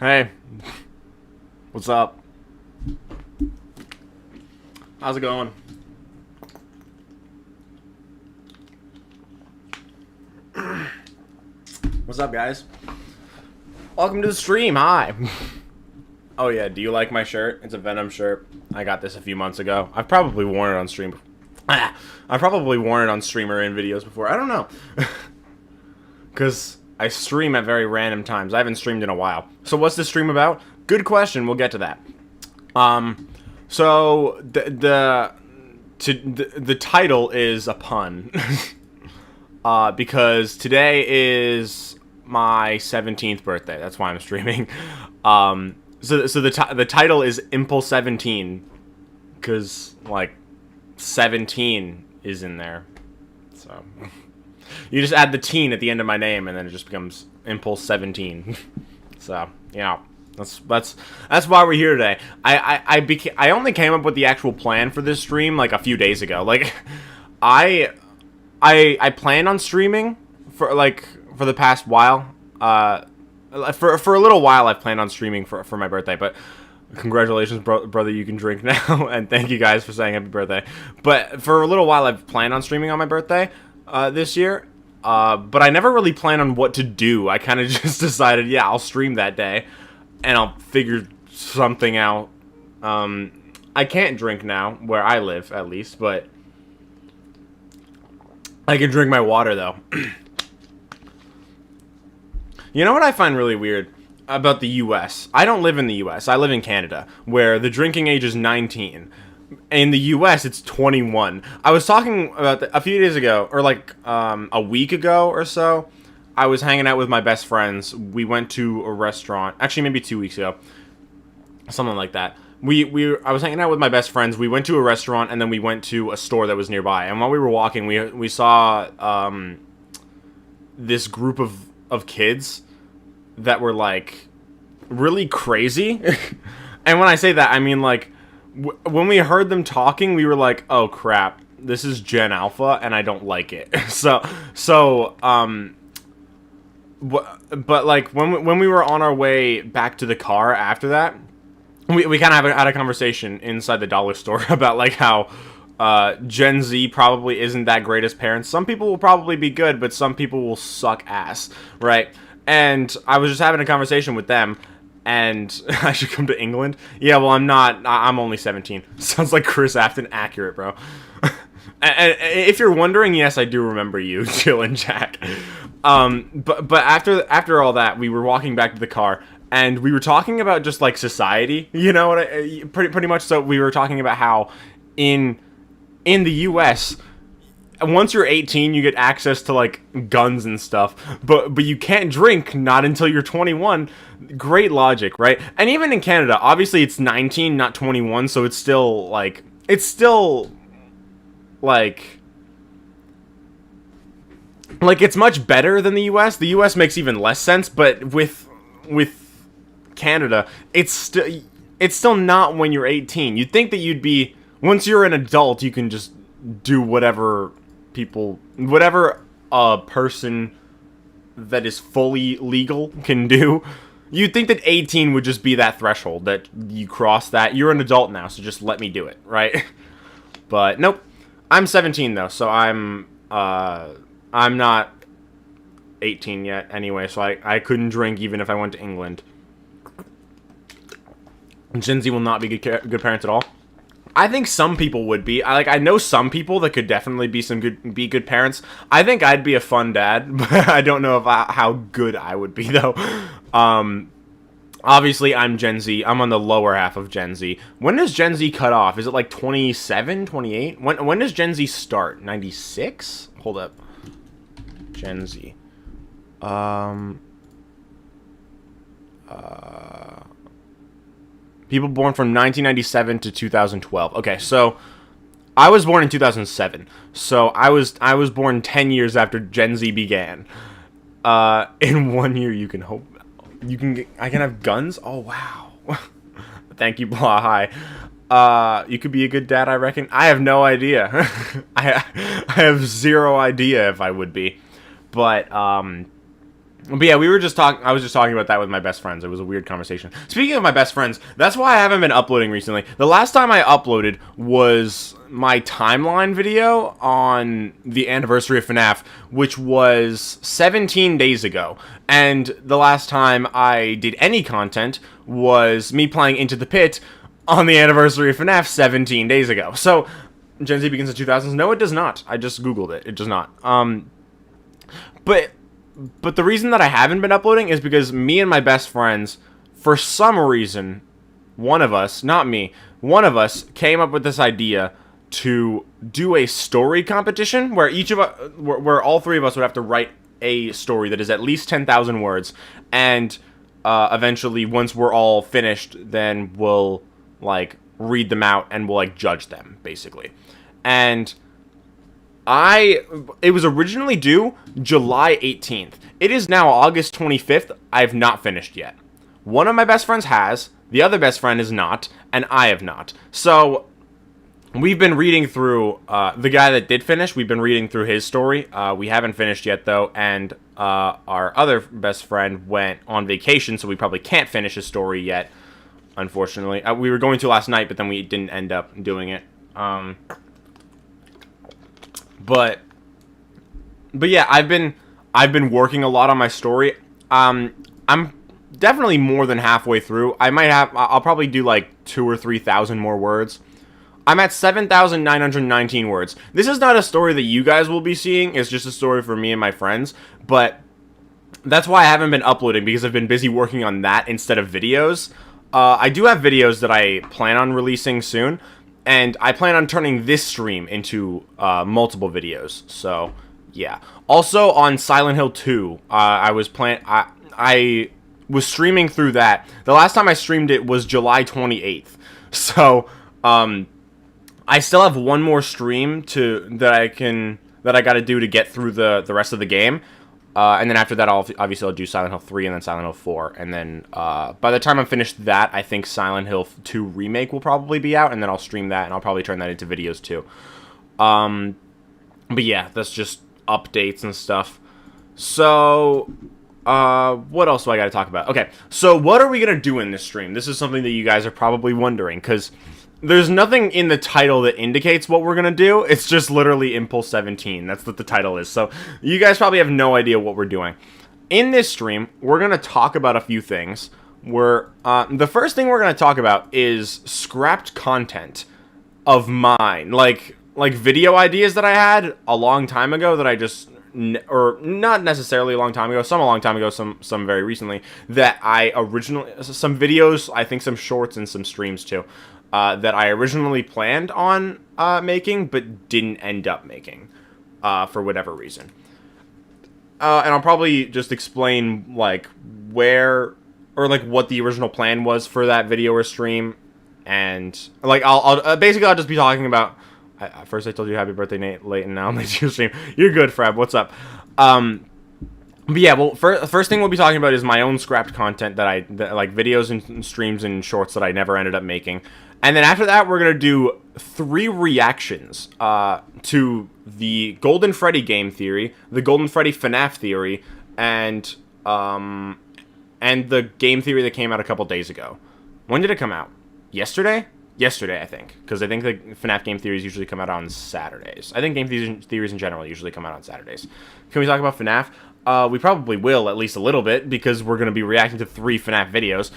Hey, what's up? How's it going? What's up, guys? Welcome to the stream. Hi. Oh yeah, do you like my shirt? It's a Venom shirt. I got this a few months ago. I've probably worn it on stream. I've probably worn it on stream or in videos before. I don't know. Because I stream at very random times. I haven't streamed in a while. So what's this stream about? Good question. We'll get to that. So the title is a pun. Because today is my 17th birthday. That's why I'm streaming. So the title is Impulsevanteen, because like 17 is in there. So you just add the teen at the end of my name, and then it just becomes Impulse17. So yeah, that's why we're here today. I only came up with the actual plan for this stream like a few days ago. Like I planned on streaming for the past while. For a little while, I've planned on streaming for my birthday, but congratulations, brother, you can drink now, and thank you guys for saying happy birthday. But for a little while, I've planned on streaming on my birthday this year, but I never really planned on what to do. I kind of just decided, yeah, I'll stream that day, and I'll figure something out. I can't drink now, where I live, at least, but I can drink my water, though. You know what I find really weird about the U.S.? I don't live in the U.S. I live in Canada, where the drinking age is 19. In the U.S., it's 21. I was talking about a few days ago, or like a week ago or so. I was hanging out with my best friends. We went to a restaurant. Actually, maybe 2 weeks ago. Something like that. I was hanging out with my best friends. We went to a restaurant, and then we went to a store that was nearby. And while we were walking, we saw this group of kids that were like really crazy. And when I say that, I mean like when we heard them talking, we were like, oh crap, this is Gen Alpha and I don't like it. But like when we were on our way back to the car after that, we kind of had a conversation inside the dollar store about like how Gen Z probably isn't that great as parents. Some people will probably be good, but some people will suck ass, right? And I was just having a conversation with them, and I should come to England? Yeah, well, I'm not. I'm only 17. Sounds like Chris Afton. Accurate, bro. And if you're wondering, yes, I do remember you, Jill and Jack. But after all that, we were walking back to the car, and we were talking about just, like, society. You know what? Pretty much so. We were talking about how in the U.S., once you're 18, you get access to, like, guns and stuff. But you can't drink not until you're 21. Great logic, right? And even in Canada, obviously it's 19, not 21, so it's still, like... It's much better than the US. The US makes even less sense, but with Canada, it's still not when you're 18. You'd think that you'd be... Once you're an adult, you can just do whatever a person that is fully legal can do. You'd think that 18 would just be that threshold, that you cross that. You're an adult now, so just let me do it, right? But nope. I'm 17 though, so I'm not 18 yet anyway, so I couldn't drink even if I went to England. Gen Z will not be good parents at all. I think some people would be. I know some people that could definitely be good parents. I think I'd be a fun dad, but I don't know how good I would be though. Obviously I'm Gen Z. I'm on the lower half of Gen Z. When does Gen Z cut off? Is it like 27, 28? When does Gen Z start? 96? Hold up. Gen Z. People born from 1997 to 2012. Okay, so I was born in 2007. So I was born 10 years after Gen Z began. In 1 year, you can hope I can have guns. Oh wow! Thank you, blah hi. You could be a good dad, I reckon. I have no idea. I have zero idea if I would be. But yeah, we were just talking. I was just talking about that with my best friends. It was a weird conversation. Speaking of my best friends, that's why I haven't been uploading recently. The last time I uploaded was my timeline video on the anniversary of FNAF, which was 17 days ago. And the last time I did any content was me playing Into the Pit on the anniversary of FNAF 17 days ago. So, Gen Z begins in 2000s? No, it does not. I just Googled it. It does not. But the reason that I haven't been uploading is because me and my best friends, for some reason, one of us, not me, one of us came up with this idea to do a story competition where where all three of us would have to write a story that is at least 10,000 words, and eventually, once we're all finished, then we'll like read them out and we'll like judge them, basically. And it was originally due July 18th. It is now August 25th. I have not finished yet. One of my best friends has, the other best friend is not, and I have not. So, we've been reading through, the guy that did finish, we've been reading through his story. We haven't finished yet, though, and our other best friend went on vacation, so we probably can't finish his story yet, unfortunately. We were going to last night, but then we didn't end up doing it. But yeah, I've been working a lot on my story. I'm definitely more than halfway through. I'll probably do like 2,000 or 3,000 more words. I'm at 7,919 words. This is not a story that you guys will be seeing. It's just a story for me and my friends. But that's why I haven't been uploading, because I've been busy working on that instead of videos. I do have videos that I plan on releasing soon. And I plan on turning this stream into multiple videos. So, yeah. Also, on Silent Hill 2, I was streaming through that. The last time I streamed it was July 28th. So, I still have one more stream that I gotta do to get through the rest of the game. And then after that, I'll do Silent Hill 3 and then Silent Hill 4. And then by the time I'm finished that, I think Silent Hill 2 Remake will probably be out. And then I'll stream that, and I'll probably turn that into videos too. But yeah, that's just updates and stuff. So, what else do I got to talk about? Okay, so what are we going to do in this stream? This is something that you guys are probably wondering, because there's nothing in the title that indicates what we're going to do. It's just literally Impulsevanteen. That's what the title is. So you guys probably have no idea what we're doing. In this stream, we're going to talk about a few things. The first thing we're going to talk about is scrapped content of mine. Like video ideas that I had a long time ago that I just... or not necessarily a long time ago, some a long time ago, some very recently, that I originally... some videos, I think some shorts and some streams too. That I originally planned on making, but didn't end up making, for whatever reason. And I'll probably just explain, like, where, or, like, what the original plan was for that video or stream, and, like, I'll basically, I'll just be talking about, first I told you happy birthday, Nate, late, and now I'm late to your stream. You're good, Freb, what's up? But yeah, well, first thing we'll be talking about is my own scrapped content that like videos and streams and shorts that I never ended up making. And then after that, we're going to do 3 reactions to the Golden Freddy game theory, the Golden Freddy FNAF theory, and the game theory that came out a couple days ago. When did it come out? Yesterday? Yesterday, I think. Because I think the FNAF game theories usually come out on Saturdays. I think game theories in general usually come out on Saturdays. Can we talk about FNAF? We probably will, at least a little bit, because we're going to be reacting to 3 FNAF videos.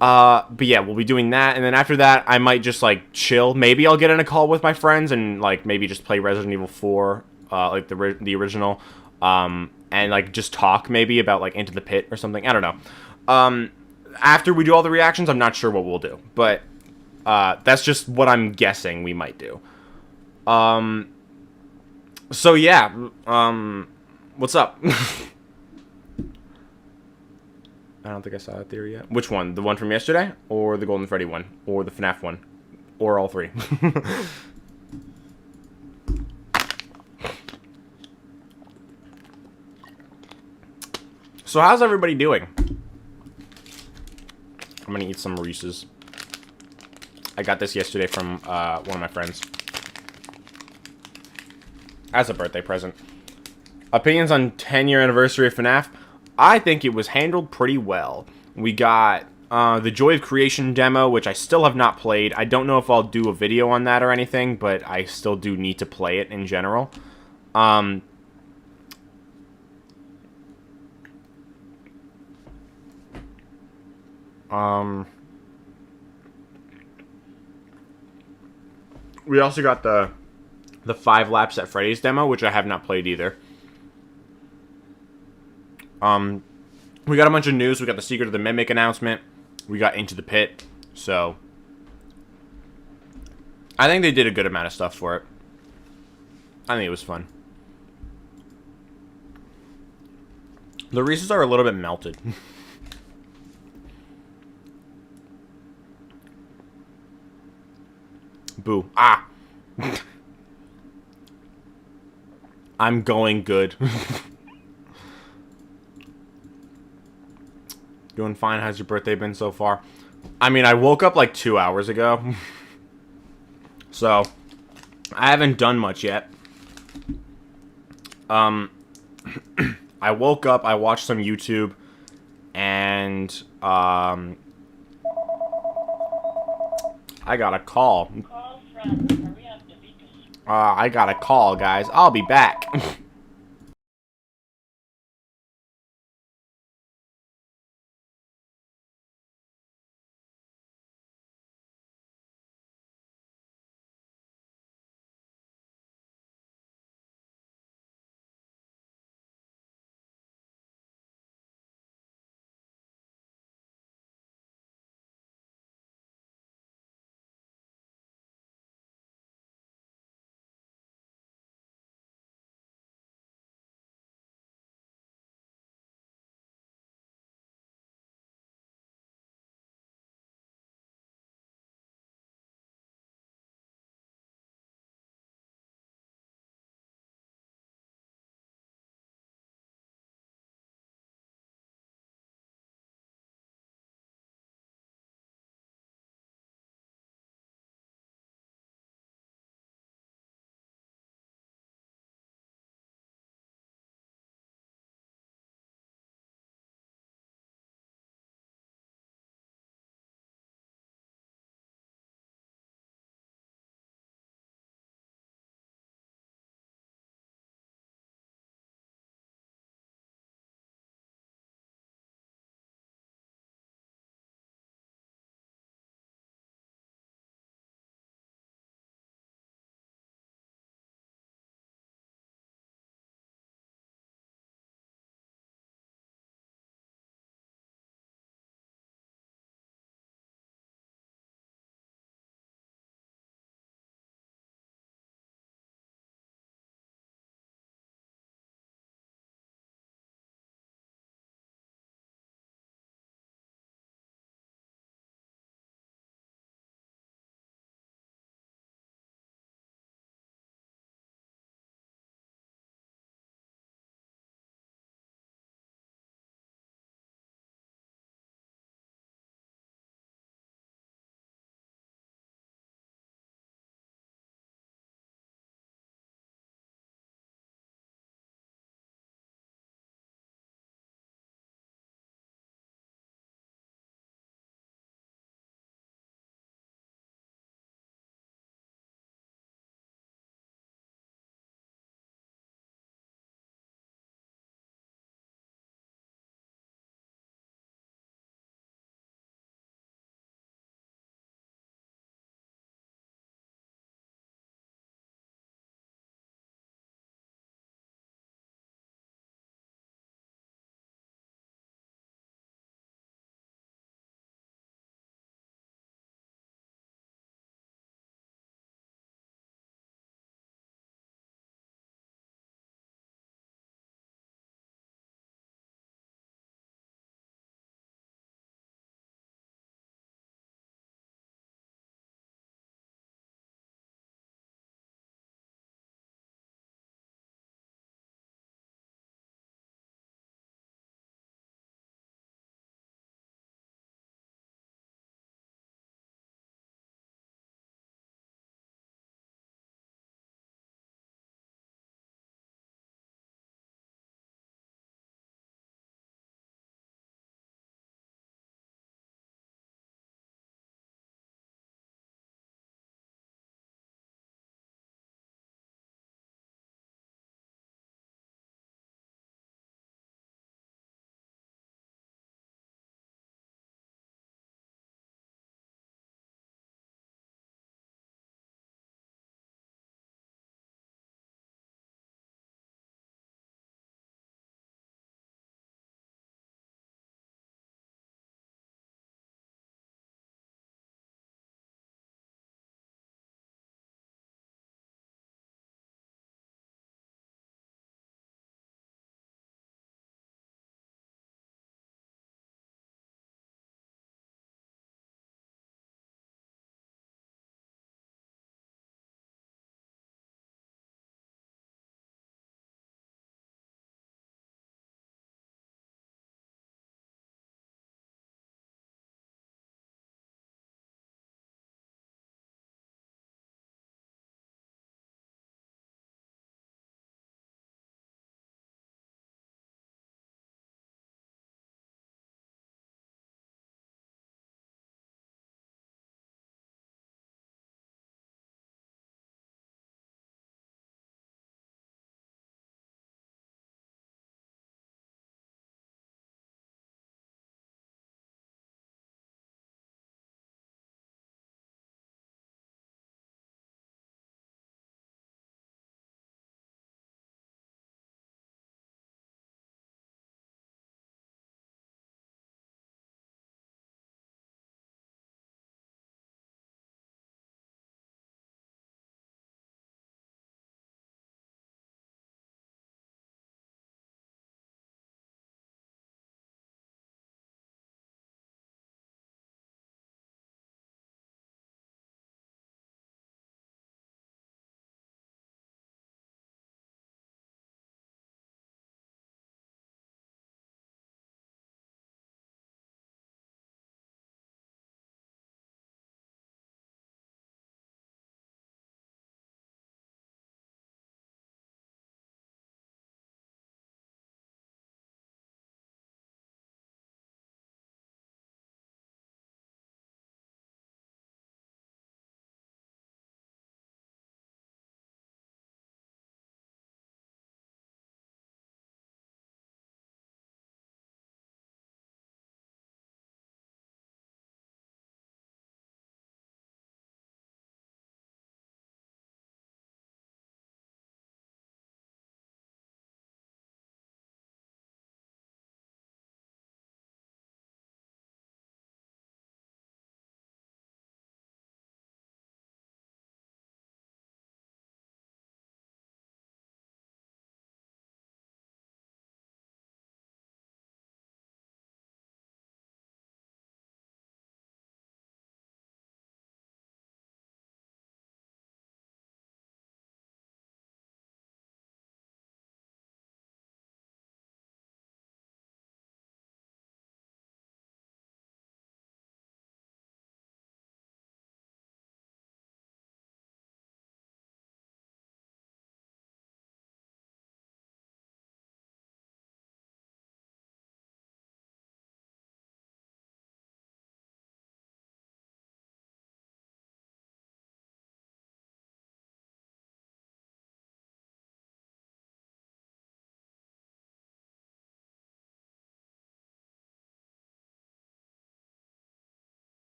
But yeah, we'll be doing that, and then after that, I might just, like, chill. Maybe I'll get in a call with my friends and, like, maybe just play Resident Evil 4, like, the original, and, like, just talk, maybe, about, like, Into the Pit or something. I don't know. After we do all the reactions, I'm not sure what we'll do, but, that's just what I'm guessing we might do. So, yeah, what's up? I don't think I saw that theory yet. Which one? The one from yesterday? Or the Golden Freddy one? Or the FNAF one? Or all 3? So how's everybody doing? I'm gonna eat some Reese's. I got this yesterday from one of my friends as a birthday present. Opinions on 10-year anniversary of FNAF. I think it was handled pretty well. We got the Joy of Creation demo, which I still have not played. I don't know if I'll do a video on that or anything, but I still do need to play it in general. We also got the 5 Laps at Freddy's demo, which I have not played either. We got a bunch of news. We got the Secret of the Mimic announcement. We got Into the Pit. So, I think they did a good amount of stuff for it. I think it was fun. The Reese's are a little bit melted. Boo. Ah! I'm going good. Doing fine. How's your birthday been so far? I mean, I woke up like 2 hours ago. So, I haven't done much yet. I woke up, I watched some YouTube, and, I got a call. I got a call, guys. I'll be back.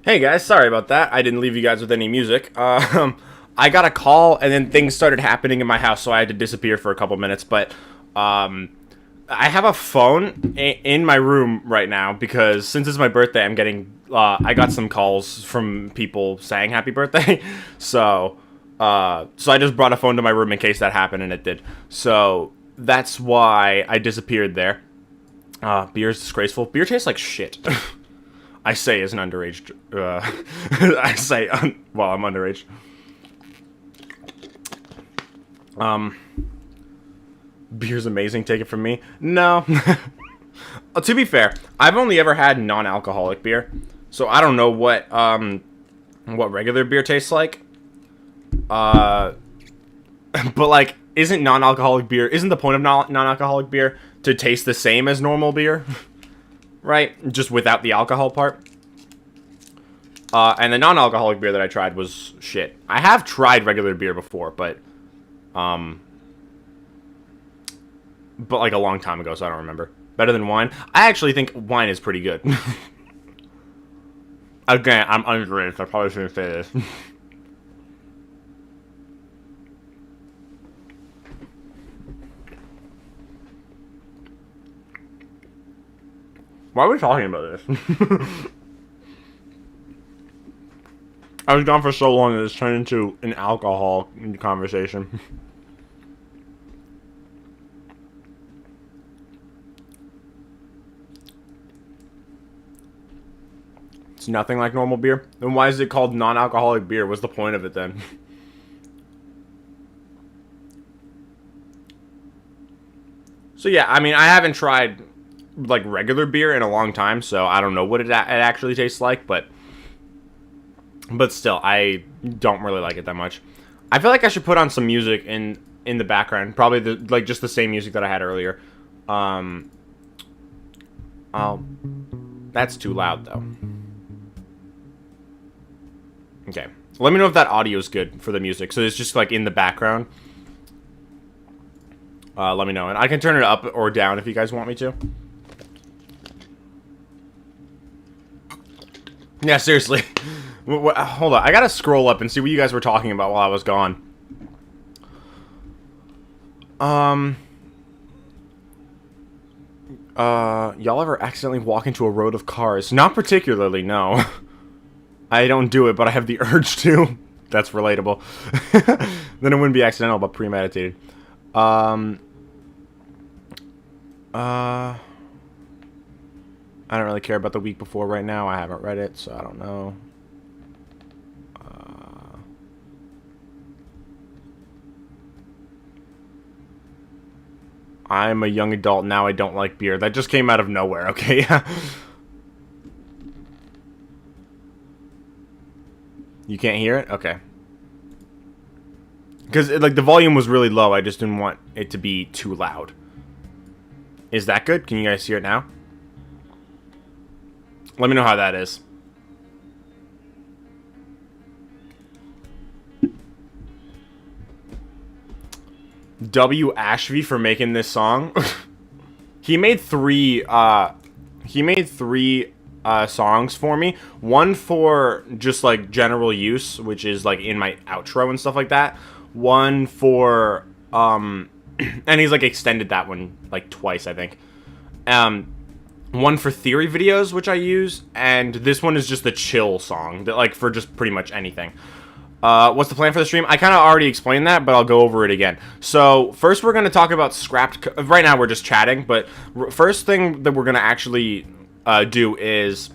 Hey guys, sorry about that. I didn't leave you guys with any music. I got a call and then things started happening in my house, so I had to disappear for a couple minutes. But I have a phone in my room right now because since it's my birthday, I'm getting. I got some calls from people saying happy birthday, so I just brought a phone to my room in case that happened, and it did. So that's why I disappeared there. Beer is disgraceful. Beer tastes like shit. I say as an underage. I say well, I'm underage. Beer's amazing. Take it from me. No. To be fair, I've only ever had non-alcoholic beer, so I don't know what regular beer tastes like. But like, isn't the point of non-alcoholic beer to taste the same as normal beer? Right? Just without the alcohol part. And the non-alcoholic beer that I tried was shit. I have tried regular beer before, but like a long time ago, so I don't remember. Better than wine? I actually think wine is pretty good. Again, I'm underage, so I probably shouldn't say this. Why are we talking about this? I was gone for so long that it's turned into an alcohol conversation. It's nothing like normal beer? Then why is it called non-alcoholic beer? What's the point of it then? So yeah, I mean, I haven't tried like regular beer in a long time, so I don't know what it actually tastes like, but still, I don't really like it that much. I feel like I should put on some music in the background, probably just the same music that I had earlier. That's too loud though. Okay, let me know if that audio is good for the music. So it's just like in the background. Let me know, and I can turn it up or down if you guys want me to. Yeah, seriously. Hold on, I gotta scroll up and see what you guys were talking about while I was gone. Y'all ever accidentally walk into a road of cars? Not particularly, no. I don't do it, but I have the urge to. That's relatable. Then it wouldn't be accidental, but premeditated. I don't really care about the week before right now. I haven't read it, so I don't know. I'm a young adult now. I don't like beer. That just came out of nowhere, okay? You can't hear it? Okay. Because, like, the volume was really low. I just didn't want it to be too loud. Is that good? Can you guys hear it now? Let me know how that is. W. Ashby for making this song. He made three songs for me. One for just like general use, which is like in my outro and stuff like that. One for and he's like extended that one like twice, I think. One for theory videos, which I use, and this one is just the chill song that like for just pretty much anything. What's the plan for the stream? I kind of already explained that, but I'll go over it again. So first we're going to talk about scrapped. Right now we're just chatting, but first thing that we're going to actually do is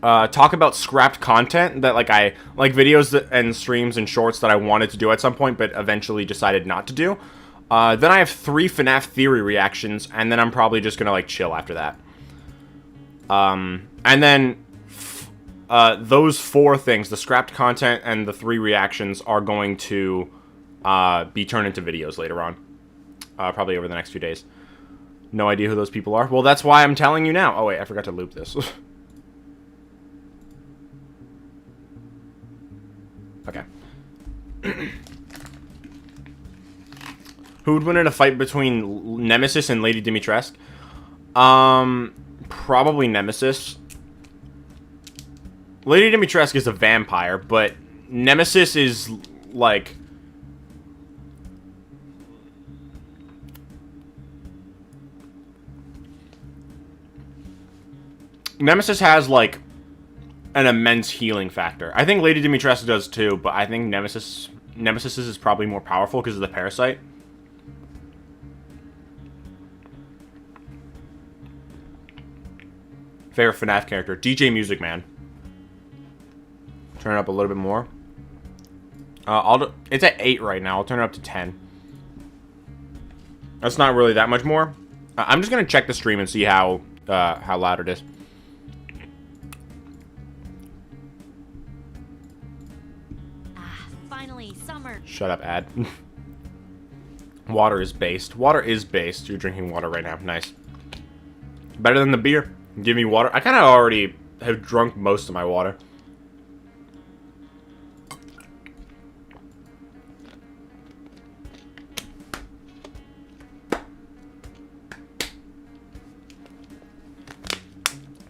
talk about scrapped content that like I like videos and streams and shorts that I wanted to do at some point, but eventually decided not to do. Then I have 3 FNAF theory reactions, and then I'm probably just going to like chill after that. And then those 4 things, the scrapped content and the 3 reactions, are going to be turned into videos later on. Probably over the next few days. No idea who those people are? Well, that's why I'm telling you now. Oh, wait, I forgot to loop this. Okay. Who would win in a fight between Nemesis and Lady Dimitrescu? Probably Nemesis. Lady Dimitrescu is a vampire, but Nemesis is, like... Nemesis has, like, an immense healing factor. I think Lady Dimitrescu does too, but I think Nemesis is probably more powerful because of the parasite. Favorite FNAF character? DJ Music Man. Turn it up a little bit more. It's at 8 right now. I'll turn it up to 10. That's not really that much more. I'm just gonna check the stream and see how loud it is. Finally, summer. Shut up, ad. Water is based. Water is based. You're drinking water right now. Nice. Better than the beer. Give me water. I kind of already have drunk most of my water.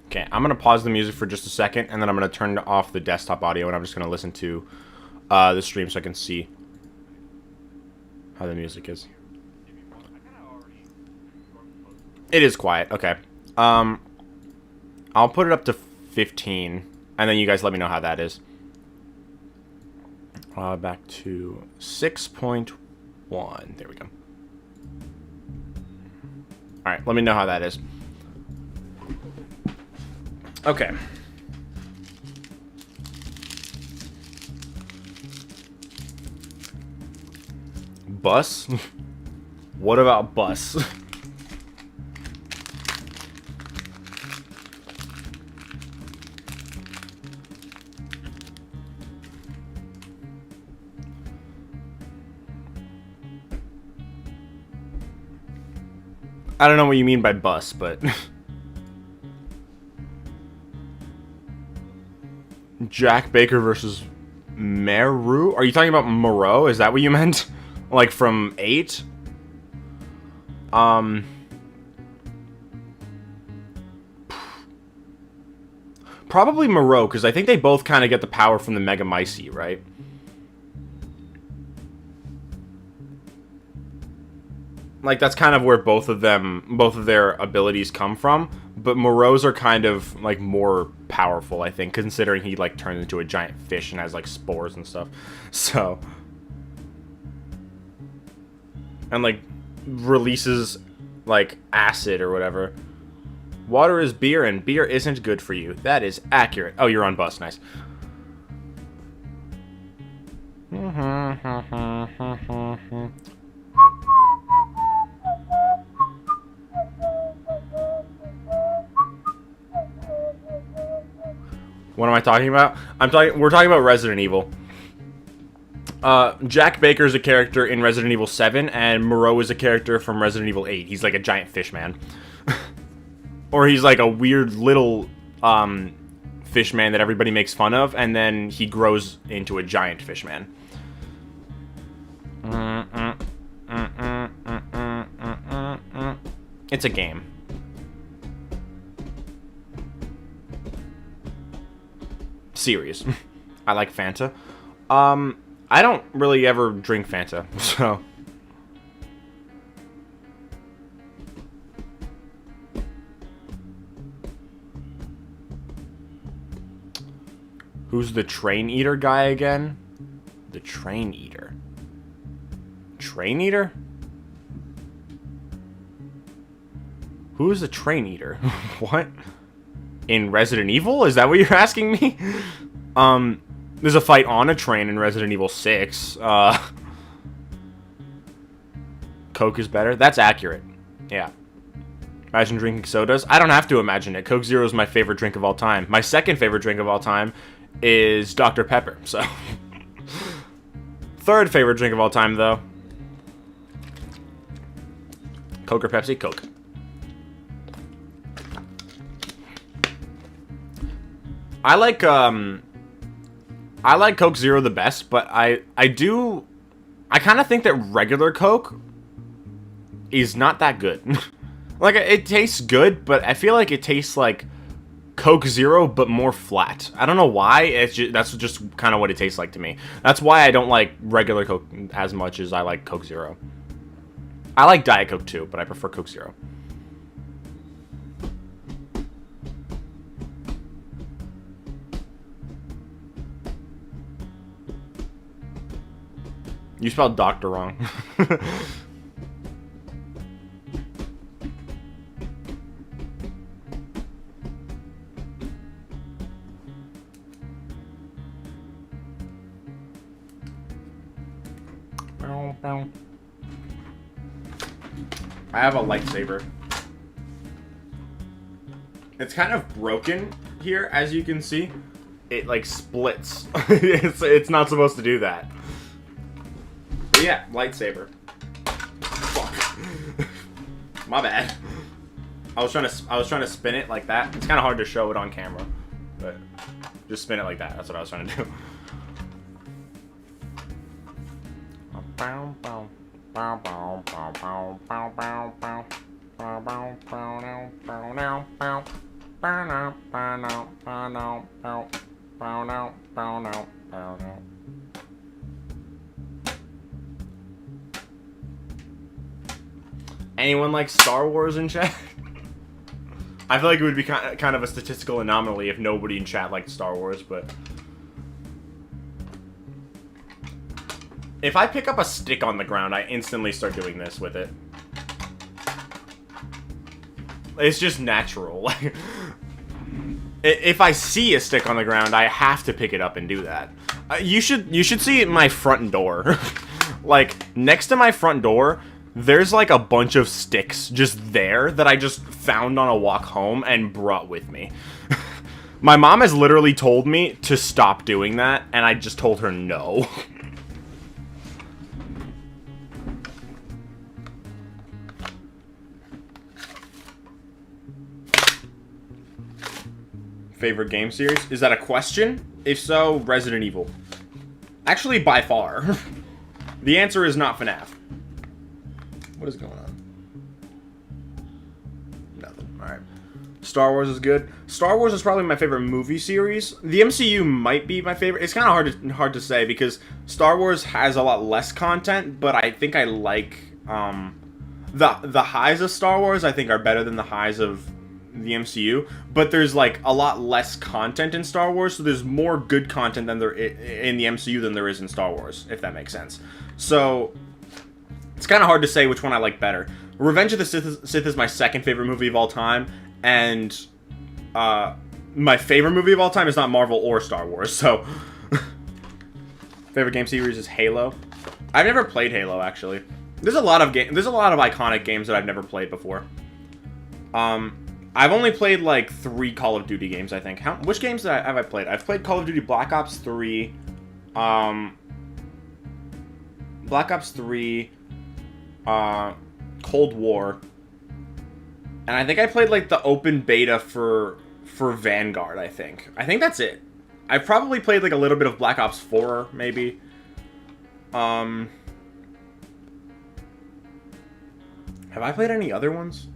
Okay, I'm going to pause the music for just a second, and then I'm going to turn off the desktop audio, and I'm just going to listen to the stream so I can see how the music is. It is quiet. Okay. I'll put it up to 15, and then you guys let me know how that is. Back to 6.1. There we go. Alright, let me know how that is. Okay. Bus? What about bus? I don't know what you mean by bus, but... Jack Baker versus Meru? Are you talking about Moreau? Is that what you meant? Like from 8? Probably Moreau, because I think they both kind of get the power from the Megamycete, right? Like, that's kind of where both of their abilities come from. But Moreau's are kind of, like, more powerful, I think, considering he, like, turns into a giant fish and has, like, spores and stuff. So. And, like, releases, like, acid or whatever. Water is beer, and beer isn't good for you. That is accurate. Oh, you're on bus. Nice. What am I talking about? We're talking about Resident Evil. Jack Baker is a character in Resident Evil 7, and Moreau is a character from Resident Evil 8. He's like a giant fish man. Or he's like a weird little fish man that everybody makes fun of, and then he grows into a giant fish man. It's a game. Series. I like Fanta. I don't really ever drink Fanta, so... Who's the Train Eater guy again? The Train Eater. Train Eater? Who is the Train Eater? What? In Resident Evil? Is that what you're asking me? There's a fight on a train in Resident Evil 6. Coke is better? That's accurate. Yeah. Imagine drinking sodas? I don't have to imagine it. Coke Zero is my favorite drink of all time. My second favorite drink of all time is Dr. Pepper, so... Third favorite drink of all time, though. Coke or Pepsi? Coke. I like Coke Zero the best, but I kind of think that regular Coke is not that good. Like, it tastes good, but I feel like it tastes like Coke Zero, but more flat. I don't know why. That's just kind of what it tastes like to me. That's why I don't like regular Coke as much as I like Coke Zero. I like Diet Coke too, but I prefer Coke Zero. You spelled doctor wrong. I have a lightsaber. It's kind of broken here, as you can see. It like splits. it's not supposed to do that. But yeah, lightsaber. Fuck. My bad. I was trying to spin it like that. It's kind of hard to show it on camera, but just spin it like that. That's what I was trying to do. Anyone like Star Wars in chat? I feel like it would be kind of a statistical anomaly if nobody in chat liked Star Wars, but if I pick up a stick on the ground, I instantly start doing this with it. It's just natural. If I see a stick on the ground, I have to pick it up and do that. You should see my front door. Like, next to my front door, there's like a bunch of sticks just there that I just found on a walk home and brought with me. My mom has literally told me to stop doing that, and I just told her no. Favorite game series? Is that a question? If so, Resident Evil. Actually, by far. The answer is not FNAF. What is going on? Nothing. Alright. Star Wars is good. Star Wars is probably my favorite movie series. The MCU might be my favorite. It's kind of hard to say because Star Wars has a lot less content, but I think I like the highs of Star Wars I think are better than the highs of the MCU, but there's like a lot less content in Star Wars, so there's more good content than there in the MCU than there is in Star Wars, if that makes sense. So it's kind of hard to say which one I like better. Revenge of the Sith is my second favorite movie of all time, and my favorite movie of all time is not Marvel or Star Wars. So favorite game series is Halo. I've never played Halo actually. There's a lot of iconic games that I've never played before. I've only played like 3 Call of Duty games, I think. Which games have I played? I've played Call of Duty Black Ops 3, Black Ops 3, Cold War, and I think I played like the open beta for Vanguard, I think. I think that's it. I've probably played like a little bit of Black Ops 4, maybe. Have I played any other ones?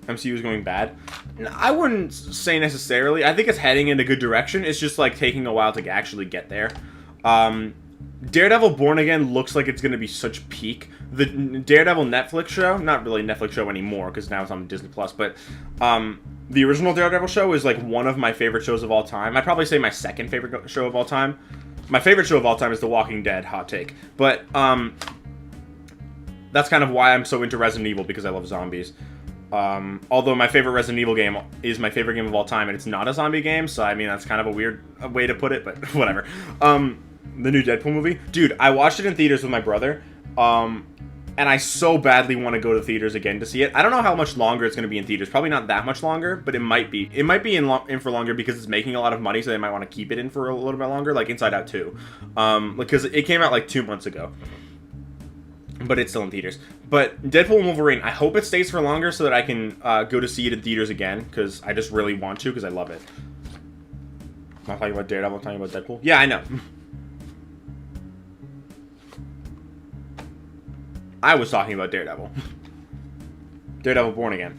MCU is going bad? I wouldn't say necessarily. I think it's heading in a good direction. It's just like taking a while to actually get there. Daredevil Born Again looks like it's going to be such peak. The Daredevil Netflix show, not really Netflix show anymore because now it's on Disney Plus, but the original Daredevil show is like one of my favorite shows of all time. I'd probably say my second favorite show of all time. My favorite show of all time is The Walking Dead, hot take. But that's kind of why I'm so into Resident Evil, because I love zombies. Although my favorite Resident Evil game is my favorite game of all time, and it's not a zombie game, so I mean that's kind of a weird way to put it, but whatever. The new Deadpool movie, dude, I watched it in theaters with my brother, and I so badly want to go to theaters again to see it. I don't know how much longer it's going to be in theaters. Probably not that much longer, but it might be. It might be in for longer because it's making a lot of money, so they might want to keep it in for a little bit longer, like Inside Out 2, because it came out like 2 months ago. But it's still in theaters. But Deadpool and Wolverine, I hope it stays for longer so that I can go to see it in theaters again, because I just really want to, because I love it. I'm not talking about Daredevil, I'm talking about Deadpool. Yeah, I know. I was talking about Daredevil. Daredevil Born Again.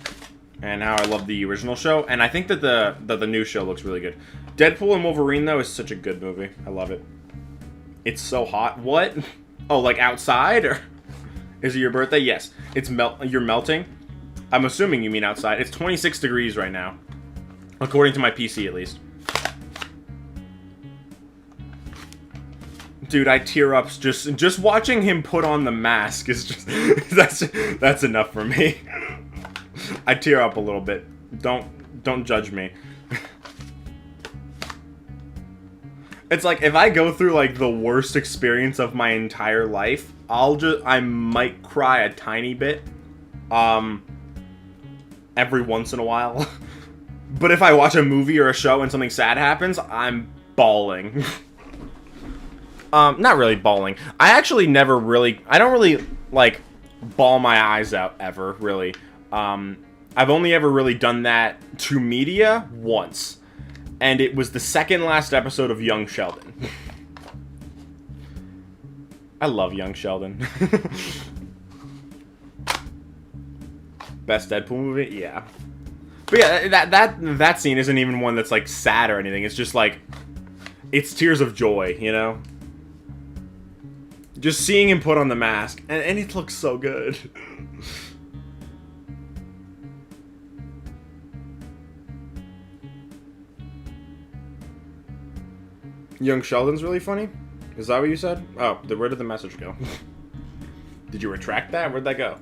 and how I love the original show. And I think that the new show looks really good. Deadpool and Wolverine, though, is such a good movie. I love it. It's so hot. What? Oh, like outside? Or is it your birthday? Yes. You're melting? I'm assuming you mean outside. It's 26 degrees right now. According to my PC, at least. Dude, I tear up just watching him put on the mask is just that's enough for me. I tear up a little bit. Don't judge me. It's like if I go through like the worst experience of my entire life, I might cry a tiny bit every once in a while. But if I watch a movie or a show and something sad happens, I'm bawling. Not really bawling. I actually I don't really, like, bawl my eyes out, ever, really. I've only ever really done that to media once. And it was the second last episode of Young Sheldon. I love Young Sheldon. Best Deadpool movie? Yeah. But yeah, that scene isn't even one that's, like, sad or anything. It's just, like, it's tears of joy, you know? Just seeing him put on the mask, and it looks so good. Young Sheldon's really funny? Is that what you said? Oh, where did the message go? Did you retract that? Where'd that go?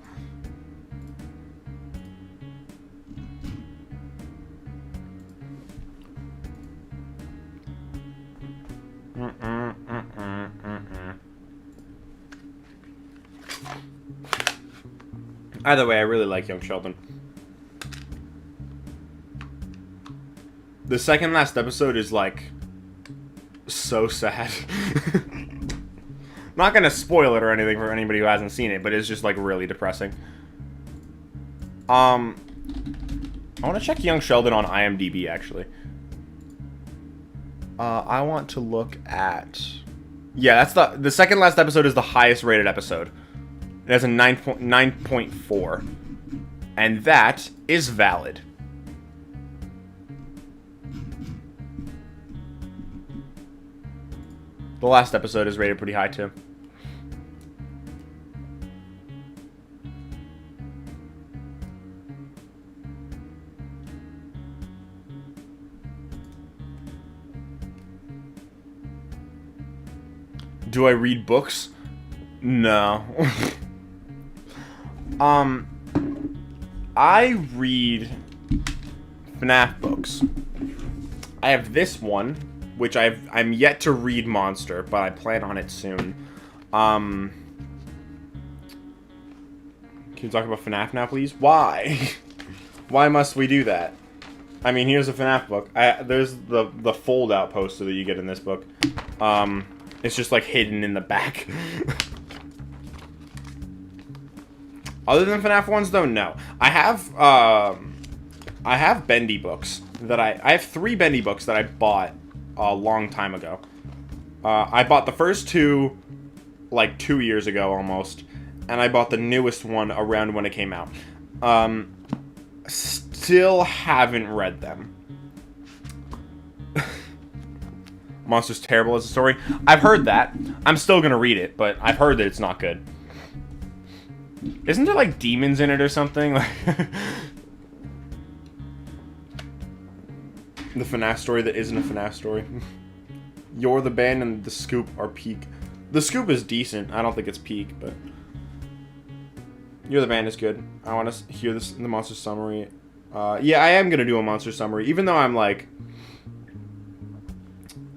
Either way, I really like Young Sheldon. The second last episode is, like, so sad. Not gonna spoil it or anything for anybody who hasn't seen it, but it's just, like, really depressing. I want to check Young Sheldon on IMDb, actually. I want to look at... Yeah, that's the second last episode is the highest rated episode. It has a 9.4. And that is valid. The last episode is rated pretty high, too. Do I read books? No. I read FNAF books. I have this one, which I'm yet to read Monster, but I plan on it soon. Can you talk about FNAF now, please? Why? Why must we do that? I mean, here's a FNAF book. There's the fold-out poster that you get in this book. It's just, like, hidden in the back. Other than FNAF ones, though, no. I have Bendy books that I have 3 Bendy books that I bought a long time ago. I bought the first 2, like, 2 years ago, almost. And I bought the newest one around when it came out. Still haven't read them. Monster's terrible as a story. I've heard that. I'm still gonna read it, but I've heard that it's not good. Isn't there, like, demons in it or something? Like the FNAF story that isn't a FNAF story. You're the Band and The Scoop are peak. The Scoop is decent. I don't think it's peak, but... You're the Band is good. I want to hear this in the Monster summary. Yeah, I am gonna do a Monster summary, even though I'm, like...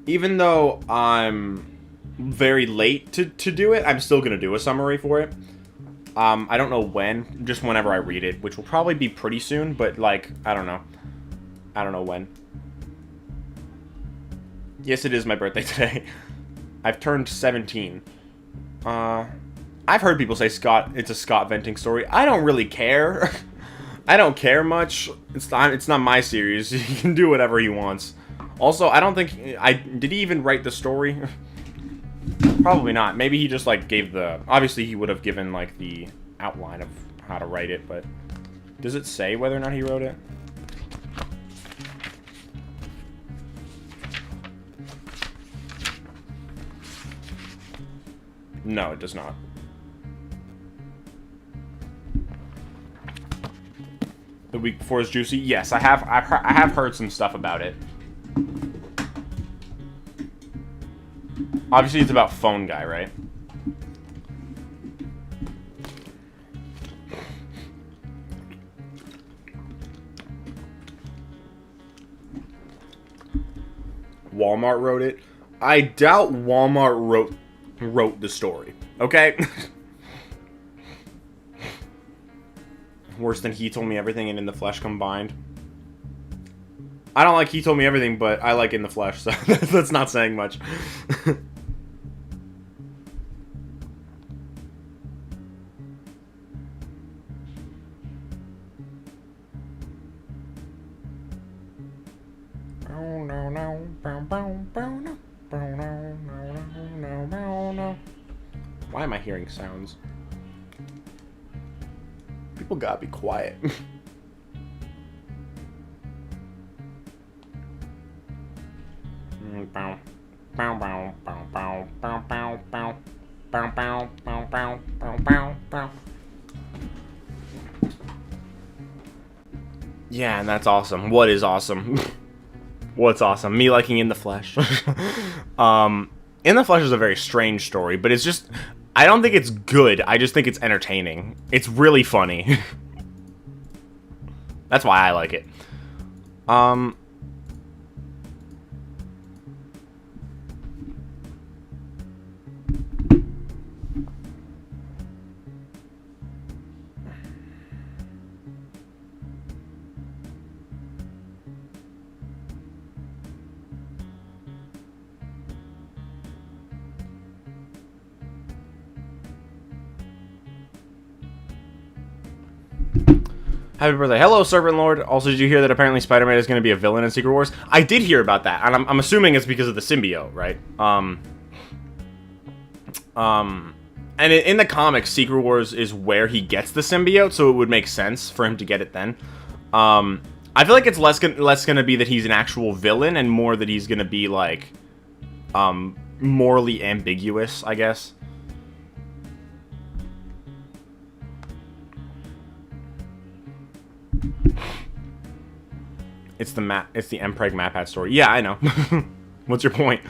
Even though I'm very late to do it, I'm still gonna do a summary for it. I don't know when, just whenever I read it, which will probably be pretty soon, but, like, I don't know. I don't know when. Yes, it is my birthday today. I've turned 17. I've heard people say it's a Scott venting story. I don't really care. I don't care much. It's not my series. He can do whatever he wants. Also, I don't think... Did he even write the story? Probably not. Maybe he just, like, gave the... Obviously, he would have given, like, the outline of how to write it, but... Does it say whether or not he wrote it? No, it does not. The week before is juicy. Yes, I have heard some stuff about it. Obviously, it's about Phone Guy, right? Walmart wrote it. I doubt Walmart wrote the story. Okay? Worse than He Told Me Everything and In the Flesh combined. I don't like He Told Me Everything, but I like In the Flesh, so that's not saying much. Why am I hearing sounds? People gotta be quiet. Yeah, and that's awesome. What is awesome? What's awesome? Me liking In the Flesh. In the Flesh is a very strange story, but it's just... I don't think it's good. I just think it's entertaining. It's really funny. That's why I like it. Happy birthday. Hello, Serpent Lord. Also, did you hear that apparently Spider-Man is going to be a villain in Secret Wars? I did hear about that, and I'm assuming it's because of the symbiote, right? And in the comics, Secret Wars is where he gets the symbiote, so it would make sense for him to get it then. I feel like it's less going to be that he's an actual villain, and more that he's going to be, like, morally ambiguous, I guess. It's the Mpreg Maphat story. Yeah, I know. What's your point?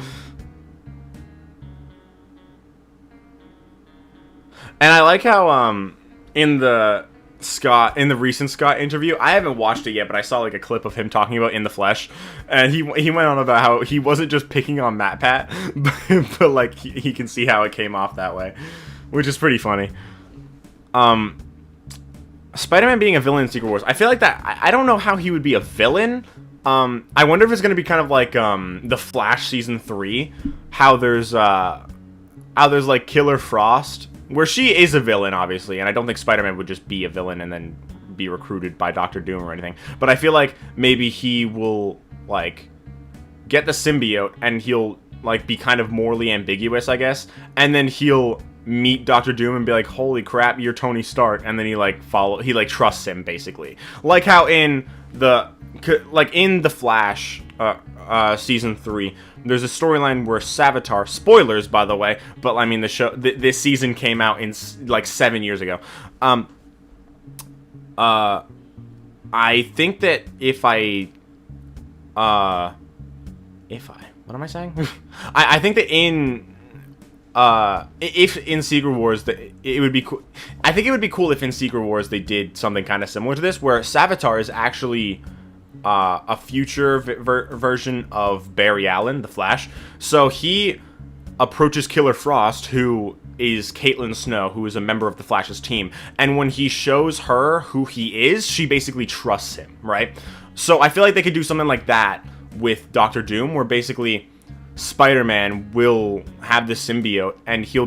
And I like how in the recent Scott interview, I haven't watched it yet, but I saw like a clip of him talking about In the Flesh, and he went on about how he wasn't just picking on MatPat, but like he can see how it came off that way, which is pretty funny. Spider-Man being a villain in Secret Wars, I feel like that. I don't know how he would be a villain. I wonder if it's gonna be kind of like the Flash season 3, how there's like Killer Frost, where she is a villain, obviously, and I don't think Spider-Man would just be a villain and then be recruited by Doctor Doom or anything. But I feel like maybe he will like get the symbiote and he'll like be kind of morally ambiguous, I guess, and then he'll meet Doctor Doom and be like, holy crap, you're Tony Stark, and then he trusts him, basically, like how in the Flash season 3 there's a storyline where Savitar, spoilers by the way, but I mean the show this season came out in like 7 years ago. I think that what am I saying? I think that if in Secret Wars, it would be cool. I think it would be cool if in Secret Wars they did something kind of similar to this, where Savitar is actually a future version of Barry Allen, the Flash. So he approaches Killer Frost, who is Caitlin Snow, who is a member of the Flash's team. And when he shows her who he is, she basically trusts him, right? So I feel like they could do something like that with Doctor Doom, where basically Spider-Man will have the symbiote, and he'll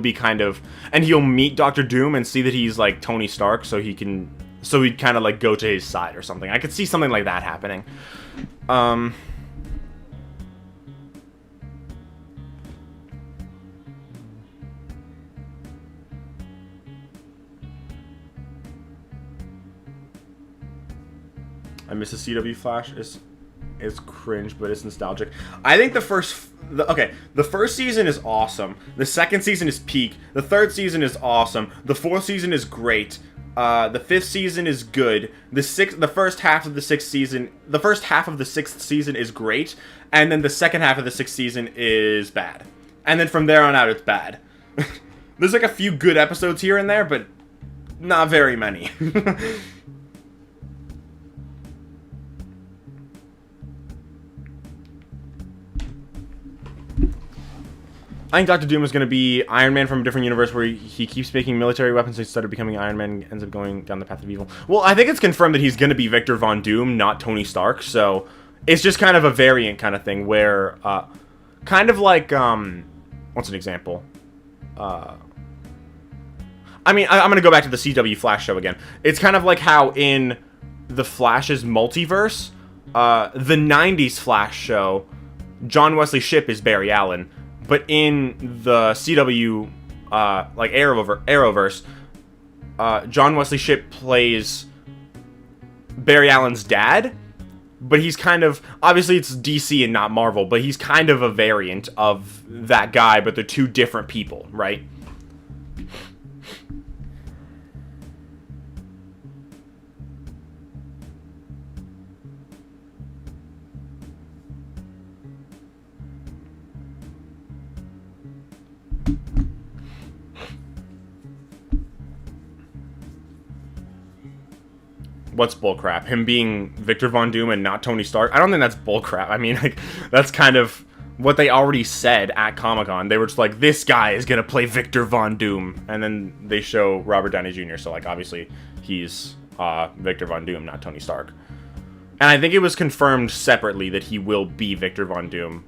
meet Doctor Doom and see that he's like Tony Stark, so he'd kind of like go to his side or something. I could see something like that happening. I miss the CW Flash. It's cringe, but it's nostalgic. I think the first season is awesome. The second season is peak. The third season is awesome. The fourth season is great. The fifth season is good. The first half of the sixth season is great, and then the second half of the sixth season is bad. And then from there on out, it's bad. There's like a few good episodes here and there, but not very many. I think Doctor Doom is going to be Iron Man from a different universe where he keeps making military weapons instead of becoming Iron Man and ends up going down the path of evil. Well, I think it's confirmed that he's going to be Victor Von Doom, not Tony Stark, so it's just kind of a variant kind of thing where, kind of like, what's an example? I mean, I'm going to go back to the CW Flash show again. It's kind of like how in the Flash's multiverse, the 90s Flash show, John Wesley Shipp is Barry Allen. But in the CW, like Arrowverse, John Wesley Shipp plays Barry Allen's dad, but he's kind of, obviously it's DC and not Marvel, but he's kind of a variant of that guy, but they're two different people, right? What's bullcrap? Him being Victor Von Doom and not Tony Stark? I don't think that's bullcrap. I mean, like, that's kind of what they already said at Comic-Con. They were just like, this guy is gonna play Victor Von Doom. And then they show Robert Downey Jr., so, like, obviously, he's Victor Von Doom, not Tony Stark. And I think it was confirmed separately that he will be Victor Von Doom.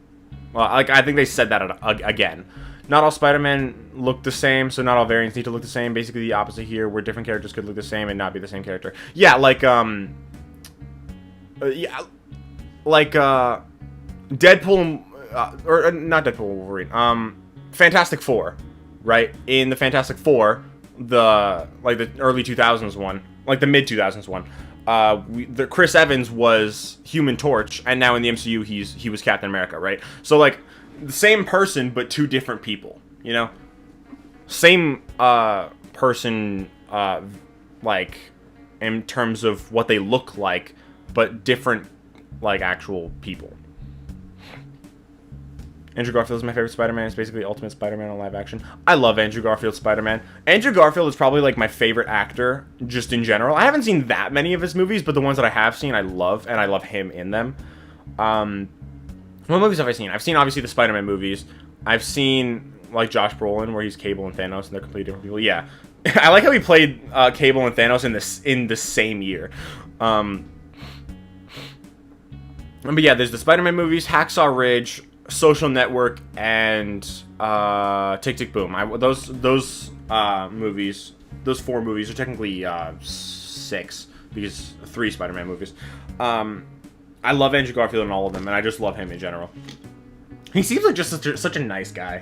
Well, like, I think they said that again. Not all Spider-Man look the same, so not all variants need to look the same. Basically the opposite here, where different characters could look the same and not be the same character. Yeah, like, Deadpool, or not Deadpool, Wolverine, Fantastic Four, right? In the Fantastic Four, the early 2000s one, like the mid-2000s one, Chris Evans was Human Torch, and now in the MCU, he was Captain America, right? So, like, the same person, but two different people, you know? Same, person, like, in terms of what they look like, but different, like, actual people. Andrew Garfield is my favorite Spider-Man. It's basically Ultimate Spider-Man on live action. I love Andrew Garfield's Spider-Man. Andrew Garfield is probably, like, my favorite actor, just in general. I haven't seen that many of his movies, but the ones that I have seen, I love, and I love him in them. What movies have I seen? I've seen, obviously, the Spider-Man movies. I've seen, like, Josh Brolin, where he's Cable and Thanos, and they're completely different people. Yeah. I like how he played Cable and Thanos in the same year. But yeah, there's the Spider-Man movies, Hacksaw Ridge, Social Network, and Tick, Tick, Boom. Those movies, those four movies are technically 6, because 3 Spider-Man movies. I love Andrew Garfield in all of them, and I just love him in general. He seems like just such a nice guy.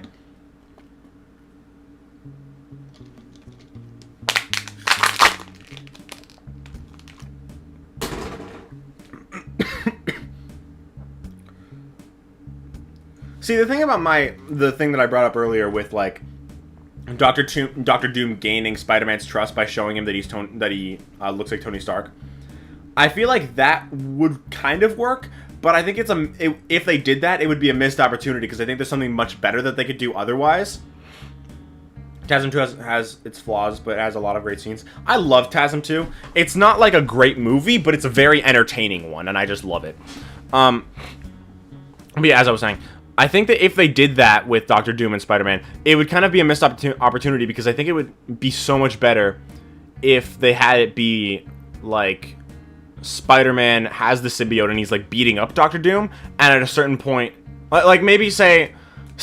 See, the thing about the thing that I brought up earlier with, like, Doctor Doom gaining Spider-Man's trust by showing him that he looks like Tony Stark, I feel like that would kind of work, but I think if they did that, it would be a missed opportunity, because I think there's something much better that they could do otherwise. TASM 2 has its flaws, but it has a lot of great scenes. I love TASM 2. It's not like a great movie, but it's a very entertaining one, and I just love it. But yeah, as I was saying, I think that if they did that with Doctor Doom and Spider-Man, it would kind of be a missed opportunity, because I think it would be so much better if they had it be, like, Spider-Man has the symbiote and he's, like, beating up Doctor Doom, and at a certain point, like, maybe say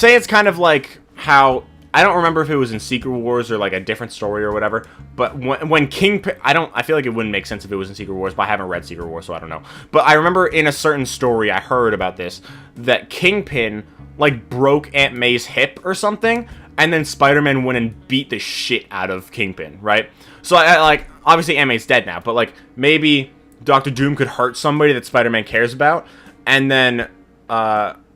it's kind of like how, I don't remember if it was in Secret Wars or, like, a different story or whatever, but when Kingpin, I feel like it wouldn't make sense if it was in Secret Wars, but I haven't read Secret Wars, so I don't know. But I remember in a certain story, I heard about this, that Kingpin, like, broke Aunt May's hip or something, and then Spider-Man went and beat the shit out of Kingpin, right? So, I like, obviously Aunt May's dead now, but, like, maybe Doctor Doom could hurt somebody that Spider-Man cares about, and then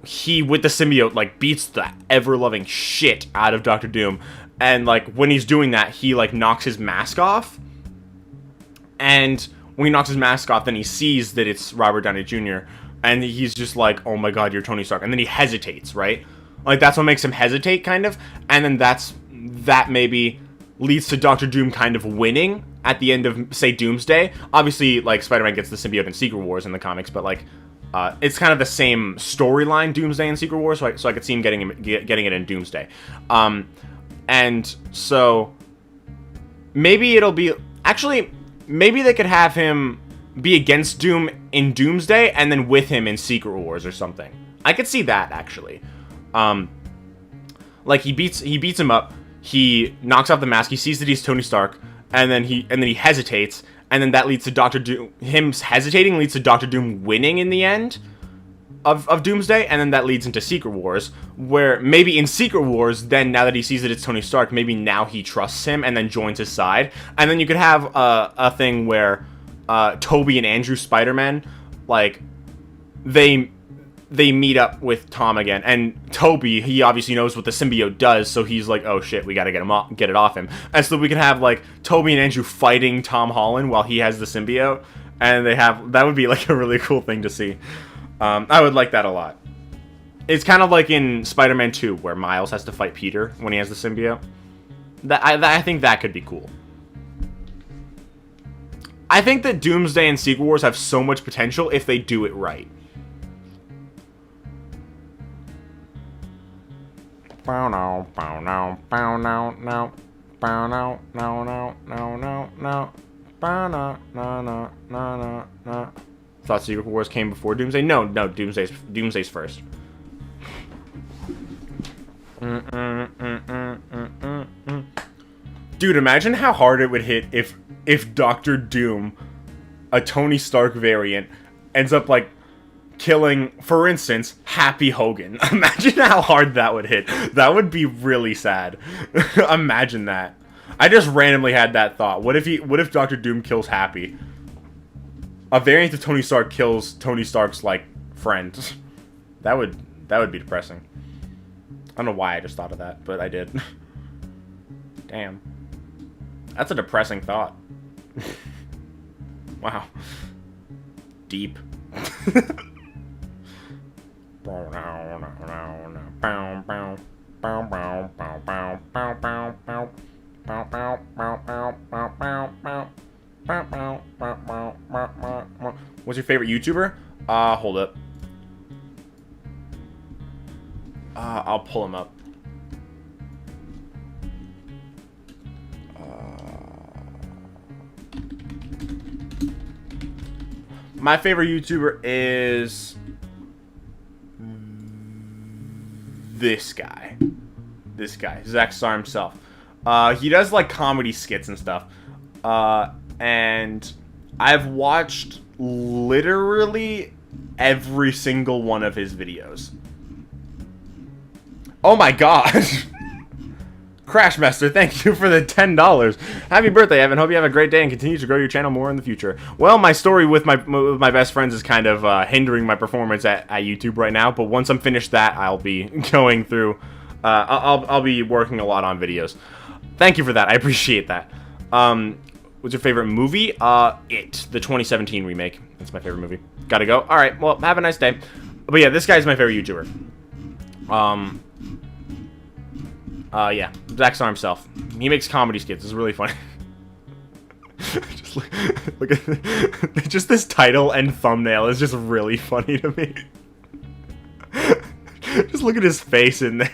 he, with the symbiote, like, beats the ever-loving shit out of Doctor Doom, and, like, when he's doing that, he, like, knocks his mask off, and when he knocks his mask off, then he sees that it's Robert Downey Jr., and he's just like, oh my god, you're Tony Stark, and then he hesitates, right? Like, that's what makes him hesitate, kind of, and then that maybe leads to Doctor Doom kind of winning at the end of, say, Doomsday. Obviously, like, Spider-Man gets the symbiote in Secret Wars in the comics, but, like, it's kind of the same storyline, Doomsday and Secret Wars, so I could see him getting it in Doomsday. And so maybe it'll be... Actually, maybe they could have him be against Doom in Doomsday and then with him in Secret Wars or something. I could see that, actually. Like, he beats him up, he knocks off the mask, he sees that he's Tony Stark, and then he hesitates, and then that leads to Doctor Doom... Him hesitating leads to Doctor Doom winning in the end of Doomsday, and then that leads into Secret Wars, where maybe in Secret Wars, then now that he sees that it's Tony Stark, maybe now he trusts him and then joins his side, and then you could have a thing where Tobey and Andrew Spider-Man, like, they meet up with Tom again, and Tobey, he obviously knows what the symbiote does, so he's like, oh shit, we gotta get it off him. And so we can have, like, Tobey and Andrew fighting Tom Holland while he has the symbiote, and that would be, like, a really cool thing to see. I would like that a lot. It's kind of like in Spider-Man 2, where Miles has to fight Peter when he has the symbiote. I think that could be cool. I think that Doomsday and Secret Wars have so much potential if they do it right. Thought Secret Wars came before Doomsday? No, Doomsday's first. Dude, imagine how hard it would hit if Doctor Doom, a Tony Stark variant, ends up, like, killing, for instance, Happy Hogan. Imagine how hard that would hit. That would be really sad. Imagine that. I just randomly had that thought. What if Doctor Doom kills Happy? A variant of Tony Stark kills Tony Stark's, like, friend. That would be depressing. I don't know why I just thought of that, but I did. Damn. That's a depressing thought. Wow. Deep. What's your favorite YouTuber? Hold up. I'll pull him up. My favorite YouTuber is this guy. Zach Star himself. He does, like, comedy skits and stuff. And I've watched literally every single one of his videos. Oh my god. Crashmaster, thank you for the $10. Happy birthday, Evan. Hope you have a great day and continue to grow your channel more in the future. Well, my story with my best friends is kind of hindering my performance at YouTube right now, but once I'm finished that, I'll be going through... I'll be working a lot on videos. Thank you for that. I appreciate that. What's your favorite movie? It. The 2017 remake. That's my favorite movie. Gotta go. Alright, well, have a nice day. But yeah, this guy's my favorite YouTuber. Yeah. Zach Star himself. He makes comedy skits. It's really funny. Just look at... Just this title and thumbnail is just really funny to me. Just look at his face in there.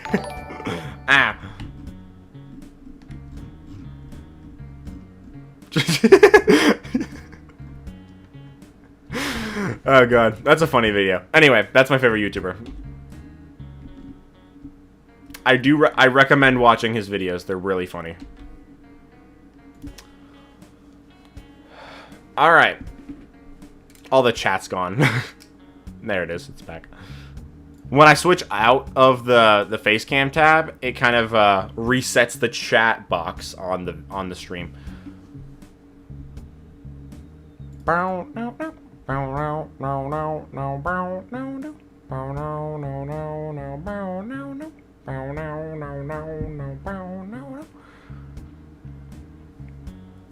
Ah. Oh god, that's a funny video. Anyway, that's my favorite YouTuber. I recommend watching his videos. They're really funny. All right. All the chat's gone. There it is. It's back. When I switch out of the face cam tab, it kind of resets the chat box on the stream. Arkham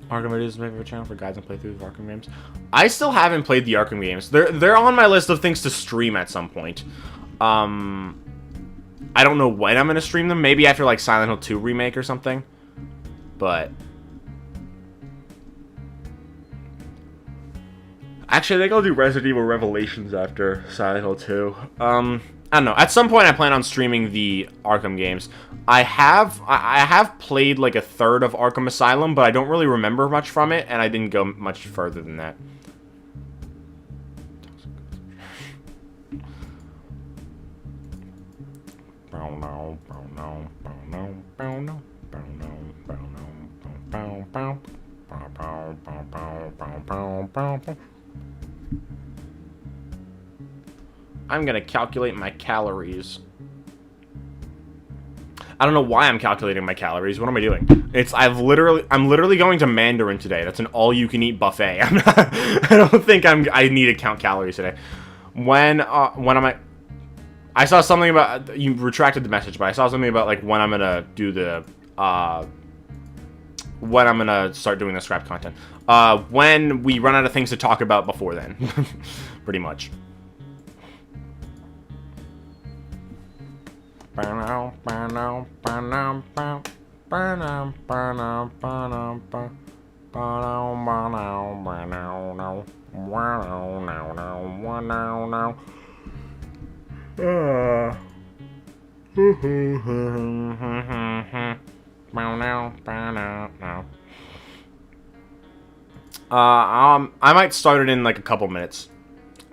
Videos is my favorite channel for guides and playthroughs of Arkham games. I still haven't played the Arkham games. They're on my list of things to stream at some point. I don't know when I'm gonna stream them. Maybe after like Silent Hill 2 remake or something. But actually, I think I'll do Resident Evil Revelations after Silent Hill 2. I don't know. At some point, I plan on streaming the Arkham games. I have played like a third of Arkham Asylum, but I don't really remember much from it, and I didn't go much further than that. I'm gonna calculate my calories. I don't know why I'm calculating my calories. What am I doing? I'm literally going to Mandarin today. That's an all-you-can-eat buffet. I don't think I need to count calories today. When am I? I saw something about, you retracted the message, but I saw something about like when I'm gonna do the when I'm gonna start doing the scrap content. When we run out of things to talk about before then, pretty much. I might start it in like a couple minutes,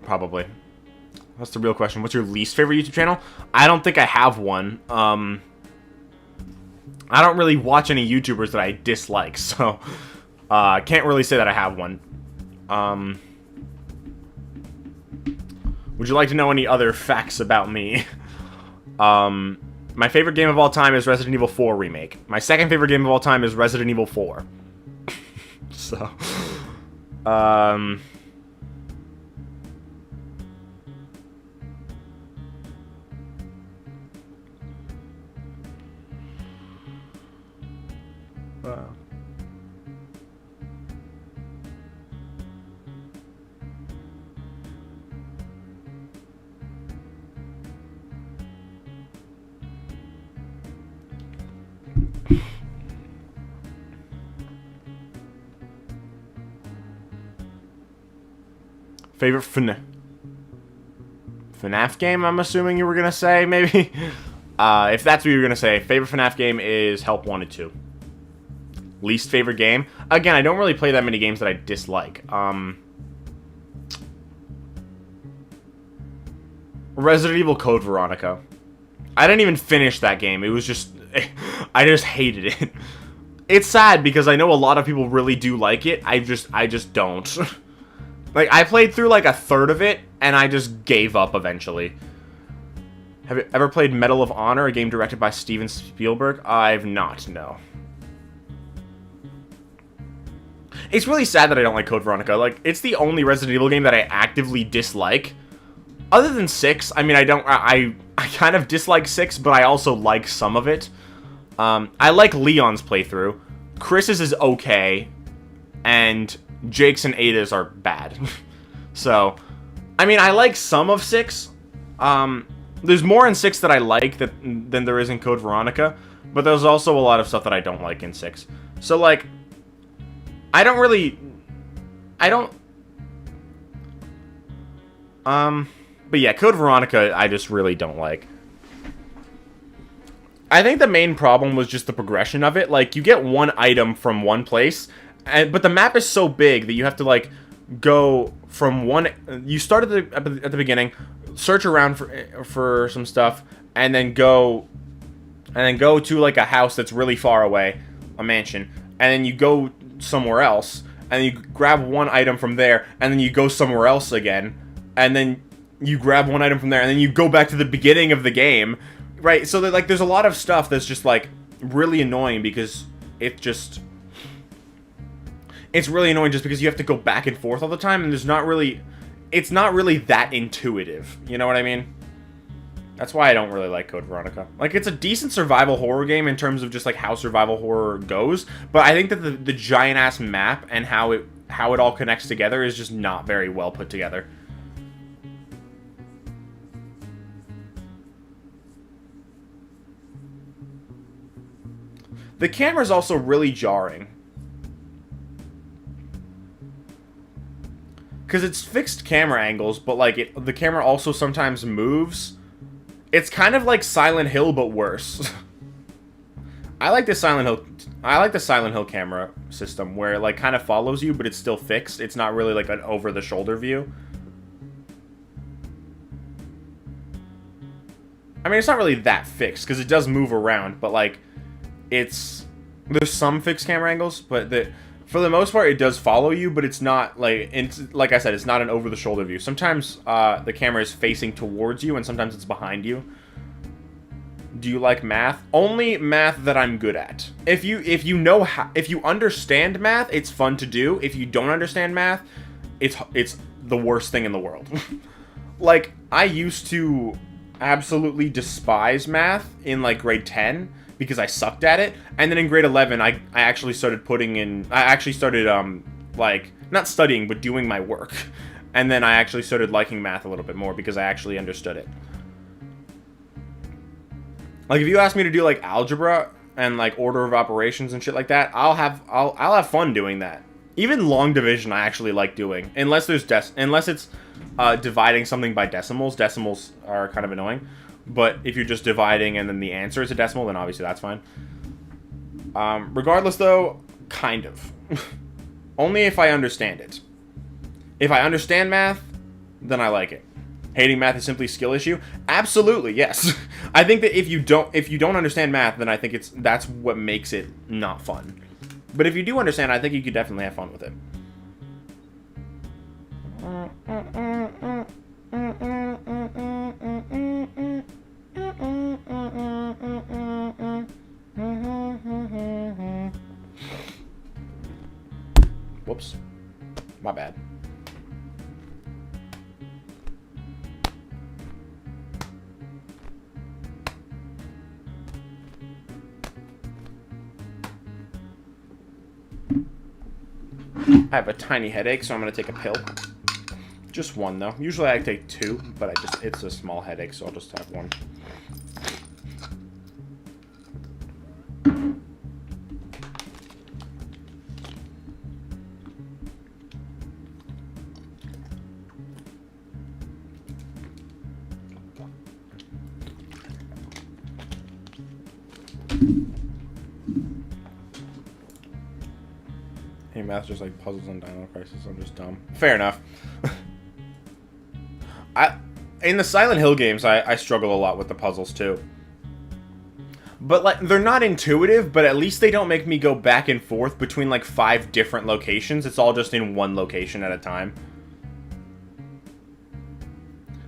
probably. That's the real question. What's your least favorite YouTube channel? I don't think I have one. I don't really watch any YouTubers that I dislike, so I can't really say that I have one. Would you like to know any other facts about me? My favorite game of all time is Resident Evil 4 Remake. My second favorite game of all time is Resident Evil 4. So, favorite FNAF game, I'm assuming you were going to say, maybe? If that's what you were going to say, favorite FNAF game is Help Wanted 2. Least favorite game? Again, I don't really play that many games that I dislike. Resident Evil Code Veronica. I didn't even finish that game. It was just... I just hated it. It's sad because I know a lot of people really do like it. I just don't. Like, I played through like a third of it, and I just gave up eventually. Have you ever played Medal of Honor, a game directed by Steven Spielberg? I've not, no. It's really sad that I don't like Code Veronica. Like, it's the only Resident Evil game that I actively dislike. Other than 6, I mean, I kind of dislike 6, but I also like some of it. I like Leon's playthrough. Chris's is okay, and Jake's and Ada's are bad. So, I mean, I like some of 6. There's more in 6 that I like than there is in Code Veronica, but there's also a lot of stuff that I don't like in 6. So, like, but yeah, Code Veronica, I just really don't like. I think the main problem was just the progression of it. Like, you get one item from one place, but the map is so big that you have to, like, go from one... You start at the beginning, search around for some stuff, and then go to, like, a house that's really far away, a mansion, and then you go somewhere else, and you grab one item from there, and then you go somewhere else again, and then you grab one item from there, and then you go back to the beginning of the game, right? So that, like, there's a lot of stuff that's just, like, really annoying because it's it's really annoying just because you have to go back and forth all the time, and it's not really that intuitive. You know what I mean? That's why I don't really like Code Veronica. Like, it's a decent survival horror game in terms of just, like, how survival horror goes, but I think that the giant-ass map and how it all connects together is just not very well put together. The camera's also really jarring. Because it's fixed camera angles, but, like, the camera also sometimes moves. It's kind of like Silent Hill, but worse. I like the Silent Hill camera system, where it, like, kind of follows you, but it's still fixed. It's not really, like, an over-the-shoulder view. I mean, it's not really that fixed, because it does move around, but, like, there's some fixed camera angles, but for the most part, it does follow you, but it's not, like, like I said, it's not an over-the-shoulder view. Sometimes the camera is facing towards you, and sometimes it's behind you. Do you like math? Only math that I'm good at. If you understand math, it's fun to do. If you don't understand math, it's the worst thing in the world. Like, I used to absolutely despise math in, like, grade 10, because I sucked at it, and then in grade 11, I actually started like, not studying, but doing my work, and then I actually started liking math a little bit more, because I actually understood it. Like, if you ask me to do, like, algebra, and, like, order of operations and shit like that, I'll have fun doing that. Even long division I actually like doing, unless it's dividing something by decimals. Decimals are kind of annoying. But if you're just dividing and then the answer is a decimal, then obviously that's fine. Regardless, though, kind of. Only if I understand it. If I understand math, then I like it. Hating math is simply a skill issue? Absolutely, yes. I think that if you don't understand math, then I think that's what makes it not fun. But if you do understand, I think you could definitely have fun with it. Whoops. My bad. I have a tiny headache, so I'm going to take a pill. Just one, though. Usually I take two, but it's a small headache, so I'll just have one. Hey, math's just like puzzles and Dino Crisis. I'm just dumb. Fair enough. In the Silent Hill games, I struggle a lot with the puzzles too. But, like, they're not intuitive, but at least they don't make me go back and forth between, like, 5 different locations. It's all just in one location at a time.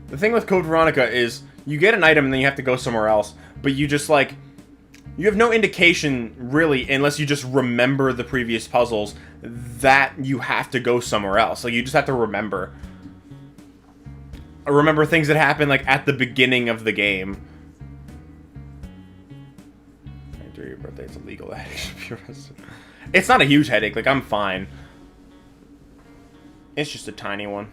The thing with Code Veronica is, you get an item and then you have to go somewhere else, but you just, like, you have no indication, really, unless you just remember the previous puzzles, that you have to go somewhere else. Like, you just have to remember things that happen, like, at the beginning of the game. During your birthday, it's illegal. It's not a huge headache. Like, I'm fine. It's just a tiny one.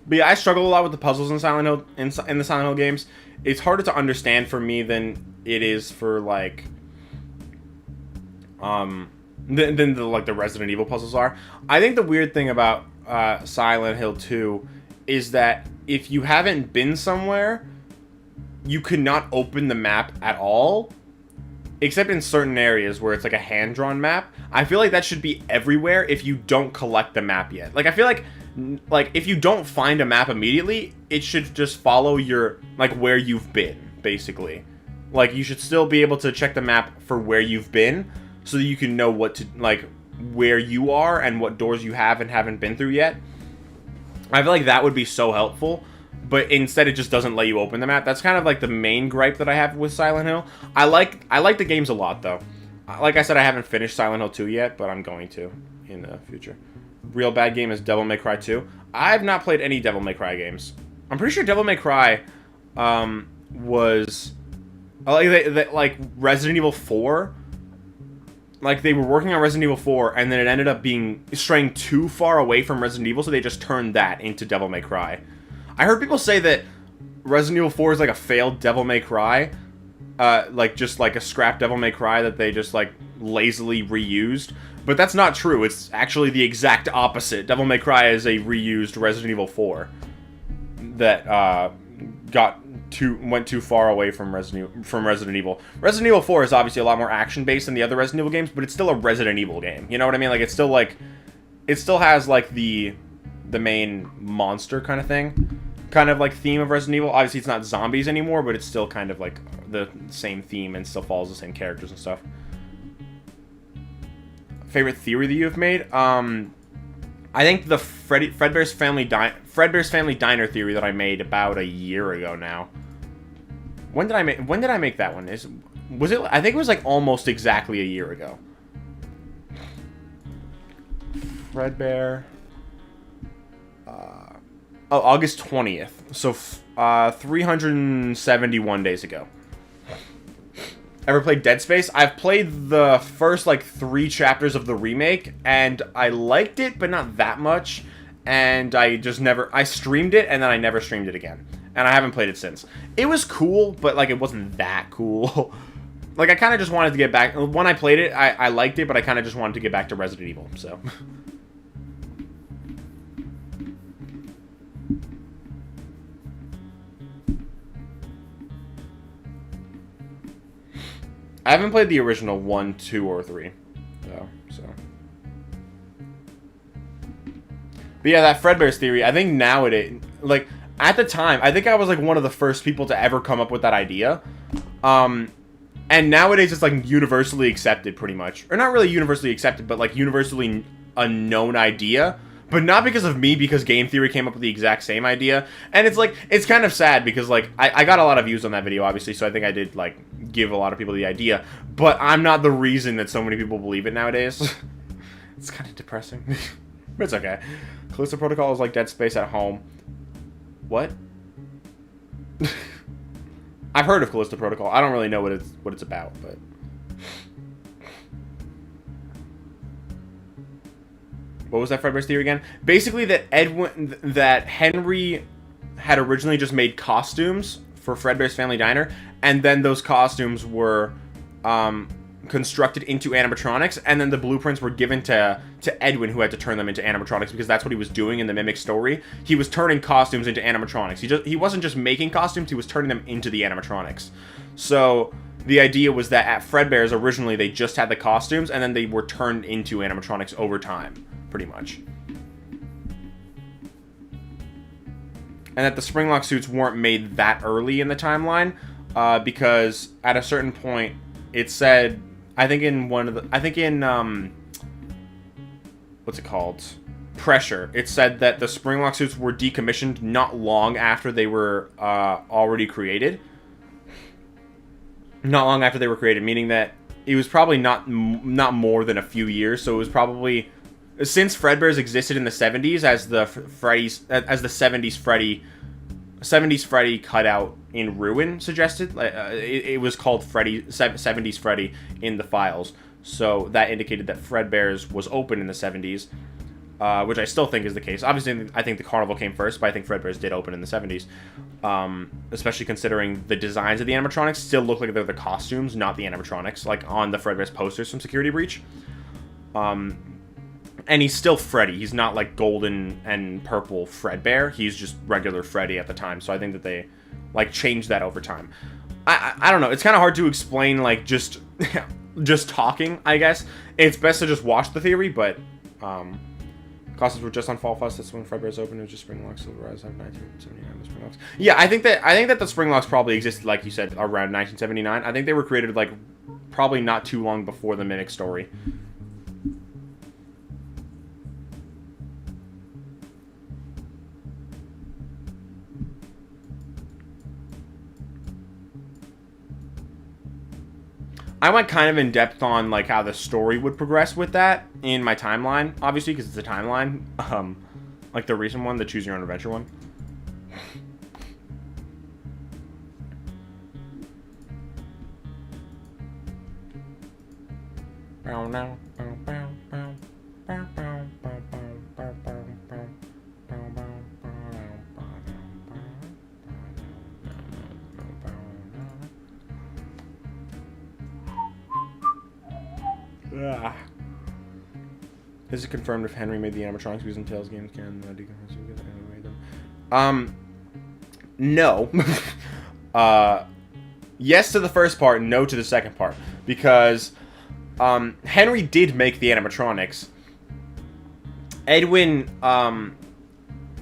But yeah, I struggle a lot with the puzzles in Silent Hill, in the Silent Hill games. It's harder to understand for me than it is for, like, than the Resident Evil puzzles are. I think the weird thing about Silent Hill 2 is that if you haven't been somewhere, you could not open the map at all, except in certain areas where it's like a hand-drawn map. I feel like that should be everywhere if you don't collect the map yet. Like, I feel like if you don't find a map immediately, it should just follow your, like, where you've been, basically. Like, you should still be able to check the map for where you've been, so that you can know what to, like, where you are and what doors you have and haven't been through yet. I feel like that would be so helpful, but instead it just doesn't let you open the map. That's kind of like the main gripe that I have with Silent Hill. I like the games a lot though. Like I said, I haven't finished Silent Hill 2 yet, but I'm going to in the future. Real bad game is Devil May Cry 2. I've not played any Devil May Cry games. I'm pretty sure Devil May Cry was like Resident Evil 4. Like, they were working on Resident Evil 4, and then it ended up being straying too far away from Resident Evil, so they just turned that into Devil May Cry. I heard people say that Resident Evil 4 is like a failed Devil May Cry. Like, just like a scrap Devil May Cry that they just, like, lazily reused. But that's not true. It's actually the exact opposite. Devil May Cry is a reused Resident Evil 4 that went too far away from Resident Evil. Resident Evil 4 is obviously a lot more action based than the other Resident Evil games, but it's still a Resident Evil game. You know what I mean? Like, it's still like, it still has like the main monster kind of thing, kind of like theme of Resident Evil. Obviously, it's not zombies anymore, but it's still kind of like the same theme and still follows the same characters and stuff. Favorite theory that you have made? I think the Fredbear's Family Diner theory that I made about a year ago now. When did I make that one? Was it? I think it was like almost exactly a year ago. Fredbear. August 20th. So 371 days ago. Ever played Dead Space? I've played the first, like, 3 chapters of the remake, and I liked it, but not that much, and I streamed it, and then I never streamed it again, and I haven't played it since. It was cool, but, like, it wasn't that cool. Like, I kind of just wanted to get back, when I played it, I liked it, but I kind of just wanted to get back to Resident Evil, so... I haven't played the original 1, 2, or 3, though, so. But yeah, that Fredbear's theory, I think nowadays, like, at the time, I think I was, like, one of the first people to ever come up with that idea. And nowadays, it's, like, universally accepted, pretty much. Or not really universally accepted, but, like, universally a known idea. But not because of me, because Game Theory came up with the exact same idea. And it's, like, it's kind of sad, because, like, I got a lot of views on that video, obviously, so I think I did, like, give a lot of people the idea. But I'm not the reason that so many people believe it nowadays. It's kind of depressing. But it's okay. Callisto Protocol is like Dead Space at home. What? I've heard of Callisto Protocol. I don't really know what it's about, but... What was that Fredbear's theory again? Basically, that Henry had originally just made costumes for Fredbear's Family Diner, and then those costumes were constructed into animatronics, and then the blueprints were given to Edwin, who had to turn them into animatronics, because that's what he was doing in the Mimic story. He was turning costumes into animatronics. He wasn't just making costumes, he was turning them into the animatronics. So the idea was that at Fredbear's, originally, they just had the costumes, and then they were turned into animatronics over time, pretty much. And that the Springlock suits weren't made that early in the timeline, because at a certain point, it said, what's it called? Pressure. It said that the Springlock suits were decommissioned not long after they were already created. Not long after they were created, meaning that it was probably not more than a few years, so it was probably... Since Fredbear's existed in the 70s as the 70s Freddy cutout in Ruin suggested, it was called 70s Freddy in the files. So that indicated that Fredbear's was open in the 70s, which I still think is the case. Obviously, I think the Carnival came first, but I think Fredbear's did open in the 70s. Especially considering the designs of the animatronics still look like they're the costumes, not the animatronics, like on the Fredbear's posters from Security Breach. And he's still Freddy. He's not like golden and purple Fredbear. He's just regular Freddy at the time. So I think that they like changed that over time. I don't know. It's kind of hard to explain like just talking, I guess. It's best to just watch the theory, but costumes were just on Fall Fest. That's when Fredbear's opened. It was just Springlocks. Silverized 1979. The Springlocks. Yeah, I think that the Springlocks probably existed, like you said, around 1979. I think they were created like probably not too long before the Mimic story. I went kind of in depth on like how the story would progress with that in my timeline, obviously, because it's a timeline. Like the recent one, the Choose Your Own Adventure one. Is it confirmed if Henry made the animatronics using Tails games can animate them? No. Yes to the first part, no to the second part. Because Henry did make the animatronics. Edwin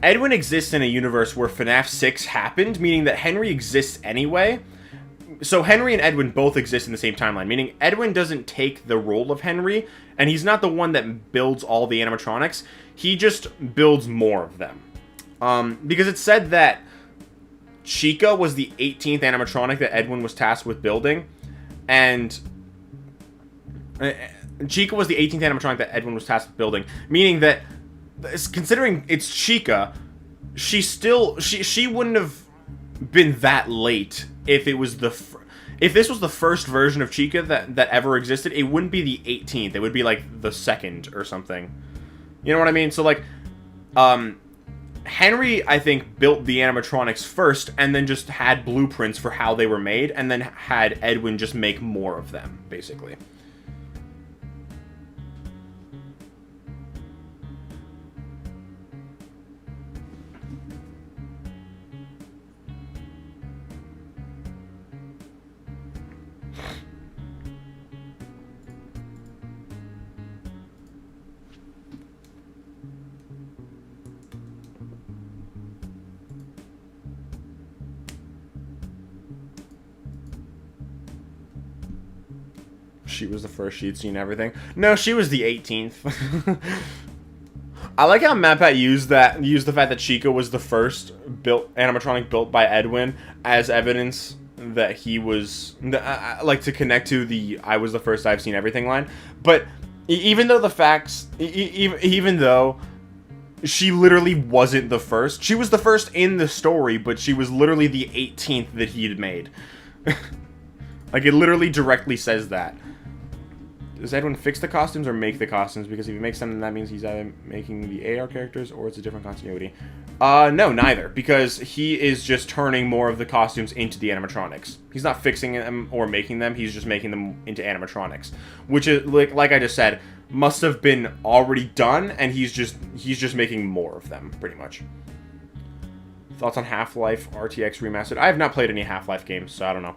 exists in a universe where FNAF 6 happened, meaning that Henry exists anyway. So Henry and Edwin both exist in the same timeline, meaning Edwin doesn't take the role of Henry, and he's not the one that builds all the animatronics. He just builds more of them. Because it's said that Chica was the 18th animatronic that Edwin was tasked with building, and Chica was the 18th animatronic that Edwin was tasked with building, meaning that, considering it's Chica, she wouldn't have been that late if it was if this was the first version of Chica that ever existed. It wouldn't be the 18th. It would be like the second or something. You know what I mean? So like, Henry, I think, built the animatronics first and then just had blueprints for how they were made, and then had Edwin just make more of them, basically. She was the first she'd seen everything. No, she was the 18th. I like how MatPat used the fact that Chica was the first animatronic built by Edwin as evidence that he was like to connect to the "I was the first I've seen everything" line. But even though the facts, even though she literally wasn't the first, she was the first in the story, but she was literally the 18th that he had made. Like, it literally directly says that. Does Edwin fix the costumes or make the costumes? Because if he makes them, then that means he's either making the AR characters or it's a different continuity. No, neither. Because he is just turning more of the costumes into the animatronics. He's not fixing them or making them. He's just making them into animatronics. Which is, like I just said, must have been already done, and he's just making more of them, pretty much. Thoughts on Half-Life RTX Remastered? I have not played any Half-Life games, so I don't know.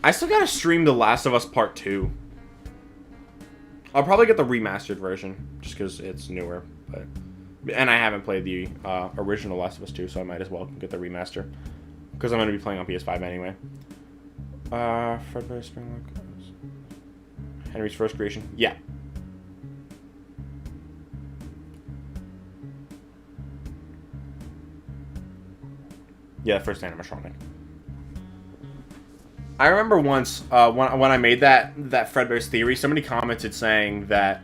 I still gotta stream The Last of Us Part 2. I'll probably get the remastered version, just because it's newer, and I haven't played the original Last of Us 2, so I might as well get the remaster, because I'm going to be playing on PS5 anyway. Fredbear Springlock. Henry's first creation. Yeah. Yeah, first animatronic. I remember once, when I made that Fredbear's theory, somebody commented saying that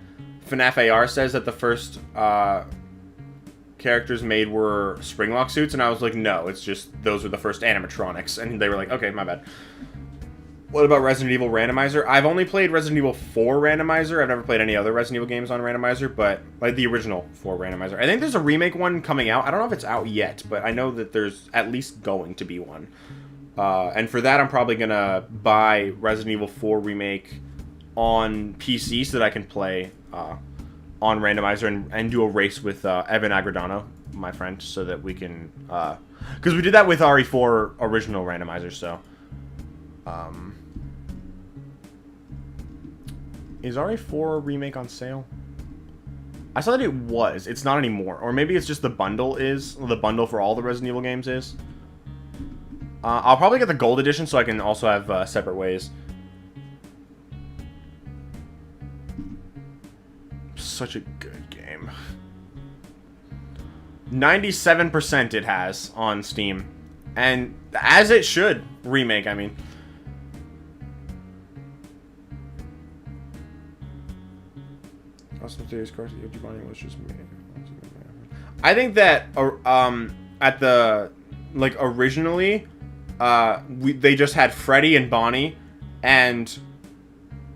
FNAF AR says that the first characters made were Springlock suits, and I was like, no, it's just those were the first animatronics, and they were like, okay, my bad. What about Resident Evil Randomizer? I've only played Resident Evil 4 Randomizer. I've never played any other Resident Evil games on Randomizer, but like the original 4 Randomizer. I think there's a remake one coming out. I don't know if it's out yet, but I know that there's at least going to be one. And for that, I'm probably going to buy Resident Evil 4 Remake on PC so that I can play on Randomizer and do a race with Evan Agradano, my friend, so that we can... Because we did that with RE4 original Randomizer, so... Is RE4 Remake on sale? I saw that it was. It's not anymore. Or maybe it's just the bundle is. The bundle for all the Resident Evil games is. I'll probably get the gold edition so I can also have separate ways. such a good game. 97% it has on Steam. And as it should. Remake, I mean. I think that at the originally they just had Freddy and Bonnie, and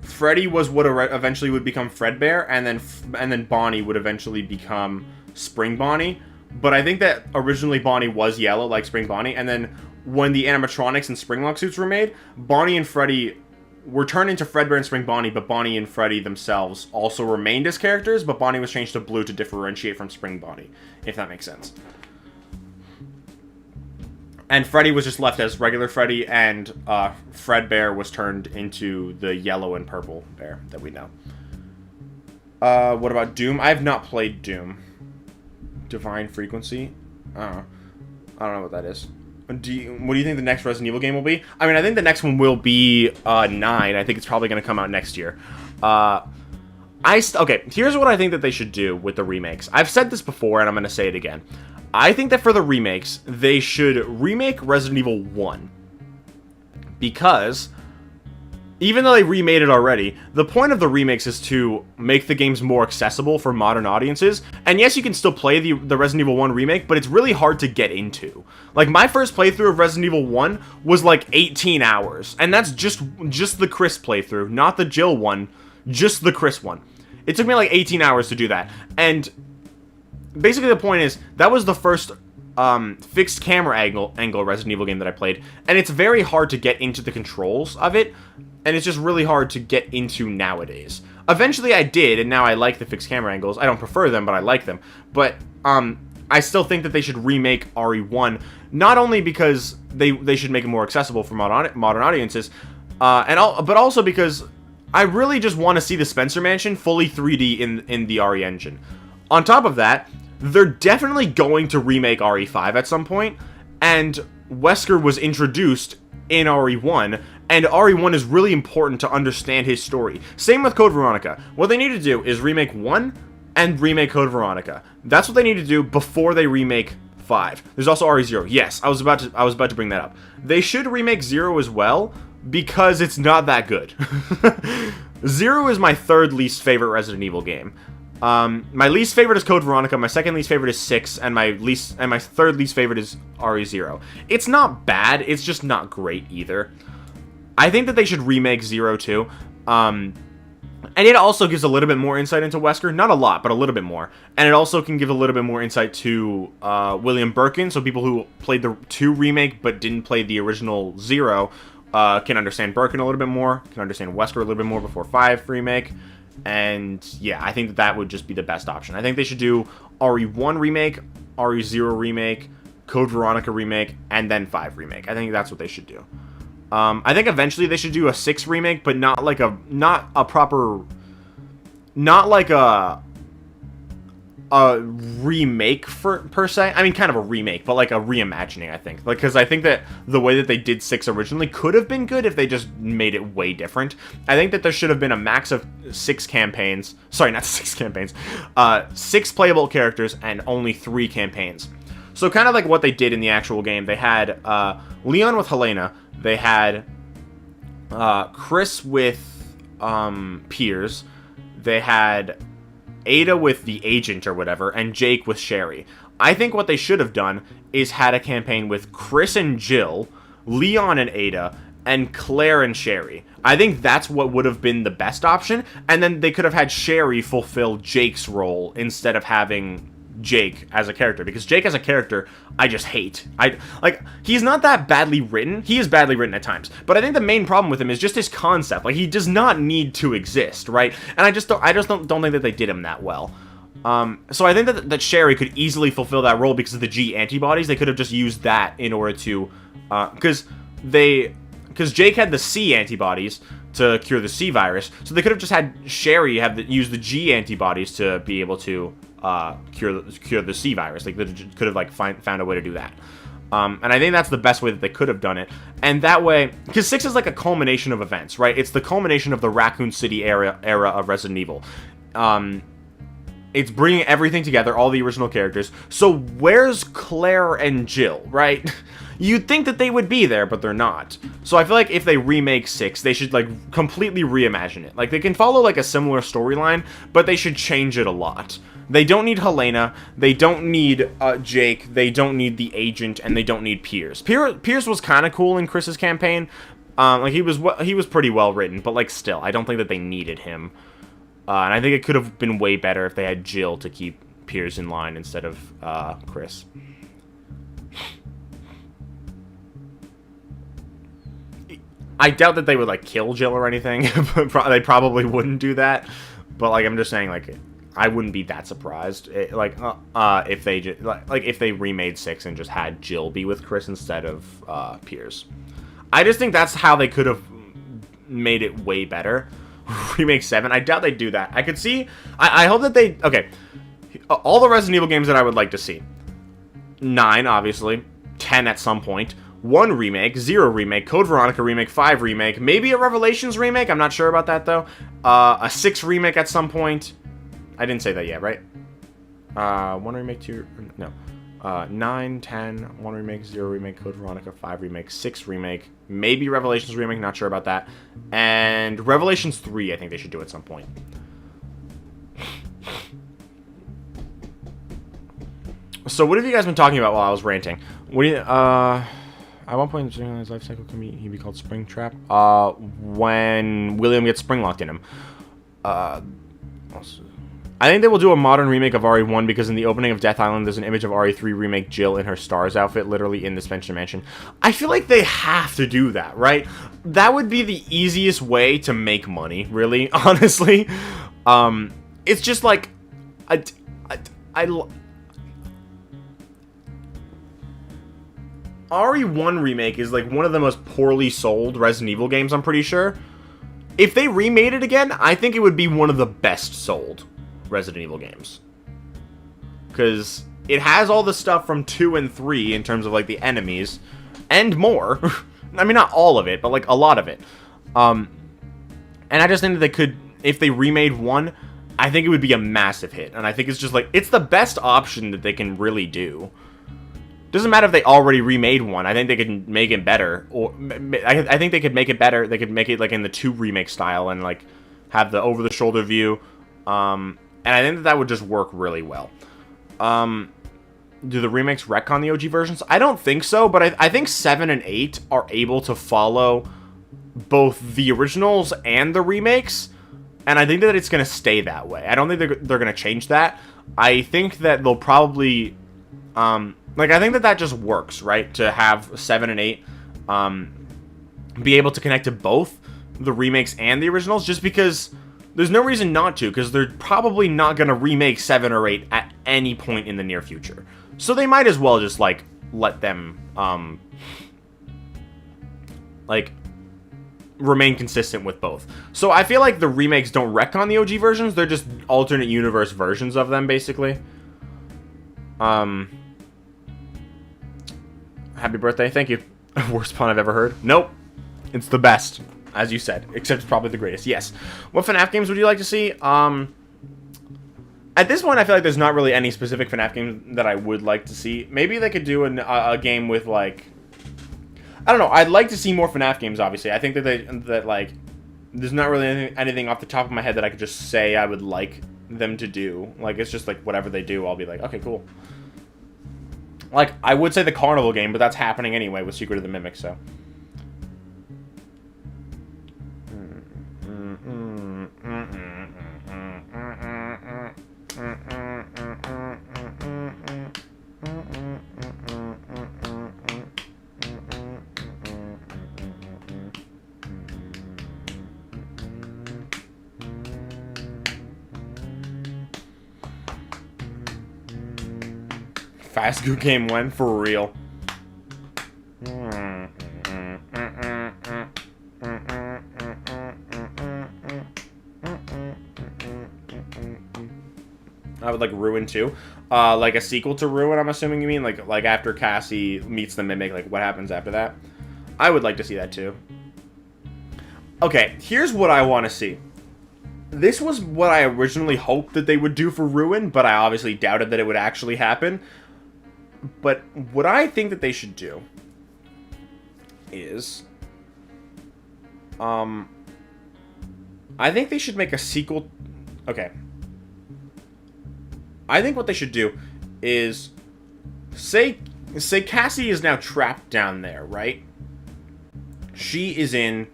Freddy was what eventually would become Fredbear, and then Bonnie would eventually become Spring Bonnie. But I think that originally Bonnie was yellow like Spring Bonnie, and then when the animatronics and Springlock suits were made, Bonnie and Freddy were turned into Fredbear and Spring Bonnie, but Bonnie and Freddy themselves also remained as characters, but Bonnie was changed to blue to differentiate from Spring Bonnie, if that makes sense. And Freddy was just left as regular Freddy, and Fredbear was turned into the yellow and purple bear that we know. What about Doom? I have not played Doom. Divine Frequency? I don't know what that is. What do you think the next Resident Evil game will be? I mean, I think the next one will be 9. I think it's probably going to come out next year. Okay, here's what I think that they should do with the remakes. I've said this before, and I'm going to say it again. I think that for the remakes, they should remake Resident Evil 1. Because even though they remade it already, the point of the remakes is to make the games more accessible for modern audiences. And yes, you can still play the Resident Evil 1 remake, but it's really hard to get into. Like, my first playthrough of Resident Evil 1 was like 18 hours. And that's just the Chris playthrough, not the Jill one, just the Chris one. It took me like 18 hours to do that. And basically the point is, that was the first fixed camera angle Resident Evil game that I played. And it's very hard to get into the controls of it. And it's just really hard to get into nowadays. Eventually I did, and now I like the fixed camera angles. I don't prefer them, but I like them. But I still think that they should remake RE1, not only because they should make it more accessible for modern audiences, but also because I really just want to see the Spencer Mansion fully 3D in the RE engine. On top of that, they're definitely going to remake RE5 at some point, and Wesker was introduced in RE1, and RE1 is really important to understand his story. Same with Code Veronica. What they need to do is remake 1 and remake Code Veronica. That's what they need to do before they remake 5. There's also RE0. Yes, I was about to bring that up. They should remake 0 as well, because it's not that good. 0 is my third least favorite Resident Evil game. My least favorite is Code Veronica, my second least favorite is 6, and my third least favorite is RE0. It's not bad, it's just not great either. I think that they should remake 0 too. And it also gives a little bit more insight into Wesker. Not a lot, but a little bit more. And it also can give a little bit more insight to William Birkin, so people who played the 2 remake but didn't play the original 0 can understand Birkin a little bit more, can understand Wesker a little bit more before 5 remake. And yeah, I think that would just be the best option. I think they should do RE1 remake, RE0 remake, Code Veronica remake, and then 5 remake. I think that's what they should do. I think eventually they should do a 6 remake, but not like a remake per se. I mean, kind of a remake, but like a reimagining, I think. Like, because I think that the way that they did 6 originally could have been good if they just made it way different. I think that there should have been a max of 6 campaigns. Sorry, not 6 campaigns. 6 playable characters and only 3 campaigns. So kind of like what they did in the actual game. They had Leon with Helena. They had Chris with Piers. They had Ada with the agent or whatever, and Jake with Sherry. I think what they should have done is had a campaign with Chris and Jill, Leon and Ada, and Claire and Sherry. I think that's what would have been the best option, and then they could have had Sherry fulfill Jake's role instead of having Jake as a character, because Jake as a character I just hate. He's not that badly written. He is badly written at times, but I think the main problem with him is just his concept. Like, he does not need to exist, right? And I just don't think that they did him that well. So I think that Sherry could easily fulfill that role because of the G antibodies. They could have just used that in order to because Jake had the C antibodies to cure the C virus, so they could have just had Sherry use the G antibodies to be able to cure the C virus. Like, they could have found a way to do that. And I think that's the best way that they could have done it. And that way, because 6 is like a culmination of events, right? It's the culmination of the Raccoon City era of Resident Evil. It's bringing everything together, all the original characters. So where's Claire and Jill, right? You'd think that they would be there, but they're not. So I feel like if they remake 6, they should, like, completely reimagine it. Like, they can follow, like, a similar storyline, but they should change it a lot. They don't need Helena, they don't need Jake, they don't need the agent, and they don't need Piers. Piers was kind of cool in Chris's campaign. Like, he was pretty well written, but, like, still, I don't think that they needed him. And I think it could have been way better if they had Jill to keep Piers in line instead of Chris. I doubt that they would, like, kill Jill or anything. They probably wouldn't do that. But, like, I'm just saying, like, I wouldn't be that surprised. If they just, like, if they remade 6 and just had Jill be with Chris instead of Piers. I just think that's how they could have made it way better. Remake 7, I doubt they'd do that. I could see, I hope that they, okay, all the Resident Evil games that I would like to see. 9, obviously. 10 at some point. 1 remake, 0 remake, Code Veronica remake, 5 remake, maybe a Revelations remake, I'm not sure about that though. A 6 remake at some point. I didn't say that yet, right? 1 remake, 2, no. 9, 10, 1 remake, 0 remake, Code Veronica, 5 remake, 6 remake, maybe Revelations remake, not sure about that. And Revelations 3, I think they should do at some point. So what have you guys been talking about while I was ranting? What do you, at one point in his life cycle, can he be called Springtrap? When William gets springlocked in him. I think they will do a modern remake of RE1 because in the opening of Death Island, there's an image of RE3 remake Jill in her STARS outfit, literally in the Spencer Mansion. I feel like they have to do that, right? That would be the easiest way to make money, really, honestly. It's just like, RE1 remake is like one of the most poorly sold Resident Evil games, I'm pretty sure. If they remade it again, I think it would be one of the best sold Resident Evil games. Because it has all the stuff from 2 and 3 in terms of, like, the enemies. And more. I mean, not all of it, but, like, a lot of it. And I just think that they could, if they remade 1, I think it would be a massive hit. And I think it's just, like, it's the best option that they can really do. Doesn't matter if they already remade 1. I think they could make it better. Or I think they could make it better. They could make it, like, in the 2 remake style and, like, have the over-the-shoulder view. And I think that that would just work really well. Do the remakes retcon the OG versions? I don't think so, but I think 7 and 8 are able to follow both the originals and the remakes, and I think that it's going to stay that way. I don't think they're going to change that. I think that they'll probably... I think that just works, right? To have 7 and 8 be able to connect to both the remakes and the originals, just because... There's no reason not to, because they're probably not going to remake 7 or 8 at any point in the near future. So they might as well just, like, let them, remain consistent with both. So I feel like the remakes don't retcon the OG versions, they're just alternate universe versions of them, basically. Happy birthday, thank you. Worst pun I've ever heard. Nope. It's the best. As you said, except it's probably the greatest. Yes. What FNAF games would you like to see? At this point, I feel like there's not really any specific FNAF game that I would like to see. Maybe they could do a game with, like... I don't know. I'd like to see more FNAF games, obviously. I think that there's not really anything off the top of my head that I could just say I would like them to do. Like, it's just, like, whatever they do, I'll be like, okay, cool. Like, I would say the Carnival game, but that's happening anyway with Secret of the Mimic, so... Fast Goo game when? For real. I would like Ruin 2. Like a sequel to Ruin, I'm assuming you mean? Like after Cassie meets the Mimic, like what happens after that? I would like to see that too. Okay, here's what I want to see. this was what I originally hoped that they would do for Ruin, but I obviously doubted that it would actually happen. But what I think that they should do is, I think they should make a sequel. Okay. I think what they should do is, say Cassie is now trapped down there, right? She is in,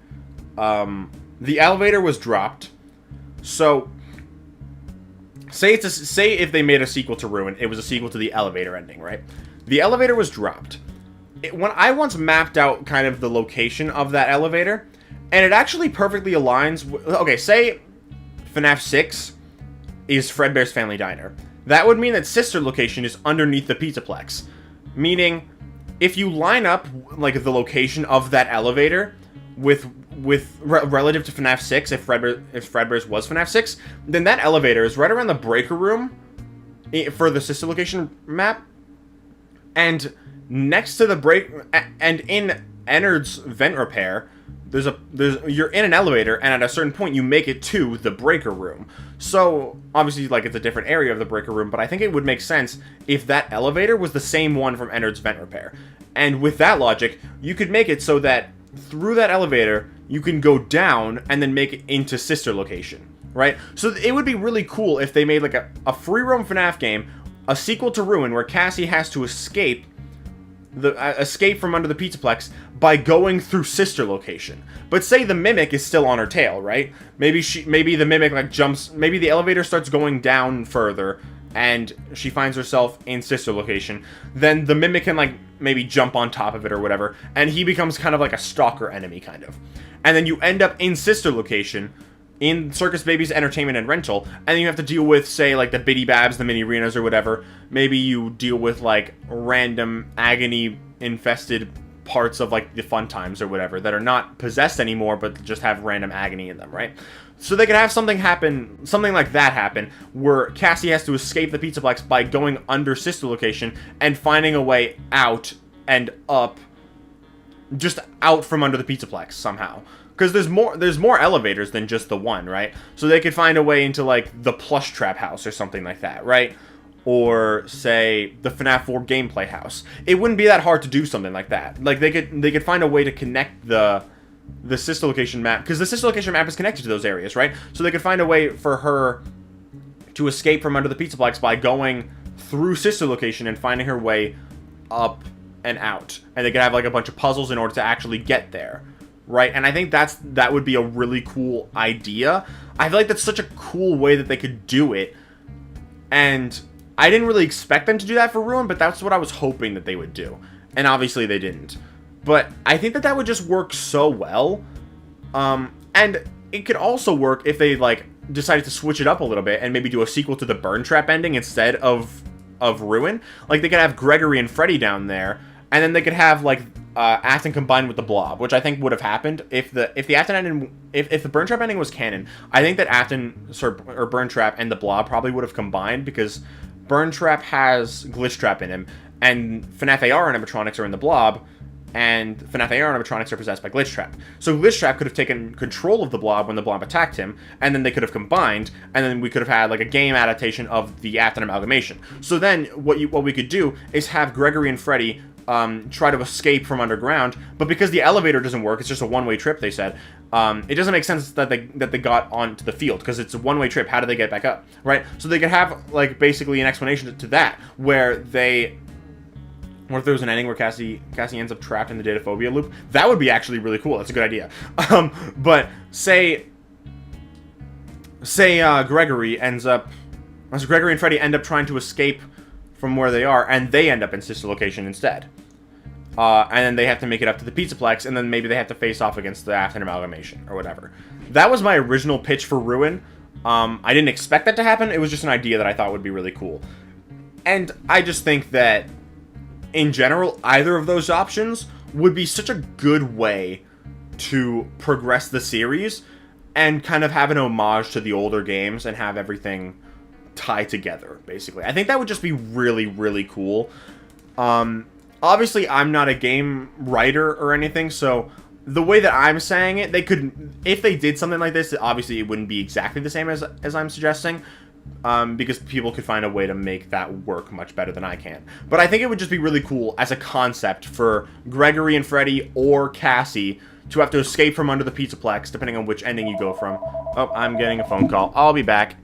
the elevator was dropped. So, say if they made a sequel to Ruin, it was a sequel to the elevator ending, right? The elevator was dropped. When I once mapped out kind of the location of that elevator, and it actually perfectly aligns with, okay, say FNAF 6 is Fredbear's Family Diner. That would mean that sister location is underneath the Pizzaplex. Meaning, if you line up, like, the location of that elevator relative to FNAF 6, if Fredbear's was FNAF 6, then that elevator is right around the breaker room for the sister location map, and next to the and in Ennard's vent repair, you're in an elevator, and at a certain point you make it to the breaker room. So obviously, like, it's a different area of the breaker room, but I think it would make sense if that elevator was the same one from Ennard's vent repair. And with that logic, you could make it so that through that elevator you can go down and then make it into sister location, right? So it would be really cool if they made like a free roam FNAF game, a sequel to Ruin, where Cassie has to escape from under the Pizzaplex by going through sister location. But say the Mimic is still on her tail, right? Maybe the Mimic like jumps, maybe the elevator starts going down further and she finds herself in sister location. Then the Mimic can like maybe jump on top of it or whatever, and he becomes kind of like a stalker enemy kind of. And then you end up in sister location in Circus Baby's entertainment and rental, and then you have to deal with, say, like, the Biddy Babs, the mini arenas, or whatever. Maybe you deal with, like, random agony-infested parts of, like, the Fun Times or whatever that are not possessed anymore, but just have random agony in them, right? So they could have something like that happen, where Cassie has to escape the Pizzaplex by going under sister location and finding a way out and up, just out from under the Pizzaplex somehow. Because there's more elevators than just the one, right? So they could find a way into, like, the Plush Trap House or something like that, right? Or, say, the FNAF 4 Gameplay House. It wouldn't be that hard to do something like that. Like, they could find a way to connect the sister location map, because the sister location map is connected to those areas, right? So they could find a way for her to escape from under the Pizzaplex by going through sister location and finding her way up and out. And they could have, like, a bunch of puzzles in order to actually get there. Right, and I think that would be a really cool idea. I feel like that's such a cool way that they could do it. And I didn't really expect them to do that for Ruin, but that's what I was hoping that they would do. And obviously they didn't. But I think that would just work so well. And it could also work if they, like, decided to switch it up a little bit and maybe do a sequel to the Burn Trap ending instead of Ruin. Like, they could have Gregory and Freddy down there, and then they could have, like, Afton combined with the Blob, which I think would have happened if the Afton ending, if the Burn Trap ending was canon. I think that Afton or Burn Trap and the Blob probably would have combined, because Burn Trap has Glitch Trap in him, and FNAF AR animatronics are in the Blob, and FNAF AR animatronics are possessed by Glitch Trap. So Glitch Trap could have taken control of the Blob when the Blob attacked him, and then they could have combined, and then we could have had like a game adaptation of the Afton amalgamation. So then what we could do is have Gregory and Freddy try to escape from underground, but because the elevator doesn't work, it's just a one-way trip, they said, it doesn't make sense that they got onto the field, because it's a one-way trip. How do they get back up, right? So they could have, like, basically an explanation to that, where what if there was an ending where Cassie ends up trapped in the dataphobia loop? That would be actually really cool. That's a good idea. But say Gregory and Freddy end up trying to escape from where they are, and they end up in sister location instead. And then they have to make it up to the Pizzaplex, and then maybe they have to face off against the Afton amalgamation, or whatever. That was my original pitch for Ruin. I didn't expect that to happen. It was just an idea that I thought would be really cool. And I just think that, in general, either of those options would be such a good way to progress the series, and kind of have an homage to the older games, and have everything tie together, basically. I think that would just be really, really cool. Obviously, I'm not a game writer or anything, so the way that I'm saying it, they could, if they did something like this, obviously it wouldn't be exactly the same as I'm suggesting, because people could find a way to make that work much better than I can. But I think it would just be really cool as a concept for Gregory and Freddy or Cassie to have to escape from under the Pizzaplex, depending on which ending you go from. Oh, I'm getting a phone call. I'll be back.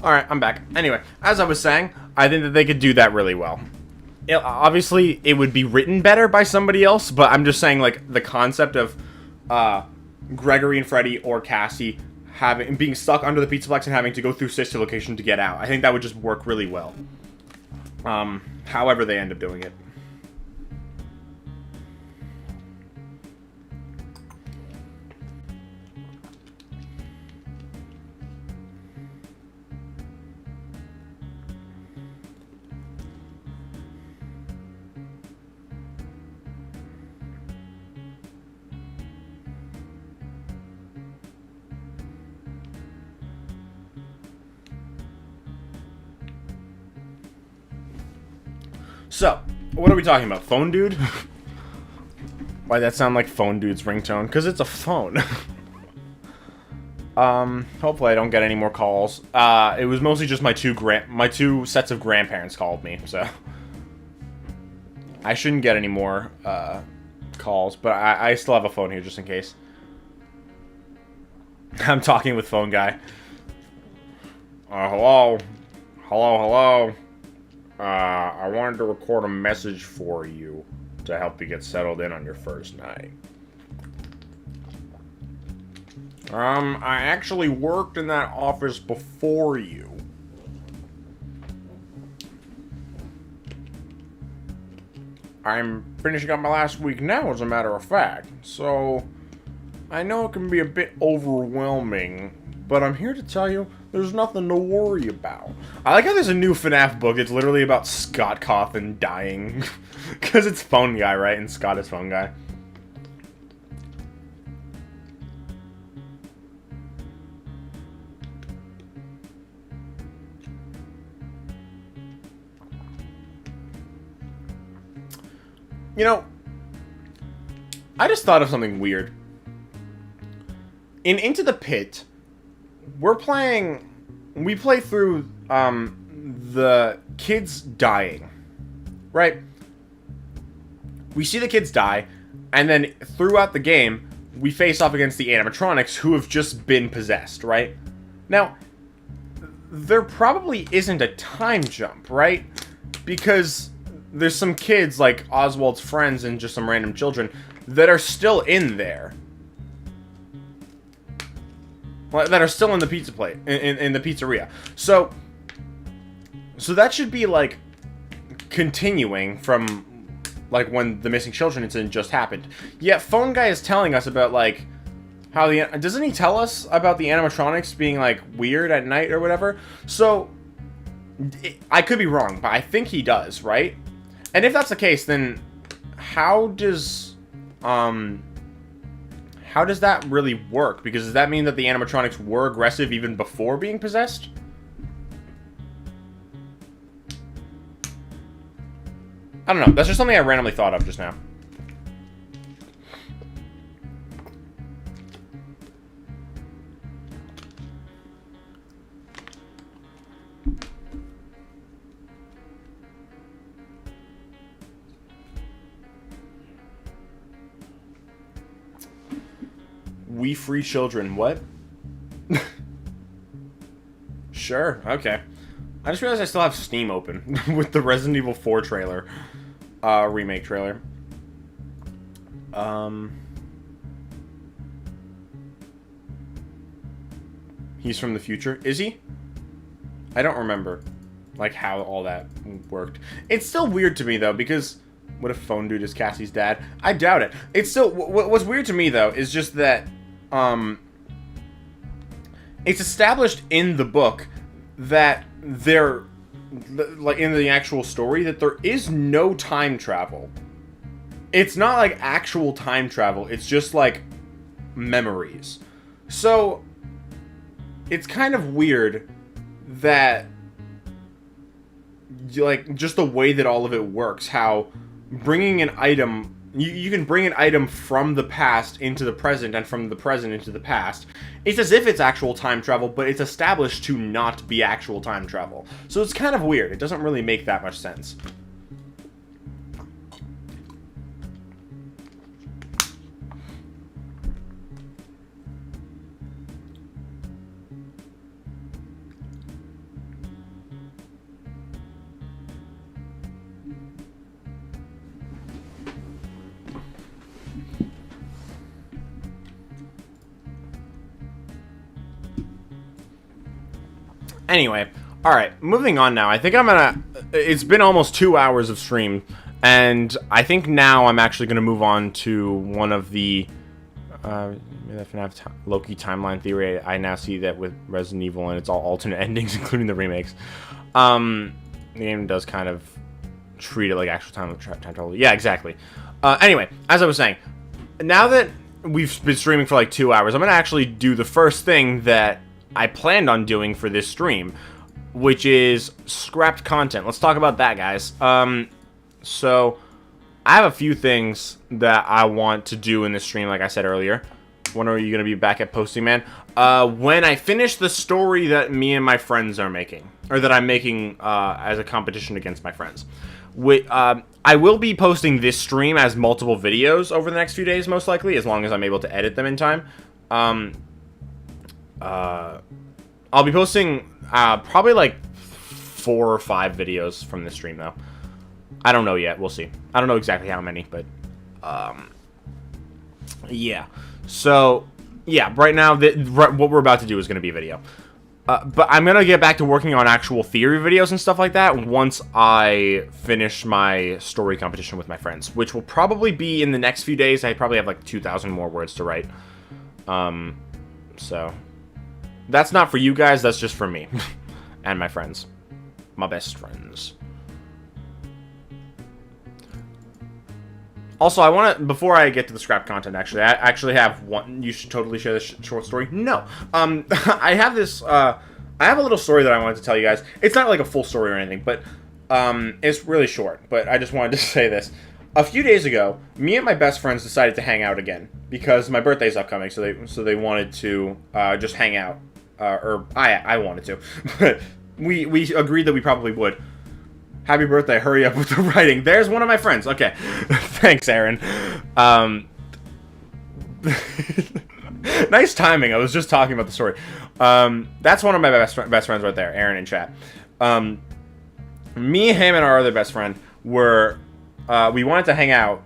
Alright, I'm back. Anyway, as I was saying, I think that they could do that really well. Obviously, it would be written better by somebody else, but I'm just saying, like, the concept of Gregory and Freddy or Cassie being stuck under the Pizzaplex and having to go through sister location to get out. I think that would just work really well. However they end up doing it. So, what are we talking about? Phone Dude? Why that sound like Phone Dude's ringtone? Because it's a phone. Hopefully I don't get any more calls. It was mostly just my two sets of grandparents called me, so I shouldn't get any more calls, but I still have a phone here just in case. I'm talking with phone guy. Hello? Hello? I wanted to record a message for you to help you get settled in on your first night. I actually worked in that office before you. I'm finishing up my last week now, as a matter of fact, so I know it can be a bit overwhelming, but I'm here to tell you there's nothing to worry about. I like how there's a new FNAF book. It's literally about Scott Cawthon dying. Because it's phone guy, right? And Scott is phone guy. You know, I just thought of something weird. In Into the Pit, we play through, the kids dying, right? We see the kids die, and then throughout the game, we face off against the animatronics who have just been possessed, right? Now, there probably isn't a time jump, right? Because there's some kids, like Oswald's friends and just some random children, that are still in there. That are still in the pizza plate, in the pizzeria. So that should be, like, continuing from, like, when the missing children incident just happened. Yet, Phone Guy is telling us about, like, how doesn't he tell us about the animatronics being, like, weird at night or whatever? So, I could be wrong, but I think he does, right? And if that's the case, then how does that really work? Because does that mean that the animatronics were aggressive even before being possessed? I don't know. That's just something I randomly thought of just now. We free children. What? Sure. Okay. I just realized I still have Steam open with the Resident Evil 4 trailer. Remake trailer. He's from the future. Is he? I don't remember, like, how all that worked. It's still weird to me, though, because what if Phone Dude is Cassie's dad? I doubt it. It's still... What's weird to me, though, is just that, it's established in the book that there... like, in the actual story, that there is no time travel. It's not, like, actual time travel. It's just, like, memories. So, it's kind of weird that, like, just the way that all of it works. How bringing an item... You can bring an item from the past into the present, and from the present into the past. It's as if it's actual time travel, but it's established to not be actual time travel. So it's kind of weird. It doesn't really make that much sense. Anyway, alright, moving on now. I think I'm gonna... It's been almost 2 hours of stream, and I think now I'm actually gonna move on to one of the... Loki timeline theory. I now see that with Resident Evil, and it's all alternate endings, including the remakes. The game does kind of treat it like actual time travel. Yeah, exactly. Anyway, as I was saying, now that we've been streaming for like 2 hours, I'm gonna actually do the first thing that I planned on doing for this stream, which is scrapped content. Let's talk about that, guys. So I have a few things that I want to do in this stream, like I said earlier. When are you gonna be back at posting, man? When I finish the story that me and my friends are making, or that I'm making as a competition against my friends. I will be posting this stream as multiple videos over the next few days, most likely, as long as I'm able to edit them in time. I'll be posting probably like 4 or 5 videos from this stream, though. I don't know yet. We'll see. I don't know exactly how many, but yeah. So yeah, right now what we're about to do is going to be a video. But I'm going to get back to working on actual theory videos and stuff like that once I finish my story competition with my friends, which will probably be in the next few days. I probably have like 2,000 more words to write. So that's not for you guys, that's just for me and my friends. My best friends. Also, I want to, before I get to the scrap content, actually, I actually have one. You should totally share this short story. No. I have this, I have a little story that I wanted to tell you guys. It's not like a full story or anything, but it's really short. But I just wanted to say this. A few days ago, me and my best friends decided to hang out again because my birthday's upcoming, so they wanted to just hang out. Or I wanted to. But we agreed that we probably would. Happy birthday, hurry up with the writing. There's one of my friends. Okay. Thanks, Aaron. Nice timing. I was just talking about the story. That's one of my best friends right there, Aaron in chat. Me, him, and our other best friend were... we wanted to hang out,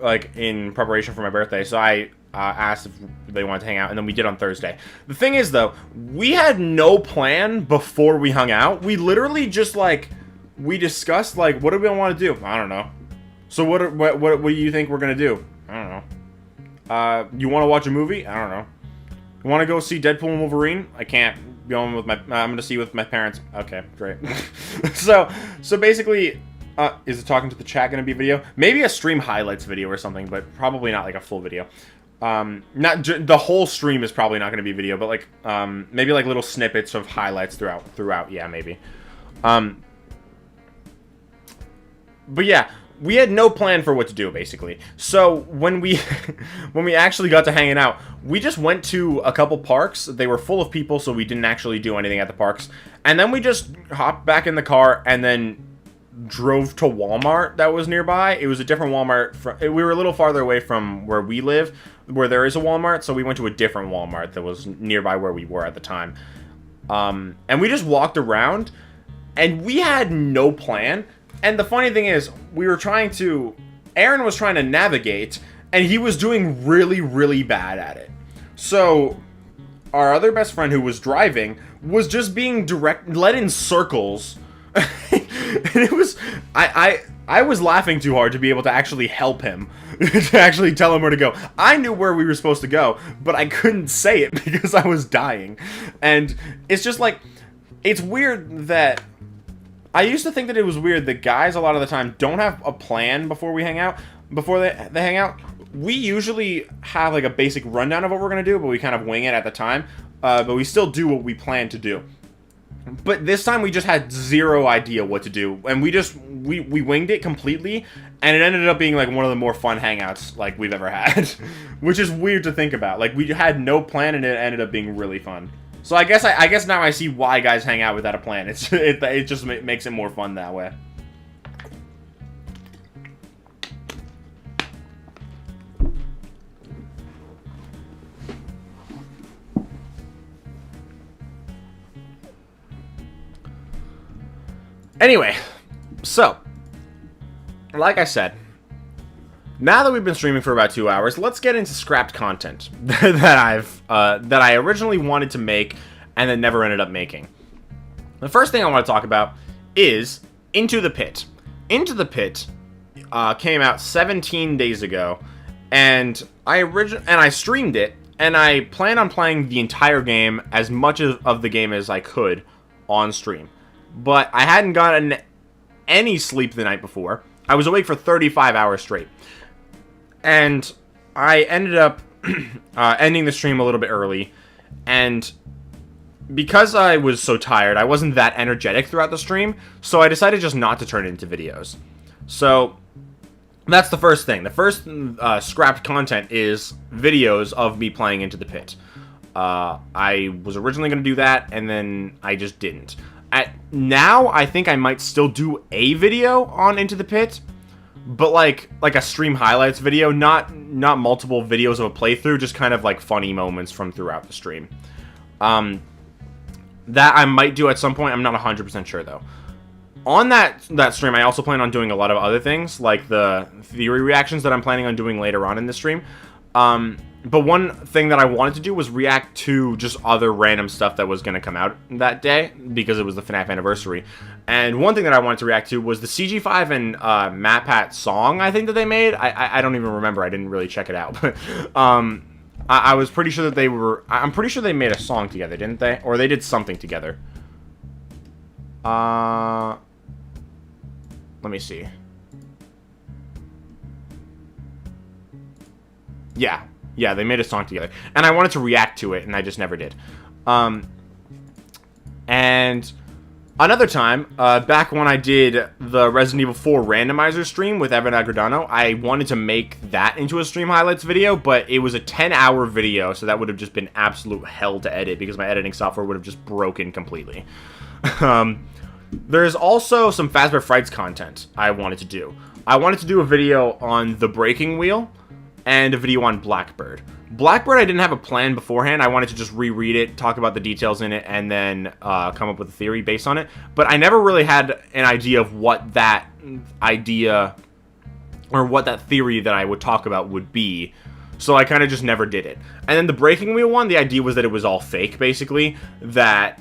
like, in preparation for my birthday, so I asked if they wanted to hang out, and then we did on Thursday. The thing is, though, we had no plan before we hung out. We literally just, like, we discussed, like, what do we want to do? I don't know. So what do you think we're gonna do? I don't know. You want to watch a movie? I don't know. You want to go see Deadpool and Wolverine? I can't. Going with my, I'm gonna see with my parents. Okay, great. so basically, is it talking to the chat gonna be a video? Maybe a stream highlights video or something, but probably not like a full video. Not the whole stream is probably not going to be video, but like maybe like little snippets of highlights throughout. Yeah, maybe. But yeah, we had no plan for what to do basically. So when we when we actually got to hanging out, we just went to a couple parks. They were full of people, so we didn't actually do anything at the parks. And then we just hopped back in the car and then drove to Walmart that was nearby. It was a different Walmart. We were a little farther away from where we live, where there is a Walmart, so we went to a different Walmart that was nearby where we were at the time. And we just walked around, and we had no plan. And the funny thing is, Aaron was trying to navigate, and he was doing really, really bad at it. So our other best friend who was driving was just being led in circles. And it was, I was laughing too hard to be able to actually help him, to actually tell him where to go. I knew where we were supposed to go, but I couldn't say it because I was dying. And it's just like, it's weird that, I used to think that it was weird that guys a lot of the time don't have a plan before we hang out, before they hang out. We usually have like a basic rundown of what we're going to do, but we kind of wing it at the time. But we still do what we plan to do. But this time we just had zero idea what to do, and we winged it completely, and it ended up being like one of the more fun hangouts like we've ever had, which is weird to think about. Like we had no plan, and it ended up being really fun. So I guess now I see why guys hang out without a plan. It just makes it more fun that way. Anyway, so, like I said, now that we've been streaming for about 2 hours, let's get into scrapped content that I originally wanted to make, and then never ended up making. The first thing I want to talk about is Into the Pit. Into the Pit came out 17 days ago, and I streamed it, and I plan on playing the entire game, as much of the game as I could, on stream. But I hadn't gotten any sleep the night before. I was awake for 35 hours straight. And I ended up ending the stream a little bit early, and because I was so tired, I wasn't that energetic throughout the stream, so I decided just not to turn it into videos. So that's the first thing. The first scrapped content is videos of me playing Into the Pit. I was originally going to do that, and then I just didn't. Now, I think I might still do a video on Into the Pit, but like a stream highlights video, not multiple videos of a playthrough, just kind of like funny moments from throughout the stream. That I might do at some point. I'm not 100% sure though. On that stream, I also plan on doing a lot of other things, like the theory reactions that I'm planning on doing later on in the stream. But one thing that I wanted to do was react to just other random stuff that was going to come out that day, because it was the FNAF anniversary. And one thing that I wanted to react to was the CG5 and MatPat song, I think, that they made. I don't even remember. I didn't really check it out. But I was pretty sure that they were... I'm pretty sure they made a song together, didn't they? Or they did something together. Let me see. Yeah, they made a song together. And I wanted to react to it, and I just never did. And another time, back when I did the Resident Evil 4 randomizer stream with Evan Agredano, I wanted to make that into a stream highlights video, but it was a 10-hour video, so that would have just been absolute hell to edit, because my editing software would have just broken completely. There's also some Fazbear Frights content I wanted to do. I wanted to do a video on the Breaking Wheel, and a video on Blackbird. Blackbird, I didn't have a plan beforehand. I wanted to just reread it, talk about the details in it, and then come up with a theory based on it. But I never really had an idea of what that idea, or what that theory that I would talk about would be. So I kind of just never did it. And then the Breaking Wheel one, the idea was that it was all fake, basically. That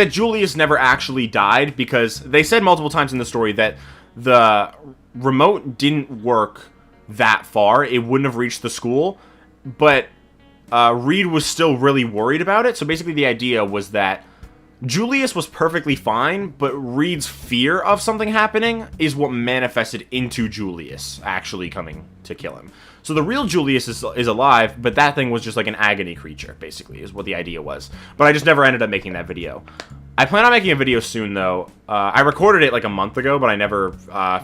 Julius never actually died, because they said multiple times in the story that the remote didn't work that far. It wouldn't have reached the school, but Reed was still really worried about it. So basically the idea was that Julius was perfectly fine, but Reed's fear of something happening is what manifested into Julius actually coming to kill him. So the real Julius is alive, but that thing was just like an agony creature, basically, is what the idea was. But I just never ended up making that video. I plan on making a video soon, though. I recorded it like a month ago, but I never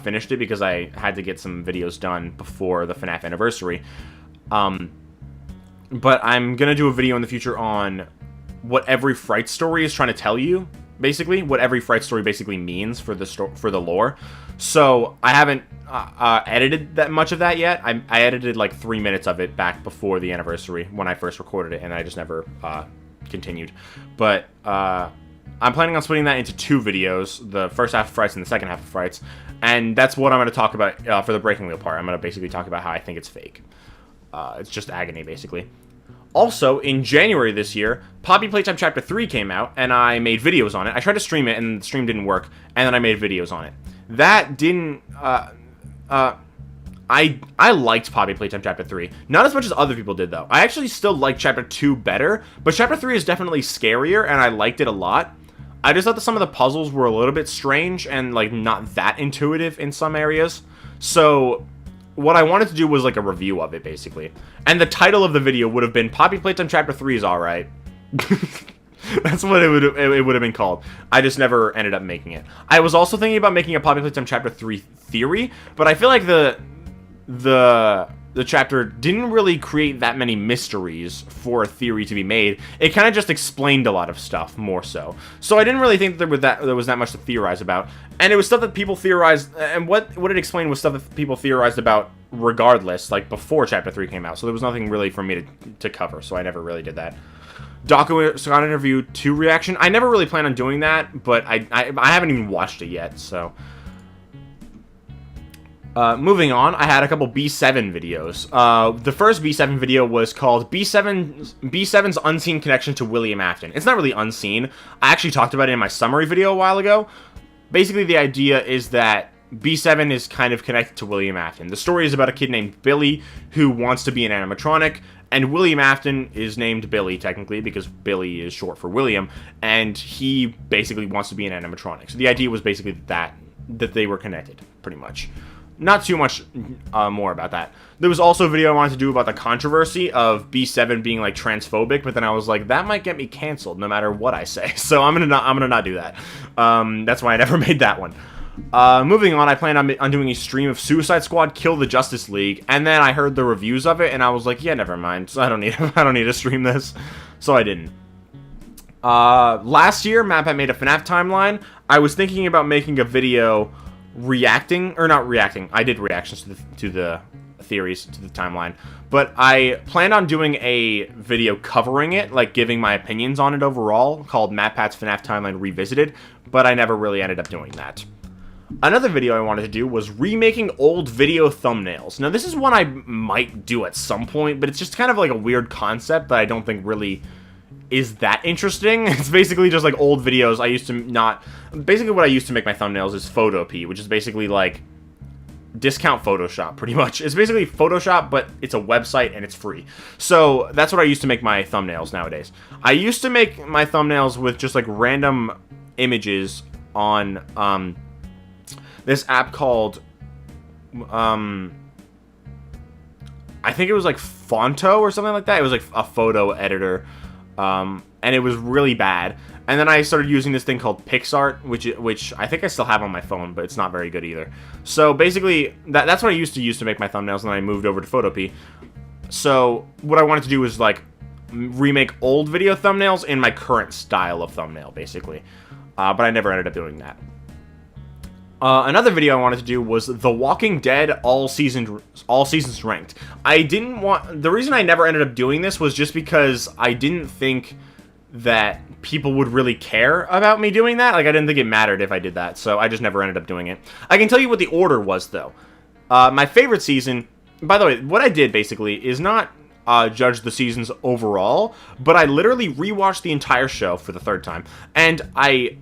finished it because I had to get some videos done before the FNAF anniversary. But I'm going to do a video in the future on what every Fright story is trying to tell you, basically. What every Fright story basically means for the lore. So I haven't edited that much of that yet. I edited like 3 minutes of it back before the anniversary when I first recorded it, and I just never continued. But... I'm planning on splitting that into 2 videos, the first half of Frights and the second half of Frights, and that's what I'm going to talk about for the Breaking Wheel part. I'm going to basically talk about how I think it's fake. It's just agony, basically. Also, in January this year, Poppy Playtime Chapter 3 came out, and I made videos on it. I tried to stream it, and the stream didn't work, and then I made videos on it. That didn't... I liked Poppy Playtime Chapter 3. Not as much as other people did, though. I actually still like Chapter 2 better, but Chapter 3 is definitely scarier, and I liked it a lot. I just thought that some of the puzzles were a little bit strange and, like, not that intuitive in some areas. So, what I wanted to do was, like, a review of it, basically. And the title of the video would have been Poppy Playtime Chapter 3 is alright. That's what it would have been called. I just never ended up making it. I was also thinking about making a Poppy Playtime Chapter 3 theory, but I feel like the chapter didn't really create that many mysteries for a theory to be made. It kind of just explained a lot of stuff, more so. So I didn't really think that there was that much to theorize about. And it was stuff that people theorized, and what it explained was stuff that people theorized about regardless, like before Chapter 3 came out. So there was nothing really for me to cover, so I never really did that. Docu Scott Interview 2 reaction. I never really plan on doing that, but I haven't even watched it yet, so... Moving on, I had a couple B7 videos. The first B7 video was called B7's Unseen Connection to William Afton. It's not really unseen. I actually talked about it in my summary video a while ago. Basically, the idea is that B7 is kind of connected to William Afton. The story is about a kid named Billy who wants to be an animatronic, and William Afton is named Billy, technically, because Billy is short for William, and he basically wants to be an animatronic. So the idea was basically that they were connected, pretty much. Not too much more about that. There was also a video I wanted to do about the controversy of B7 being like transphobic, but then I was like, that might get me canceled no matter what I say. So I'm gonna not do that. That's why I never made that one. Moving on, I planned on doing a stream of Suicide Squad Kill the Justice League, and then I heard the reviews of it, and I was like, yeah, never mind. So I don't need to stream this. So I didn't. Last year, MatPat made a FNAF timeline. I was thinking about making a video not reacting. I did reactions to the theories, to the timeline, but I planned on doing a video covering it, like giving my opinions on it overall, called MatPat's FNAF Timeline Revisited, but I never really ended up doing that. Another video I wanted to do was remaking old video thumbnails. Now, this is one I might do at some point, but it's just kind of like a weird concept that I don't think really is that interesting. It's basically just like old videos I used to not... Basically what I used to make my thumbnails is Photopea, which is basically like discount Photoshop, pretty much. It's basically Photoshop, but it's a website and it's free. So that's what I used to make my thumbnails nowadays. I used to make my thumbnails with just like random images on this app called I think it was like Fonto or something like that. It was like a photo editor. And it was really bad. And then I started using this thing called PixArt, which I think I still have on my phone, but it's not very good either. So basically, that's what I used to use to make my thumbnails, and then I moved over to Photopea. So what I wanted to do was like remake old video thumbnails in my current style of thumbnail, basically. But I never ended up doing that. Another video I wanted to do was The Walking Dead all seasons ranked. The reason I never ended up doing this was just because I didn't think that people would really care about me doing that. Like, I didn't think it mattered if I did that, so I just never ended up doing it. I can tell you what the order was, though. My favorite season... By the way, what I did, basically, is not judge the seasons overall, but I literally rewatched the entire show for the third time, and I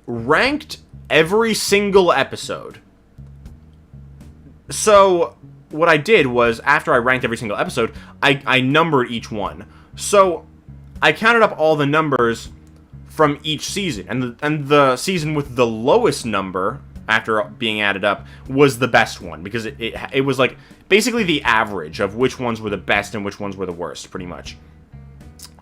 ranked every single episode. So what I did was, after I ranked every single episode, I numbered each one. So I counted up all the numbers from each season, and the season with the lowest number after being added up was the best one, because it was like basically the average of which ones were the best and which ones were the worst, pretty much.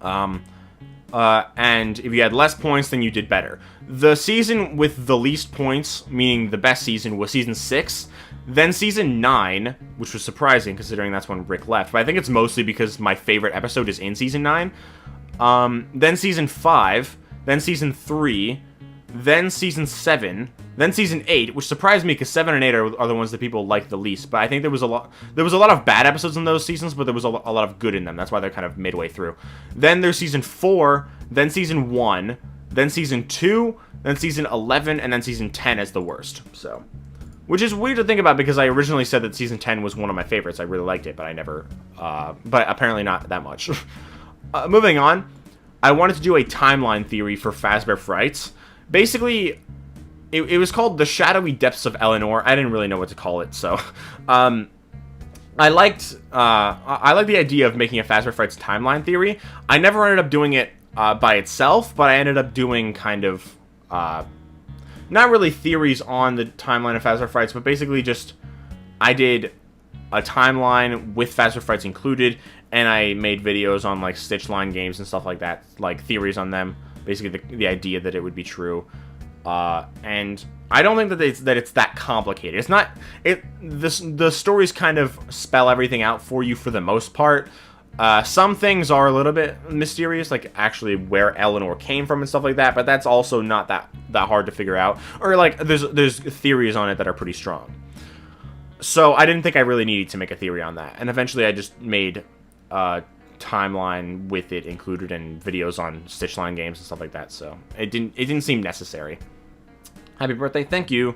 And if you had less points, then you did better. The season with the least points, meaning the best season, was season 6. Then season 9, which was surprising considering that's when Rick left. But I think it's mostly because my favorite episode is in season 9. Then season 5. Then season 3. Then season 7. Then season 8, which surprised me because 7 and 8 are the ones that people like the least. But I think there was a lot of bad episodes in those seasons, but there was a lot of good in them. That's why they're kind of midway through. Then there's season 4, then season 1, then season 2, then season 11, and then season 10 as the worst. So, which is weird to think about because I originally said that season 10 was one of my favorites. I really liked it, but I never, but apparently not that much. Moving on, I wanted to do a timeline theory for Fazbear Frights. Basically, it was called The Shadowy Depths of Eleanor. I didn't really know what to call it, so I liked the idea of making a Fazbear Frights timeline theory. I never ended up doing it by itself, but I ended up doing kind of not really theories on the timeline of Fazbear Frights, but basically just I did a timeline with Fazbear Frights included, and I made videos on like Stitchline games and stuff like that, like theories on them. Basically, the idea that it would be true, and I don't think that it's that complicated. It's not. The stories kind of spell everything out for you for the most part. Some things are a little bit mysterious, like actually where Eleanor came from and stuff like that. But that's also not that hard to figure out. Or like there's theories on it that are pretty strong. So I didn't think I really needed to make a theory on that, and eventually I just made timeline with it included in videos on Stitchline games and stuff like that, so it didn't seem necessary. Happy birthday, thank you.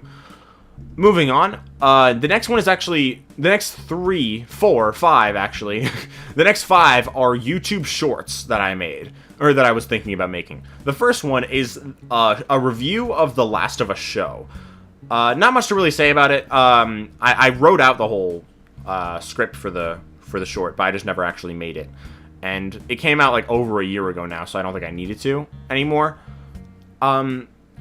Moving on, the next one is actually, the next 3, 4, 5, actually. The next 5 are YouTube shorts that I made, or that I was thinking about making. The first one is a review of The Last of Us show. Not much to really say about it. I wrote out the whole script for the short, but I just never actually made it. And it came out like over a year ago now, so I don't think I needed to anymore.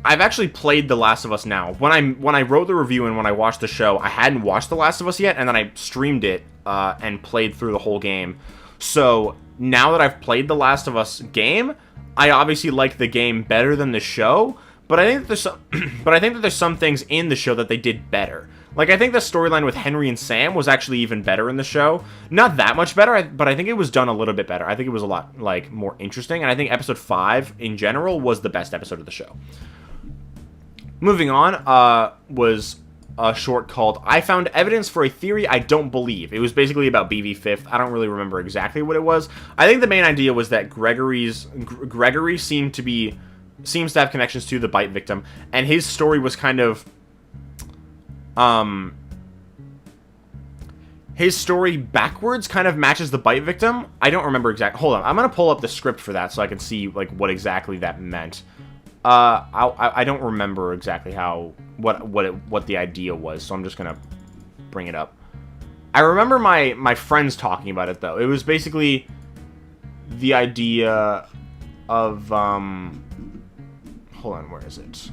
I've actually played The Last of Us now. When I wrote the review and when I watched the show, I hadn't watched The Last of Us yet, and then I streamed it and played through the whole game. So now that I've played The Last of Us game, I obviously like the game better than the show. But I think that there's some things in the show that they did better. Like, I think the storyline with Henry and Sam was actually even better in the show. Not that much better, but I think it was done a little bit better. I think it was a lot, like, more interesting. And I think episode 5, in general, was the best episode of the show. Moving on, was a short called I Found Evidence for a Theory I Don't Believe. It was basically about BV5th. I don't really remember exactly what it was. I think the main idea was that Gregory seems to have connections to the bite victim, and his story was kind of his story backwards kind of matches the bite victim. I don't remember exactly. Hold on, I'm gonna pull up the script for that so I can see like what exactly that meant. I don't remember exactly what the idea was, so I'm just gonna bring it up. I remember my friends talking about it though. It was basically the idea of hold on, where is it?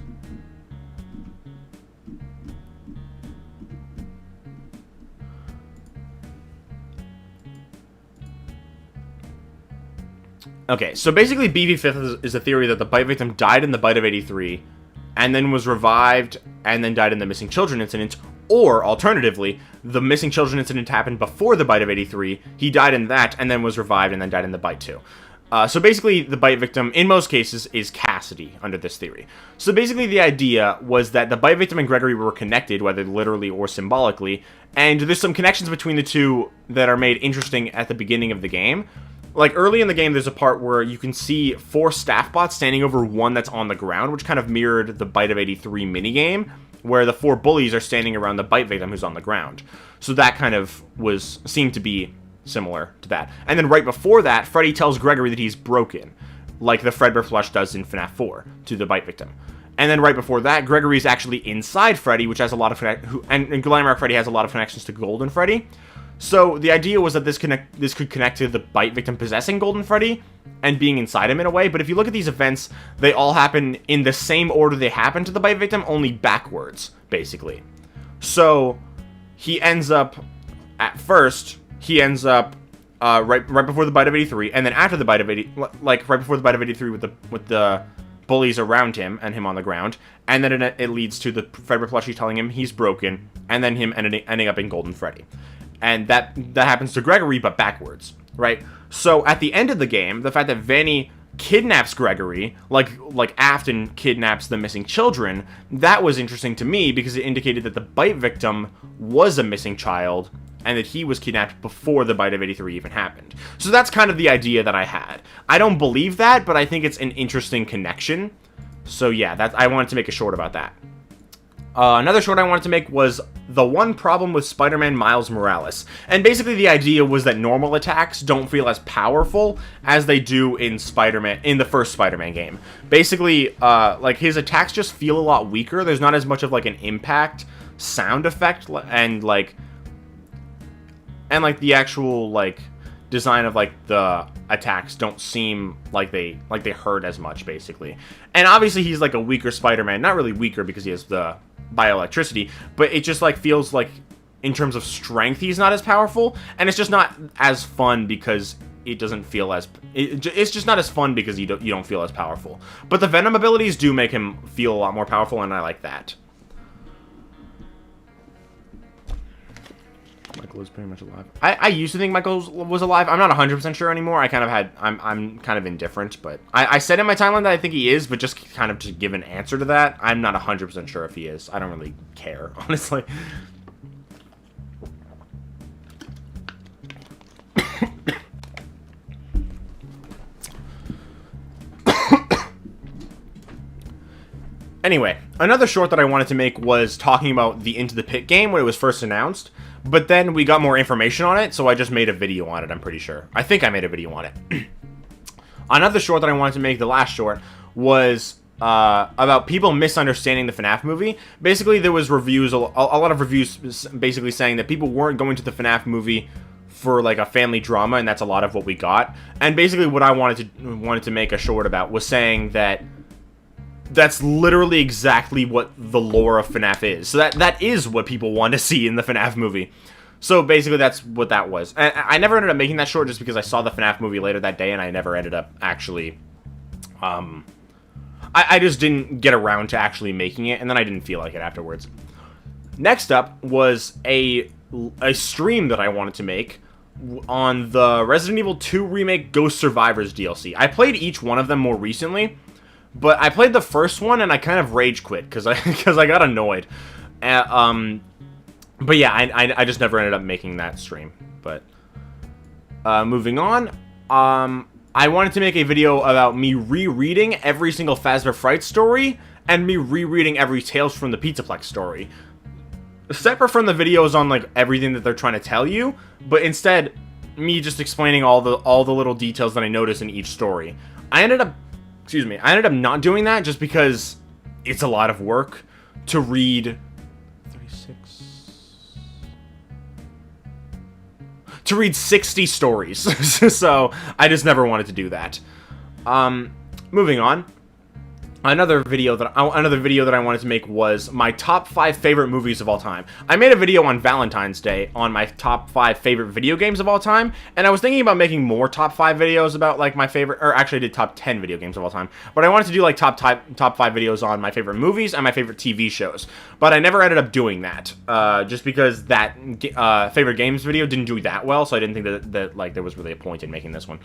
Okay, so basically BV5th is a theory that the bite victim died in the bite of 83, and then was revived, and then died in the missing children incident, or, alternatively, the missing children incident happened before the bite of 83, he died in that, and then was revived, and then died in the bite too. So basically, the bite victim, in most cases, is Cassidy, under this theory. So basically, the idea was that the bite victim and Gregory were connected, whether literally or symbolically, and there's some connections between the two that are made interesting at the beginning of the game. Like, early in the game, there's a part where you can see 4 staff bots standing over one that's on the ground, which kind of mirrored the Bite of 83 minigame, where the 4 bullies are standing around the bite victim who's on the ground. So that kind of seemed to be similar to that. And then right before that, Freddy tells Gregory that he's broken, like the Fredbear Flush does in FNAF 4 to the bite victim. And then right before that, Gregory's actually inside Freddy, which has a lot of and Glamrock Freddy has a lot of connections to Golden Freddy. So the idea was that this could connect to the bite victim possessing Golden Freddy and being inside him in a way. But if you look at these events, they all happen in the same order they happen to the bite victim, only backwards, basically. So he ends up at first. He ends up right before the bite of 83, and then after the bite of 80, like right before the bite of 83 with the bullies around him and him on the ground, and then it leads to the Fredbear Plushie telling him he's broken, and then him ending up in Golden Freddy. And that happens to Gregory, but backwards, right? So at the end of the game, the fact that Vanny kidnaps Gregory, like Afton kidnaps the missing children, that was interesting to me because it indicated that the bite victim was a missing child and that he was kidnapped before the bite of 83 even happened. So that's kind of the idea that I had. I don't believe that, but I think it's an interesting connection. So yeah, I wanted to make a short about that. Another short I wanted to make was the one problem with Spider-Man Miles Morales. And basically the idea was that normal attacks don't feel as powerful as they do in the first Spider-Man game. Basically, like his attacks just feel a lot weaker. There's not as much of like an impact sound effect and the actual like design of like the attacks don't seem like they hurt as much basically. And obviously he's like a weaker Spider-Man, not really weaker because he has the bioelectricity, but it just like feels like in terms of strength he's not as powerful, and it's just not as fun because it doesn't feel as it's just not as fun because you don't feel as powerful. But the Venom abilities do make him feel a lot more powerful, and I like that. Michael is pretty much alive. I used to think Michael was alive. I'm not 100% sure anymore. I'm kind of indifferent, but I said in my timeline that I think he is, but just kind of to give an answer to that, I'm not 100% sure if he is. I don't really care, honestly. Anyway, another short that I wanted to make was talking about the Into the Pit game when it was first announced, but then we got more information on it, so I just made a video on it, I'm pretty sure. I think I made a video on it. Another short that I wanted to make, the last short, was about people misunderstanding the FNAF movie. Basically, there was reviews, a lot of reviews basically saying that people weren't going to the FNAF movie for like a family drama, and that's a lot of what we got. And basically what I wanted to make a short about was saying that that's literally exactly what the lore of FNAF is. So that is what people want to see in the FNAF movie. So basically that's what that was. And I never ended up making that short just because I saw the FNAF movie later that day and I never ended up actually I just didn't get around to actually making it, and then I didn't feel like it afterwards. Next up was a stream that I wanted to make on the Resident Evil 2 Remake Ghost Survivors DLC. I played each one of them more recently, but I played the first one and I kind of rage quit because I got annoyed. But yeah, I just never ended up making that stream. But moving on, I wanted to make a video about me rereading every single Phasma Fright story and me rereading every Tales from the Pizzaplex story. Separate from the videos on like everything that they're trying to tell you, but instead me just explaining all the little details that I noticed in each story. I ended up not doing that just because it's a lot of work to read 60 stories. So I just never wanted to do that. Moving on. Another video that I wanted to make was my top 5 favorite movies of all time. I made a video on Valentine's Day on my top 5 favorite video games of all time, and I was thinking about making more top 5 videos about like my favorite, or actually I did top 10 video games of all time, but I wanted to do like top 5 videos on my favorite movies and my favorite TV shows, but I never ended up doing that, just because that favorite games video didn't do that well, so I didn't think that like there was really a point in making this one.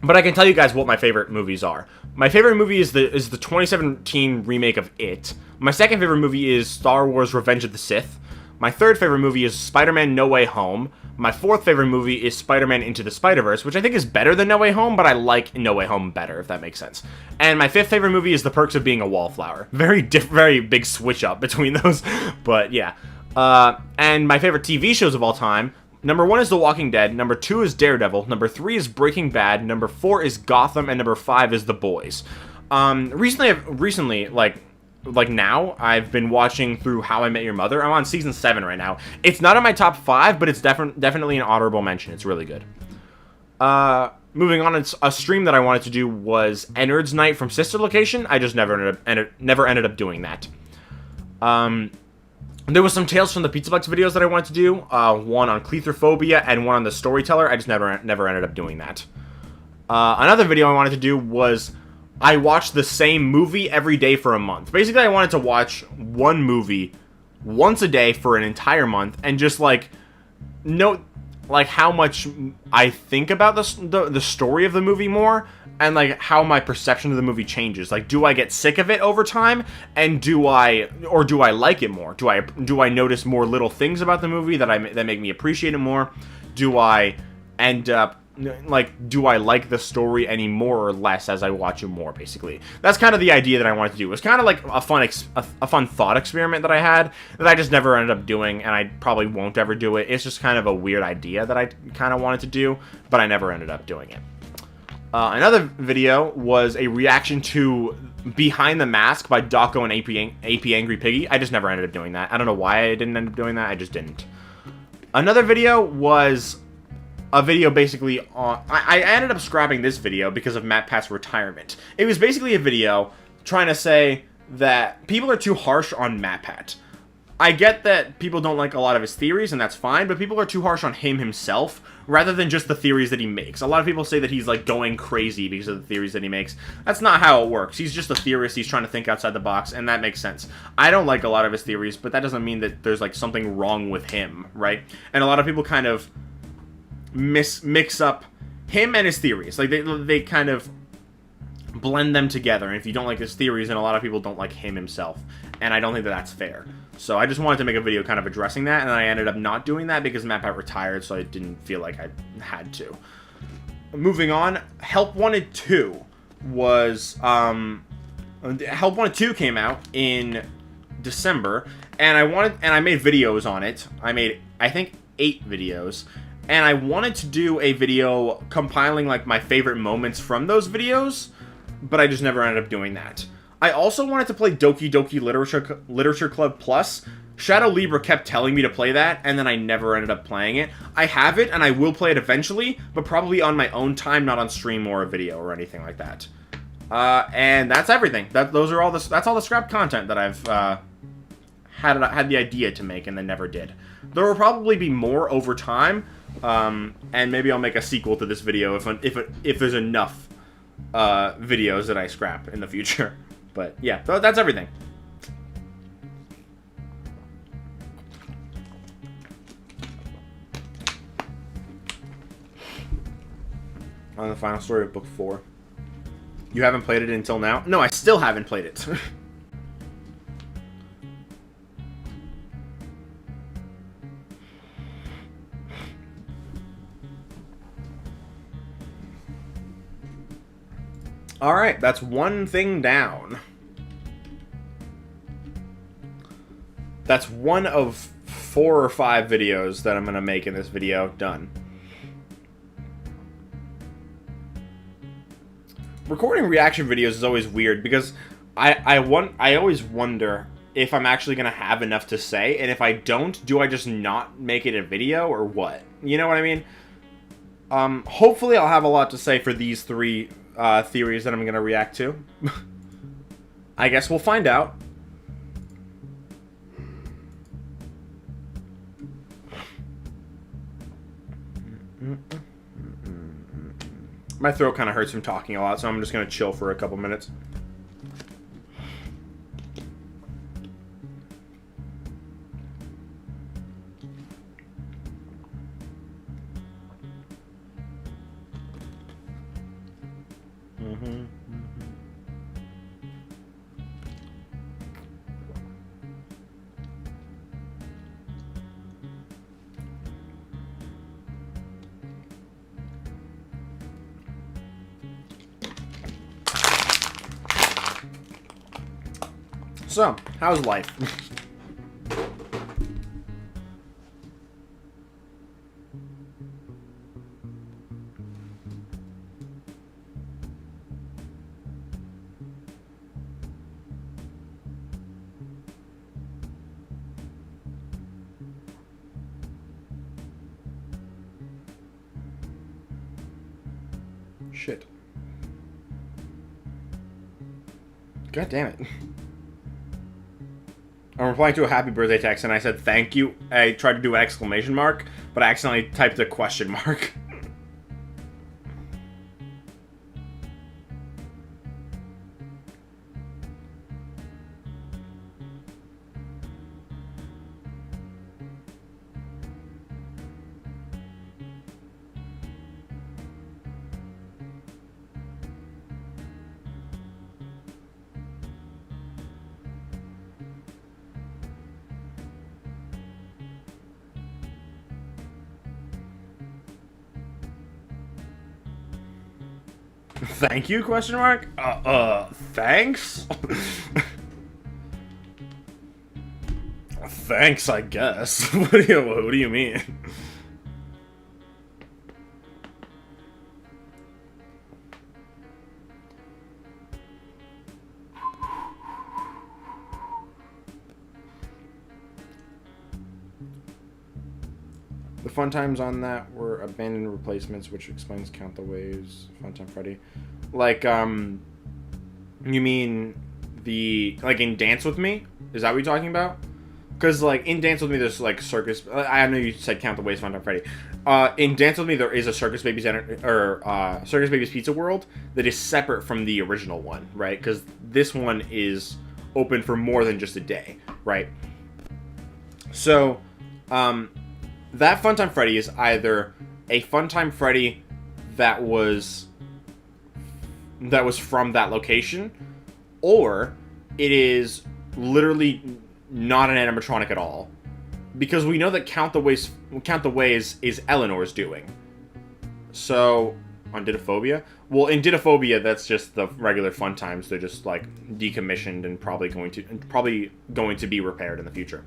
But I can tell you guys what my favorite movies are. My favorite movie is the 2017 remake of It. My second favorite movie is Star Wars Revenge of the Sith. My third favorite movie is Spider-Man No Way Home. My fourth favorite movie is Spider-Man Into the Spider-Verse, which I think is better than No Way Home, but I like No Way Home better, if that makes sense. And my fifth favorite movie is The Perks of Being a Wallflower. Very big switch up between those, but yeah. And my favorite TV shows of all time: number 1 is The Walking Dead, number 2 is Daredevil, number 3 is Breaking Bad, number 4 is Gotham, and number 5 is The Boys. Recently, like now, I've been watching through How I Met Your Mother. I'm on season 7 right now. It's not in my top 5, but it's definitely an honorable mention. It's really good. Moving on, it's a stream that I wanted to do was Ennard's Night from Sister Location. I just never ended up doing that. There was some Tales from the Pizzaplex videos that I wanted to do, one on Clethophobia and one on the Storyteller. I just never ended up doing that. Another video I wanted to do was I watched the same movie every day for a month. Basically, I wanted to watch one movie once a day for an entire month and just like note like how much I think about the story of the movie more, and like how my perception of the movie changes. Like, do I get sick of it over time, and do I like it more? Do I notice more little things about the movie that make me appreciate it more? Do I end up like, do I like the story any more or less as I watch it more? Basically, that's kind of the idea that I wanted to do. It was kind of like a fun thought experiment that I had that I just never ended up doing, and I probably won't ever do it. It's just kind of a weird idea that I kind of wanted to do, but I never ended up doing it. Another video was a reaction to Behind the Mask by Dawko and AP Angry Piggy. I just never ended up doing that. I don't know why I didn't end up doing that. I just didn't. Another video was a video basically on... I ended up scrapping this video because of MatPat's retirement. It was basically a video trying to say that people are too harsh on MatPat. I get that people don't like a lot of his theories, and that's fine, but people are too harsh on him himself, rather than just the theories that he makes. A lot of people say that he's, like, going crazy because of the theories that he makes. That's not how it works. He's just a theorist, he's trying to think outside the box, and that makes sense. I don't like a lot of his theories, but that doesn't mean that there's, like, something wrong with him, right? And a lot of people kind of mix up him and his theories. Like, they kind of blend them together, and if you don't like his theories, then a lot of people don't like him himself, and I don't think that that's fair. So I just wanted to make a video kind of addressing that, and I ended up not doing that because MatPat retired, so I didn't feel like I had to. Moving on, Help Wanted 2 was Help Wanted 2 came out in December, and I made videos on it. I made, I think, 8 videos, and I wanted to do a video compiling like my favorite moments from those videos, but I just never ended up doing that. I also wanted to play Doki Doki Literature Club Plus. Shadow Libra kept telling me to play that, and then I never ended up playing it. I have it, and I will play it eventually, but probably on my own time, not on stream or a video or anything like that. And that's everything. That's all the scrap content that I've had the idea to make and then never did. There will probably be more over time, and maybe I'll make a sequel to this video if there's enough videos that I scrap in the future. But yeah, that's everything. On the final story of book 4. You haven't played it until now? No, I still haven't played it. Alright, that's one thing down. That's one of 4 or 5 videos that I'm going to make in this video done. Recording reaction videos is always weird because I always wonder if I'm actually going to have enough to say, and if I don't, do I just not make it a video or what? You know what I mean? Hopefully I'll have a lot to say for these 3 theories that I'm going to react to. I guess we'll find out. My throat kind of hurts from talking a lot, so I'm just going to chill for a couple minutes. So, how's life? Shit. God damn it. I'm replying to a happy birthday text, and I said thank you. I tried to do an exclamation mark, but I accidentally typed a question mark. Thank you, question mark? Thanks? Thanks, I guess. What do you mean? The fun times on that were abandoned replacements, which explains Count the Ways, Funtime Freddy. Like, you mean like in Dance With Me? Is that what you're talking about? Because, like, in Dance With Me, there's, like, Circus... I know you said Count the Ways, Funtime Freddy. In Dance With Me, there is a Circus Baby's Circus Baby's Pizza World that is separate from the original one, right? Because this one is open for more than just a day, right? So, that Funtime Freddy is either a Funtime Freddy that was from that location, or it is literally not an animatronic at all, because we know that Count the Ways is Eleanor's doing. So, On Didophobia? Well, in Didophobia, that's just the regular fun times. They're just like decommissioned and probably going to be repaired in the future.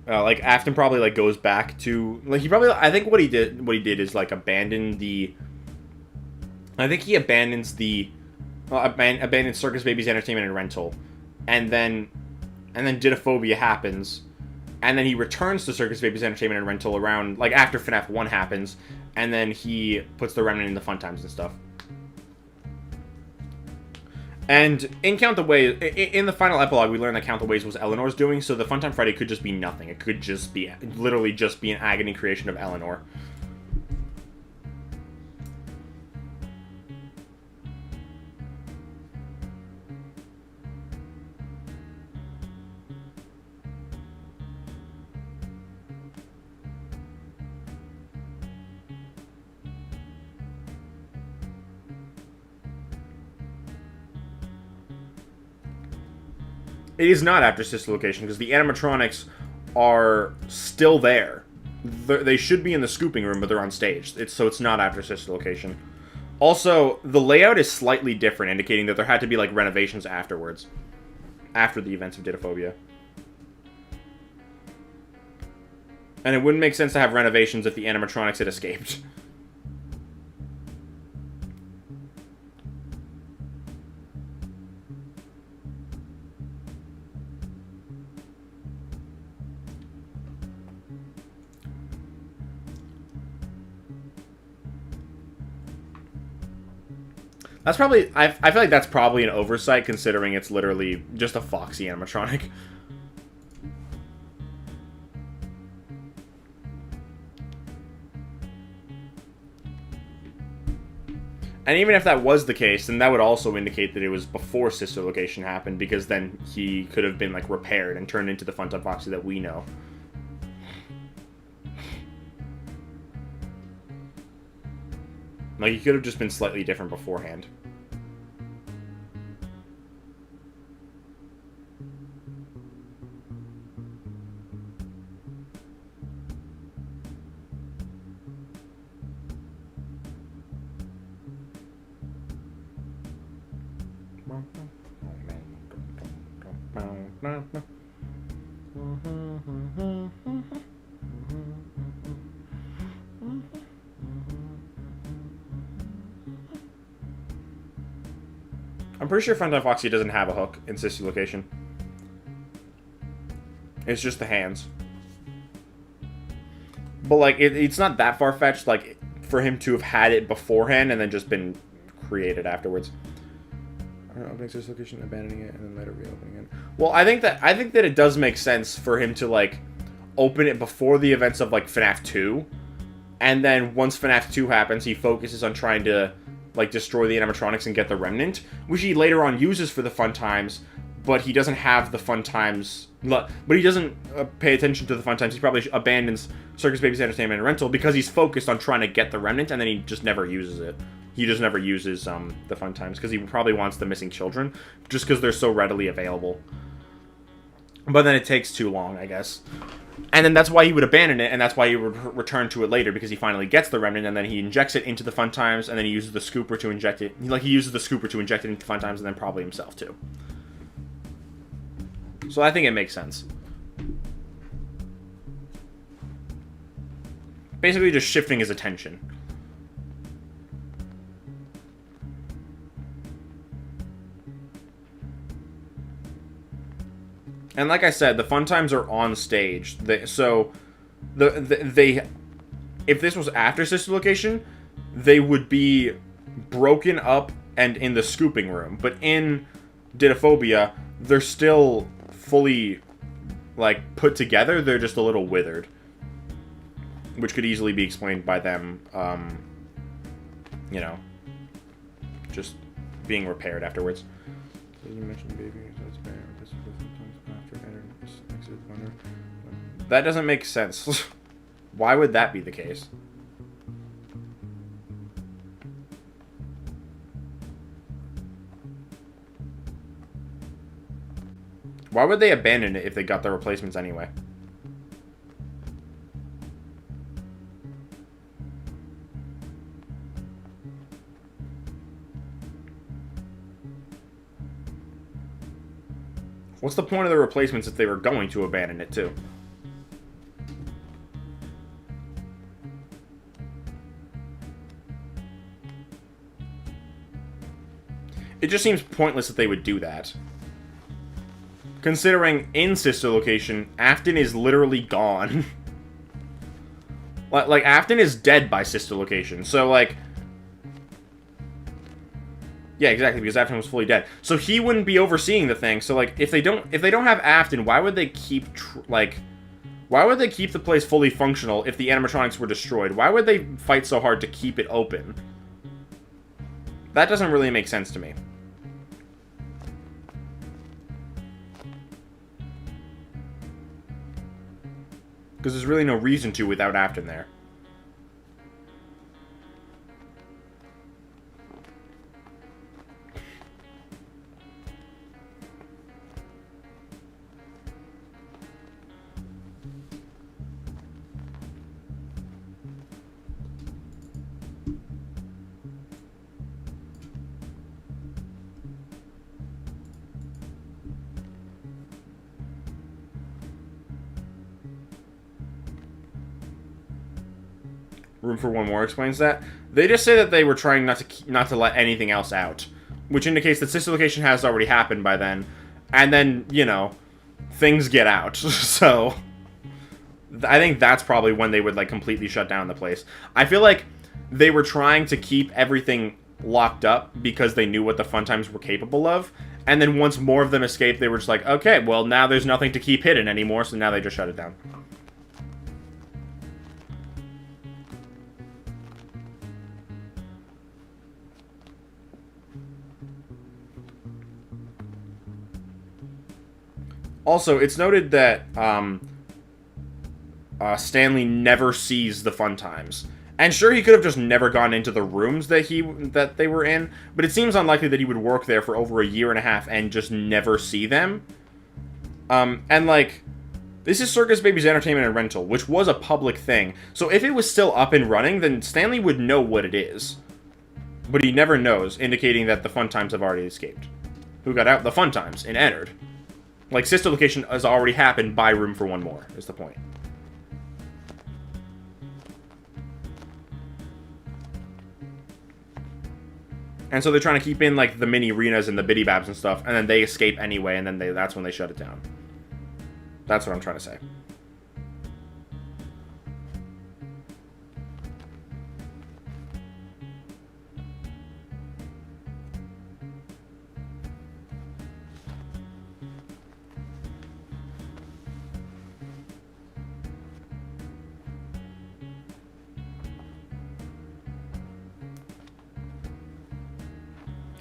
Like Afton probably like goes back to like he probably I think what he did is like abandon the. I think he abandons the abandoned Circus Baby's Entertainment and Rental, and then Didophobia happens, and then he returns to Circus Baby's Entertainment and Rental around like after FNAF 1 happens, and then he puts the remnant in the fun times and stuff. And in Count the Ways, in the final epilogue, we learned that Count the Ways was Eleanor's doing, so the Funtime Friday could just be nothing. It could just be literally just be an agony creation of Eleanor. It is not after Sister Location, because the animatronics are still there. They should be in the scooping room, but they're on stage. So it's not after Sister Location. Also, the layout is slightly different, indicating that there had to be like renovations afterwards. After the events of Didophobia. And it wouldn't make sense to have renovations if the animatronics had escaped. That's probably... I feel like that's probably an oversight, considering it's literally just a Foxy animatronic. And even if that was the case, then that would also indicate that it was before Sister Location happened, because then he could have been, like, repaired and turned into the Funtime Foxy that we know. Like, he could have just been slightly different beforehand. I'm pretty sure Funtime Foxy doesn't have a hook in Sister Location. It's just the hands. But, like, it's not that far-fetched, like, for him to have had it beforehand and then just been created afterwards. Opening Sister Location, abandoning it, and then later reopening it. Well, I think that it does make sense for him to, like, open it before the events of, like, FNAF 2. And then once FNAF 2 happens, he focuses on trying to, like, destroy the animatronics and get the remnant, which he later on uses for the fun times, but he doesn't have the fun times, but he doesn't pay attention to the fun times. He probably abandons Circus Baby's Entertainment and Rental because he's focused on trying to get the remnant, and then he just never uses it. He just never uses the fun times because he probably wants the missing children, just because they're so readily available. But then it takes too long, I guess. And then that's why he would abandon it, and that's why he would return to it later, because he finally gets the remnant, and then he injects it into the fun times, and then he uses the scooper to inject it. He uses the scooper to inject it into fun times, and then probably himself too. So I think it makes sense. Basically just shifting his attention. And like I said, the fun times are on stage. If this was after Sister Location, they would be broken up and in the scooping room. But in Didophobia, they're still fully, like, put together. They're just a little withered. Which could easily be explained by them, you know, just being repaired afterwards. You mentioned baby. That doesn't make sense. Why would that be the case? Why would they abandon it if they got the replacements anyway? What's the point of the replacements if they were going to abandon it, too? It just seems pointless that they would do that. Considering in Sister Location, Afton is literally gone. Like, Afton is dead by Sister Location. So, like... Yeah, exactly, because Afton was fully dead. So he wouldn't be overseeing the thing. So, like, if they don't have Afton, why would they keep, why would they keep the place fully functional if the animatronics were destroyed? Why would they fight so hard to keep it open? That doesn't really make sense to me. Because there's really no reason to without Afton there. Room for One More explains that. They just say that they were trying not to let anything else out, which indicates that Sister Location has already happened by then, and then, you know, things get out. So I think that's probably when they would, like, completely shut down the place. I feel like they were trying to keep everything locked up because they knew what the Fun Times were capable of, and then once more of them escaped, they were just like, okay, well, now there's nothing to keep hidden anymore, so now they just shut it down. Also, it's noted that Stanley never sees the Fun Times. And sure, he could have just never gone into the rooms that they were in, but it seems unlikely that he would work there for over a year and a half and just never see them. And, like, this is Circus Baby's Entertainment and Rental, which was a public thing. So if it was still up and running, then Stanley would know what it is. But he never knows, indicating that the Fun Times have already escaped. Who got out? The Fun Times, and entered. Like, Sister Location has already happened by Room for One More, is the point. And so they're trying to keep in, like, the mini arenas and the biddy babs and stuff, and then they escape anyway, and then that's when they shut it down. That's what I'm trying to say.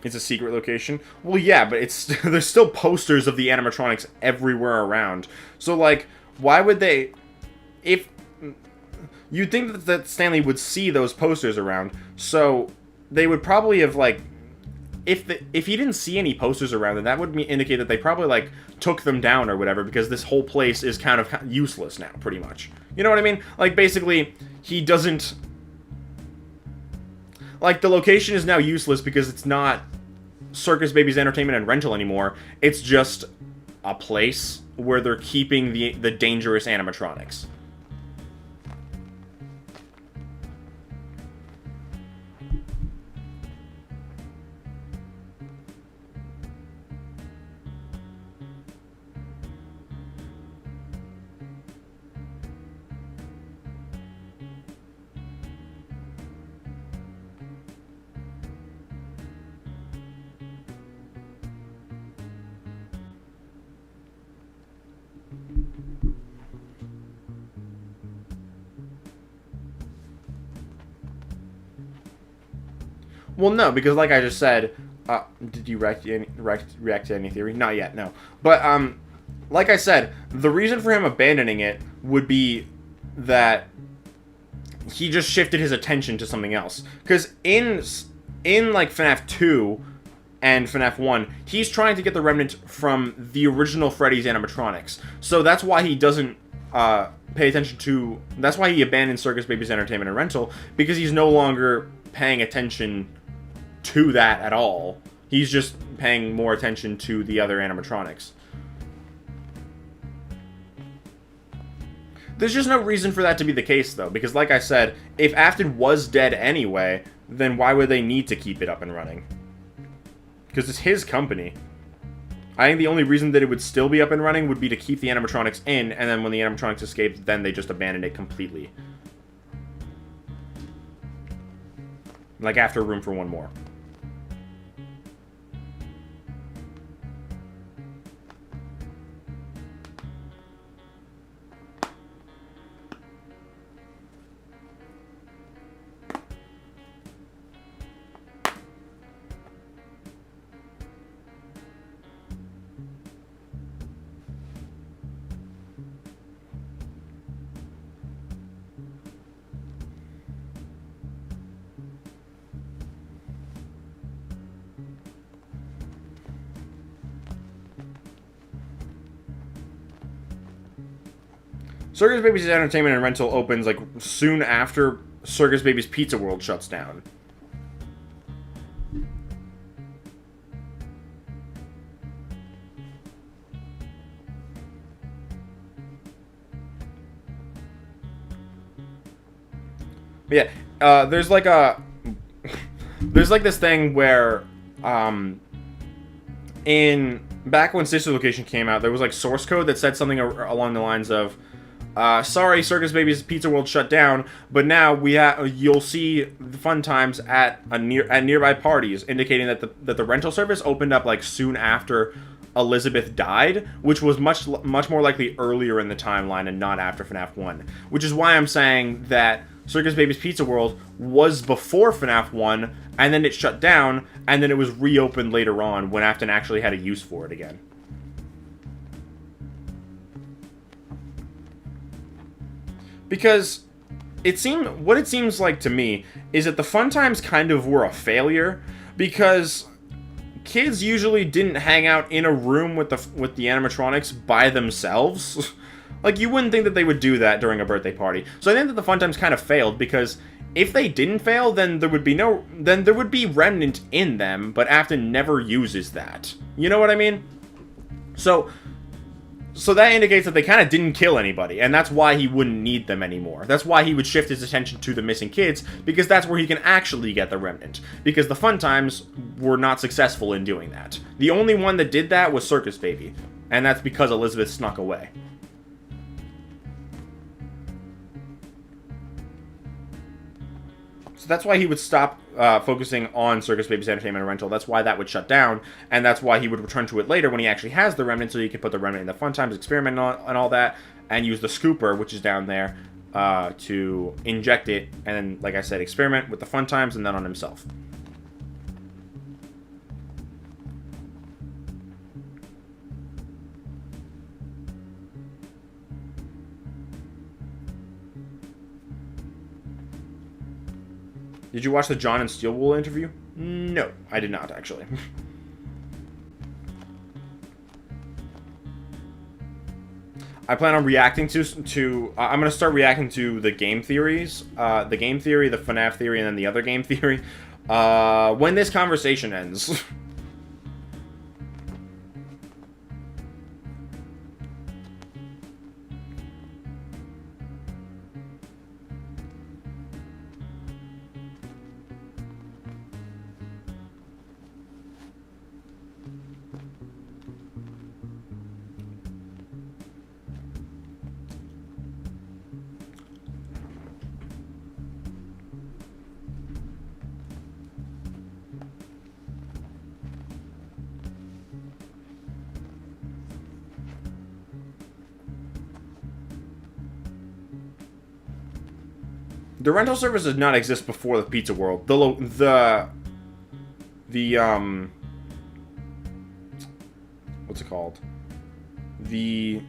It's a secret location. Well, yeah, but it's there's still posters of the animatronics everywhere around. So, like, why would they... If... You'd think that Stanley would see those posters around, so they would probably have, like... If he didn't see any posters around, then that would indicate that they probably, like, took them down or whatever, because this whole place is kind of useless now, pretty much. You know what I mean? Like, basically, he doesn't... Like, the location is now useless because it's not Circus Baby's Entertainment and Rental anymore. It's just a place where they're keeping the dangerous animatronics. Well, no, because like I just said, did you react to any theory? Not yet, no. But, like I said, the reason for him abandoning it would be that he just shifted his attention to something else. Because in like, FNAF 2 and FNAF 1, he's trying to get the remnant from the original Freddy's animatronics. So that's why he doesn't pay attention to... That's why he abandoned Circus Baby's Entertainment and Rental, because he's no longer paying attention to that at all. He's just paying more attention to the other animatronics. There's just no reason for that to be the case, though, because like I said, if Afton was dead anyway, then why would they need to keep it up and running? Because it's his company. I think the only reason that it would still be up and running would be to keep the animatronics in, and then when the animatronics escaped, then they just abandoned it completely. Like after room for one more. Circus Baby's Entertainment and Rental opens like soon after Circus Baby's Pizza World shuts down. Yeah, there's like this thing where in back when Sister Location came out, there was like source code that said something along the lines of sorry, Circus Baby's Pizza World shut down, but now you'll see the fun times at nearby parties, indicating that the rental service opened up like soon after Elizabeth died, which was much more likely earlier in the timeline and not after FNAF 1. Which is why I'm saying that Circus Baby's Pizza World was before FNAF 1, and then it shut down, and then it was reopened later on when Afton actually had a use for it again. Because what it seems like to me is that the fun times kind of were a failure, because kids usually didn't hang out in a room with the animatronics by themselves. Like, you wouldn't think that they would do that during a birthday party. So I think that the fun times kind of failed, because if they didn't fail, then there would be remnant in them, but Afton never uses that. You know what I mean? So that indicates that they kind of didn't kill anybody, and that's why he wouldn't need them anymore. That's why he would shift his attention to the missing kids, because that's where he can actually get the remnant. Because the fun times were not successful in doing that. The only one that did that was Circus Baby, and that's because Elizabeth snuck away. So that's why he would stop focusing on Circus Baby's Entertainment and Rental. That's why that would shut down, and that's why he would return to it later when he actually has the remnant, so he can put the remnant in the fun times, experiment and all that, and use the scooper, which is down there, to inject it, and then, like I said, experiment with the fun times and then on himself. Did you watch the John and Steelwool interview? No, I did not, actually. I plan on reacting to I'm going to start reacting to the game theories. The game theory, the FNAF theory, and then the other game theory. When this conversation ends. The rental service did not exist before the Pizza World. What's it called? The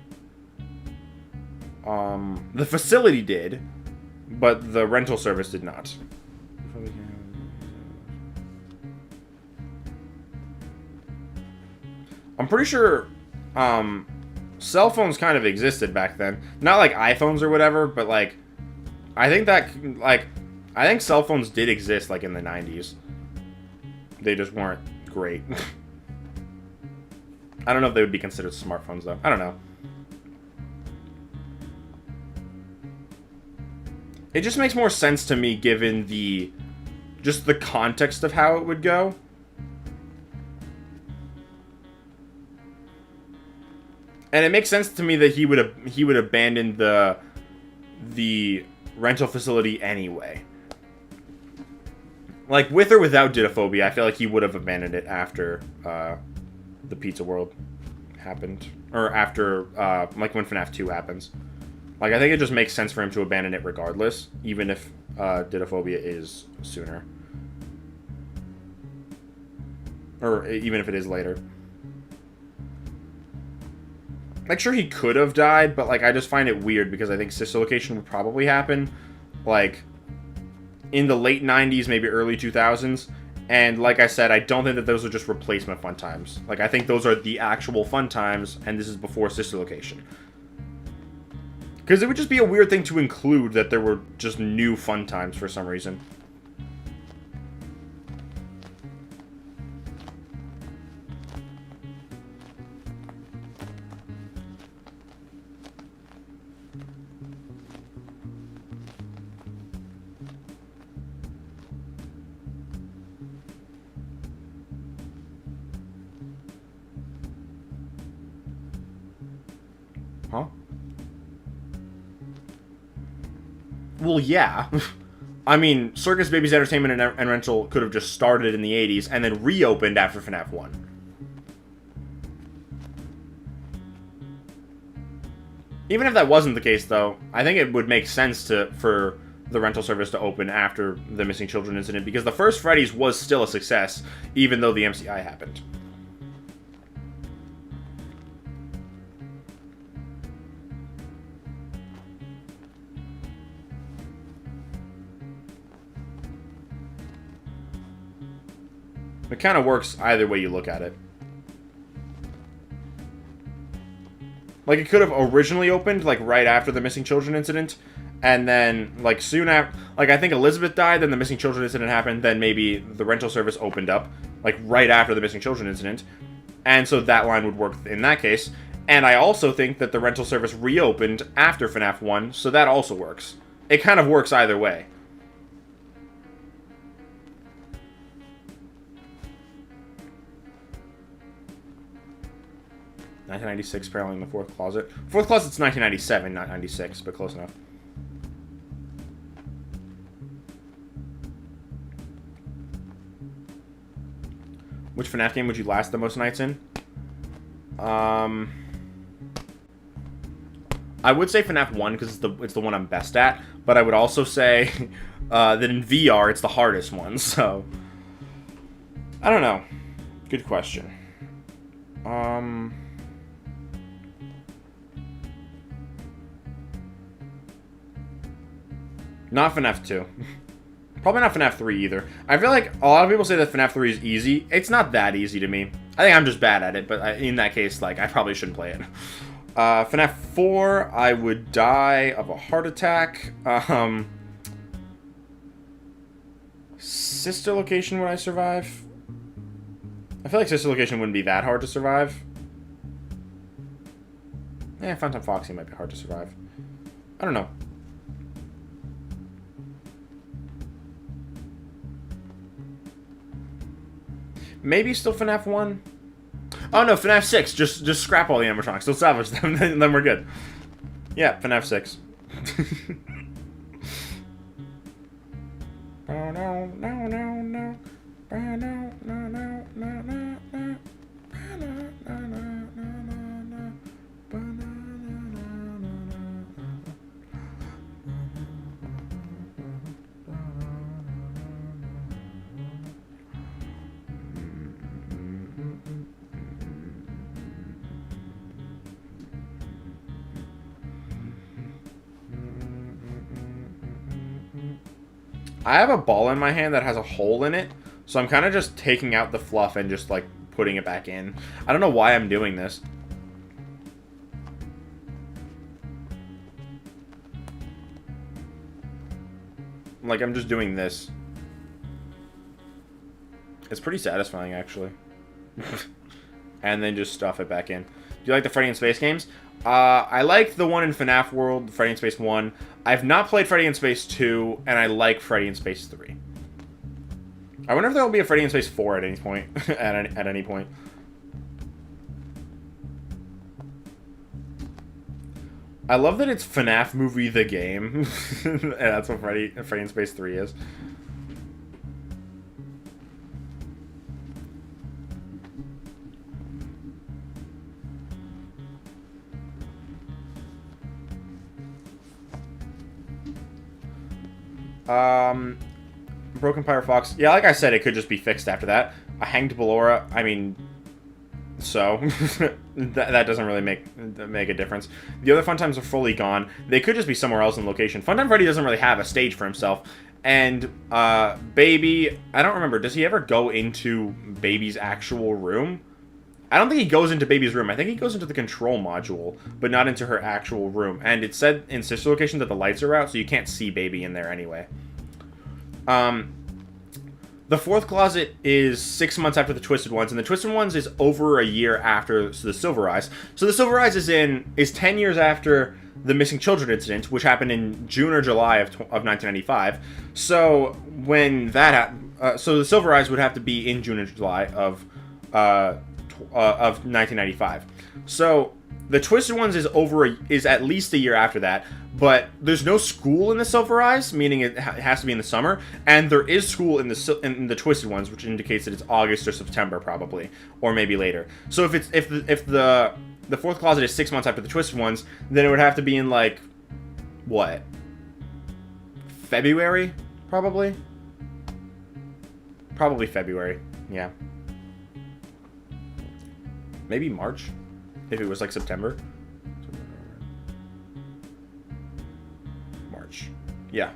facility did, but the rental service did not. I'm pretty sure cell phones kind of existed back then. Not like iPhones or whatever, but like I think cell phones did exist like in the 90s. They just weren't great. I don't know if they would be considered smartphones though. I don't know. It just makes more sense to me given just the context of how it would go. And it makes sense to me that he would abandon the rental facility anyway. Like, with or without Didophobia, I feel like he would have abandoned it after the Pizza World happened. Or after, like, when FNAF 2 happens. Like, I think it just makes sense for him to abandon it regardless, even if Didophobia is sooner. Or even if it is later. Like, sure, he could have died, but, like, I just find it weird because I think Sister Location would probably happen, like, in the late 90s, maybe early 2000s. And, like I said, I don't think that those are just replacement fun times. Like, I think those are the actual fun times, and this is before Sister Location. Because it would just be a weird thing to include that there were just new fun times for some reason. Huh? Well, yeah. I mean, Circus Baby's Entertainment and Rental could have just started in the 80s and then reopened after FNAF 1. Even if that wasn't the case, though, I think it would make sense for the rental service to open after the Missing Children incident, because the first Freddy's was still a success, even though the MCI happened. It kind of works either way you look at it. Like, it could have originally opened, like, right after the Missing Children incident, and then, like, soon after, like, I think Elizabeth died, then the Missing Children incident happened, then maybe the rental service opened up, like, right after the Missing Children incident, and so that line would work in that case. And I also think that the rental service reopened after FNAF 1, so that also works. It kind of works either way. (1996) paralleling the fourth closet. Fourth closet's 1997, not 96, but close enough. Which FNAF game would you last the most nights in? I would say FNAF 1 because it's the one I'm best at, but I would also say that in VR it's the hardest one. So I don't know. Good question. Not FNAF 2. Probably not FNAF 3 either. I feel like a lot of people say that FNAF 3 is easy. It's not that easy to me. I think I'm just bad at it, but in that case, like, I probably shouldn't play it. FNAF 4, I would die of a heart attack. Sister Location, would I survive? I feel like Sister Location wouldn't be that hard to survive. Funtime Foxy might be hard to survive. I don't know. Maybe still FNAF 1? Oh no, FNAF 6. Just scrap all the animatronics. Don't salvage them, then we're good. Yeah, FNAF 6. I have a ball in my hand that has a hole in it, so I'm kind of just taking out the fluff and just, like, putting it back in. I don't know why I'm doing this. Like, I'm just doing this. It's pretty satisfying, actually. And then just stuff it back in. Do you like the Freddy in Space games? I like the one in FNAF World, Freddy in Space 1. I've not played Freddy in Space 2, and I like Freddy in Space 3. I wonder if there will be a Freddy in Space 4 at any point. at any point. I love that it's FNAF movie the game. And that's what Freddy in Space 3 is. Broken Pyre Fox. Yeah, like I said, it could just be fixed after that. A Hanged Ballora, I mean, so that doesn't really make a difference. The other Fun Times are fully gone. They could just be somewhere else in location. Funtime Freddy doesn't really have a stage for himself. And Baby, I don't remember. Does he ever go into Baby's actual room? I don't think he goes into Baby's room. I think he goes into the control module, but not into her actual room. And it said in Sister Location that the lights are out, so you can't see Baby in there anyway. The fourth closet is 6 months after the Twisted Ones, and the Twisted Ones is over a year after the Silver Eyes. So the Silver Eyes is 10 years after the Missing Children incident, which happened in June or July of 1995. So when that so the Silver Eyes would have to be in June or July of 1995. So the Twisted Ones is at least a year after that, but there's no school in the Silver Eyes, meaning it has to be in the summer, and there is school in the Twisted Ones, which indicates that it's August or September probably, or maybe later. So if the fourth closet is 6 months after the Twisted Ones, then it would have to be in like what? February, probably. Probably February. Yeah. Maybe March, if it was like September. March, yeah.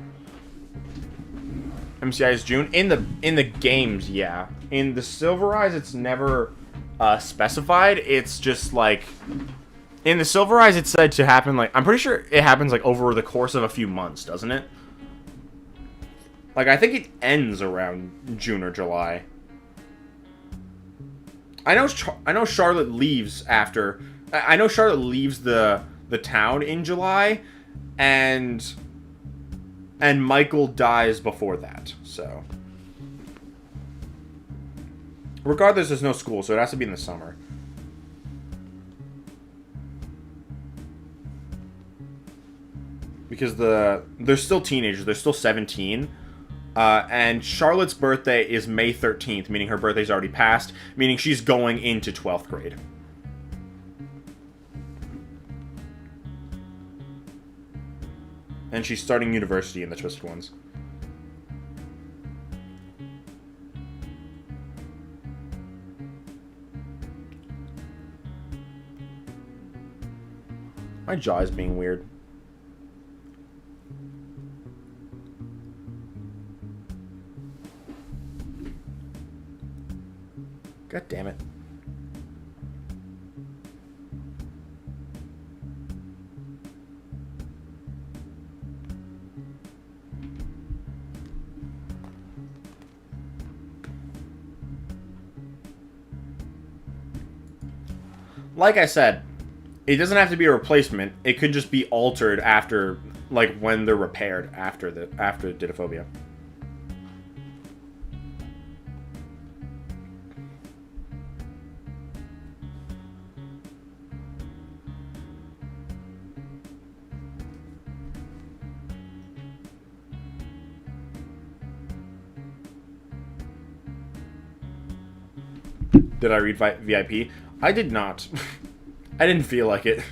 MCI is June in the games, yeah. In the Silver Eyes, it's never specified. It's just like in the Silver Eyes, it's said to happen like I'm pretty sure it happens like over the course of a few months, doesn't it? Like I think it ends around June or July. I know Charlotte leaves after. I know Charlotte leaves the town in July, and Michael dies before that. So regardless, there's no school, so it has to be in the summer. Because they're still teenagers. They're still 17. And Charlotte's birthday is May 13th, meaning her birthday's already passed, meaning she's going into 12th grade. And she's starting university in the Twisted Ones. My jaw is being weird. God damn it. Like I said, it doesn't have to be a replacement. It could just be altered after, like, when they're repaired after Didophobia. Did I read VIP? I did not. I didn't feel like it.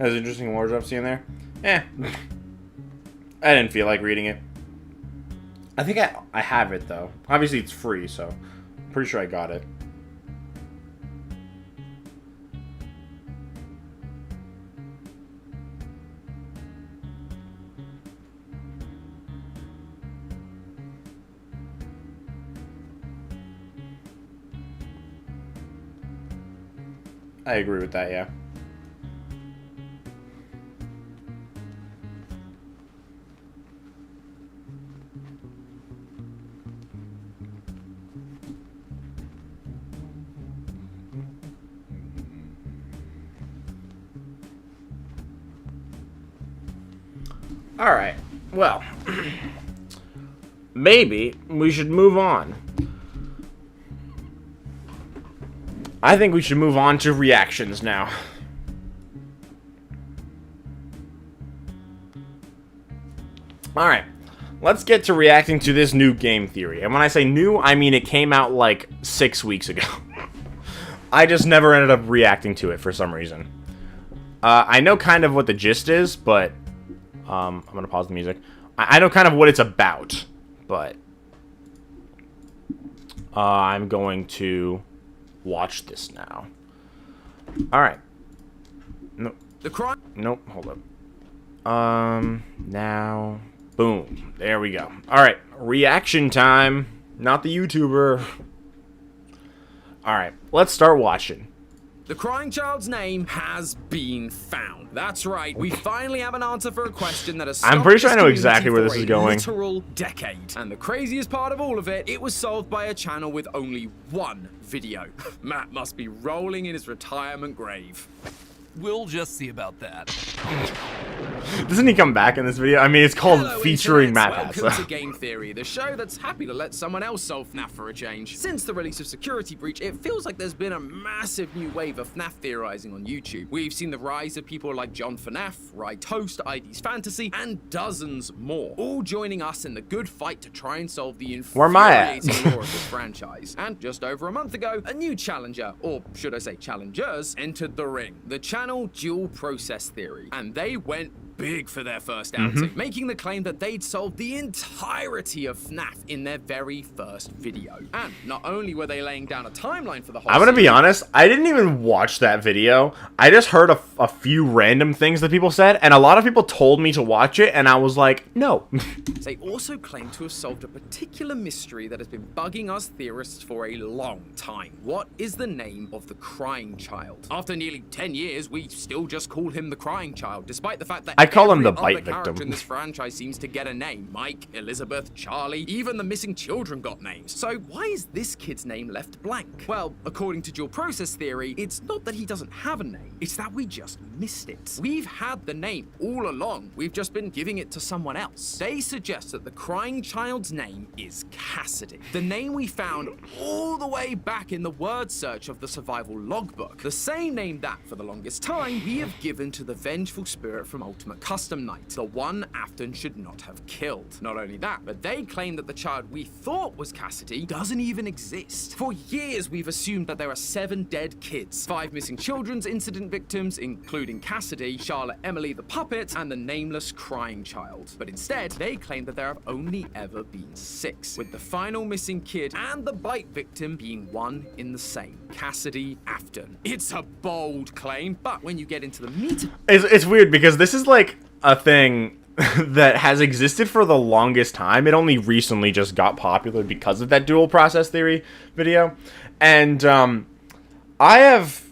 Has interesting lore drop scene there. I didn't feel like reading it. I think I have it though. Obviously it's free, so I'm pretty sure I got it. I agree with that, yeah. Alright, well, maybe we should move on. I think we should move on to reactions now. Alright, let's get to reacting to this new game theory. And when I say new, I mean it came out like 6 weeks ago. I just never ended up reacting to it for some reason. I know kind of what the gist is, but I'm going to pause the music. I know kind of what it's about, but I'm going to watch this now. Alright. Nope. Nope, hold up. Now. Boom. There we go. Alright. Reaction time. Not the YouTuber. Alright. Let's start watching. The crying child's name has been found. That's right, we finally have an answer for a question that has I'm pretty sure I know exactly where this is going. Literal decade. And the craziest part of all of it, it was solved by a channel with only one video. Matt must be rolling in his retirement grave. We'll just see about that. Doesn't he come back in this video? I mean, it's called Hello, featuring Matt. Welcome to Game Theory, the show that's happy to let someone else solve FNAF for a change. Since the release of Security Breach, it feels like there's been a massive new wave of FNAF theorizing on YouTube. We've seen the rise of people like John FNAF, Rye Toast, ID's Fantasy, and dozens more, all joining us in the good fight to try and solve the infuriating lore of this franchise. And just over a month ago, a new challenger, or should I say challengers, entered the ring. The channel Dual Process Theory, and they went big for their first outing, making the claim that they'd solved the entirety of FNAF in their very first video. And not only were they laying down a timeline for the whole I'm gonna be honest, I didn't even watch that video. I just heard a few random things that people said, and a lot of people told me to watch it, and I was like, no. They also claim to have solved a particular mystery that has been bugging us theorists for a long time. What is the name of the crying child? After nearly 10 years, we still just call him the crying child, despite the fact that I call him the every bite other character victim. in this franchise seems to get a name. Mike, Elizabeth, Charlie, even the missing children got names. So why is this kid's name left blank? Well, according to dual process theory, it's not that he doesn't have a name, it's that we just missed it. We've had the name all along, we've just been giving it to someone else. They suggest that the crying child's name is Cassidy, the name we found all the way back in the word search of the survival logbook, the same name that, for the longest time, we have given to the vengeful spirit from Ultimate Custom Night, the one Afton should not have killed. Not only that, but they claim that the child we thought was Cassidy doesn't even exist. For years, we've assumed that there are 7 dead kids, 5 missing children's incident victims, including Cassidy, Charlotte, Emily the puppet, and the nameless crying child. But instead, they claim that there have only ever been 6, with the final missing kid and the bite victim being one in the same, Cassidy Afton. It's a bold claim, but when you get into the meat of It's weird because this is like a thing that has existed for the longest time. It only recently just got popular because of that dual process theory video. And I have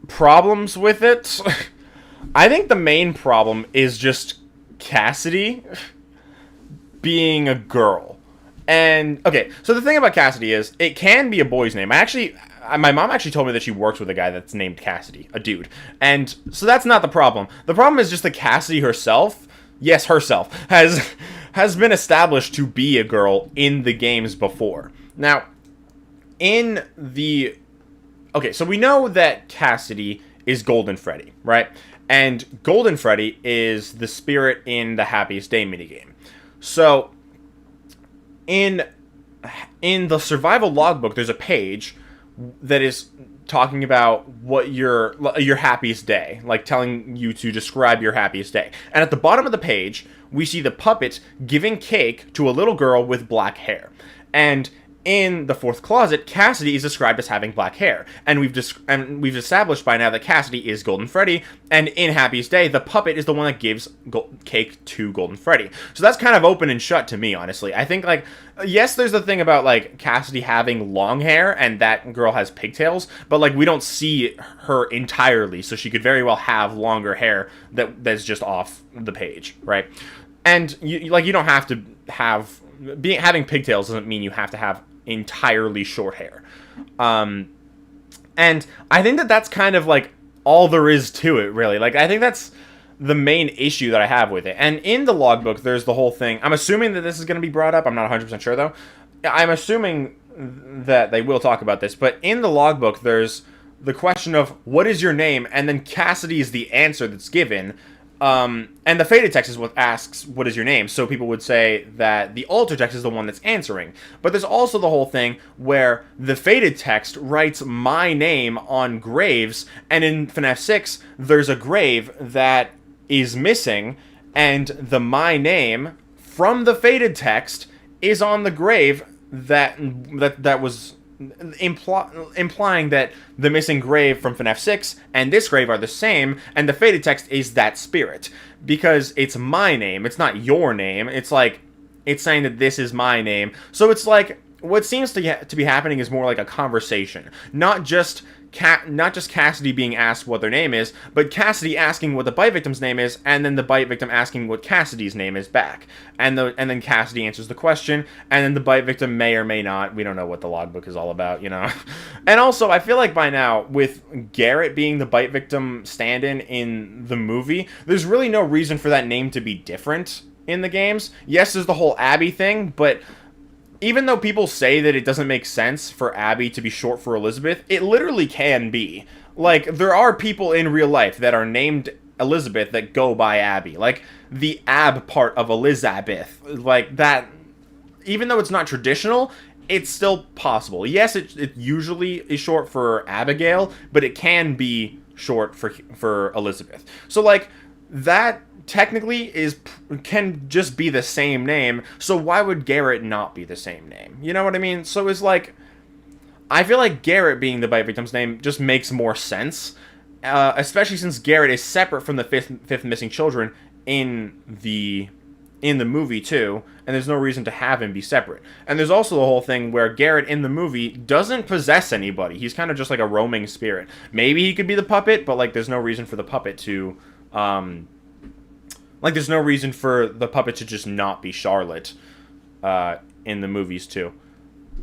problems with it. I think the main problem is just Cassidy being a girl. And, okay, so the thing about Cassidy is, it can be a boy's name. My mom actually told me that she works with a guy that's named Cassidy, a dude. And so that's not the problem. The problem is just that Cassidy herself, yes, herself, has been established to be a girl in the games before. Now, okay, so we know that Cassidy is Golden Freddy, right? And Golden Freddy is the spirit in the Happiest Day minigame. So, in the survival logbook, there's a page that is talking about what your happiest day, like telling you to describe your happiest day. And at the bottom of the page, we see the puppet giving cake to a little girl with black hair. And in the fourth closet, Cassidy is described as having black hair, and we've established by now that Cassidy is Golden Freddy, and in Happiest Day, the puppet is the one that gives cake to Golden Freddy. So that's kind of open and shut to me, honestly. I think, like, yes, there's the thing about, like, Cassidy having long hair, and that girl has pigtails, but, like, we don't see her entirely, so she could very well have longer hair that's just off the page, right? And, you don't have to have... having pigtails doesn't mean you have to have entirely short hair. And I think that's kind of like all there is to it, really. Like, I think that's the main issue that I have with it. And in the logbook, there's the whole thing. I'm assuming that this is going to be brought up. I'm not 100% sure, though. I'm assuming that they will talk about this. But in the logbook, there's the question of, what is your name? And then Cassidy is the answer that's given. And the faded text is what asks, what is your name? So people would say that the alter text is the one that's answering. But there's also the whole thing where the faded text writes my name on graves, and in FNAF 6, there's a grave that is missing, and the my name from the faded text is on the grave that was... implying that the missing grave from FNAF 6 and this grave are the same, and the faded text is that spirit, because it's my name, it's not your name. It's like, it's saying that this is my name. So it's like, what seems to be happening is more like a conversation, not just Cassidy being asked what their name is, but Cassidy asking what the bite victim's name is, and then the bite victim asking what Cassidy's name is back. And then Cassidy answers the question, and then the bite victim may or may not. We don't know what the logbook is all about, you know? And also, I feel like by now, with Garrett being the bite victim stand-in in the movie, there's really no reason for that name to be different in the games. Yes, there's the whole Abby thing, but... even though people say that it doesn't make sense for Abby to be short for Elizabeth, it literally can be. Like, there are people in real life that are named Elizabeth that go by Abby. Like, the Ab part of Elizabeth. Like, that... even though it's not traditional, it's still possible. Yes, it usually is short for Abigail, but it can be short for Elizabeth. So, like, that... technically can just be the same name, so why would Garrett not be the same name? You know what I mean? So it's like, I feel like Garrett being the bite victim's name just makes more sense, especially since Garrett is separate from the fifth missing children in the movie too, and there's no reason to have him be separate. And there's also the whole thing where Garrett in the movie doesn't possess anybody. He's kind of just like a roaming spirit. Maybe he could be the puppet, but like there's no reason for the puppet to there's no reason for the puppet to just not be Charlotte in the movies, too.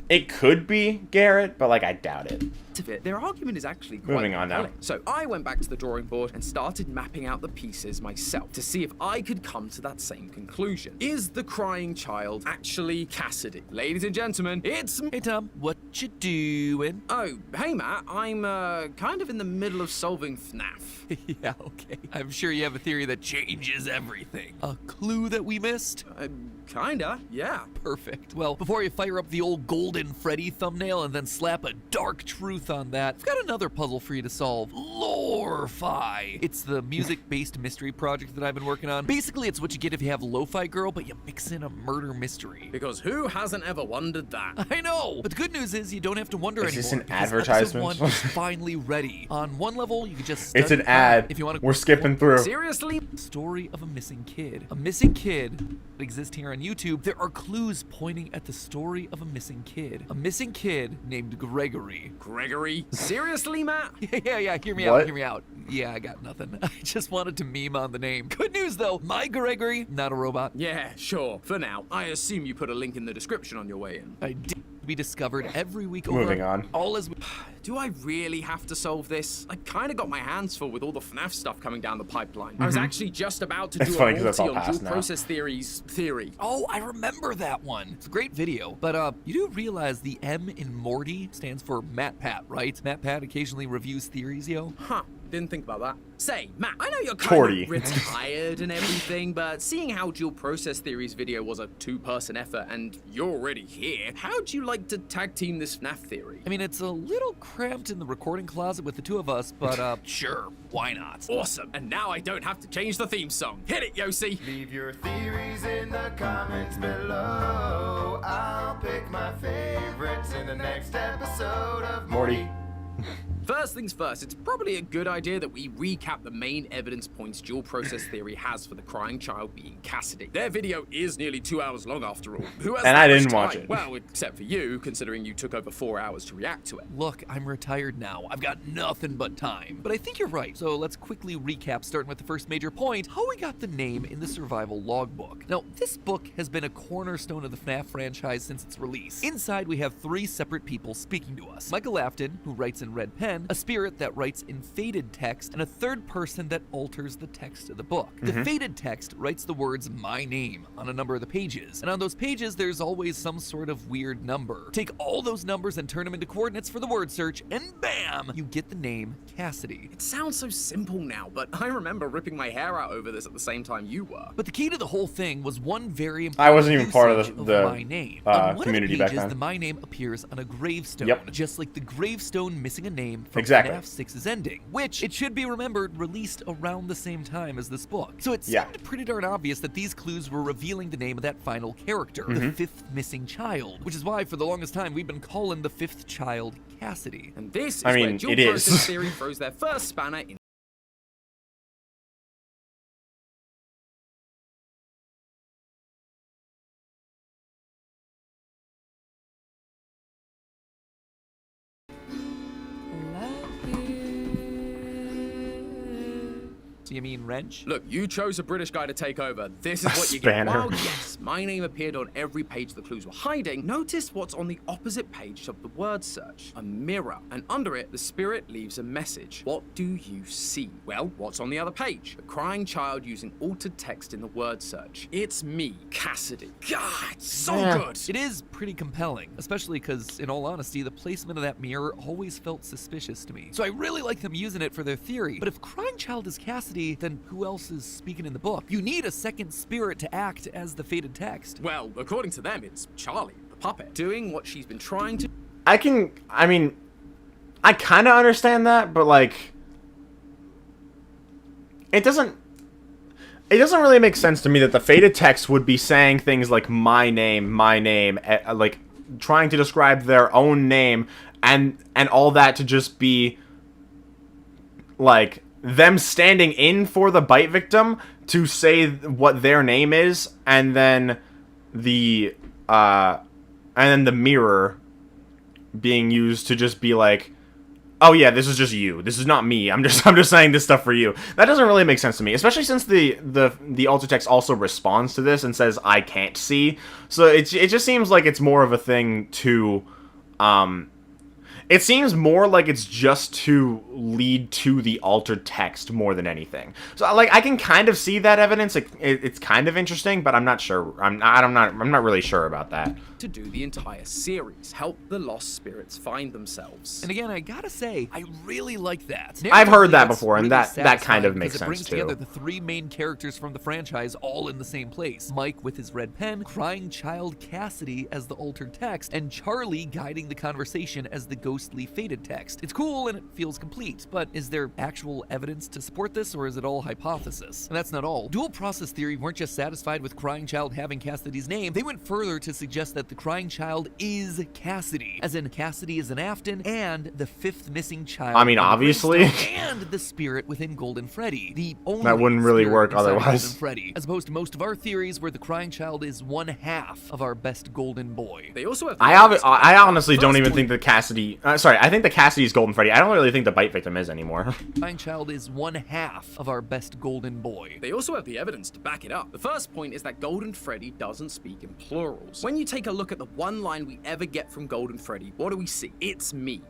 It could be Garrett, but, like, I doubt it. Of it, their argument is actually quite Moving on now. compelling. So I went back to the drawing board and started mapping out the pieces myself to see if I could come to that same conclusion. Is the crying child actually Cassidy? Ladies and gentlemen, it's... Hey, Tom, what you doing? Oh, hey, Matt. I'm kind of in the middle of solving FNAF. Yeah, okay. I'm sure you have a theory that changes everything. A clue that we missed? Kinda, yeah. Perfect. Well, before you fire up the old Golden Freddy thumbnail and then slap a dark truth on that, I've got another puzzle for you to solve. Lore-fi. It's the music-based mystery project that I've been working on. Basically, it's what you get if you have Lo-Fi Girl, but you mix in a murder mystery. Because who hasn't ever wondered that? I know! But the good news is you don't have to wonder anymore. Is this an because advertisement? Episode 1 is finally ready. On one level, you can just... It's an ad. If you want to... We're skipping through. Seriously? Story of a missing kid. A missing kid that exists here on YouTube. There are clues pointing at the story of a missing kid. A missing kid named Gregory. Gregory? Seriously, Matt? Yeah, hear me What? out, hear me out. Yeah, I got nothing. I just wanted to meme on the name. Good news, though. My Gregory, not a robot. Yeah, sure. For now. I assume you put a link in the description on your way in. I did be discovered every week over Moving on. all as we... Do I really have to solve this? I kind of got my hands full with all the FNAF stuff coming down the pipeline. I was actually just about to It's do funny a 'cause that's all multi on past dual now. process theory. Oh, I remember that one. It's a great video. But you do realize the M in Morty stands for Matt Pat, right? Matt Pat occasionally reviews theories, yo. Huh. Didn't think about that. Say, Matt, I know you're Torty. kind of retired and everything, but seeing how Dual Process Theory's video was a two-person effort and you're already here, how'd you like to tag team this FNAF theory? I mean, it's a little cramped in the recording closet with the two of us, but sure, why not? Awesome. And now I don't have to change the theme song. Hit it, Yossi. Leave your theories in the comments below. I'll pick my favorites in the next episode of Morty. First things first, it's probably a good idea that we recap the main evidence points Dual Process Theory has for the crying child being Cassidy. Their video is nearly 2 hours long after all. Who has And that I much didn't watch time? it. Well, except for you, considering you took over 4 hours to react to it. Look, I'm retired now. I've got nothing but time. But I think you're right. So let's quickly recap, starting with the first major point, how we got the name in the survival logbook. Now, this book has been a cornerstone of the FNAF franchise since its release. Inside, we have 3 separate people speaking to us. Michael Afton, who writes in red pen, a spirit that writes in faded text, and a third person that alters the text of the book. The faded text writes the words "my name" on a number of the pages, and on those pages there's always some sort of weird number. Take all those numbers and turn them into coordinates for the word search, and bam! You get the name Cassidy. It sounds so simple now, but I remember ripping my hair out over this at the same time you were. But the key to the whole thing was one very important I wasn't even part of usage the my name. On one community of the back pages, then. the my name appears on a gravestone, Yep. just like the gravestone missing a name from Exactly. FNAF 6's ending, which, it should be remembered, released around the same time as this book. So it Yeah. seemed pretty darn obvious that these clues were revealing the name of that final character, the fifth missing child, which is why for the longest time we've been calling the fifth child Cassidy. And this is I where mean, Dual it is. Process Theory throws their first spanner in. Do you mean wrench? Look, you chose a British guy to take over. This is what you Spanner. get. While yes, my name appeared on every page the clues were hiding, notice what's on the opposite page of the word search. A mirror. And under it, the spirit leaves a message. What do you see? Well, what's on the other page? A crying child using altered text in the word search. It's me, Cassidy. God, so good. It is pretty compelling, especially because, in all honesty, the placement of that mirror always felt suspicious to me. So I really like them using it for their theory. But if crying child is Cassidy, then who else is speaking in the book? You need a second spirit to act as the faded text. Well, according to them, it's Charlie, the puppet, doing what she's been trying to. I kind of understand that, but like, it doesn't really make sense to me that the faded text would be saying things like my name, like trying to describe their own name, and all that to just be like them standing in for the bite victim to say what their name is, and then the mirror being used to just be like, oh yeah, this is just you. This is not me. I'm just saying this stuff for you. That doesn't really make sense to me, especially since the alter text also responds to this and says I can't see. So it just seems like it's more of a thing to it seems more like it's just to lead to the altered text more than anything. So, like, I can kind of see that evidence. It's kind of interesting, but I'm not sure. I'm not really sure about that. To do the entire series, help the lost spirits find themselves. And again, I gotta say, I really like that. I've heard that That's before, and really that kind of satisfying makes because it brings sense, too. together the 3 main characters from the franchise all in the same place. Mike with his red pen, crying child Cassidy as the altered text, and Charlie guiding the conversation as the ghostly faded text. It's cool and it feels complete, but is there actual evidence to support this, or is it all hypothesis? And that's not all. Dual Process Theory weren't just satisfied with crying child having Cassidy's name, they went further to suggest that the crying child is Cassidy, as in Cassidy is an Afton and the 5th missing child. I mean, on the obviously. gravestone, and the spirit within Golden Freddy, the only That wouldn't really spirit work inside otherwise. Golden Freddy, as opposed to most of our theories where the crying child is one half of our best golden boy. They also have. I honestly don't even First think that Cassidy. I think the Cassidy's Golden Freddy. I don't really think the bite victim is anymore. Crying child is one half of our best golden boy. They also have the evidence to back it up. The first point is that Golden Freddy doesn't speak in plurals. When you take a look at the one line we ever get from Golden Freddy, what do we see? It's me,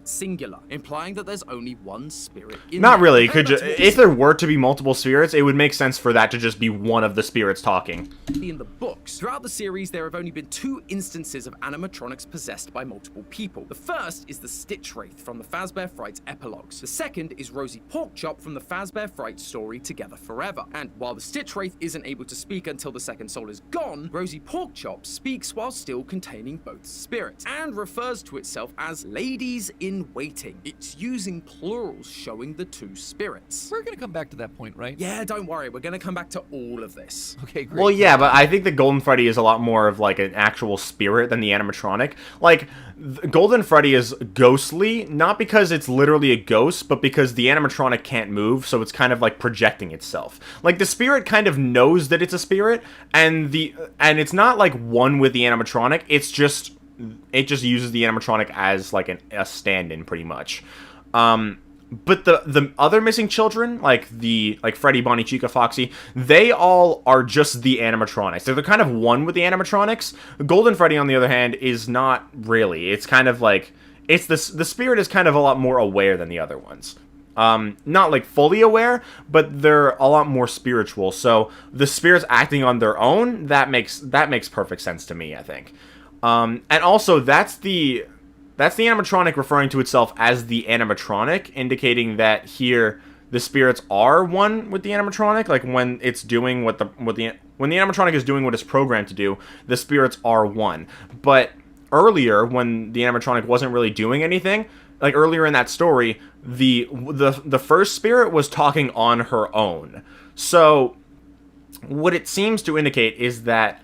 singular, implying that there's only one spirit in Not there. really. And Could that's what we if there were to be multiple spirits, it would make sense for that to just be one of the spirits talking. see in the books. Throughout the series, there have only been 2 instances of animatronics possessed by multiple people. The first is the Stitch Wraith from the Fazbear Fright epilogues. The second is Rosie Porkchop from the Fazbear Fright story Together Forever. And while the Stitch Wraith isn't able to speak until the second soul is gone, Rosie Porkchop speaks while still containing both spirits, and refers to itself as ladies in waiting. It's using plurals showing the two spirits. We're gonna come back to that point, right? Yeah, don't worry, we're gonna come back to all of this. Okay, great. Well, yeah, but I think the Golden Freddy is a lot more of like an actual spirit than the animatronic. Like, Golden Freddy is ghostly, not because it's literally a ghost, but because the animatronic can't move, so it's kind of like projecting itself. Like, the spirit kind of knows that it's a spirit, and it's not like one with the animatronic. It just uses the animatronic as like a stand-in, pretty much. But the other missing children, like Freddy, Bonnie, Chica, Foxy, they all are just the animatronics. They're kind of one with the animatronics. Golden Freddy, on the other hand, is not really. It's kind of like the spirit is kind of a lot more aware than the other ones. Not like fully aware, but they're a lot more spiritual. So the spirits acting on their own, that makes perfect sense to me, I think. And also that's the animatronic referring to itself as the animatronic, indicating that here the spirits are one with the animatronic. Like, when it's doing when the animatronic is doing what it's programmed to do, the spirits are one. But earlier, when the animatronic wasn't really doing anything, like earlier in that story, the first spirit was talking on her own. So what it seems to indicate is that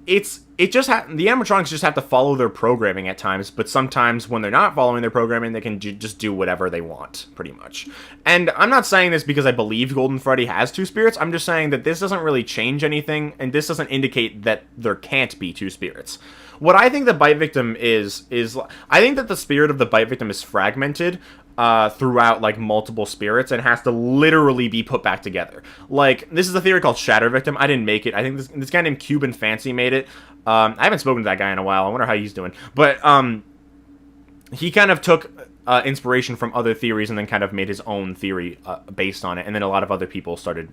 the animatronics just have to follow their programming at times, but sometimes when they're not following their programming, they can just do whatever they want, pretty much. And I'm not saying this because I believe Golden Freddy has two spirits. I'm just saying that this doesn't really change anything, and this doesn't indicate that there can't be two spirits. What I think the Bite Victim is I think that the spirit of the Bite Victim is fragmented throughout, like, multiple spirits, and has to literally be put back together. Like, this is a theory called Shatter Victim. I didn't make it. I think this guy named Cuban Fancy made it. I haven't spoken to that guy in a while. I wonder how he's doing. But he kind of took inspiration from other theories and then kind of made his own theory based on it, and then a lot of other people started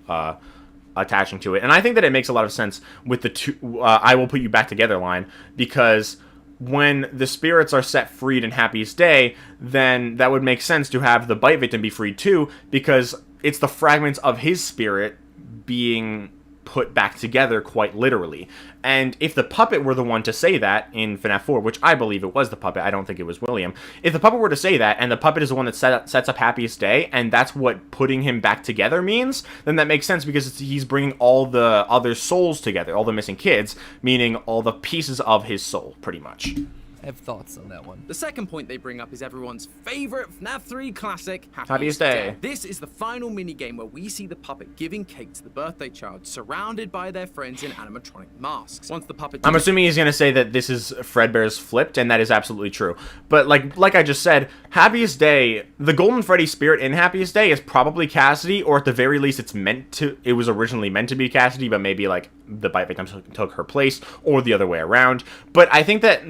attaching to it. And I think that it makes a lot of sense with the two I will put you back together line, because when the spirits are set freed in Happiest Day, then that would make sense to have the Bite Victim be freed too, because it's the fragments of his spirit being put back together, quite literally. And if the puppet were the one to say that in FNAF 4, which I believe it was the puppet, I don't think it was William, if the puppet were to say that, and the puppet is the one that sets up Happiest Day, and that's what putting him back together means, then that makes sense, because he's bringing all the other souls together, all the missing kids, meaning all the pieces of his soul, pretty much. I have thoughts on that one. The second point they bring up is everyone's favorite FNAF 3 classic, Happiest Day. This is the final minigame where we see the puppet giving cake to the birthday child, surrounded by their friends in animatronic masks. Once the puppet... I'm assuming he's going to say that this is Fredbear's flipped, and that is absolutely true. But like I just said, Happiest Day, the Golden Freddy spirit in Happiest Day is probably Cassidy, or at the very least it was originally meant to be Cassidy, but maybe like the Bite Victim took her place, or the other way around. But I think that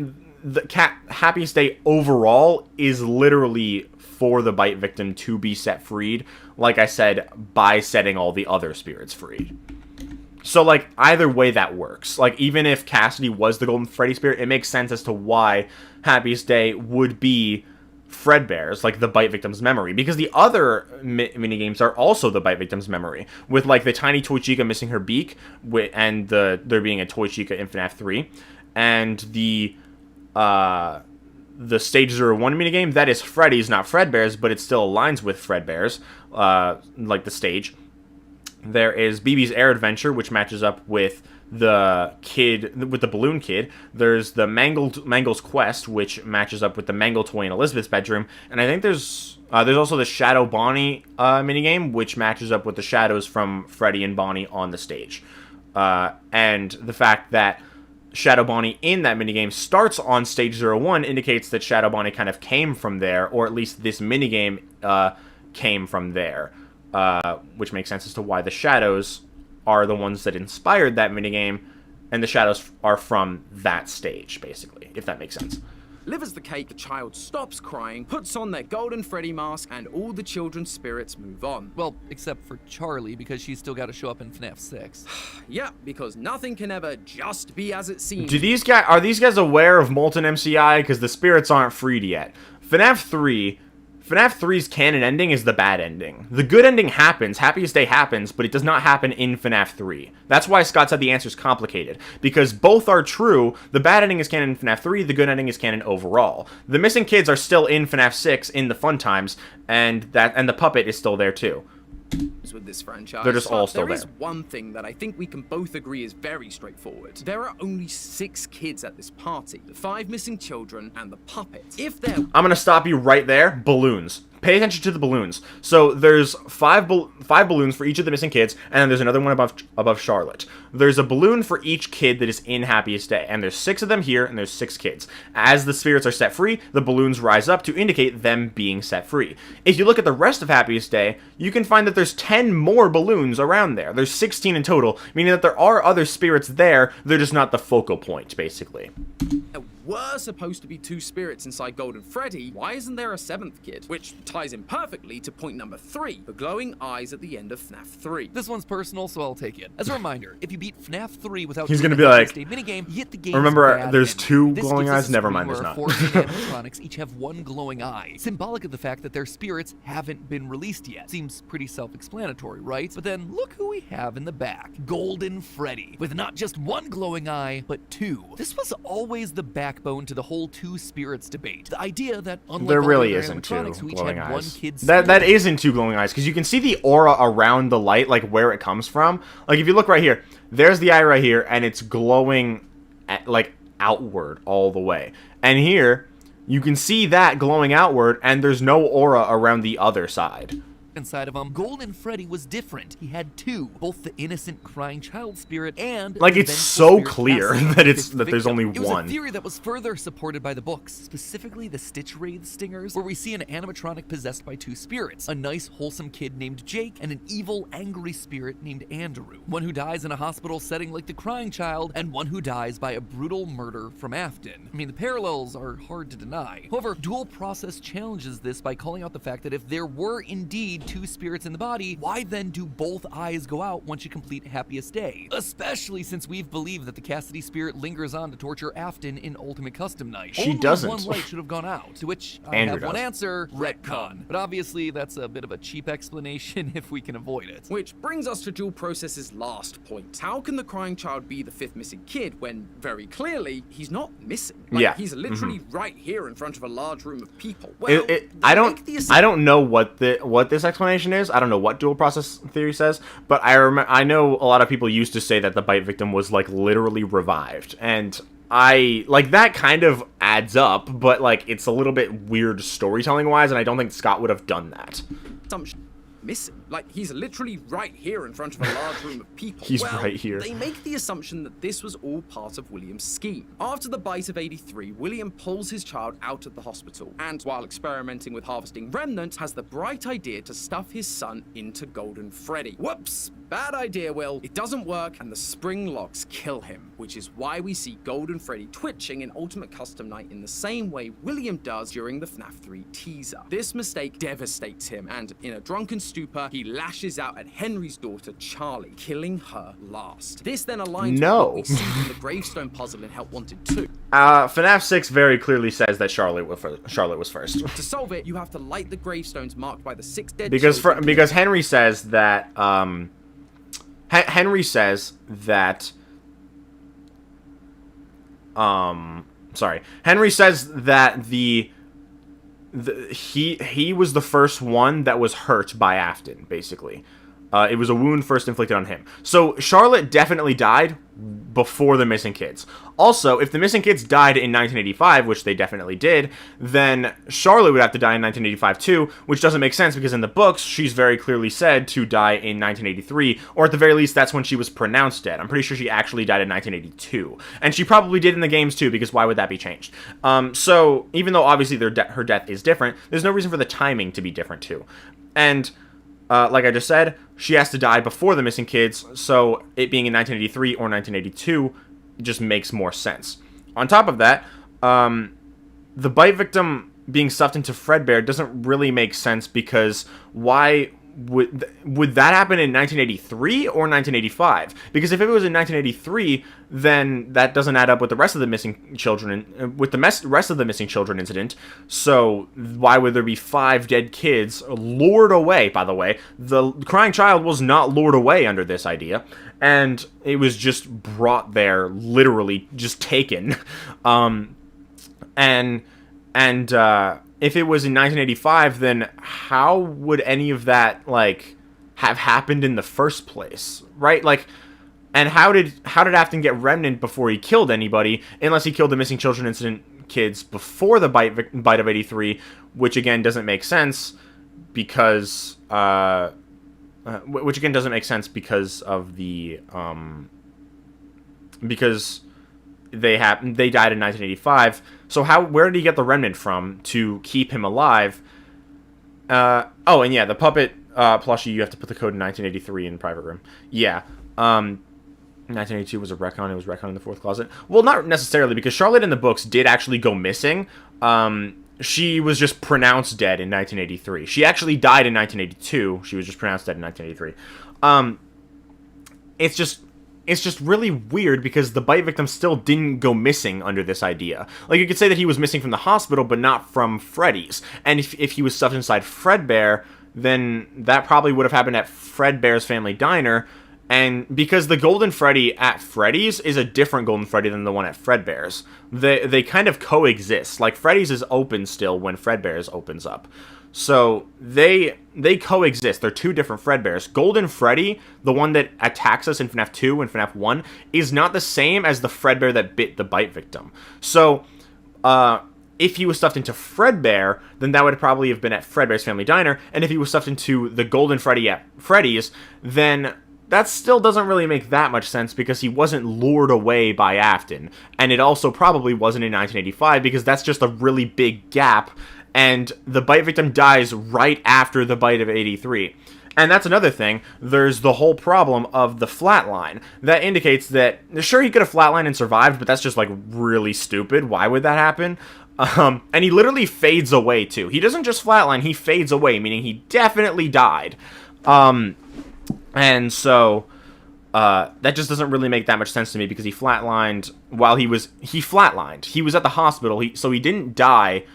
the Happiest Day overall is literally for the Bite Victim to be set freed, like I said, by setting all the other spirits free. So, like, either way that works. Like, even if Cassidy was the Golden Freddy spirit, it makes sense as to why Happiest Day would be Fredbear's, like, the Bite Victim's memory. Because the other minigames are also the Bite Victim's memory, with, like, the tiny Toy Chica missing her beak, and there being a Toy Chica in FNAF 3, and the Stage 01 minigame, that is Freddy's, not Fredbear's, but it still aligns with Fredbear's, like the stage. There is BB's Air Adventure, which matches up with the balloon kid. There's the Mangle's Quest, which matches up with the Mangle toy in Elizabeth's bedroom. And I think there's also the Shadow Bonnie minigame, which matches up with the shadows from Freddy and Bonnie on the stage. And the fact that Shadow Bonnie in that minigame starts on Stage 01 indicates that Shadow Bonnie kind of came from there, or at least this minigame came from there, which makes sense as to why the shadows are the ones that inspired that minigame, and the shadows are from that stage, basically, if that makes sense. Live as the cake, the child stops crying, puts on their Golden Freddy mask, and all the children's spirits move on. Well, except for Charlie, because she's still got to show up in FNAF 6. Yeah, because nothing can ever just be as it seems. Are these guys aware of Molten MCI? Because the spirits aren't freed yet. FNAF 3's canon ending is the bad ending. The good ending happens, Happiest Day happens, but it does not happen in FNAF 3. That's why Scott said the answer is complicated, because both are true. The bad ending is canon in FNAF 3, the good ending is canon overall. The missing kids are still in FNAF 6 in the fun times, and the puppet is still there too. With this franchise. They're just all still there there. is one thing that I think we can both agree is very straightforward. There are only 6 kids at this party. The 5 missing children and the puppet. If they're... I'm gonna stop you right there. Balloons. Pay attention to the balloons. So there's five balloons for each of the missing kids, and then there's another one above Charlotte. There's a balloon for each kid that is in Happiest Day, and there's 6 of them here, and there's 6 kids. As the spirits are set free, the balloons rise up to indicate them being set free. If you look at the rest of Happiest Day, you can find that there's 10 more balloons around there. There's 16 in total, meaning that there are other spirits there, they're just not the focal point, basically. There were supposed to be 2 spirits inside Golden Freddy. Why isn't there a 7th kid? Which ties in perfectly to point number 3, the glowing eyes at the end of FNAF 3. This one's personal, so I'll take it. As a reminder, if you beat FNAF 3 without He's doing gonna the be like, Happiest Day minigame, you hit the game's remember, bad there's ending. 2 This glowing gives us eyes? a Never screen mind, there's where not. 4 animatronics each have 1 glowing eye, symbolic of the fact that their spirits haven't been released yet. Seems pretty self-explanatory, right? But then look who we have in the back. Golden Freddy, with not just 1 glowing eye, but 2. This was always the backbone to the whole 2 spirits debate. The idea that unlike There all really other isn't 2 animatronics who each glowing had 1 eyes. kid's That spirit, isn't 2 glowing eyes, because you can see the aura around the light, like where it comes from. Like if you look right here, there's the eye right here, and it's glowing like outward all the way. And here, you can see that glowing outward, and there's no aura around the other side. inside of him. Golden Freddy was different. He had 2, both the innocent crying child spirit and Like, the it's vengeful so spirit clear casting that the it's- fifth that there's victim. only It was one. a theory that was further supported by the books, specifically the Stitch Wraith Stingers, where we see an animatronic possessed by 2 spirits, a nice wholesome kid named Jake and an evil angry spirit named Andrew, one who dies in a hospital setting like the crying child and one who dies by a brutal murder from Afton. I mean, the parallels are hard to deny. However, Dual Process challenges this by calling out the fact that if there were indeed 2 spirits in the body, why then do both eyes go out once you complete Happiest Day? Especially since we've believed that the Cassidy spirit lingers on to torture Afton in Ultimate Custom Night. She Only doesn't. one light should have gone out, to which I Andrew have one does. answer, retcon. But obviously that's a bit of a cheap explanation if we can avoid it. Which brings us to Dual Process's last point. How can the crying child be the 5th missing kid when, very clearly, he's not missing? Like, Yeah. he's literally right here in front of a large room of people. Well, I they don't know what this explanation is. I don't know what dual process theory says, but I know a lot of people used to say that the bite victim was like literally revived, and I like that kind of adds up, but like it's a little bit weird storytelling wise, and I don't think Scott would have done that. assumption missing. Like, he's literally right here in front of a large room of people. He's Well, right here. They make the assumption that this was all part of William's scheme. After the bite of 83, William pulls his child out of the hospital, and while experimenting with harvesting remnants, has the bright idea to stuff his son into Golden Freddy. Whoops! Bad idea, Will. It doesn't work, and the spring locks kill him, which is why we see Golden Freddy twitching in Ultimate Custom Night in the same way William does during the FNAF 3 teaser. This mistake devastates him, and in a drunken stupor, he lashes out at Henry's daughter, Charlie, killing her last. This then aligns with what we see in the gravestone puzzle in Help Wanted 2. FNAF 6 very clearly says that Charlotte was first. To solve it, you have to light the gravestones marked by the 6 dead Because children. because Henry says that Henry says that he was the first one that was hurt by Afton, basically. It was a wound first inflicted on him. So Charlotte definitely died before the missing kids. Also, if the missing kids died in 1985, which they definitely did, then Charlotte would have to die in 1985 too, which doesn't make sense because in the books, she's very clearly said to die in 1983, or at the very least, that's when she was pronounced dead. I'm pretty sure she actually died in 1982. And she probably did in the games too, because why would that be changed? So, even though obviously her death is different, there's no reason for the timing to be different too. And like I just said, she has to die before the missing kids, so it being in 1983 or 1982 just makes more sense. On top of that, the bite victim being stuffed into Fredbear doesn't really make sense because why would that happen in 1983 or 1985? Because if it was in 1983, then that doesn't add up with the rest of the missing children, with the rest of the missing children incident. So why would there be 5 dead kids lured away? By the way, the crying child was not lured away under this idea, and it was just brought there, literally just taken. If it was in 1985, then how would any of that, like, have happened in the first place, right? Like, and how did Afton get remnant before he killed anybody, unless he killed the missing children incident kids before the bite of 83, which again doesn't make sense because of the because they died in 1985. So where did he get the remnant from to keep him alive? Oh, and yeah, the puppet plushie, you have to put the code in 1983 in private room. Yeah. 1982 was a retcon. It was retcon in the 4th closet. Well, not necessarily, because Charlotte in the books did actually go missing. She was just pronounced dead in 1983. She actually died in 1982. She was just pronounced dead in 1983. It's just really weird because the bite victim still didn't go missing under this idea. Like, you could say that he was missing from the hospital, but not from Freddy's. And if he was stuffed inside Fredbear, then that probably would have happened at Fredbear's Family Diner. And because the Golden Freddy at Freddy's is a different Golden Freddy than the one at Fredbear's. They kind of coexist. Like, Freddy's is open still when Fredbear's opens up. So they coexist. They're 2 different Fredbears. Golden Freddy, the one that attacks us in FNAF 2 and FNAF 1, is not the same as the Fredbear that bit the bite victim. So, if he was stuffed into Fredbear, then that would probably have been at Fredbear's Family Diner. And if he was stuffed into the Golden Freddy at Freddy's, then that still doesn't really make that much sense because he wasn't lured away by Afton. And it also probably wasn't in 1985 because that's just a really big gap. And the bite victim dies right after the bite of 83. And that's another thing. There's the whole problem of the flatline. That indicates that, sure, he could have flatlined and survived, but that's just, like, really stupid. Why would that happen? And he literally fades away, too. He doesn't just flatline, he fades away, meaning he definitely died. And so, that just doesn't really make that much sense to me because he flatlined while he flatlined. He was at the hospital, so he didn't die.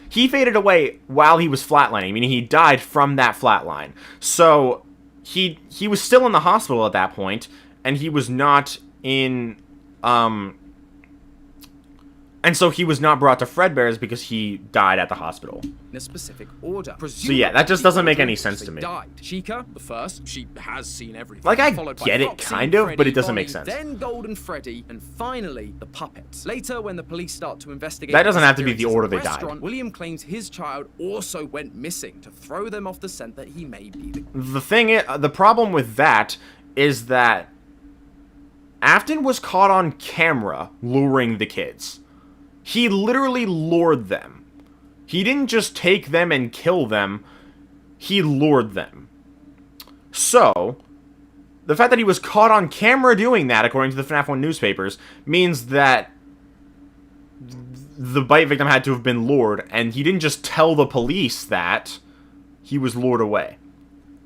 He faded away while he was flatlining, meaning he died from that flatline. So, he was still in the hospital at that point, and he was not in, and so he was not brought to Fredbear's because he died at the hospital. In a specific order. So yeah, that just doesn't make any sense to me. Died. Chica, the first, she has seen everything. Like, I followed by get it, Foxy, kind of, Freddy, but it doesn't Bonnie, make sense. Then Golden Freddy, and finally, the puppets. Later, when the police start to investigate... That doesn't have to be the order they died. died. William claims his child also went missing to throw them off the scent that he may be the problem with that is that Afton was caught on camera luring the kids. He literally lured them. He didn't just take them and kill them. He lured them. So, the fact that he was caught on camera doing that, according to the FNAF 1 newspapers, means that the bite victim had to have been lured, and he didn't just tell the police that. He was lured away.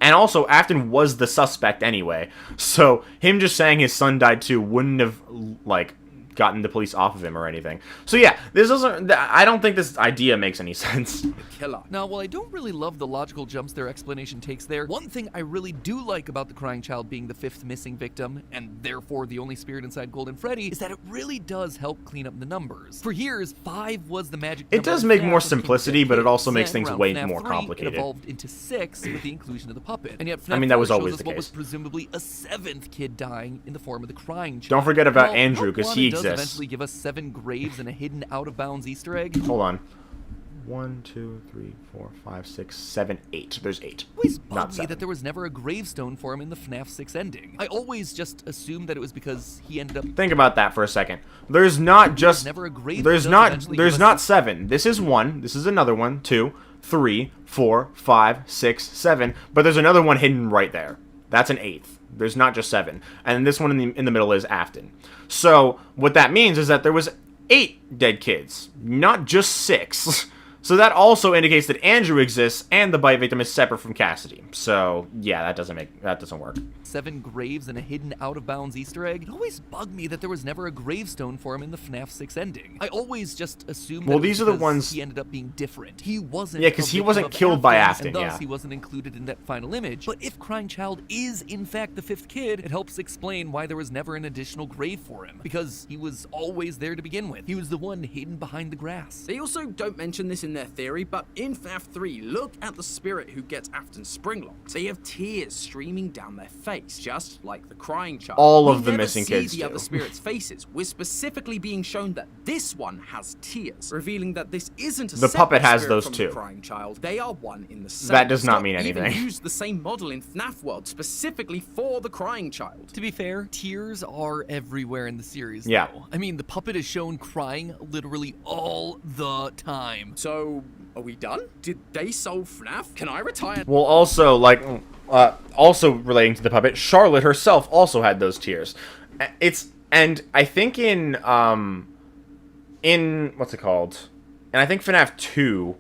And also, Afton was the suspect anyway. So, him just saying his son died too wouldn't have, like, gotten the police off of him or anything. So yeah, I don't think this idea makes any sense. The killer. Now, while I don't really love the logical jumps their explanation takes there, one thing I really do like about the crying child being the 5th missing victim, and therefore the only spirit inside Golden Freddy, is that it really does help clean up the numbers. For years, 5 was the magic number. It does make more simplicity, but it also makes things way more complicated. It evolved into 6 with the inclusion of the puppet. And yet FNAF I mean, that was 4 always shows us the what case. was presumably a 7th kid dying in the form of the crying child. Don't forget about Well, Andrew, Rogue 'cause One he does exists. eventually give us 7 graves and a hidden out-of-bounds Easter egg. Hold on. 1, 2, 3, 4, 5, 6, 7, 8. There's 8. It always Not bugged me 7. that there was never a gravestone for him in the FNAF 6 ending. I always just assumed that it was because he ended up... Think about that for a second. There's not just... never a grave There's that does not... eventually There's give not us- 7. This is 1. This is another one. 2, 3, 4, 5, 6, 7. But there's another one hidden right there. That's an 8th. There's not just 7. And this one in the middle is Afton. So, what that means is that there was 8 dead kids. Not just 6. So that also indicates that Andrew exists and the bite victim is separate from Cassidy. So yeah, that doesn't work. 7 graves and a hidden out-of-bounds Easter egg. It always bugged me that there was never a gravestone for him in the FNAF 6 ending. I always just assumed that These are the ones he ended up being different. He wasn't. Yeah, because he wasn't killed by Afton, and thus yeah. he wasn't included in that final image. But if Crying Child is in fact the 5th kid, it helps explain why there was never an additional grave for him. Because he was always there to begin with. He was the one hidden behind the grass. They also don't mention this in their theory, but in FNAF 3, look at the spirit who gets Afton springlocked. They have tears streaming down their face, just like the Crying Child. All of We the never missing see kids the do. other spirits' faces. We're specifically being shown that this one has tears, revealing that this isn't a The separate puppet has spirit those from too. The Crying Child. They are one in the same. That does not Scott mean anything. Even used the same model in FNAF World specifically for the Crying Child. To be fair, tears are everywhere in the series, Yeah. though. I mean, the puppet is shown crying literally all the time. So, are we done? Did they solve FNAF? Can I retire? Well, also, like, also relating to the puppet, Charlotte herself also had those tears. And I think in what's it called? And I think FNAF 2,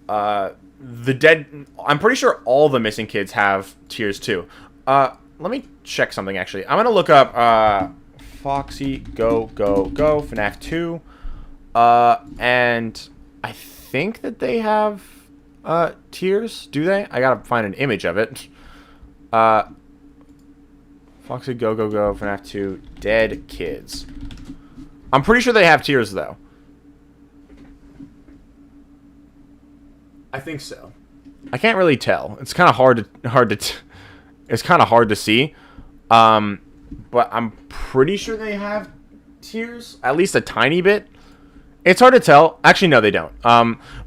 I'm pretty sure all the missing kids have tears too. Let me check something actually. I'm gonna look up Foxy Go FNAF 2, and I think that they have tears. Do they? I gotta find an image of it. Foxy Go FNAF 2 dead kids. I'm pretty sure they have tears though. I think so. I can't really tell. It's kind of it's kind of hard to see. But I'm pretty sure they have tears, at least a tiny bit. It's hard to tell. Actually, no, they don't.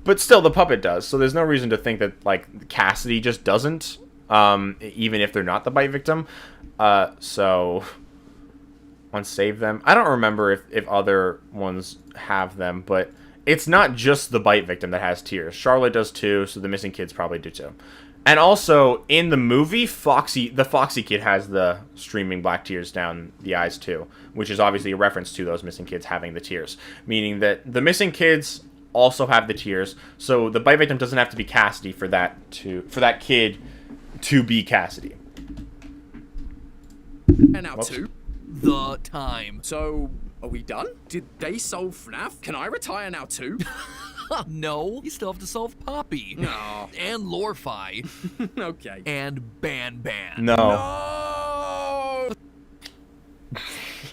But still, the puppet does. So there's no reason to think that like Cassidy just doesn't. Even if they're not the bite victim. So unsave them. I don't remember if other ones have them, but it's not just the bite victim that has tears. Charlotte does too, so the missing kids probably do too. And also, in the movie, the Foxy kid has the streaming black tears down the eyes too, which is obviously a reference to those missing kids having the tears, meaning that the missing kids also have the tears, so the bite victim doesn't have to be Cassidy for that kid to be Cassidy. And now Whoops. 2. The time. So, are we done? Did they solve FNAF? Can I retire now too? No, you still have to solve Poppy. No. And Lorfi. Okay. And Ban. No. No!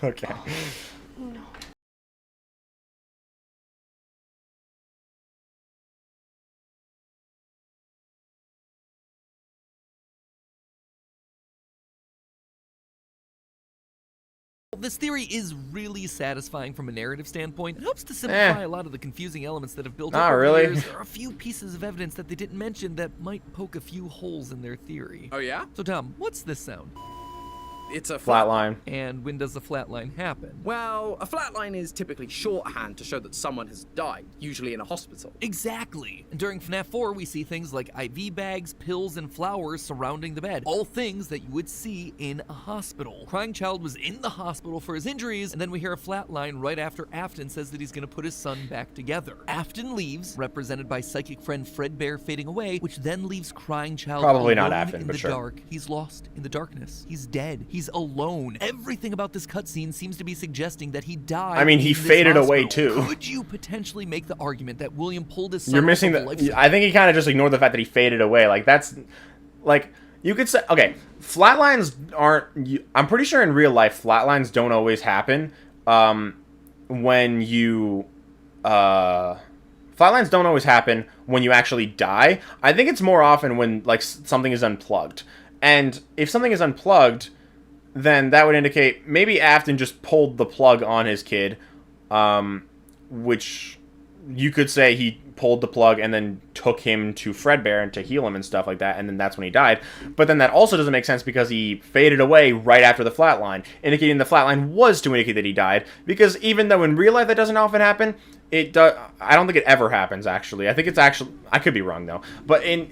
Okay. This theory is really satisfying from a narrative standpoint. It helps to simplify a lot of the confusing elements that have built Not up over really. the years. There are a few pieces of evidence that they didn't mention that might poke a few holes in their theory. Oh yeah? So Tom, what's this sound? It's a Flatline. And when does the flatline happen? Well, a flatline is typically shorthand to show that someone has died, usually in a hospital. Exactly. And during FNAF 4, we see things like IV bags, pills, and flowers surrounding the bed. All things that you would see in a hospital. Crying Child was in the hospital for his injuries, and then we hear a flatline right after Afton says that he's going to put his son back together. Afton leaves, represented by psychic friend Fredbear fading away, which then leaves Crying Child Probably not alone Afton, in but the sure. dark. He's lost in the darkness. He's dead. He's alone. Everything about this cutscene seems to be suggesting that he died. I mean, he in this faded away, hospital. too. Could you potentially make the argument that William pulled his son You're off missing of a life I think he kind of just ignored the fact that he faded away. Like, that's... Like, you could say... Okay, flatlines aren't... I'm pretty sure in real life, flatlines don't always happen when you... Flatlines don't always happen when you actually die. I think it's more often when, like, something is unplugged. And if something is unplugged, then that would indicate maybe Afton just pulled the plug on his kid, which you could say he pulled the plug and then took him to Fredbear and to heal him and stuff like that, and then that's when he died. But then that also doesn't make sense because he faded away right after the flatline, indicating the flatline was to indicate that he died, because even though in real life that doesn't often happen, it does. I don't think it ever happens, actually. I think it's actually... I could be wrong, though. But in...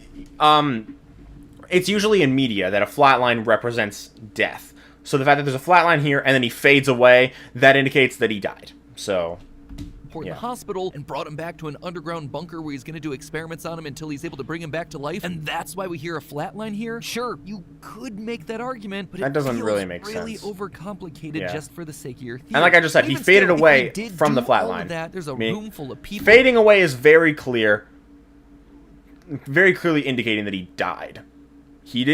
it's usually in media that a flatline represents death. So the fact that there's a flatline here and then he fades away, that indicates that he died. So, report in Yeah. the hospital and brought him back to an underground bunker where he's going to do experiments on him until he's able to bring him back to life, and that's why we hear a flatline here? Sure, you could make that argument, but That it doesn't feels really make really sense. overcomplicated Yeah. just for the sake of your theory. And like I just said, he Even faded still, if away he did from the do all of flatline. that, there's a room full of people. Fading away is very clear, very clearly indicating that he died. He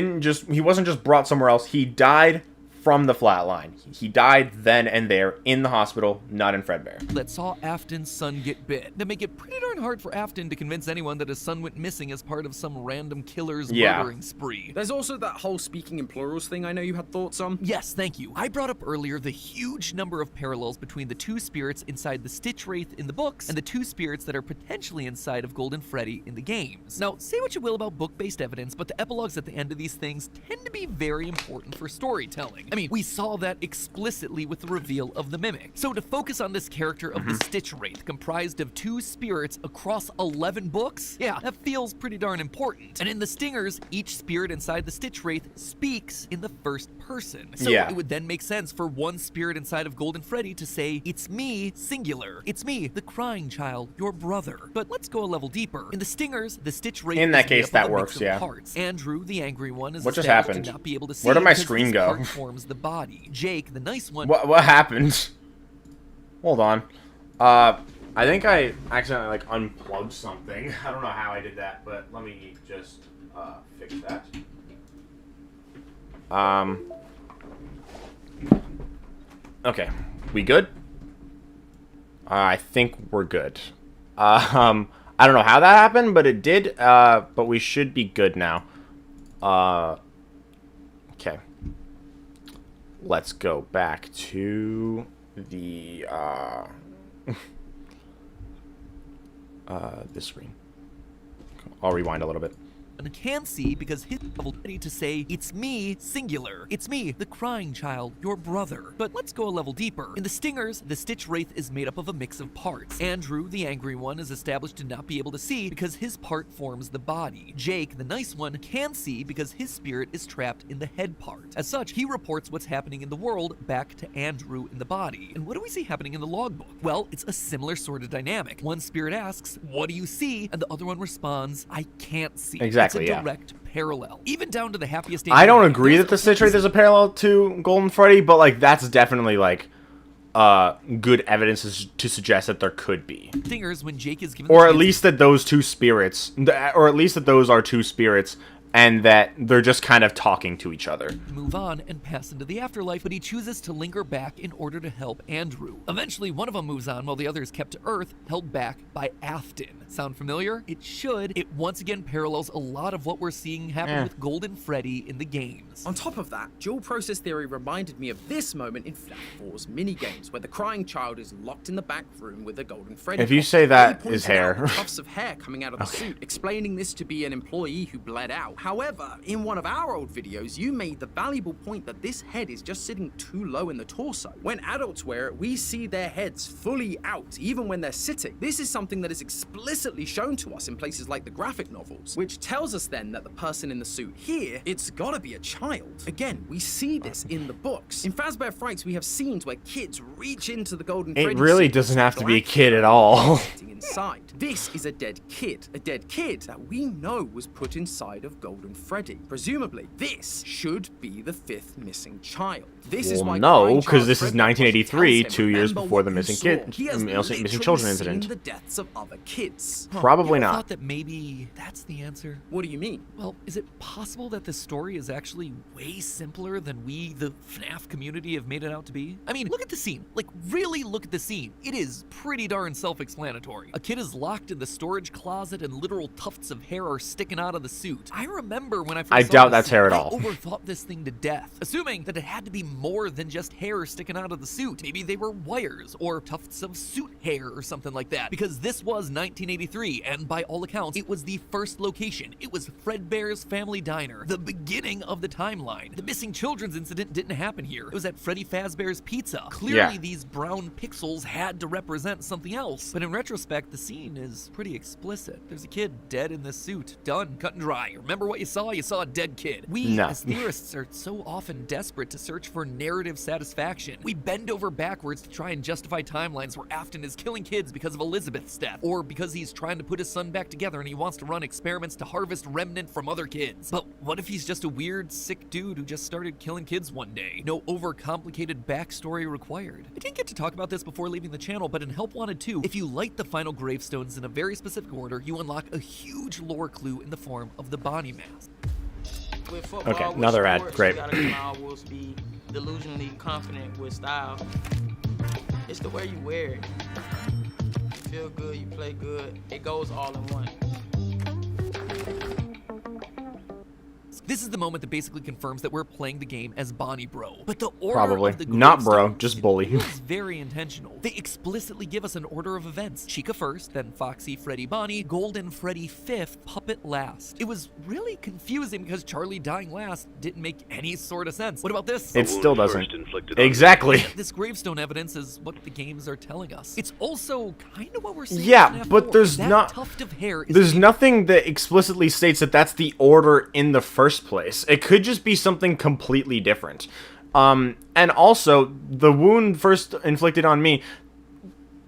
wasn't just brought somewhere else. He died from the flatline. He died then and there in the hospital, not in Fredbear. That saw Afton's son get bit. That make it pretty darn hard for Afton to convince anyone that his son went missing as part of some random killer's murdering spree. There's also that whole speaking in plurals thing I know you had thoughts on. Yes, thank you. I brought up earlier the huge number of parallels between the two spirits inside the Stitch Wraith in the books and the two spirits that are potentially inside of Golden Freddy in the games. Now, say what you will about book-based evidence, but the epilogues at the end of these things tend to be very important for storytelling. I mean, we saw that explicitly with the reveal of the Mimic. So to focus on this character of the Stitch Wraith, comprised of two spirits across 11 books, yeah, that feels pretty darn important. And in the Stingers, each spirit inside the Stitch Wraith speaks in the first person. So Yeah. it would then make sense for one spirit inside of Golden Freddy to say, "It's me, singular. It's me, the crying child, your brother." But let's go a level deeper. In the Stingers, the Stitch Wraith In that is made case, up of that a mix works, of yeah. parts. Andrew, the angry one, is What just established happened? to not be able to see Where did my because screen his go? heart forms the body. Jake, the nice one. What happened? Hold on. I think I accidentally like unplugged something. I don't know how I did that, but let me just fix that. Okay, we good? I think we're good. I don't know how that happened, but it did. But we should be good now. Okay. Let's go back to the this screen. I'll rewind a little bit. And can see because his level ready to say, "It's me, singular. It's me, the crying child, your brother." But let's go a level deeper. In the Stingers, the Stitch Wraith is made up of a mix of parts. Andrew, the angry one, is established to not be able to see because his part forms the body. Jake, the nice one, can see because his spirit is trapped in the head part. As such, he reports what's happening in the world back to Andrew in the body. And what do we see happening in the logbook? Well, it's a similar sort of dynamic. One spirit asks, "What do you see?" And the other one responds, "I can't see." Exactly. It's a Yeah. direct parallel. Even down to the happiest I don't ending, agree there's that the a Stitch Wraith is a parallel to Golden Freddy, but like that's definitely like good evidence to suggest that there could be, Stingers when Jake is given or the at chance least that those two spirits, or at least that those are two spirits, and that they're just kind of talking to each other. to move on and pass into the afterlife, but he chooses to linger back in order to help Andrew. Eventually, one of them moves on while the other is kept to Earth, held back by Afton. Sound familiar? It should. It once again parallels a lot of what we're seeing happen with Golden Freddy in the games. On top of that, dual process theory reminded me of this moment in FNAF 4's minigames, where the crying child is locked in the back room with a Golden Freddy. If you box. say They that pointed is hair. out tufts of hair coming out of the suit, explaining this to be an employee who bled out. However, in one of our old videos, you made the valuable point that this head is just sitting too low in the torso. When adults wear it, we see their heads fully out, even when they're sitting. This is something that is explicitly shown to us in places like the graphic novels, which tells us then that the person in the suit here, it's gotta be a child. Again, we see this in the books. In Fazbear Frights, we have scenes where kids reach into the Golden Freddy It really suit doesn't have to be a black kid at all. sitting inside. This is a dead kid that we know was put inside of Golden Freddy. Presumably, this should be the fifth missing child. This is Well, why no, crying 'cause child this is Fredbear 1983, tells him, 2 years "Remember before the what you missing saw." kid- He has missing literally children seen incident. the deaths of other kids. Probably You ever not. thought that maybe that's the answer? What do you mean? Well, is it possible that this story is actually way simpler than we, the FNAF community, have made it out to be? I mean, look at the scene. Like, really look at the scene. It is pretty darn self-explanatory. A kid is locked in the storage closet and literal tufts of hair are sticking out of the suit. I remember when I first I saw doubt this that's hair at scene, all. I overthought this thing to death, assuming that it had to be more than just hair sticking out of the suit. Maybe they were wires or tufts of suit hair or something like that, because this was 1983, and by all accounts, it was the first location. It was Fredbear's Family Diner, the beginning of the timeline. The missing children's incident didn't happen here. It was at Freddy Fazbear's Pizza. Clearly, Yeah. these brown pixels had to represent something else, but in retrospect, fact, the scene is pretty explicit. There's a kid dead in this suit. Done. Cut and dry. Remember what you saw? You saw a dead kid. We, as theorists, are so often desperate to search for narrative satisfaction. We bend over backwards to try and justify timelines where Afton is killing kids because of Elizabeth's death, or because he's trying to put his son back together and he wants to run experiments to harvest remnant from other kids. But what if he's just a weird, sick dude who just started killing kids one day? No overcomplicated backstory required. I didn't get to talk about this before leaving the channel, but in Help Wanted 2, if you light the final gravestones in a very specific order, you unlock a huge lore clue in the form of the Bonnie mask. Okay, another ad. Great. You gotta always be delusionally confident with style. It's the way you wear it. You feel good, you play good. It goes all in one. This is the moment that basically confirms that we're playing the game as Bonnie Bro. But the order of the not bro, gravestones just bully. feels very intentional. They explicitly give us an order of events. Chica first, then Foxy, Freddy, Bonnie, Golden Freddy fifth, Puppet last. It was really confusing because Charlie dying last didn't make any sort of sense. What about this? It still doesn't. Exactly. This gravestone evidence is what the games are telling us. It's also kind of what we're seeing. Yeah, in FNAF but 4. there's That not. tuft of hair is There's the nothing that explicitly states that that's the order in the first place. It could just be something completely different. And also, the wound first inflicted on me,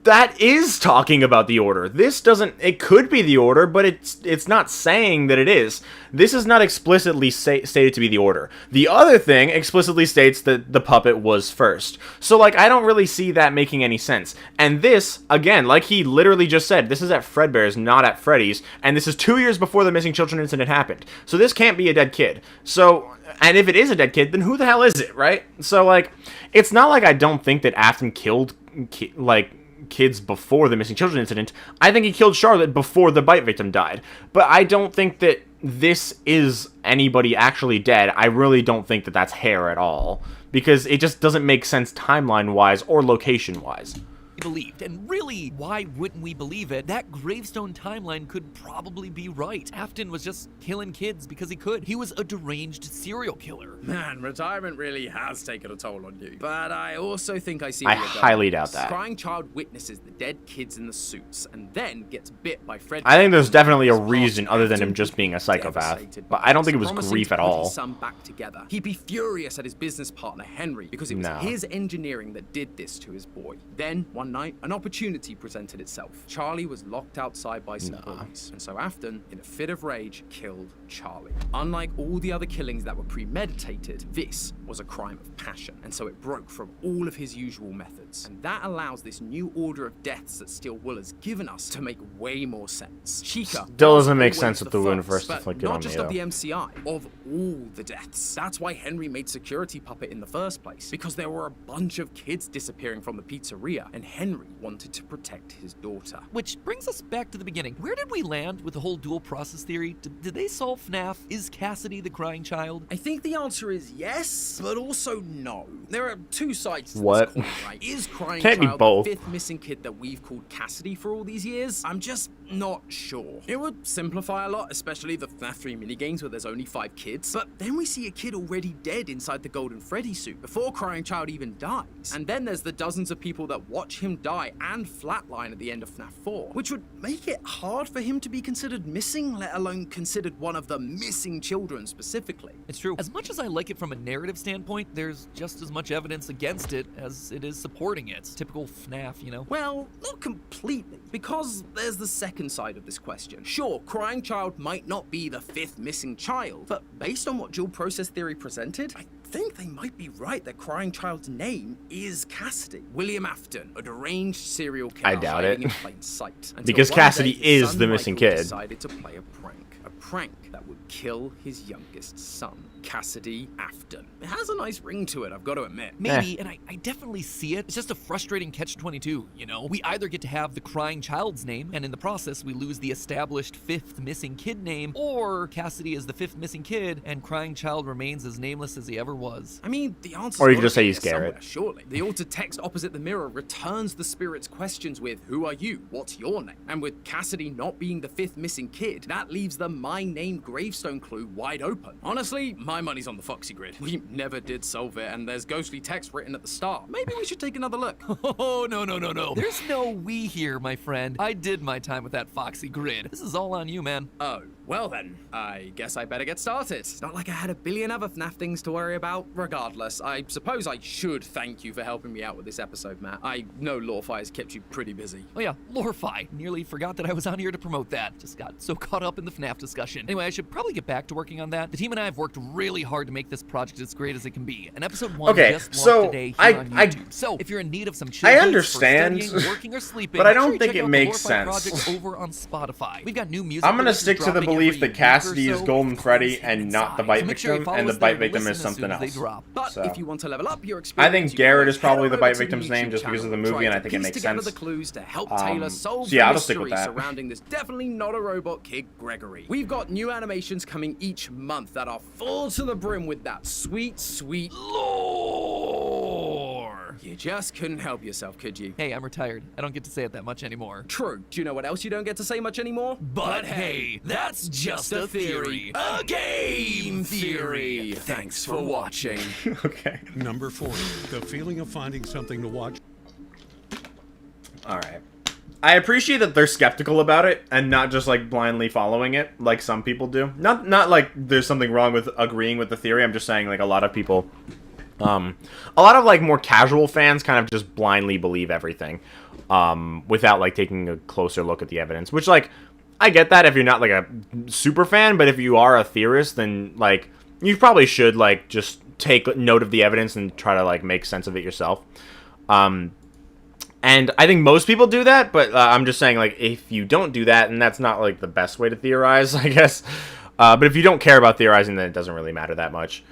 that is talking about the order. This doesn't, it could be the order, but it's not saying that it is. This is not explicitly stated to be the order. The other thing explicitly states that the puppet was first. So, like, I don't really see that making any sense. And this, again, like he literally just said, this is at Fredbear's, not at Freddy's, and this is 2 years before the missing children incident happened. So this can't be a dead kid. So, and if it is a dead kid, then who the hell is it, right? So, like, it's not like I don't think that Afton killed, kids before the missing children incident. I think he killed Charlotte before the bite victim died. But I don't think that this is anybody actually dead. I really don't think that that's hair at all. Because it just doesn't make sense timeline-wise or location-wise. believed. And really, why wouldn't we believe it? That gravestone timeline could probably be right. Afton was just killing kids because he could. He was a deranged serial killer. Man, retirement really has taken a toll on you. But I also think I see I where you're going. highly doubt that. Crying child witnesses the dead kids in the suits and then gets bit by Fred. I think there's definitely a reason other than him just being a psychopath. But I don't think it was Promising grief to at put all. his son back together. He'd be furious at his business partner Henry because it was No. his engineering that did this to his boy. Then one night, an opportunity presented itself. Charlie was locked outside by some bullies, and so Afton, in a fit of rage, killed Charlie. Unlike all the other killings that were premeditated, this was a crime of passion, and so it broke from all of his usual methods. And that allows this new order of deaths that Steel Wool has given us to make way more sense. Chica Still was doesn't make always sense with the wound first, first but inflicted not on just me, of the though. MCI, of all the deaths. That's why Henry made Security Puppet in the first place, because there were a bunch of kids disappearing from the pizzeria, and Henry wanted to protect his daughter. Which brings us back to the beginning. Where did we land with the whole dual process theory? Did they solve FNAF? Is Cassidy the crying child? I think the answer is yes, but also no. There are two sides to What? this coin, right? Is Crying Can't be Child both. the fifth missing kid that we've called Cassidy for all these years? I'm just not sure. It would simplify a lot, especially the FNAF 3 minigames where there's only 5 kids. But then we see a kid already dead inside the Golden Freddy suit before Crying Child even dies. And then there's the dozens of people that watch him die and flatline at the end of FNAF 4, which would make it hard for him to be considered missing, let alone considered one of the missing children specifically. It's true. As much as I like it from a narrative standpoint, there's just as much evidence against it as it is supporting it. Typical FNAF, you know? Well, not completely, because there's the second side of this question. Sure, Crying Child might not be the 5th missing child, but based on what dual process theory presented, I think they might be right that Crying Child's name is Cassidy. William Afton, a deranged serial killer I doubt hiding it. in plain sight. Until Because one Cassidy day, his is son the missing Michael kid. decided to play a prank that would kill his youngest son, Cassidy Afton. It has a nice ring to it, I've got to admit. Maybe, and I definitely see it. It's just a frustrating catch-22, you know? We either get to have the crying child's name, and in the process we lose the established 5th missing kid name, or Cassidy is the 5th missing kid, and crying child remains as nameless as he ever was. I mean, the answer. Or you could just say he's Garrett. Surely, the altered text opposite the mirror returns turns the spirit's questions with, who are you? What's your name? And with Cassidy not being the 5th missing kid, that leaves the my name gravestone clue wide open. Honestly, my money's on the Foxy Grid. We never did solve it, and there's ghostly text written at the start. Maybe we should take another look. Oh, no. There's no we here, my friend. I did my time with that Foxy Grid. This is all on you, man. Oh, well then, I guess I better get started. Not like I had a billion other FNAF things to worry about. Regardless, I suppose I should thank you for helping me out with this episode, Matt. I know Lawfire has kept you pretty busy. Oh yeah, Lorefy. Nearly forgot that I was on here to promote that. Just got so caught up in the FNAF discussion. Anyway, I should probably get back to working on that. The team and I have worked really hard to make this project as great as it can be. And episode 1 just launched today here on YouTube. So if you're in need of some chill I understand, for studying, working, or sleeping, but I don't sure think check it out makes the Lorefy sense. Project over on Spotify. We've got new music. I'm gonna releases stick to the dropping belief every that Cassidy week or is so. Golden Freddy Close and not the inside. bite So make sure you victim, follow and the us there bite victim listen is as something soon as they else. drop. But So. if you want to level up your experience, I think you Garrett can is probably head the over bite to victim's name YouTube just because of the channel, movie, and I try think to it piece makes together sense. the clues to help Taylor solve so yeah, the I'll stick with mystery that. surrounding this definitely not a robot kid, Gregory. We've got new animations coming each month that are full to the brim with that sweet, sweet lore. You just couldn't help yourself, could you? Hey, I'm retired. I don't get to say it that much anymore. True. Do you know what else you don't get to say much anymore? But hey, that's just a theory. A game theory. Thanks for watching. Okay. Number 40, the feeling of finding something to watch. All right. I appreciate that they're skeptical about it and not just like blindly following it like some people do. Not like there's something wrong with agreeing with the theory. I'm just saying like a lot of people, a lot of like more casual fans kind of just blindly believe everything, without like taking a closer look at the evidence. Which like I get that if you're not like a super fan, but if you are a theorist, then like you probably should like just take note of the evidence and try to like make sense of it yourself. And I think most people do that, but I'm just saying, like, if you don't do that, and that's not, like, the best way to theorize, I guess. But if you don't care about theorizing, then it doesn't really matter that much.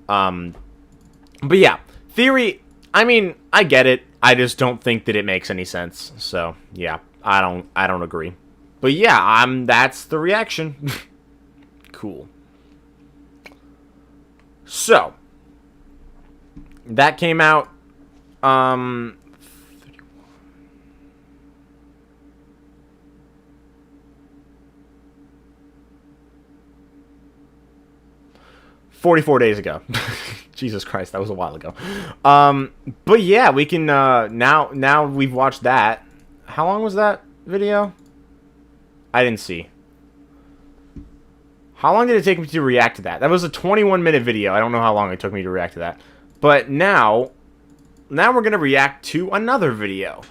But yeah, theory, I mean, I get it. I just don't think that it makes any sense. So, yeah, I don't agree. But yeah, that's the reaction. Cool. So, that came out, 44 days ago. Jesus Christ, that was a while ago. But yeah, we can, now we've watched that. How long was that video? I didn't see. How long did it take me to react to that? That was a 21-minute video. I don't know how long it took me to react to that. But now we're going to react to another video.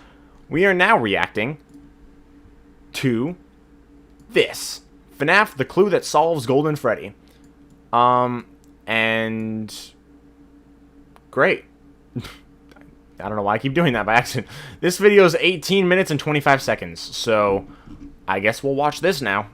We are now reacting to this. FNAF, The Clue That Solves Golden Freddy. And great. I don't know why I keep doing that by accident. This video is 18 minutes and 25 seconds, so I guess we'll watch this now.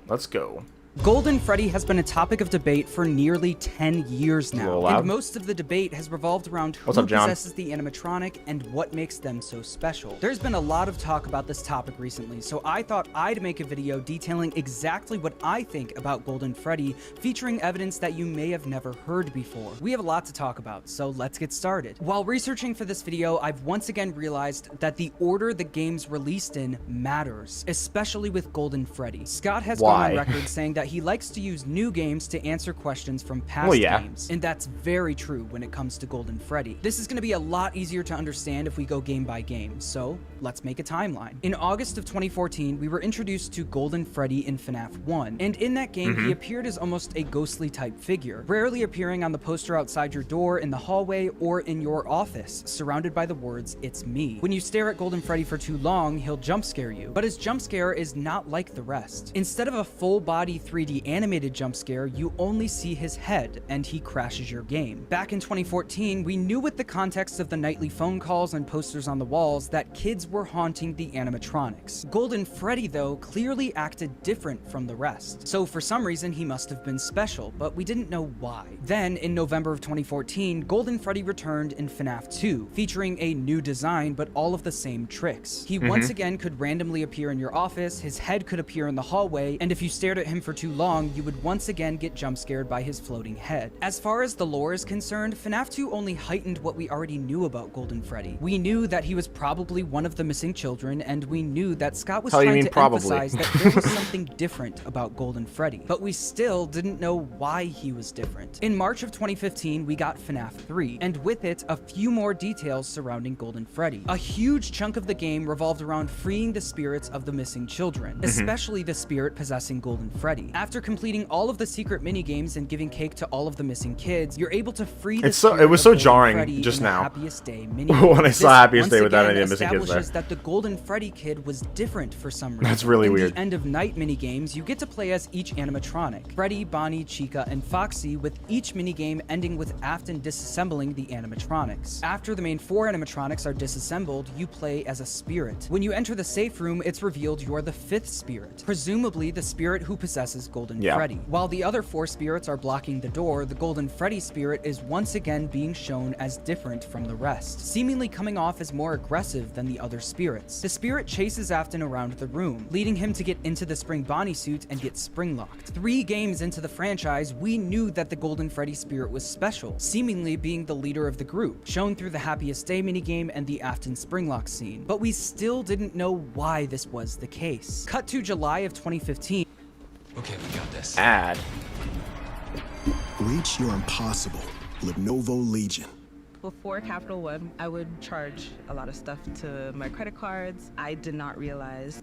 Let's go. Golden Freddy has been a topic of debate for nearly 10 years A now, little loud. and most of the debate has revolved around who What's up, John? possesses the animatronic and what makes them so special. There's been a lot of talk about this topic recently, so I thought I'd make a video detailing exactly what I think about Golden Freddy, featuring evidence that you may have never heard before. We have a lot to talk about, so let's get started. While researching for this video, I've once again realized that the order the game's released in matters, especially with Golden Freddy. Scott has gone on Why? record saying that he likes to use new games to answer questions from past Well, yeah. games, and that's very true when it comes to Golden Freddy. This is going to be a lot easier to understand if we go game by game, so let's make a timeline. In August of 2014, we were introduced to Golden Freddy in FNAF 1, and in that game, he appeared as almost a ghostly type figure, rarely appearing on the poster outside your door, in the hallway, or in your office, surrounded by the words, "It's me." When you stare at Golden Freddy for too long, he'll jump scare you, but his jump scare is not like the rest. Instead of a full-body 3D animated jump scare, you only see his head, and he crashes your game. Back in 2014, we knew with the context of the nightly phone calls and posters on the walls that kids were haunting the animatronics. Golden Freddy, though, clearly acted different from the rest. So for some reason, he must have been special, but we didn't know why. Then, in November of 2014, Golden Freddy returned in FNAF 2, featuring a new design, but all of the same tricks. He once again could randomly appear in your office, his head could appear in the hallway, and if you stared at him for too long, you would once again get jump scared by his floating head. As far as the lore is concerned, FNAF 2 only heightened what we already knew about Golden Freddy. We knew that he was probably one of the missing children, and we knew that Scott was trying to emphasize that there was something different about Golden Freddy, but we still didn't know why he was different. In March of 2015, we got FNAF 3, and with it, a few more details surrounding Golden Freddy. A huge chunk of the game revolved around freeing the spirits of the missing children, especially the spirit possessing Golden Freddy. After completing all of the secret minigames and giving cake to all of the missing kids, you're able to free the spirit it was so of Golden jarring Freddy just in the now Happiest Day minigame. when I saw Happiest Day without any of the missing kids there. Establishes that the Golden Freddy kid was different for some reason. That's really in weird. The end of night minigames, you get to play as each animatronic: Freddy, Bonnie, Chica, and Foxy, with each minigame ending with Afton disassembling the animatronics. After the main 4 animatronics are disassembled, you play as a spirit. When you enter the safe room, it's revealed you're the 5th spirit, presumably the spirit who possesses Golden Freddy. While the other 4 spirits are blocking the door, the Golden Freddy spirit is once again being shown as different from the rest, seemingly coming off as more aggressive than the other spirits. The spirit chases Afton around the room, leading him to get into the Spring Bonnie suit and get spring-locked. 3 games into the franchise, we knew that the Golden Freddy spirit was special, seemingly being the leader of the group, shown through the Happiest Day minigame and the Afton springlock scene, but we still didn't know why this was the case. Cut to July of 2015. Okay, we got this. Ad. Reach your impossible. Lenovo Legion. Before Capital One, I would charge a lot of stuff to my credit cards. I did not realize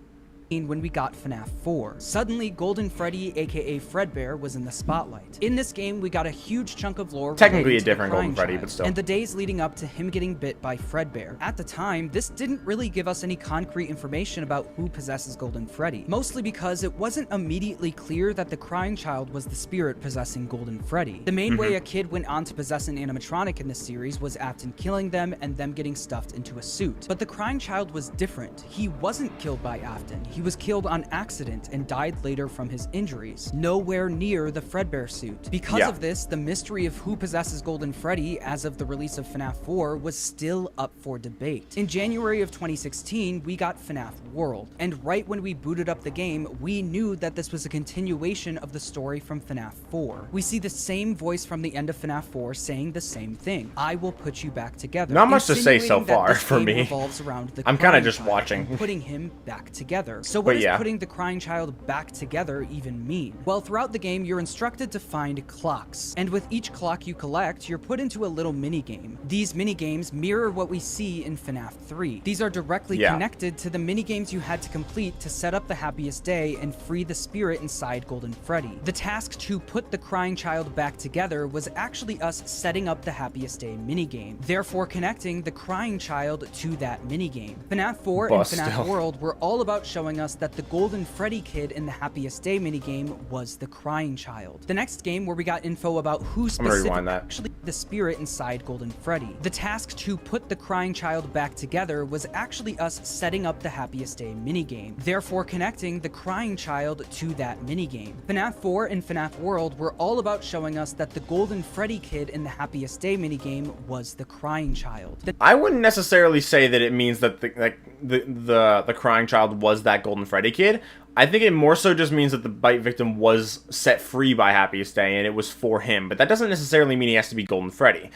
when we got FNAF 4. Suddenly, Golden Freddy, aka Fredbear, was in the spotlight. In this game, we got a huge chunk of lore Technically relating a to the different Golden Crying Freddy, Child, but still. and the days leading up to him getting bit by Fredbear. At the time, this didn't really give us any concrete information about who possesses Golden Freddy, mostly because it wasn't immediately clear that the Crying Child was the spirit possessing Golden Freddy. The main way a kid went on to possess an animatronic in this series was Afton killing them and them getting stuffed into a suit. But the Crying Child was different. He wasn't killed by Afton. He was killed on accident and died later from his injuries, nowhere near the Fredbear suit. Because of this, the mystery of who possesses Golden Freddy as of the release of FNAF 4 was still up for debate. In January of 2016, we got FNAF World, and right when we booted up the game, we knew that this was a continuation of the story from FNAF 4. We see the same voice from the end of FNAF 4 saying the same thing: I will put you back together. Not much to say so insinuating that far this for game me. revolves around the I'm kind of Crying just Child watching. and putting him back together. So what But does putting the Crying Child back together even mean? Well, throughout the game, you're instructed to find clocks, and with each clock you collect, you're put into a little minigame. These minigames mirror what we see in FNAF 3. These are directly connected to the minigames you had to complete to set up the Happiest Day and free the spirit inside Golden Freddy. The task to put the Crying Child back together was actually us setting up the Happiest Day minigame, therefore connecting the Crying Child to that minigame. FNAF 4 and FNAF World were all about showing us that the Golden Freddy kid in the Happiest Day minigame was the Crying Child. The next game where we got info about who specifically actually the spirit inside Golden Freddy. The task to put the Crying Child back together was actually us setting up the Happiest Day minigame, therefore connecting the Crying Child to that minigame. FNAF 4 and FNAF World were all about showing us that the Golden Freddy kid in the Happiest Day minigame was the Crying Child. I wouldn't necessarily say that it means that the Crying Child was that Golden Freddy kid. I think it more so just means that the bite victim was set free by Happiest Day and it was for him, but that doesn't necessarily mean he has to be Golden Freddy.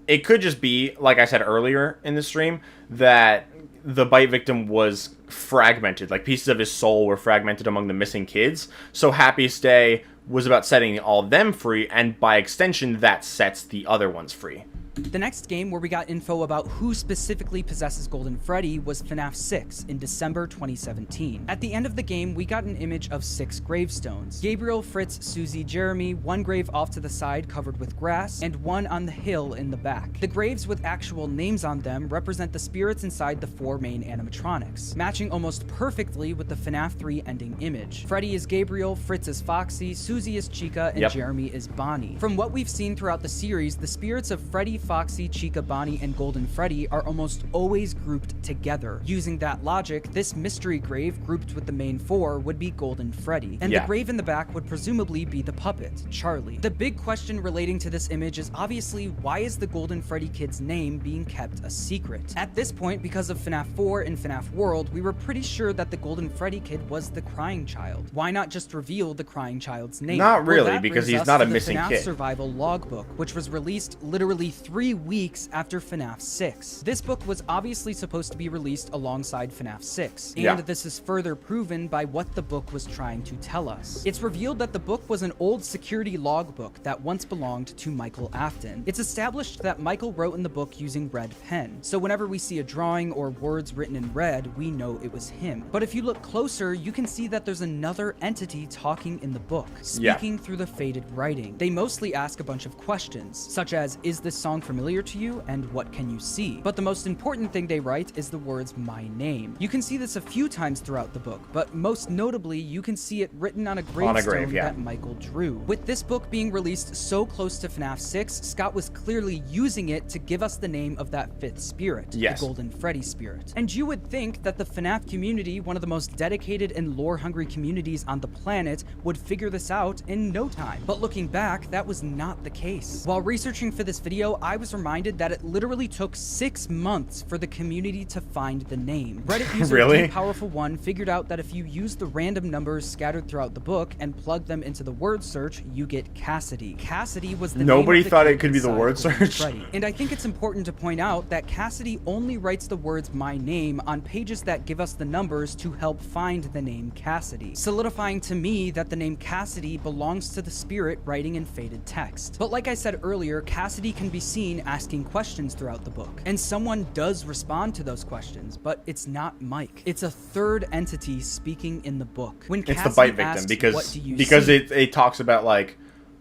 It could just be, like I said earlier in the stream, that the bite victim was fragmented, like pieces of his soul were fragmented among the missing kids, so Happiest Day was about setting all of them free, and by extension, that sets the other ones free. The next game where we got info about who specifically possesses Golden Freddy was FNAF 6 in December 2017. At the end of the game, we got an image of 6 gravestones: Gabriel, Fritz, Susie, Jeremy, one grave off to the side covered with grass, and one on the hill in the back. The graves with actual names on them represent the spirits inside the 4 main animatronics, matching almost perfectly with the FNAF 3 ending image. Freddy is Gabriel, Fritz is Foxy, Susie is Chica, and Jeremy is Bonnie. From what we've seen throughout the series, the spirits of Freddy, Foxy, Chica, Bonnie, and Golden Freddy are almost always grouped together. Using that logic, this mystery grave grouped with the main four would be Golden Freddy, and the grave in the back would presumably be the puppet, Charlie. The big question relating to this image is obviously, why is the Golden Freddy kid's name being kept a secret? At this point, because of FNAF 4 and FNAF World, we were pretty sure that the Golden Freddy kid was the crying child. Why not just reveal the crying child's name? Not really, Well, because he's not a missing FNAF kid. Survival Logbook, which was released literally 3 weeks after FNAF 6. This book was obviously supposed to be released alongside FNAF 6, and this is further proven by what the book was trying to tell us. It's revealed that the book was an old security logbook that once belonged to Michael Afton. It's established that Michael wrote in the book using red pen, so whenever we see a drawing or words written in red, we know it was him. But if you look closer, you can see that there's another entity talking in the book, speaking through the faded writing. They mostly ask a bunch of questions, such as, is this song familiar to you, and what can you see? But the most important thing they write is the words, my name. You can see this a few times throughout the book, but most notably, you can see it written on a gravestone that Michael drew. With this book being released so close to FNAF 6, Scott was clearly using it to give us the name of that fifth spirit, the Golden Freddy spirit. And you would think that the FNAF community, one of the most dedicated and lore-hungry communities on the planet, would figure this out in no time. But looking back, that was not the case. While researching for this video, I was reminded that it literally took 6 months for the community to find the name. Reddit user Powerful One figured out that if you use the random numbers scattered throughout the book and plug them into the word search, you get Cassidy. Cassidy was the Nobody name of the thought kid it could be the inside word Golden search. Freddy. And I think it's important to point out that Cassidy only writes the words my name on pages that give us the numbers to help find the name Cassidy, solidifying to me that the name Cassidy belongs to the spirit writing in faded text. But like I said earlier, Cassidy can be seen asking questions throughout the book, and someone does respond to those questions, but it's not Mike. It's a third entity speaking in the book. When it's Cassidy the bite victim asks, because what do you see? it talks about like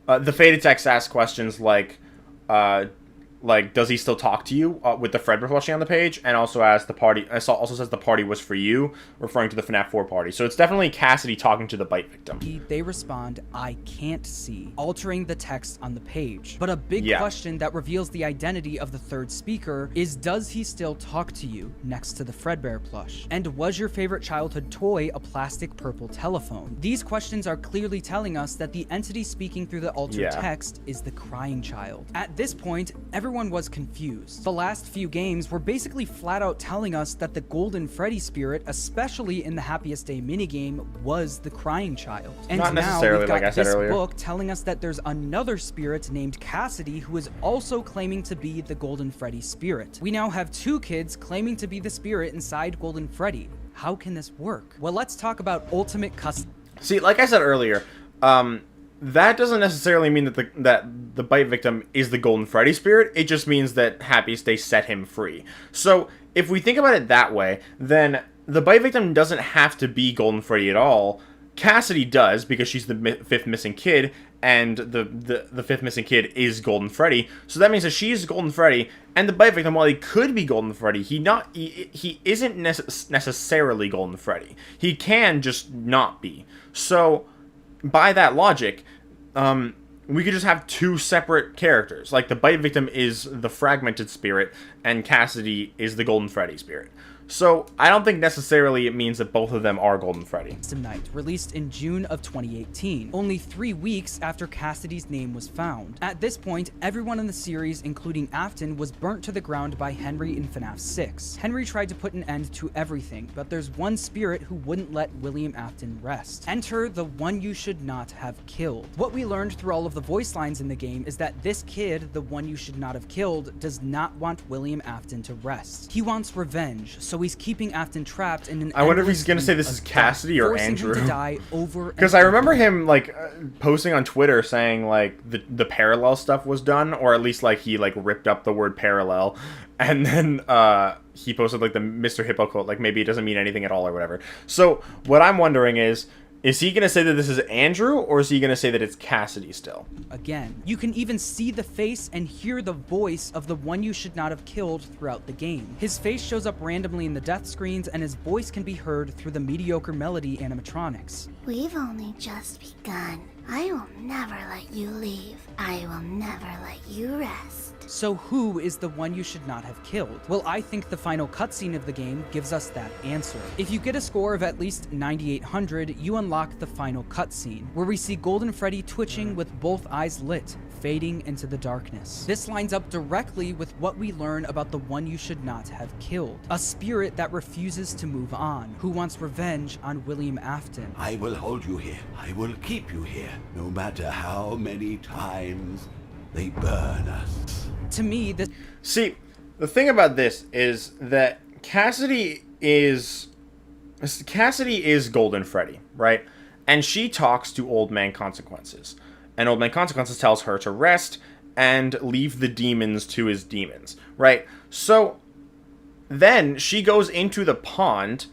the faded text asks questions like, does he still talk to you with the Fred reflection on the page, and also as the party also says the party was for you, referring to the FNAF 4 party. So it's definitely Cassidy talking to the bite victim. They respond, I can't see, altering the text on the page. But a big question that reveals the identity of the third speaker is, does he still talk to you next to the Fredbear plush? And was your favorite childhood toy a plastic purple telephone? These questions are clearly telling us that the entity speaking through the altered text is the crying child. At this point, everyone was confused. The last few games were basically flat out telling us that the Golden Freddy spirit, especially in the Happiest Day minigame, was the crying child. And not now necessarily, we've got like I said this earlier. book telling us that there's another spirit named Cassidy who is also claiming to be the Golden Freddy spirit. We now have 2 kids claiming to be the spirit inside Golden Freddy. How can this work? Well, let's talk about ultimate custom. See, like I said earlier, that doesn't necessarily mean that the bite victim is the Golden Freddy spirit. It just means that Happiest Day set him free. So if we think about it that way, then the bite victim doesn't have to be Golden Freddy at all. Cassidy does, because she's the 5th missing kid, and the 5th missing kid is Golden Freddy. So that means that she's Golden Freddy, and the bite victim, while he could be Golden Freddy, he isn't necessarily Golden Freddy. He can just not be. So by that logic, we could just have 2 separate characters. Like, the bite victim is the fragmented spirit, and Cassidy is the Golden Freddy spirit. So I don't think necessarily it means that both of them are Golden Freddy. Night, released in June of 2018, only 3 weeks after Cassidy's name was found. At this point, everyone in the series, including Afton, was burnt to the ground by Henry in FNAF 6. Henry tried to put an end to everything, but there's one spirit who wouldn't let William Afton rest. Enter the one you should not have killed. What we learned through all of the voice lines in the game is that this kid, the one you should not have killed, does not want William Afton to rest. He wants revenge, so he's keeping Afton trapped in an I wonder if he's gonna say this is Cassidy or Andrew. Because I I remember him like posting on Twitter saying like the parallel stuff was done, or at least like he like ripped up the word parallel, and then he posted like the Mr. Hippo quote, like maybe it doesn't mean anything at all or whatever. So what I'm wondering is he going to say that this is Andrew, or is he going to say that it's Cassidy still? Again, you can even see the face and hear the voice of the one you should not have killed throughout the game. His face shows up randomly in the death screens, and his voice can be heard through the mediocre melody animatronics. We've only just begun. I will never let you leave. I will never let you rest. So who is the one you should not have killed? Well, I think the final cutscene of the game gives us that answer. If you get a score of at least 9800, you unlock the final cutscene, where we see Golden Freddy twitching with both eyes lit, fading into the darkness. This lines up directly with what we learn about the one you should not have killed. A spirit that refuses to move on, who wants revenge on William Afton. I will hold you here. I will keep you here, no matter how many times they burn us. To me, this... See, the thing about this is that Cassidy is Golden Freddy, right? And she talks to Old Man Consequences. And Old Man Consequences tells her to rest and leave the demons to his demons, right? So then she goes into the pond,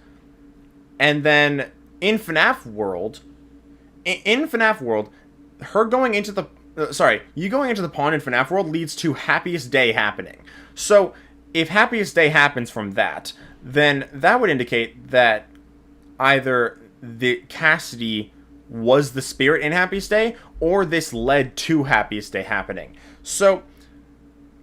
and then in FNAF World, her going into the you going into the pond in FNAF World leads to Happiest Day happening. So if Happiest Day happens from that, then that would indicate that either the Cassidy was the spirit in Happiest Day, or this led to Happiest Day happening. So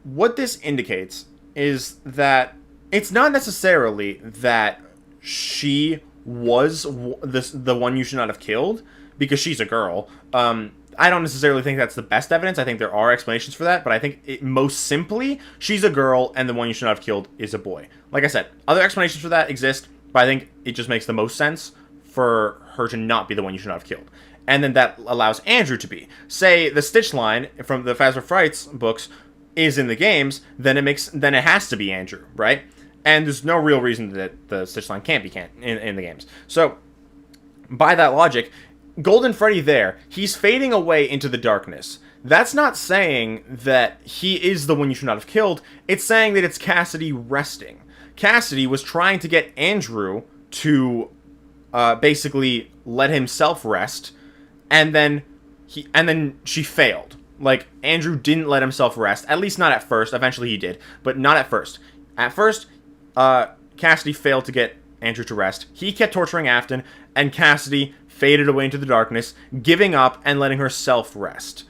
what this indicates is that it's not necessarily that she was the one you should not have killed, because she's a girl. I don't necessarily think that's the best evidence. I think there are explanations for that, but I think most simply, she's a girl and the one you should not have killed is a boy. Like I said, other explanations for that exist, but I think it just makes the most sense for her to not be the one you should not have killed. And then that allows Andrew to be. Say the Stitch line from the Phasma Frights books is in the games, then it has to be Andrew, right? And there's no real reason that the Stitch line can't be in the games. So by that logic, Golden Freddy there, he's fading away into the darkness. That's not saying that he is the one you should not have killed. It's saying that it's Cassidy resting. Cassidy was trying to get Andrew to basically let himself rest, and then she failed. Like, Andrew didn't let himself rest, at least not at first. Eventually he did, but not at first. At first, Cassidy failed to get Andrew to rest. He kept torturing Afton, and Cassidy faded away into the darkness, giving up and letting herself rest.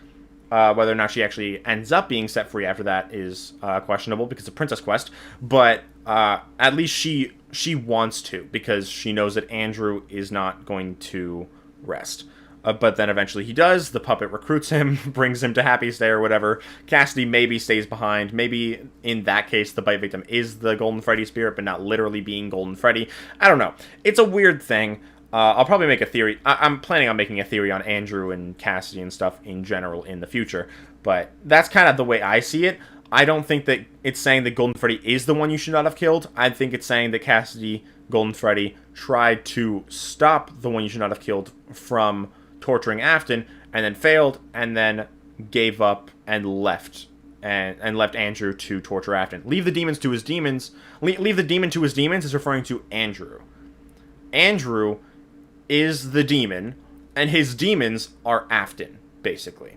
Whether or not she actually ends up being set free after that is questionable, because of Princess Quest, but at least she wants to, because she knows that Andrew is not going to rest. But then eventually he does. The puppet recruits him, brings him to Happiest Day or whatever. Cassidy maybe stays behind. Maybe in that case the bite victim is the Golden Freddy spirit, but not literally being Golden Freddy. I don't know. It's a weird thing. I'll probably make a theory. I'm planning on making a theory on Andrew and Cassidy and stuff in general in the future. But that's kind of the way I see it. I don't think that it's saying that Golden Freddy is the one you should not have killed. I think it's saying that Cassidy, Golden Freddy, tried to stop the one you should not have killed from torturing Afton, and then failed, and then gave up and left. And left Andrew to torture Afton. Leave the demons to his demons. Leave the demon to his demons is referring to Andrew. Andrew is the demon, and his demons are Afton, basically.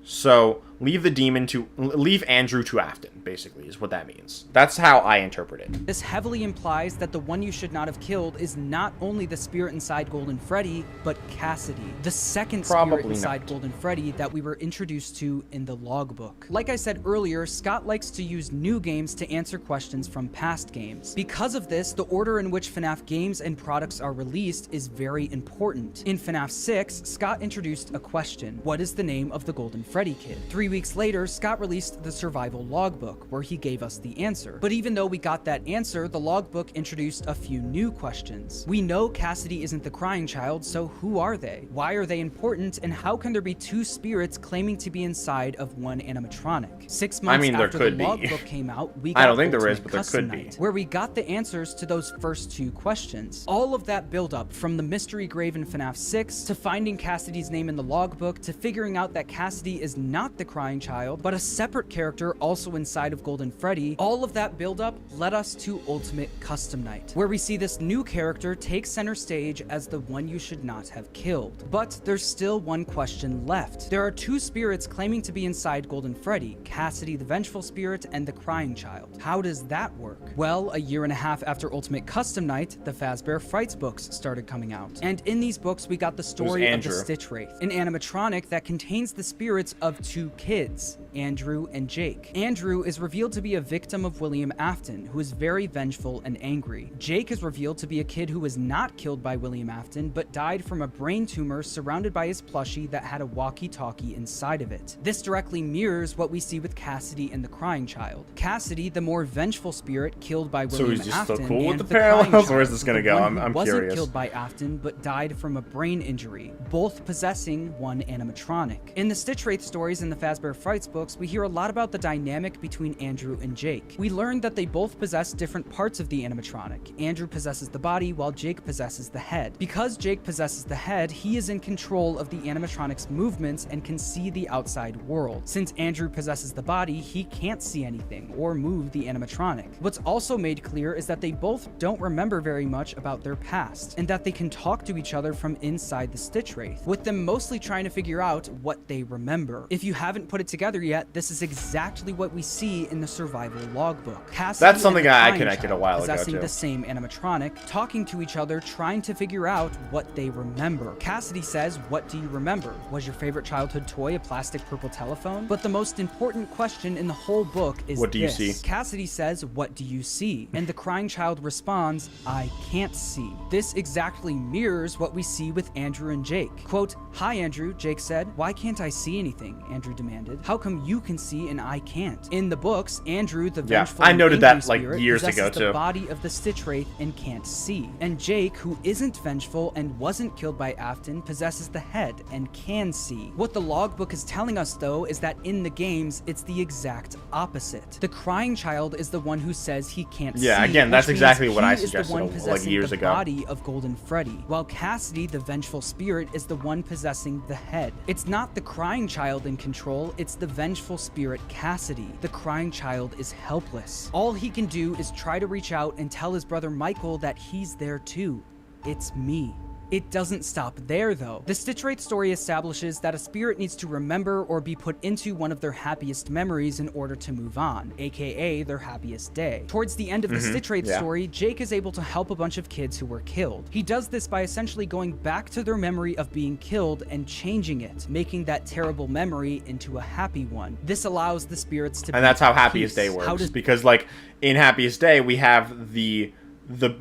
So leave Andrew to Afton, basically, is what that means. That's how I interpret it. This heavily implies that the one you should not have killed is not only the spirit inside Golden Freddy, but Cassidy, the second spirit inside Golden Freddy that we were introduced to in the logbook. Like I said earlier, Scott likes to use new games to answer questions from past games. Because of this, the order in which FNAF games and products are released is very important. In FNAF 6, Scott introduced a question: what is the name of the Golden Freddy kid? 3 weeks later, Scott released the survival logbook, where he gave us the answer. But even though we got that answer, the logbook introduced a few new questions. We know Cassidy isn't the crying child, so who are they? Why are they important? And how can there be two spirits claiming to be inside of one animatronic? 6 months after the logbook came out, we got I don't think there is, but there could be. Where we got the answers to those first two questions. All of that build up, from the mystery grave in FNAF 6, to finding Cassidy's name in the logbook, to figuring out that Cassidy is not the crying child, but a separate character also inside of Golden Freddy, all of that build-up led us to Ultimate Custom Night, where we see this new character take center stage as the one you should not have killed. But there's still one question left. There are two spirits claiming to be inside Golden Freddy, Cassidy the Vengeful Spirit and the Crying Child. How does that work? Well, a year and a half after Ultimate Custom Night, the Fazbear Frights books started coming out. And in these books, we got the story of the Stitch Wraith, an animatronic that contains the spirits of two kids, Andrew and Jake. Andrew is revealed to be a victim of William Afton, who is very vengeful and angry. Jake is revealed to be a kid who was not killed by William Afton, but died from a brain tumor surrounded by his plushie that had a walkie-talkie inside of it. This directly mirrors what we see with Cassidy and the Crying Child. Cassidy, the more vengeful spirit killed by William he's just Afton, so cool with and the Crying parallels? Child, Where's this gonna the go? one who I'm wasn't curious. killed by Afton, but died from a brain injury, both possessing one animatronic. In the Stitch Wraith stories in the Fazbear Frights books, we hear a lot about the dynamic between Andrew and Jake. We learn that they both possess different parts of the animatronic. Andrew possesses the body while Jake possesses the head. Because Jake possesses the head, he is in control of the animatronic's movements and can see the outside world. Since Andrew possesses the body, he can't see anything or move the animatronic. What's also made clear is that they both don't remember very much about their past, and that they can talk to each other from inside the Stitch Wraith, with them mostly trying to figure out what they remember. If you haven't put it together yet, this is exactly what we see in the survival logbook. Cassidy That's something and the I Crying connected a Child while ago, possessing too. the same animatronic, talking to each other, trying to figure out what they remember. Cassidy says, "What do you remember? Was your favorite childhood toy a plastic purple telephone?" But the most important question in the whole book is What do you this. see? Cassidy says, "What do you see?" And the Crying Child responds, "I can't see." This exactly mirrors what we see with Andrew and Jake. Quote, "Hi Andrew," Jake said. "Why can't I see anything?" Andrew demanded. "How come you can see and I can't?" In the books, Andrew, the vengeful I and noted angry that, like, spirit, years possesses ago, the too. body of the Stitch Wraith and can't see. And Jake, who isn't vengeful and wasn't killed by Afton, possesses the head and can see. What the logbook is telling us, though, is that in the games, it's the exact opposite. The Crying Child is the one who says he can't see. Yeah, again, that's which means exactly what I he is the suggested, one like, possessing years the ago. body of Golden Freddy, while Cassidy, the vengeful spirit, is the one possessing the head. It's not the Crying Child in control, it's the vengeful spirit Cassidy. The Crying Child is helpless. All he can do is try to reach out and tell his brother Michael that he's there too. It's me. It doesn't stop there, though. The Stitch Wraith story establishes that a spirit needs to remember or be put into one of their happiest memories in order to move on, aka their happiest day. Towards the end of the Stitch Wraith story, Jake is able to help a bunch of kids who were killed. He does this by essentially going back to their memory of being killed and changing it, making that terrible memory into a happy one. This allows the spirits to And that's how Happiest peace. Day How works. does Because, like, in Happiest Day, we have the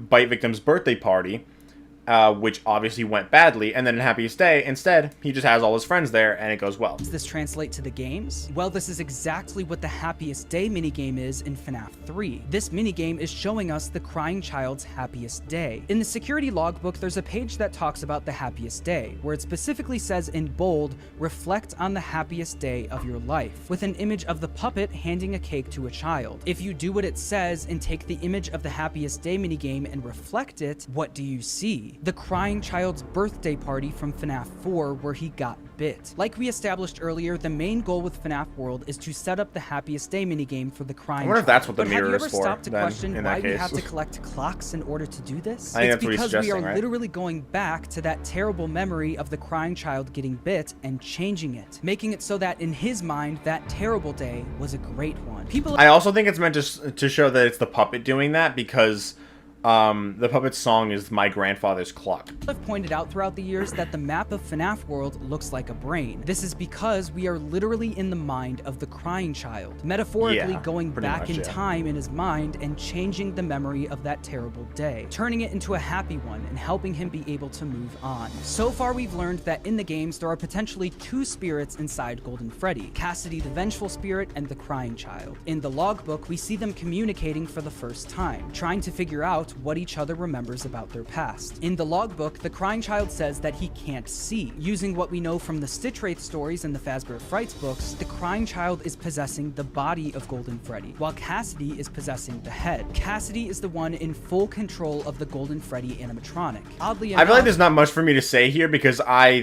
bite victim's birthday party, which obviously went badly, and then in Happiest Day, instead, he just has all his friends there, and it goes well. Does this translate to the games? Well, this is exactly what the Happiest Day minigame is in FNAF 3. This minigame is showing us the Crying Child's happiest day. In the security logbook, there's a page that talks about the happiest day, where it specifically says in bold, "Reflect on the happiest day of your life," with an image of the puppet handing a cake to a child. If you do what it says and take the image of the Happiest Day minigame and reflect it, what do you see? The Crying Child's birthday party from FNAF 4 where he got bit. Like we established earlier, the main goal with FNAF World is to set up the Happiest Day minigame for the Crying Child. I wonder if that's what the But have mirror you is ever for, stopped to then, question in why that we case. have to collect clocks in order to do this? I think It's that's what he's because we are suggesting, right? literally going back to that terrible memory of the Crying Child getting bit and changing it, making it so that in his mind, that terrible day was a great one. People I also think it's meant to show that it's the puppet doing that, because the puppet's song is My Grandfather's Clock. have pointed out throughout the years that the map of FNAF World looks like a brain. This is because we are literally in the mind of the Crying Child, metaphorically Yeah, going pretty back much, in yeah. time in his mind and changing the memory of that terrible day, turning it into a happy one and helping him be able to move on. So far, we've learned that in the games, there are potentially two spirits inside Golden Freddy, Cassidy the Vengeful Spirit and the Crying Child. In the logbook, we see them communicating for the first time, trying to figure out what each other remembers about their past. In the logbook, the Crying Child says that he can't see. Using what we know from the Stitch Wraith stories and the Fazbear Frights books, the Crying Child is possessing the body of Golden Freddy, while Cassidy is possessing the head. Cassidy is the one in full control of the Golden Freddy animatronic. Oddly enough, I feel like there's not much for me to say here, because I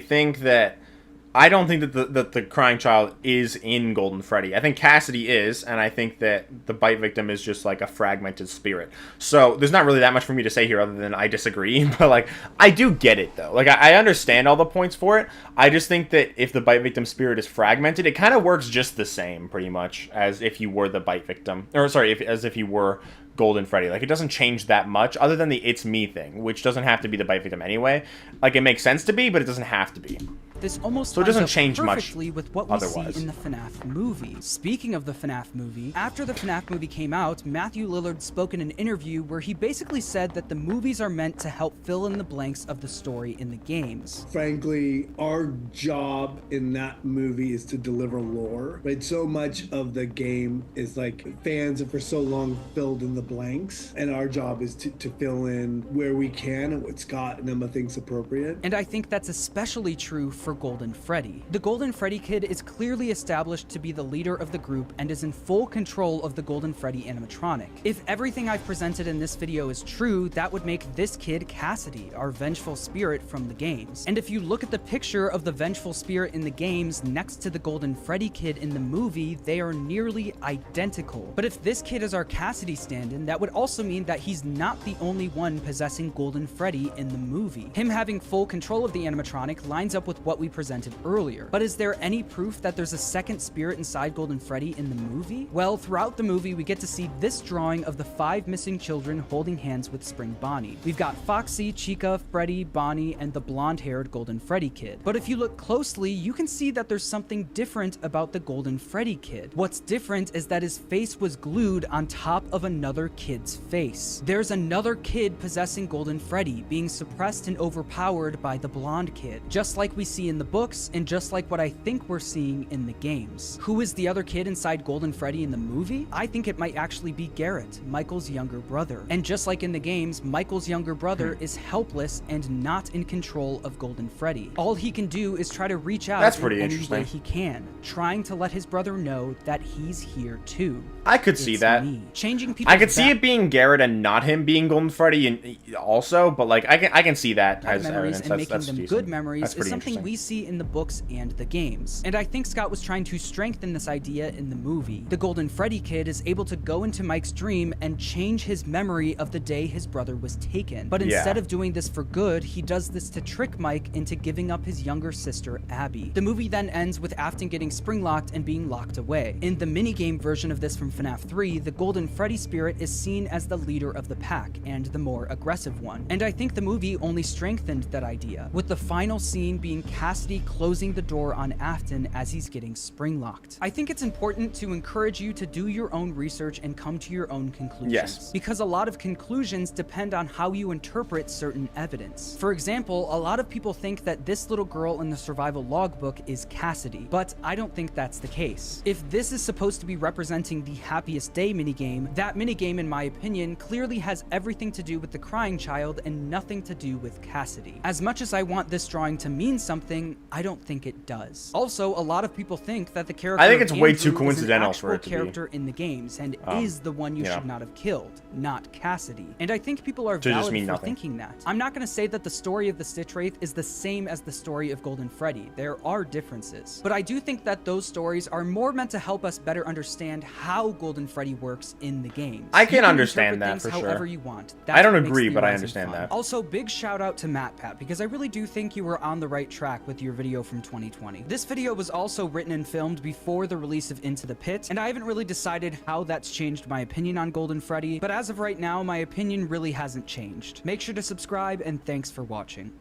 don't think that the Crying Child is in Golden Freddy. I think Cassidy is, and I think that the bite victim is just like a fragmented spirit. So there's not really that much for me to say here other than I disagree. But like, I do get it though. Like, I understand all the points for it. I just think that if the bite victim spirit is fragmented, it kind of works just the same pretty much as if you were the bite victim. Or sorry, as if you were Golden Freddy. Like, it doesn't change that much other than the "it's me" thing, which doesn't have to be the bite victim anyway. Like, it makes sense to be, but it doesn't have to be. this almost So it lines doesn't up change much perfectly with what we otherwise. see in the FNAF movie. Speaking of the FNAF movie, after the FNAF movie came out, Matthew Lillard spoke in an interview where he basically said that the movies are meant to help fill in the blanks of the story in the games. Frankly, our job in that movie is to deliver lore, but so much of the game is like fans have for so long filled in the blanks, and our job is to fill in where we can and what Scott and Emma thinks appropriate. And I think that's especially true for Golden Freddy. The Golden Freddy kid is clearly established to be the leader of the group and is in full control of the Golden Freddy animatronic. If everything I've presented in this video is true, that would make this kid Cassidy, our vengeful spirit from the games. And if you look at the picture of the vengeful spirit in the games next to the Golden Freddy kid in the movie, they are nearly identical. But if this kid is our Cassidy stand-in, that would also mean that he's not the only one possessing Golden Freddy in the movie. Him having full control of the animatronic lines up with what we presented earlier. But is there any proof that there's a second spirit inside Golden Freddy in the movie? Well, throughout the movie, we get to see this drawing of the 5 missing children holding hands with Spring Bonnie. We've got Foxy, Chica, Freddy, Bonnie, and the blonde-haired Golden Freddy kid. But if you look closely, you can see that there's something different about the Golden Freddy kid. What's different is that his face was glued on top of another kid's face. There's another kid possessing Golden Freddy, being suppressed and overpowered by the blonde kid, just like we see in the books and just like what I think we're seeing in the games. Who is the other kid inside Golden Freddy in the movie? I think it might actually be Garrett, Michael's younger brother. And just like in the games, Michael's younger brother is helpless and not in control of Golden Freddy. All he can do is try to reach out That's pretty in any interesting. way he can, trying to let his brother know that he's here too. I could see It's that. me. Changing people. I could see it being Garrett and not him being Golden Freddy, and also, but like I can see that as memories evidence. and That's, making that's them decent. good memories That's is pretty something interesting. we see in the books and the games. And I think Scott was trying to strengthen this idea in the movie. The Golden Freddy kid is able to go into Mike's dream and change his memory of the day his brother was taken. But instead of doing this for good, he does this to trick Mike into giving up his younger sister, Abby. The movie then ends with Afton getting spring-locked and being locked away. In the minigame version of this from FNAF 3, the Golden Freddy spirit is seen as the leader of the pack and the more aggressive one. And I think the movie only strengthened that idea, with the final scene being Cassidy closing the door on Afton as he's getting spring-locked. I think it's important to encourage you to do your own research and come to your own conclusions. Yes. Because a lot of conclusions depend on how you interpret certain evidence. For example, a lot of people think that this little girl in the survival logbook is Cassidy, but I don't think that's the case. If this is supposed to be representing the happiest day minigame, that minigame, in my opinion, clearly has everything to do with the crying child and nothing to do with Cassidy. As much as I want this drawing to mean something, I don't think it does. Also, a lot of people think that the character I think of it's way Andrew too is an coincidental actual for it to be. character in the games and is the one you should not have killed, not Cassidy. And I think people are To just valid mean for nothing. thinking that. I'm not going to say that the story of the Stitch Wraith is the same as the story of Golden Freddy. There are differences. But I do think that those stories are more meant to help us better understand how Golden Freddy works in the games. I can You understand interpret that things for sure. however you want. I don't what makes agree, but I theorizing understand fun. that. Also, big shout out to MatPat, because I really do think you were on the right track with your video from 2020. This video was also written and filmed before the release of Into the Pit, and I haven't really decided how that's changed my opinion on Golden Freddy, but as of right now, my opinion really hasn't changed. Make sure to subscribe, and thanks for watching.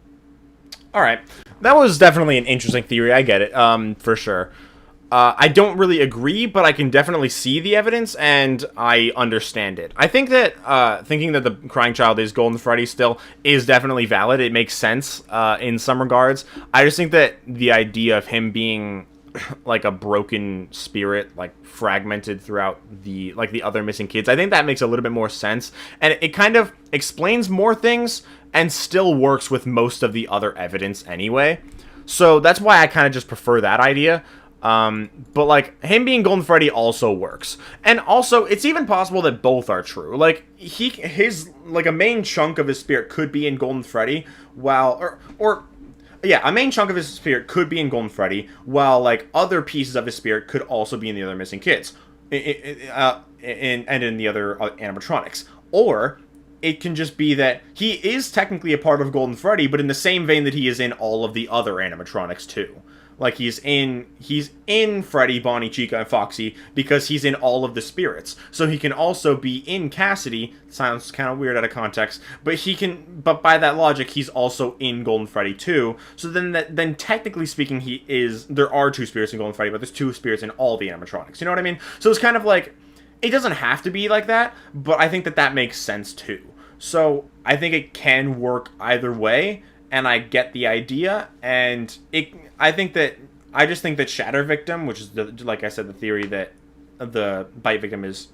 Alright, that was definitely an interesting theory, I get it, for sure. I don't really agree, but I can definitely see the evidence, and I understand it. I think that, thinking that the crying child is Golden Freddy still is definitely valid. It makes sense, in some regards. I just think that the idea of him being like a broken spirit, like fragmented throughout the other missing kids, I think that makes a little bit more sense, and it kind of explains more things and still works with most of the other evidence anyway. So that's why I kind of just prefer that idea. But like him being Golden Freddy also works, and also it's even possible that both are true. Like his like a main chunk of his spirit could be in Golden Freddy, while yeah, a main chunk of his spirit could be in Golden Freddy, while like other pieces of his spirit could also be in the other missing kids, and in the other animatronics. Or it can just be that he is technically a part of Golden Freddy, but in the same vein that he is in all of the other animatronics too. Like he's in Freddy, Bonnie, Chica, and Foxy because he's in all of the spirits. So he can also be in Cassidy. Sounds kind of weird out of context, but by that logic, he's also in Golden Freddy too. So then technically speaking, there are 2 spirits in Golden Freddy, but there's 2 spirits in all the animatronics. You know what I mean? So it's kind of like, it doesn't have to be like that, but I think that makes sense too. So I think it can work either way, and I get the idea, and I just think that Shatter Victim, which is like I said, the theory that the Bite Victim is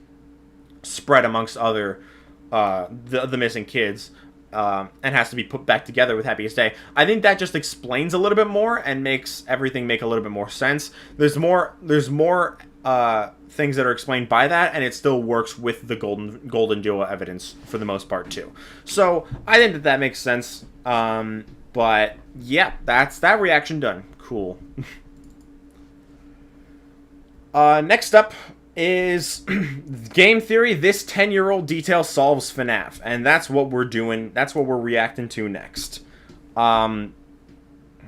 spread amongst other the missing kids, and has to be put back together with Happiest Day. I think that just explains a little bit more and makes everything make a little bit more sense. There's more things that are explained by that, and it still works with the golden duo evidence for the most part too. So I think that makes sense. But yeah, that's that reaction done. Cool. Next up is game theory. This 10-year-old detail solves FNAF, and that's what we're doing. That's what we're reacting to next.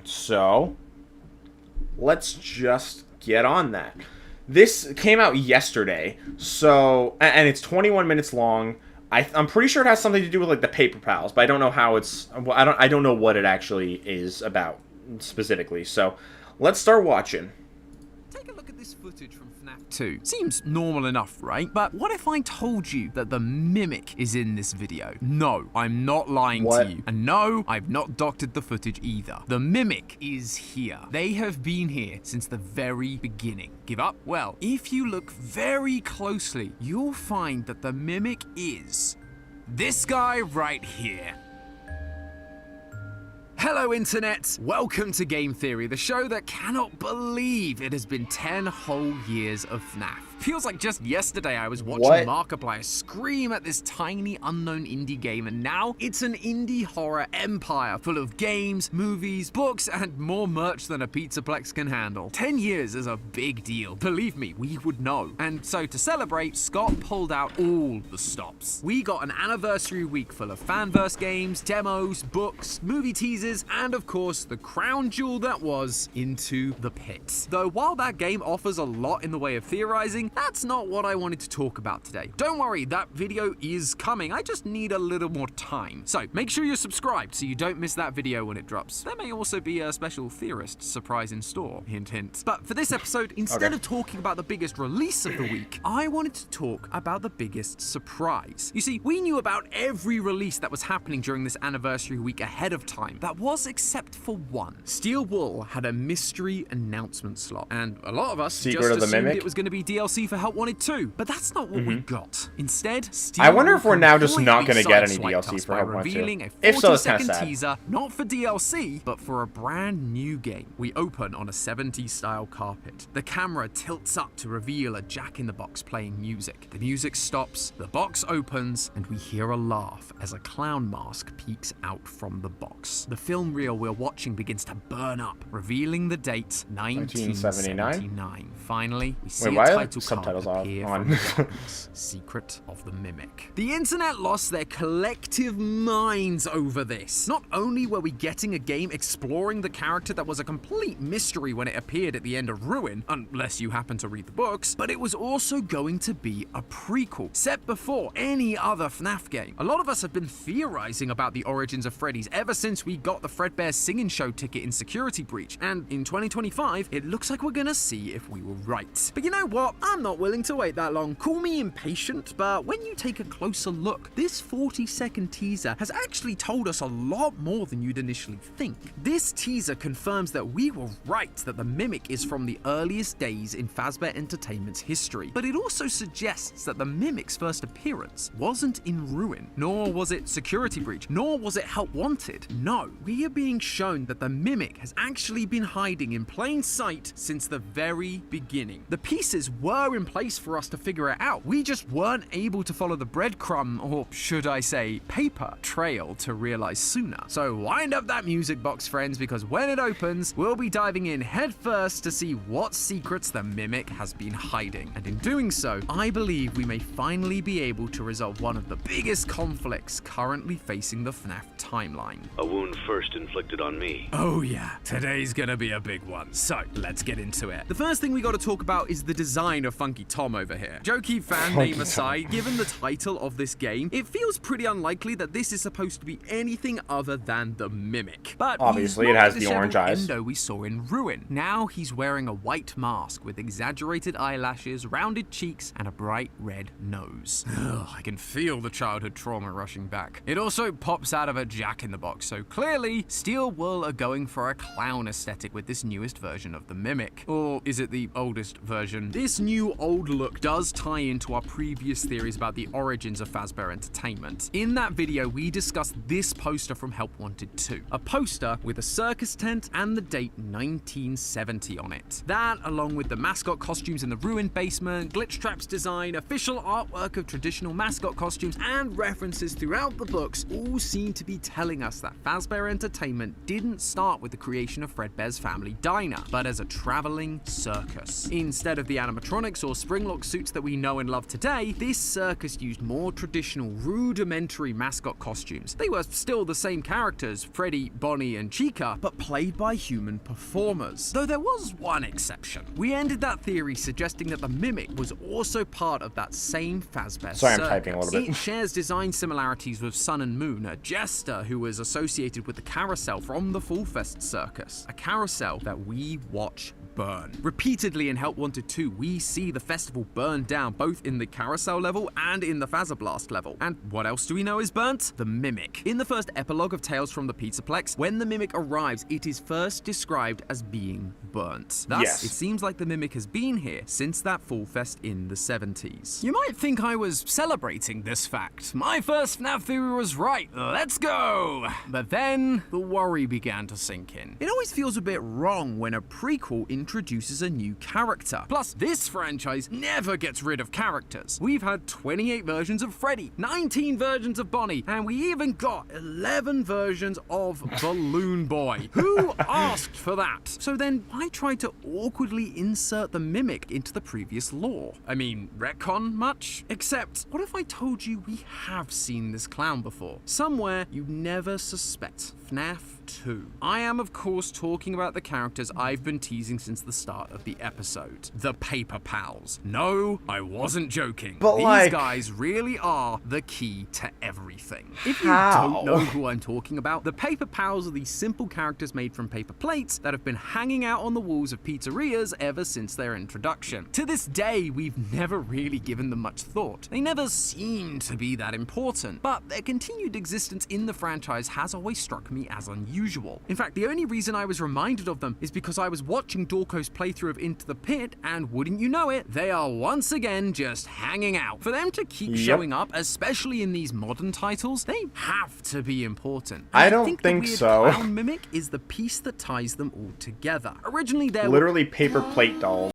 So let's just get on that. This came out yesterday, so, and it's 21 minutes long. I'm pretty sure it has something to do with like the Paper Pals, but I don't know how it's. I don't know what it actually is about specifically. So let's start watching. Take a look at this footage from FNAF 2. Seems normal enough, right? But what if I told you that the Mimic is in this video? No, I'm not lying to you. And no, I've not doctored the footage either. The Mimic is here. They have been here since the very beginning. Give up? Well, if you look very closely, you'll find that the Mimic is this guy right here. Hello Internet, welcome to Game Theory, the show that cannot believe it has been 10 whole years of FNAF. Feels like just yesterday I was watching Markiplier scream at this tiny unknown indie game, and now it's an indie horror empire full of games, movies, books, and more merch than a Pizzaplex can handle. 10 years is a big deal. Believe me, we would know. And so to celebrate, Scott pulled out all the stops. We got an anniversary week full of fanverse games, demos, books, movie teasers, and of course the crown jewel that was Into the Pit. Though while that game offers a lot in the way of theorizing, that's not what I wanted to talk about today. Don't worry, that video is coming. I just need a little more time. So make sure you're subscribed so you don't miss that video when it drops. There may also be a special theorist surprise in store. Hint, hint. But for this episode, instead of talking about the biggest release of the week, I wanted to talk about the biggest surprise. You see, we knew about every release that was happening during this anniversary week ahead of time. That was except for one. Steel Wool had a mystery announcement slot, and a lot of us just assumed it was going to be DLC for Help Wanted 2, but that's not what we got. Instead, Steel I wonder if we're now just not going to get any DLC for Help Wanted 2. Revealing a if so, it's kind of 40-second sad. teaser, not for DLC, but for a brand new game. We open on a 70s style carpet. The camera tilts up to reveal a Jack-in-the-Box playing music. The music stops, the box opens, and we hear a laugh as a clown mask peeks out from the box. The film reel we're watching begins to burn up, revealing the date 1979. Finally, we see a title card appear from the darkness. Secret of the Mimic. The internet lost their collective minds over this. Not only were we getting a game exploring the character that was a complete mystery when it appeared at the end of Ruin, unless you happen to read the books, but it was also going to be a prequel, set before any other FNAF game. A lot of us have been theorizing about the origins of Freddy's ever since we got the Fredbear Singing Show ticket in Security Breach, and in 2025, it looks like we're gonna see if we were right. But you know what? I'm not willing to wait that long. Call me impatient, but when you take a closer look, this 40-second teaser has actually told us a lot more than you'd initially think. This teaser confirms that we were right that the Mimic is from the earliest days in Fazbear Entertainment's history, but it also suggests that the Mimic's first appearance wasn't in Ruin, nor was it Security Breach, nor was it Help Wanted. No, we are being shown that the Mimic has actually been hiding in plain sight since the very beginning. The pieces were were in place for us to figure it out. We just weren't able to follow the breadcrumb, or should I say paper, trail to realize sooner. So wind up that music box, friends, because when it opens, we'll be diving in headfirst to see what secrets the Mimic has been hiding. And in doing so, I believe we may finally be able to resolve one of the biggest conflicts currently facing the FNAF timeline. A wound first inflicted on me. Oh yeah, today's gonna be a big one. So let's get into it. The first thing we gotta talk about is the design of Funky Tom over here. Jokey fan name aside, given the title of this game, it feels pretty unlikely that this is supposed to be anything other than the Mimic. But obviously it has the orange eyes. Endo we saw in Ruin. Now he's wearing a white mask with exaggerated eyelashes, rounded cheeks, and a bright red nose. Ugh, I can feel the childhood trauma rushing back. It also pops out of a Jack-in-the-Box, so clearly Steel Wool are going for a clown aesthetic with this newest version of the Mimic. Or is it the oldest version? This new old look does tie into our previous theories about the origins of Fazbear Entertainment. In that video, we discussed this poster from Help Wanted 2. A poster with a circus tent and the date 1970 on it. That, along with the mascot costumes in the ruined basement, Glitchtrap's design, official artwork of traditional mascot costumes, and references throughout the books all seem to be telling us that Fazbear Entertainment didn't start with the creation of Fredbear's Family Diner, but as a traveling circus. Instead of the animatronics or springlock suits that we know and love today, this circus used more traditional, rudimentary mascot costumes. They were still the same characters, Freddy, Bonnie, and Chica, but played by human performers. Though there was one exception. We ended that theory suggesting that the Mimic was also part of that same Fazbear Sorry, circus. I'm typing a little bit. It shares design similarities with Sun and Moon, a jester who was associated with the carousel from the Fall Fest circus, a carousel that we watch burn. Repeatedly in Help Wanted 2, we see the festival burn down, both in the carousel level and in the Fazablast level. And what else do we know is burnt? The Mimic. In the first epilogue of Tales from the Pizzaplex, when the Mimic arrives, it is first described as being burnt. Thus, Yes. it seems like the Mimic has been here since that Fall Fest in the 70s. You might think I was celebrating this fact. My first FNAF theory was right. Let's go! But then, the worry began to sink in. It always feels a bit wrong when a prequel introduces a new character. Plus, this franchise never gets rid of characters. We've had 28 versions of Freddy, 19 versions of Bonnie, and we even got 11 versions of Balloon Boy. Who asked for that? So then, why try to awkwardly insert the Mimic into the previous lore? I mean, retcon much? Except, what if I told you we have seen this clown before? Somewhere you never suspect. FNAF 2. I am, of course, talking about the characters I've been teasing since the start of the episode. The Paper Pals. No, I wasn't joking. But These guys really are the key to everything. If you don't know who I'm talking about, the Paper Pals are these simple characters made from paper plates that have been hanging out on the walls of pizzerias ever since their introduction. To this day, we've never really given them much thought. They never seem to be that important, but their continued existence in the franchise has always struck me as unusual. In fact, the only reason I was reminded of them is because I was watching Dorko's playthrough of Into the Pit, and wouldn't you know it, they are once again just hanging out. For them to keep showing up, especially in these modern titles, they have to be important. I don't think the weird so. Clown Mimic is the piece that ties them all together. Originally, there were Literally paper plate dolls.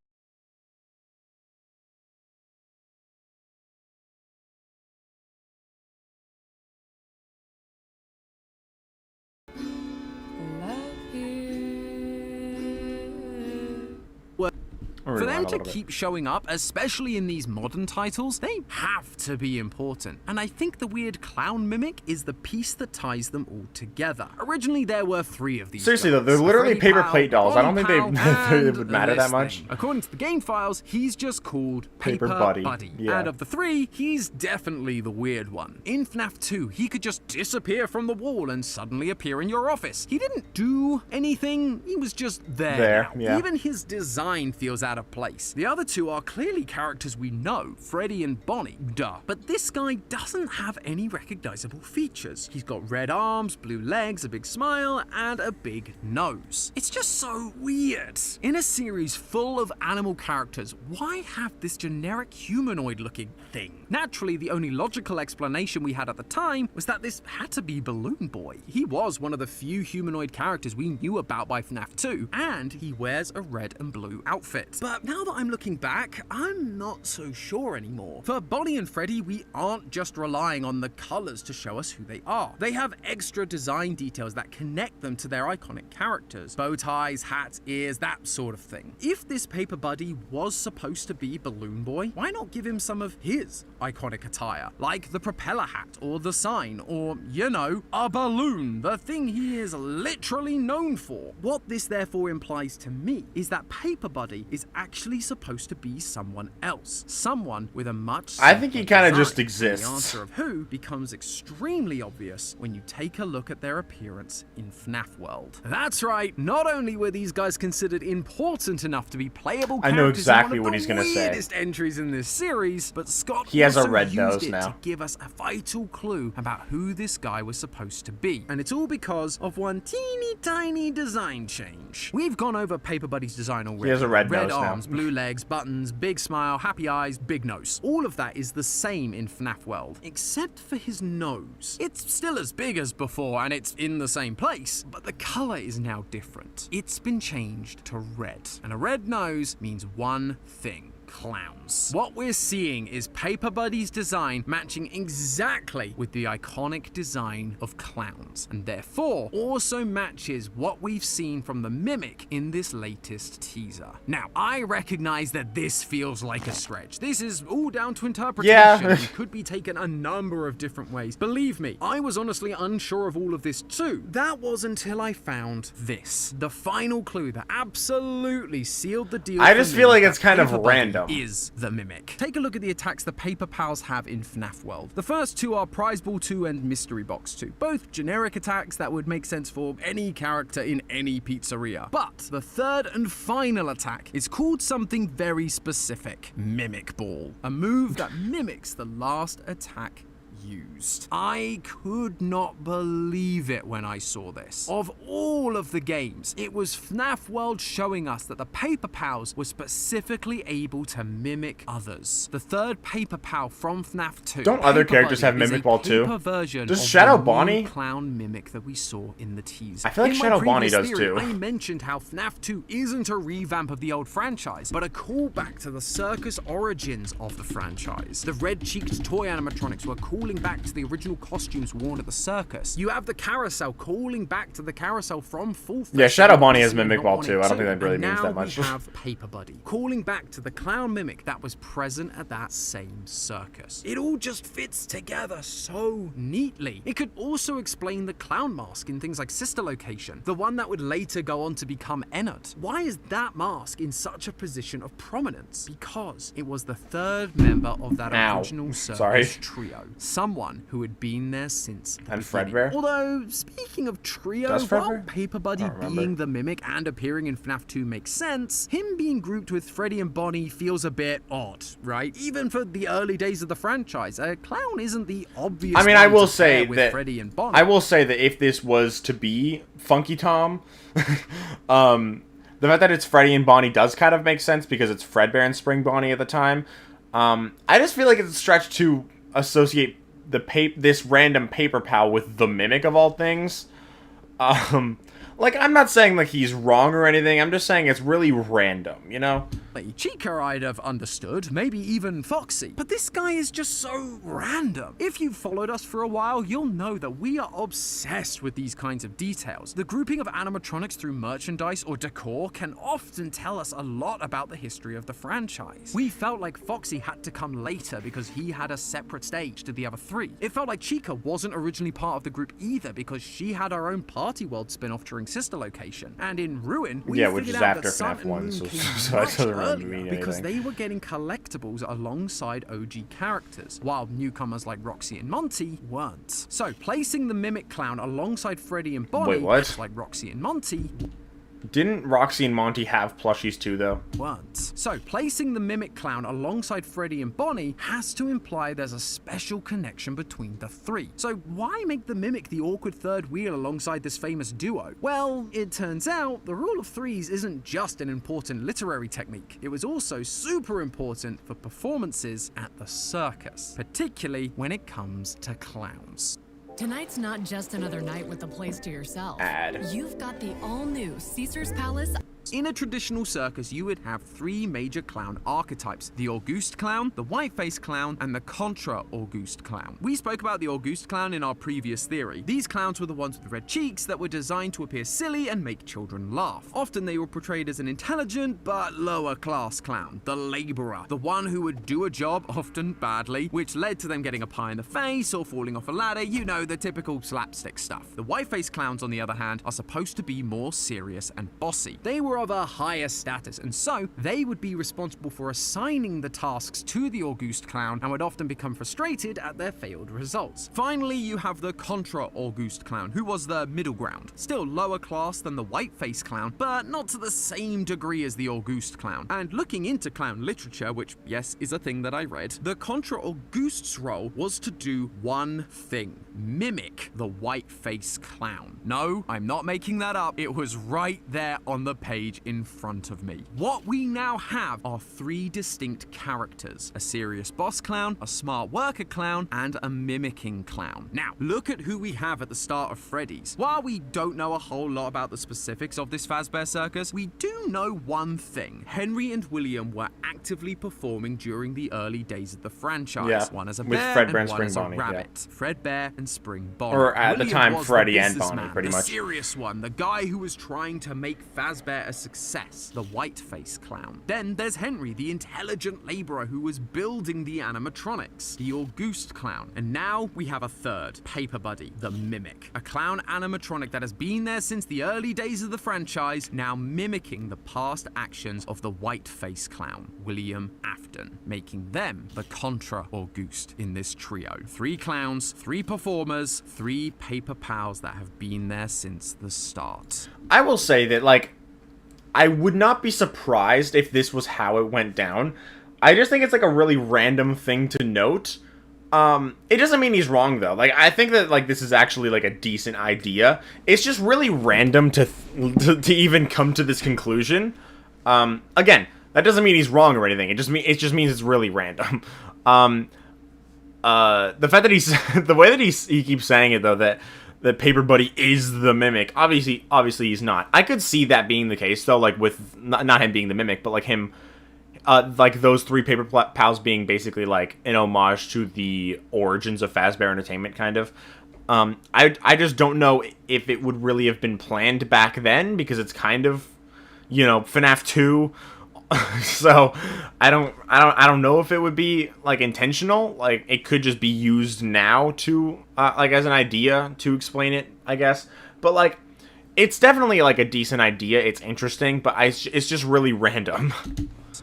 For them to keep showing up, especially in these modern titles, they have to be important. And I think the weird clown mimic is the piece that ties them all together. Originally, there were 3 of these. Seriously though, they're literally paper plate dolls. I don't think they would matter that much. According to the game files, he's just called Paper Buddy. Yeah. And of the 3, he's definitely the weird one. In FNAF 2, he could just disappear from the wall and suddenly appear in your office. He didn't do anything, he was just there. Yeah. Even his design feels out of place. The other 2 are clearly characters we know, Freddy and Bonnie, duh. But this guy doesn't have any recognizable features. He's got red arms, blue legs, a big smile, and a big nose. It's just so weird. In a series full of animal characters, why have this generic humanoid-looking thing? Naturally, the only logical explanation we had at the time was that this had to be Balloon Boy. He was one of the few humanoid characters we knew about by FNAF 2, and he wears a red and blue outfit. But now that I'm looking back, I'm not so sure anymore. For Bonnie and Freddy, we aren't just relying on the colors to show us who they are. They have extra design details that connect them to their iconic characters. Bow ties, hats, ears, that sort of thing. If this paper buddy was supposed to be Balloon Boy, why not give him some of his iconic attire? Like the propeller hat, or the sign, or, you know, a balloon, the thing he is literally known for. What this therefore implies to me is that Paper Buddy is actually supposed to be someone else. Someone with a much I think he kind of design. just exists. The answer of who becomes extremely obvious when you take a look at their appearance in FNAF World. That's right, not only were these guys considered important enough to be playable characters, I know exactly in what one of he's the gonna say. weirdest entries in this series, but Scott He has a also red used nose it now. to give us a vital clue about who this guy was supposed to be. And it's all because of one teeny tiny design change. We've gone over Paper Buddy's design already. He has a red nose now. arms, blue legs, buttons, big smile, happy eyes, big nose. All of that is the same in FNAF World, except for his nose. It's still as big as before and it's in the same place, but the color is now different. It's been changed to red, and a red nose means one thing: clowns. What we're seeing is Paper Buddy's design matching exactly with the iconic design of clowns, and therefore also matches what we've seen from the Mimic in this latest teaser. Now, I recognize that this feels like a stretch. This is all down to interpretation. Yeah. It could be taken a number of different ways. Believe me, I was honestly unsure of all of this too. That was until I found this. The final clue that absolutely sealed the deal. I for just me feel like that it's kind of Paper Buddy random. Is the Mimic. Take a look at the attacks the Paper Pals have in FNAF World. The first two are Prize Ball 2 and Mystery Box 2. Both generic attacks that would make sense for any character in any pizzeria. But the third and final attack is called something very specific: Mimic Ball. A move that mimics the last attack used. I could not believe it when I saw this. Of all of the games, it was FNAF World showing us that the Paper Pals were specifically able to mimic others. The third Paper Pal from FNAF 2. Don't other Paper characters Buddy, have is Mimic a Ball too? paper version Does of Shadow the Bonnie? new clown mimic that we saw in the teaser. I feel like In my Shadow Bonnie previous does theory, too. I mentioned how FNAF 2 isn't a revamp of the old franchise, but a callback to the circus origins of the franchise. The red-cheeked toy animatronics were calling back to the original costumes worn at the circus. You have the carousel calling back to the carousel from Full Festival. Yeah, Shadow Bonnie has Seen Mimic Not Ball Wanted too. I don't To. think that really And means now that much. we have Paper Buddy calling back to the clown mimic that was present at that same circus. It all just fits together so neatly. It could also explain the clown mask in things like Sister Location, the one that would later go on to become Ennard. Why is that mask in such a position of prominence? Because it was the third member of that original circus trio. Someone who had been there since the And beginning. Fredbear? Although, speaking of trio, Does while Fredbear? Paper Buddy being the mimic and appearing in FNAF 2 makes sense, him being grouped with Freddy and Bonnie feels a bit odd, right? Even for the early days of the franchise, a clown isn't the obvious I mean, I one will to say pair with that Freddy and Bonnie. I will say that if this was to be Funky Tom, the fact that it's Freddy and Bonnie does kind of make sense because it's Fredbear and Spring Bonnie at the time. I just feel like it's a stretch to associate this random Paper Pal with the Mimic of all things. Like, I'm not saying like he's wrong or anything. I'm just saying it's really random, you know? Chica I'd have understood, maybe even Foxy. But this guy is just so random. If you've followed us for a while, you'll know that we are obsessed with these kinds of details. The grouping of animatronics through merchandise or decor can often tell us a lot about the history of the franchise. We felt like Foxy had to come later because he had a separate stage to the other three. It felt like Chica wasn't originally part of the group either because she had her own Party World spin-off during Sister Location. And in Ruin, we Yeah, which figured is out after that Sun FNAF and 1, Moon so came it much doesn't really earlier mean because anything. they were getting collectibles alongside OG characters, while newcomers like Roxy and Monty weren't. So placing the Mimic Clown alongside Freddy and Bonnie, Wait, what? like Roxy and Monty, Didn't Roxy and Monty have plushies too, though? weren't. So placing the Mimic Clown alongside Freddy and Bonnie has to imply there's a special connection between the three. So why make the Mimic the awkward third wheel alongside this famous duo? Well, it turns out the rule of threes isn't just an important literary technique. It was also super important for performances at the circus, particularly when it comes to clowns. Tonight's not just another night with the place to yourself. Ad. You've got the all-new Caesar's Palace. clowns. In a traditional circus, you would have 3 major clown archetypes: the Auguste clown, the white-faced clown, and the contra-Auguste clown. We spoke about the Auguste clown in our previous theory. These clowns were the ones with red cheeks that were designed to appear silly and make children laugh. Often they were portrayed as an intelligent but lower class clown, the laborer, the one who would do a job, often badly, which led to them getting a pie in the face or falling off a ladder, you know, the typical slapstick stuff. The white-faced clowns, on the other hand, are supposed to be more serious and bossy. They were of a higher status, and so they would be responsible for assigning the tasks to the Auguste clown and would often become frustrated at their failed results. Finally, you have the contra-Auguste clown, who was the middle ground. Still lower class than the white-faced clown, but not to the same degree as the Auguste clown. And looking into clown literature, which, yes, is a thing that I read, the contra-Auguste's role was to do one thing: mimic the white-faced clown. No, I'm not making that up. It was right there on the page in front of me. What we now have are 3 distinct characters: a serious boss clown, a smart worker clown, and a mimicking clown. Now, look at who we have at the start of Freddy's. While we don't know a whole lot about the specifics of this Fazbear Circus, we do know one thing: Henry and William were actively performing during the early days of the franchise. Yeah, one as a with bear Fred and Bear and one Spring as a Bonnie, rabbit. yeah. Fred Bear and Spring Bonnie. Or at the William time, was Freddy the and Bonnie, businessman, pretty the much. serious one, the guy who was trying to make Fazbear a success, the white-faced clown. Then there's Henry, the intelligent laborer who was building the animatronics, the Auguste clown. And now we have a third, Paper Buddy, the mimic, a clown animatronic that has been there since the early days of the franchise, now mimicking the past actions of the white-faced clown, William Afton, making them the contra-Auguste in this trio. 3 clowns, 3 performers, 3 paper pals that have been there since the start. I will say that, like, I would not be surprised if this was how it went down. I just think it's, like, a really random thing to note. It doesn't mean he's wrong, though. Like, I think that, like, this is actually, like, a decent idea. It's just really random to even come to this conclusion. Again, that doesn't mean he's wrong or anything. It just means it's really random. The fact that the way that he keeps saying it, though, that Paper Buddy is the mimic, obviously he's not. I could see that being the case, though, like, with not him being the mimic, but like him, like those 3 paper pals being basically like an homage to the origins of Fazbear Entertainment, kind of. I just don't know if it would really have been planned back then, because it's kind of, you know, FNAF 2. So I don't know if it would be, like, intentional. Like, it could just be used now to like, as an idea to explain it, I guess. But, like, it's definitely, like, a decent idea. It's interesting, but it's just really random.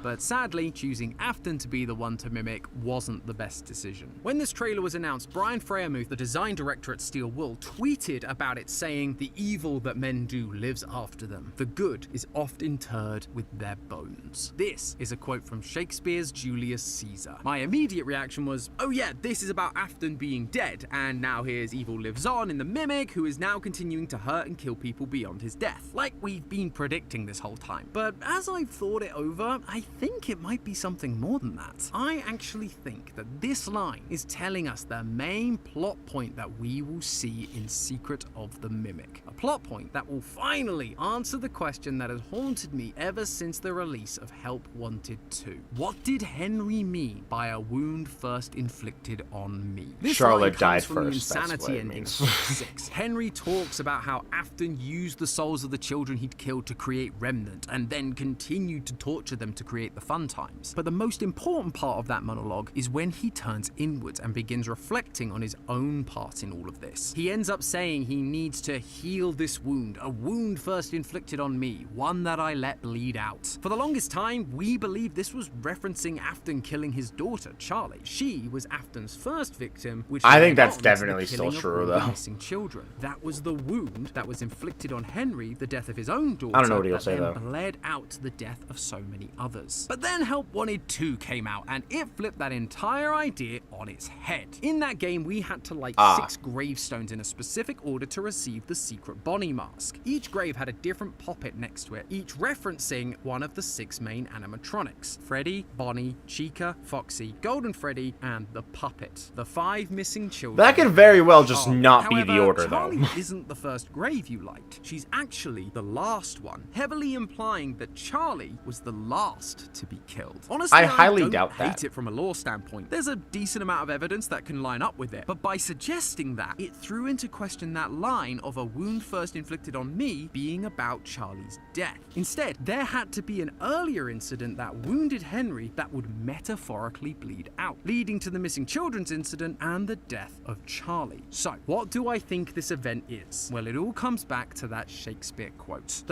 But sadly, choosing Afton to be the one to mimic wasn't the best decision. When this trailer was announced, Brian Freyamuth, the design director at Steel Wool, tweeted about it, saying, "The evil that men do lives after them. The good is oft interred with their bones." This is a quote from Shakespeare's Julius Caesar. My immediate reaction was, oh yeah, this is about Afton being dead, and now here's evil lives on in the mimic, who is now continuing to hurt and kill people beyond his death, like we've been predicting this whole time. But as I've thought it over, I think it might be something more than that. I actually think that this line is telling us the main plot point that we will see in Secret of the Mimic. A plot point that will finally answer the question that has haunted me ever since the release of Help Wanted 2. What did Henry mean by a wound first inflicted on me? This Charlotte died from the first, that's Insanity what it ending means. of 6. Henry talks about how Afton used the souls of the children he'd killed to create Remnant, and then continued to torture them to create the fun times. But the most important part of that monologue is when he turns inwards and begins reflecting on his own part in all of this. He ends up saying he needs to heal this wound, a wound first inflicted on me, one that I let bleed out. For the longest time, we believed this was referencing Afton killing his daughter, Charlie. She was Afton's first victim, which I think that's led on to the definitely still killing of true, all the though. missing children. That was the wound that was inflicted on Henry, the death of his own daughter, I don't know what he'll that say, then though. bled out to the death of so many others. numbers. But then Help Wanted 2 came out, and it flipped that entire idea on its head. In that game, we had to light 6 gravestones in a specific order to receive the secret Bonnie mask. Each grave had a different puppet next to it, each referencing one of the 6 main animatronics: Freddy, Bonnie, Chica, Foxy, Golden Freddy, and the puppet. The 5 missing children. That could very well just not be However, the order, Charlie though. isn't the first grave you light. She's actually the last one, heavily implying that Charlie was the last to be killed. Honestly, I highly don't doubt hate that. it from a lore standpoint. There's a decent amount of evidence that can line up with it, but by suggesting that, it threw into question that line of a wound first inflicted on me being about Charlie's death. Instead, there had to be an earlier incident that wounded Henry that would metaphorically bleed out, leading to the missing children's incident and the death of Charlie. So, what do I think this event is? Well, it all comes back to that Shakespeare quote.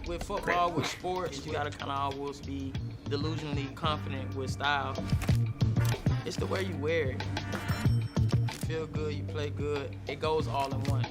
With football, with sports, you gotta kind of always be delusionally confident with style. It's the way you wear it. You feel good, you play good. It goes all in one.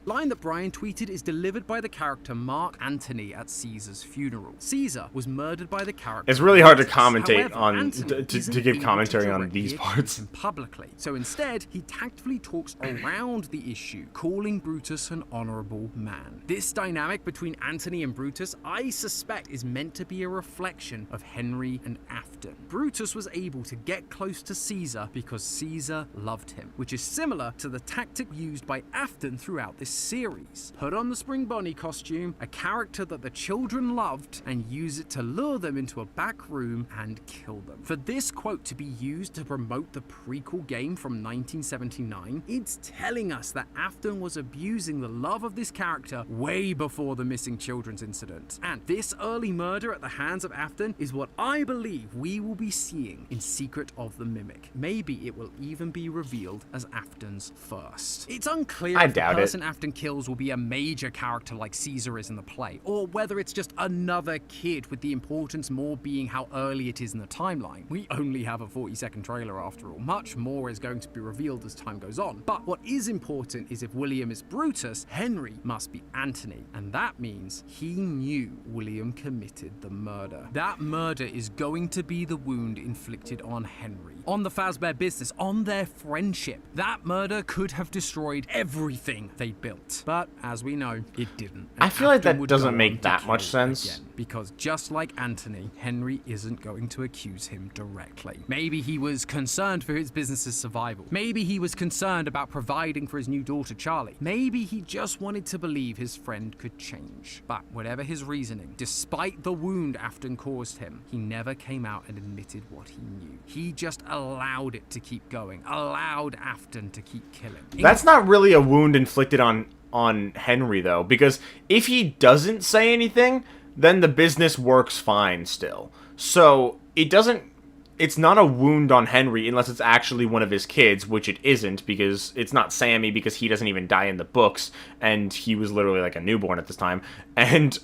Line that Brian tweeted is delivered by the character Mark Antony at Caesar's funeral. Caesar was murdered by the character. It's really hard to Brutus. commentate However, on Antony to isn't give able commentary to on directly these accuse parts. him publicly. So instead, he tactfully talks around the issue, calling Brutus an honorable man. This dynamic between Antony and Brutus, I suspect, is meant to be a reflection of Henry and Afton. Brutus was able to get close to Caesar because Caesar loved him, which is similar to the tactic used by Afton throughout this series. Put on the Spring Bonnie costume, a character that the children loved, and use it to lure them into a back room and kill them. For this quote to be used to promote the prequel game from 1979, it's telling us that Afton was abusing the love of this character way before the missing children's incident. And this early murder at the hands of Afton is what I believe we will be seeing in Secret of the Mimic. Maybe it will even be revealed as Afton's first. It's unclear if the person Afton kills will be a major character like Caesar is in the play, or whether it's just another kid, with the importance more being how early it is in the timeline. We only have a 40-second trailer after all. Much more is going to be revealed as time goes on. But what is important is if William is Brutus, Henry must be Antony, and that means he knew William committed the murder. That murder is going to be the wound inflicted on Henry, on the Fazbear business, on their friendship. That murder could have destroyed everything they built. But as we know, it didn't. I feel like that doesn't make that much sense. Again, because just like Antony, Henry isn't going to accuse him directly. Maybe he was concerned for his business's survival. Maybe he was concerned about providing for his new daughter, Charlie. Maybe he just wanted to believe his friend could change. But whatever his reasoning, despite the wound Afton caused him, he never came out and admitted what he knew. He just allowed it to keep going, allowed Afton to keep killing. That's not really a wound inflicted on Henry, though, because if he doesn't say anything, then the business works fine still. So it's not a wound on Henry unless it's actually one of his kids, which it isn't, because it's not Sammy, because he doesn't even die in the books, and he was literally like a newborn at this time, and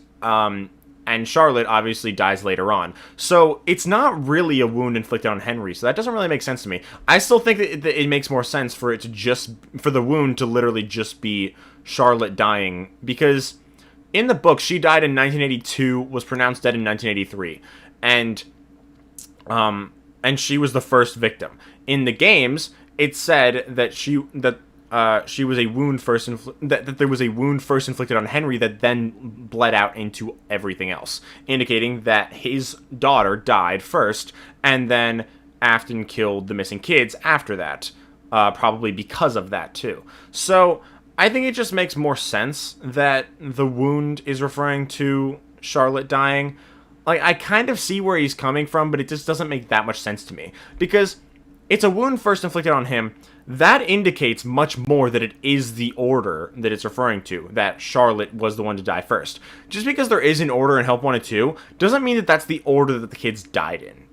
Charlotte obviously dies later on. So it's not really a wound inflicted on Henry, so that doesn't really make sense to me. I still think that it makes more sense for the wound to literally just be Charlotte dying, because in the book she died in 1982, was pronounced dead in 1983, and she was the first victim. In the games, it said that she was a wound first that there was a wound first inflicted on Henry that then bled out into everything else, indicating that his daughter died first, and then Afton killed the missing kids after that, probably because of that too. So I think it just makes more sense that the wound is referring to Charlotte dying. Like, I kind of see where he's coming from, but it just doesn't make that much sense to me, because it's a wound first inflicted on him. That indicates much more that it is the order that it's referring to, that Charlotte was the one to die first. Just because there is an order in Help Wanted 2 doesn't mean that that's the order that the kids died in.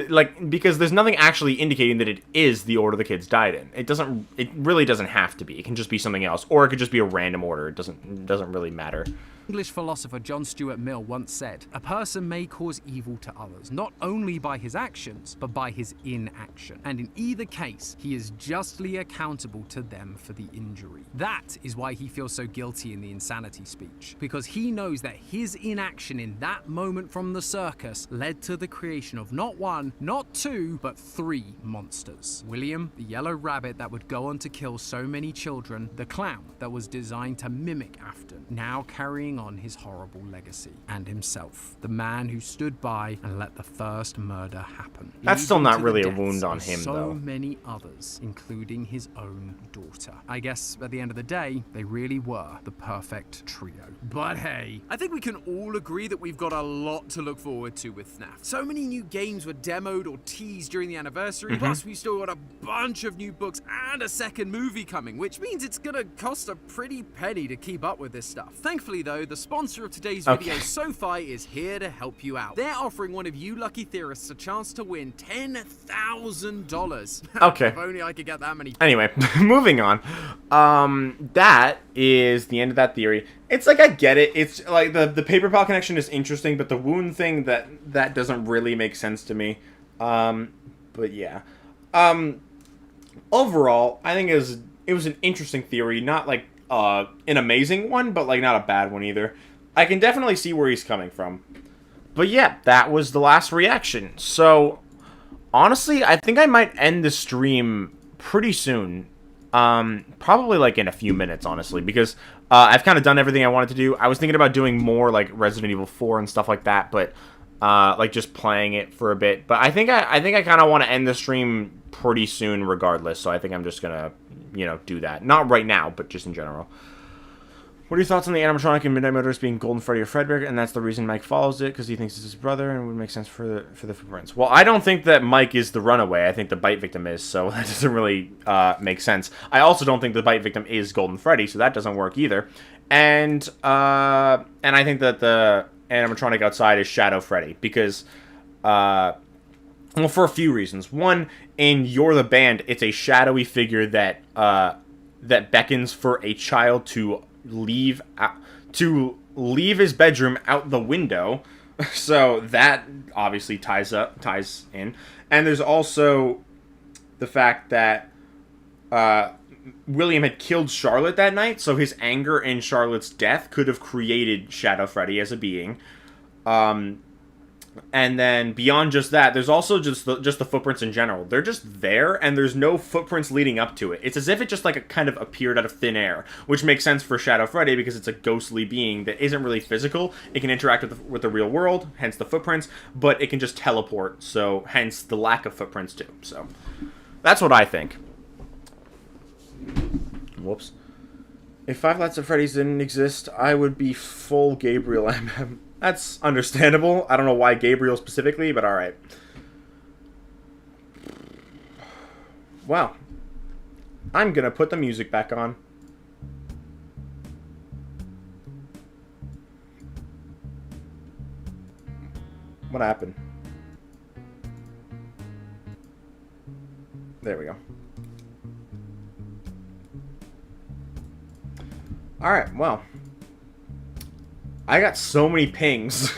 Like, because there's nothing actually indicating that it is the order the kids died in. It really doesn't have to be. It can just be something else, or it could just be a random order. It doesn't really matter. English philosopher John Stuart Mill once said, "A person may cause evil to others, not only by his actions, but by his inaction. And in either case, he is justly accountable to them for the injury." That is why he feels so guilty in the insanity speech, because he knows that his inaction in that moment from the circus led to the creation of not one, not two, but 3 monsters. William, the yellow rabbit that would go on to kill so many children, the clown that was designed to mimic Afton, now carrying on his horrible legacy, and himself, the man who stood by and let the first murder happen. That's still Leading not to the really a deaths wound on of him, so though. many others, including his own daughter. I guess at the end of the day, they really were the perfect trio. But hey, I think we can all agree that we've got a lot to look forward to with FNAF. So many new games were demoed or teased during the anniversary, plus we've still got a bunch of new books and a second movie coming, which means it's gonna cost a pretty penny to keep up with this stuff. Thankfully though, the sponsor of today's video, SoFi, is here to help you out. They're offering one of you lucky theorists a chance to win $10,000. Okay. If only I could get that many. Anyway, moving on. That is the end of that theory. It's like, I get it. It's like the paper pal connection is interesting, but the wound thing, that doesn't really make sense to me. But yeah. Overall, I think it was an interesting theory, not like an amazing one, but like not a bad one either. I can definitely see where he's coming from. But yeah, that was the last reaction. So honestly, I think I might end the stream pretty soon. Probably like in a few minutes, honestly, because I've kind of done everything I wanted to do. I was thinking about doing more like Resident Evil 4 and stuff like that, but like just playing it for a bit. But I think I kind of want to end the stream pretty soon regardless, so I think I'm just gonna, do that. Not right now, but just in general. What are your thoughts on the animatronic in Midnight Motorist being Golden Freddy or Fredbear, and that's the reason Mike follows it, because he thinks it's his brother, and it would make sense for the footprints? Well, I don't think that Mike is the runaway. I think the bite victim is, so that doesn't really make sense. I also don't think the bite victim is Golden Freddy, so that doesn't work either. And I think that the animatronic outside is Shadow Freddy, because, well, for a few reasons. One, in You're the Band, it's a shadowy figure that beckons for a child to leave his bedroom out the window, so that obviously ties in. And there's also the fact that William had killed Charlotte that night, so his anger and Charlotte's death could have created Shadow Freddy as a being. And then beyond just that, there's also just the footprints in general. They're just there, and there's no footprints leading up to it. It's as if it just like kind of appeared out of thin air, which makes sense for Shadow Freddy because it's a ghostly being that isn't really physical. It can interact with the real world, hence the footprints, but it can just teleport, so hence the lack of footprints too. So that's what I think. Whoops. If 5 Nights at Freddy's didn't exist, I would be full Gabriel MM. That's understandable. I don't know why Gabriel specifically, but alright. Well, I'm gonna put the music back on. What happened? There we go. Alright, well. I got so many pings.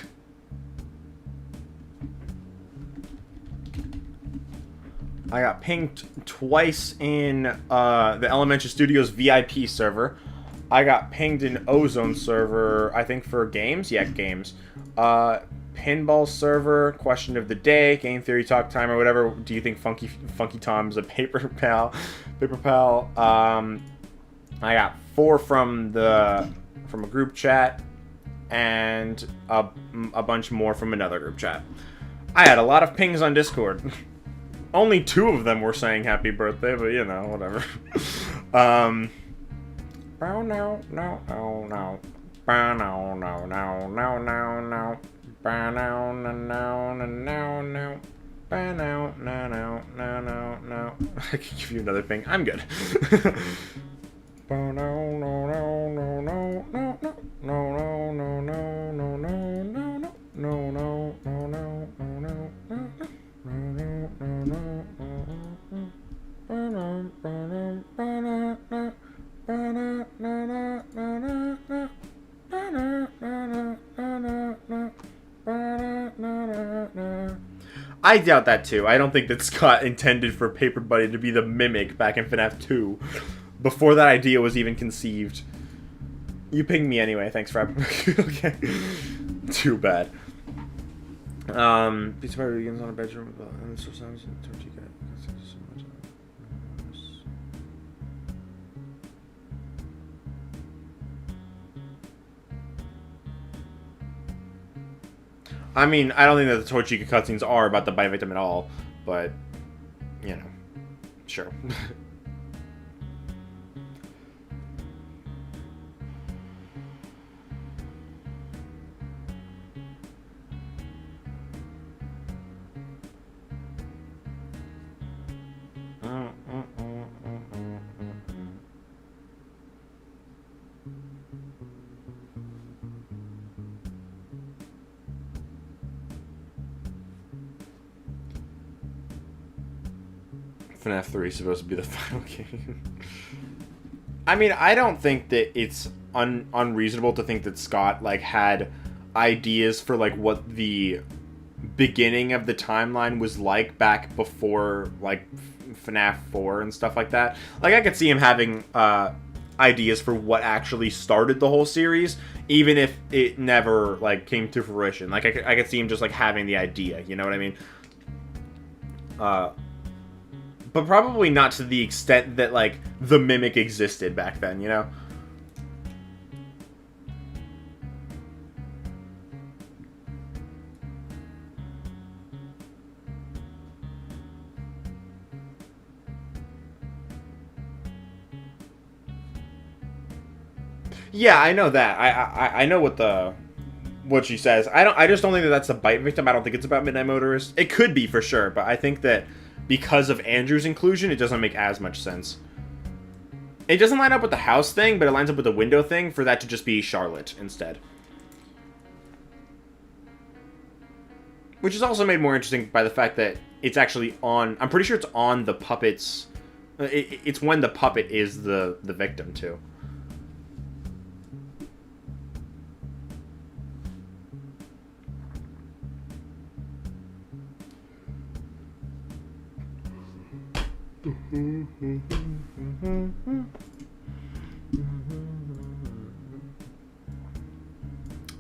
I got pinged twice in the Elementary Studios VIP server. I got pinged in Ozone server, I think for games? Yeah, games. Pinball server, question of the day, game theory talk time or whatever. Do you think Funky Tom's a paper pal? Paper pal. I got 4 from a group chat. And a bunch more from another group chat. I had a lot of pings on Discord. Only 2 of them were saying happy birthday, but whatever. I can give you another ping. I'm good. I doubt that too. I don't think that Scott intended for Paper Buddy to be the Mimic back in FNAF 2, before that idea was even conceived. You pinged me anyway, thanks for okay. Too bad. Pizza Party begins on a bedroom and so sounds Torchica. I mean, I don't think that the Torchica cutscenes are about the bite victim at all, but, you know, sure. FNAF 3 is supposed to be the final game. I mean, I don't think that it's unreasonable to think that Scott, like, had ideas for, like, what the beginning of the timeline was like back before, like, FNAF 4 and stuff like that. Like, I could see him having ideas for what actually started the whole series, even if it never, like, came to fruition. Like, I could see him just, like, having the idea, you know what I mean? But probably not to the extent that, like, the Mimic existed back then, you know? Yeah, I know that. I know what she says. I just don't think that that's the bite victim. I don't think it's about Midnight Motorist. It could be for sure, but I think that because of Andrew's inclusion, it doesn't make as much sense. It doesn't line up with the house thing, but it lines up with the window thing for that to just be Charlotte instead. Which is also made more interesting by the fact that it's actually on... I'm pretty sure it's on the puppet's... It's when the puppet is the victim, too.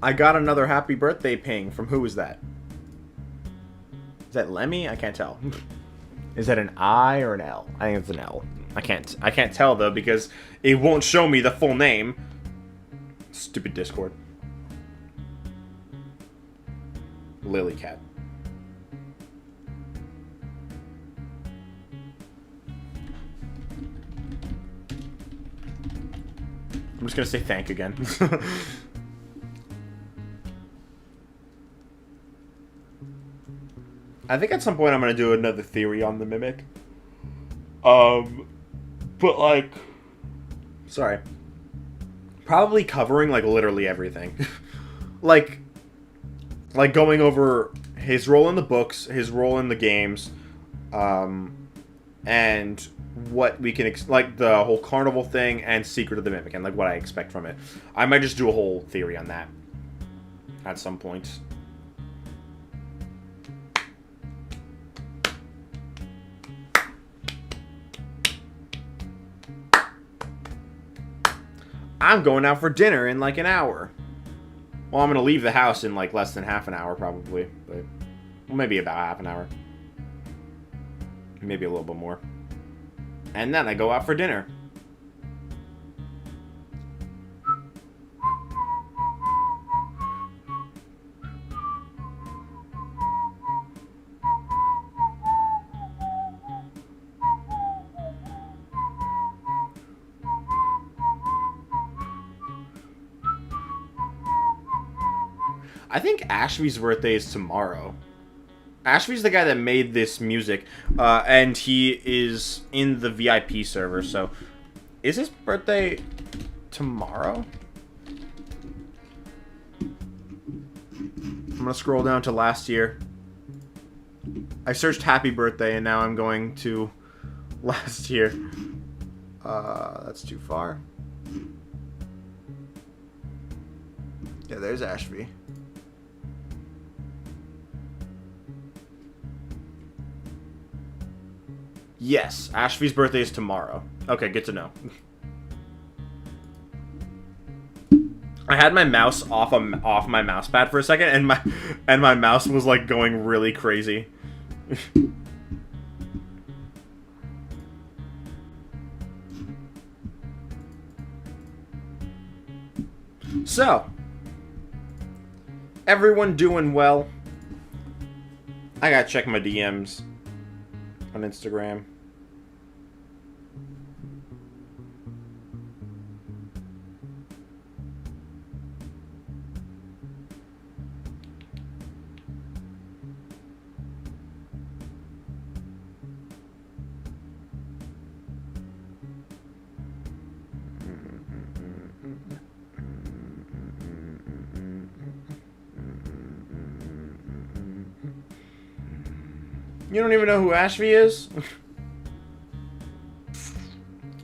I got another happy birthday ping. From who is that? Is that Lemmy? I can't tell. Is that an I or an L? I think it's an L. I can't tell though because it won't show me the full name. Stupid Discord. Lilycat. I'm just gonna say thank again. I think at some point I'm gonna do another theory on the Mimic. But like, sorry, probably covering like literally everything. like going over his role in the books, his role in the games, and what we can like the whole carnival thing and Secret of the Mimic and like what I expect from it. I might just do a whole theory on that at some point. I'm going out for dinner in like an hour. Well, I'm going to leave the house in like less than half an hour probably, but well, maybe about half an hour. Maybe a little bit more. And then I go out for dinner. I think Ashby's birthday is tomorrow. Ashby's the guy that made this music, and he is in the VIP server, so... Is his birthday tomorrow? I'm gonna scroll down to last year. I searched happy birthday, and now I'm going to last year. That's too far. Yeah, there's Ashby. Yes, Ashby's birthday is tomorrow. Okay, good to know. I had my mouse off my mouse pad for a second, and my mouse was like going really crazy. So, everyone doing well? I gotta check my DMs on Instagram. You don't even know who Ashby is?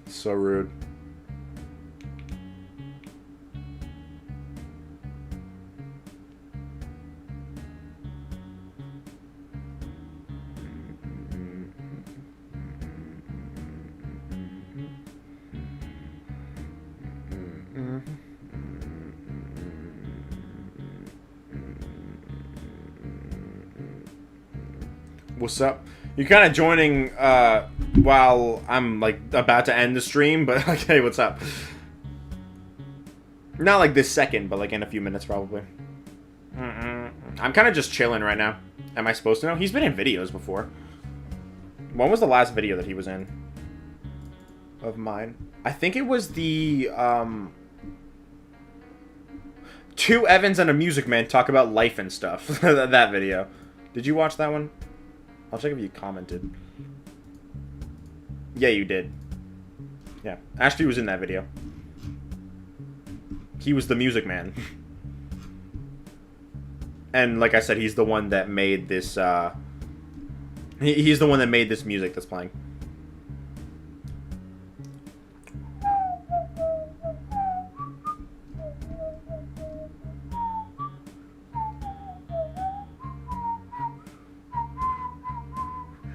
So rude. What's up? You're kind of joining while I'm like about to end the stream, but like, hey, what's up? Not like this second, but like in a few minutes probably. I'm kind of just chilling right now. Am I supposed to know? He's been in videos before. When was the last video that he was in? Of mine? I think it was the two Evans and a Music Man talk about life and stuff. That video. Did you watch that one? I'll check if you commented. Yeah, you did. Yeah, Ashby was in that video. He was the Music Man. And like I said, he's the one that made this, he's the one that made this music that's playing.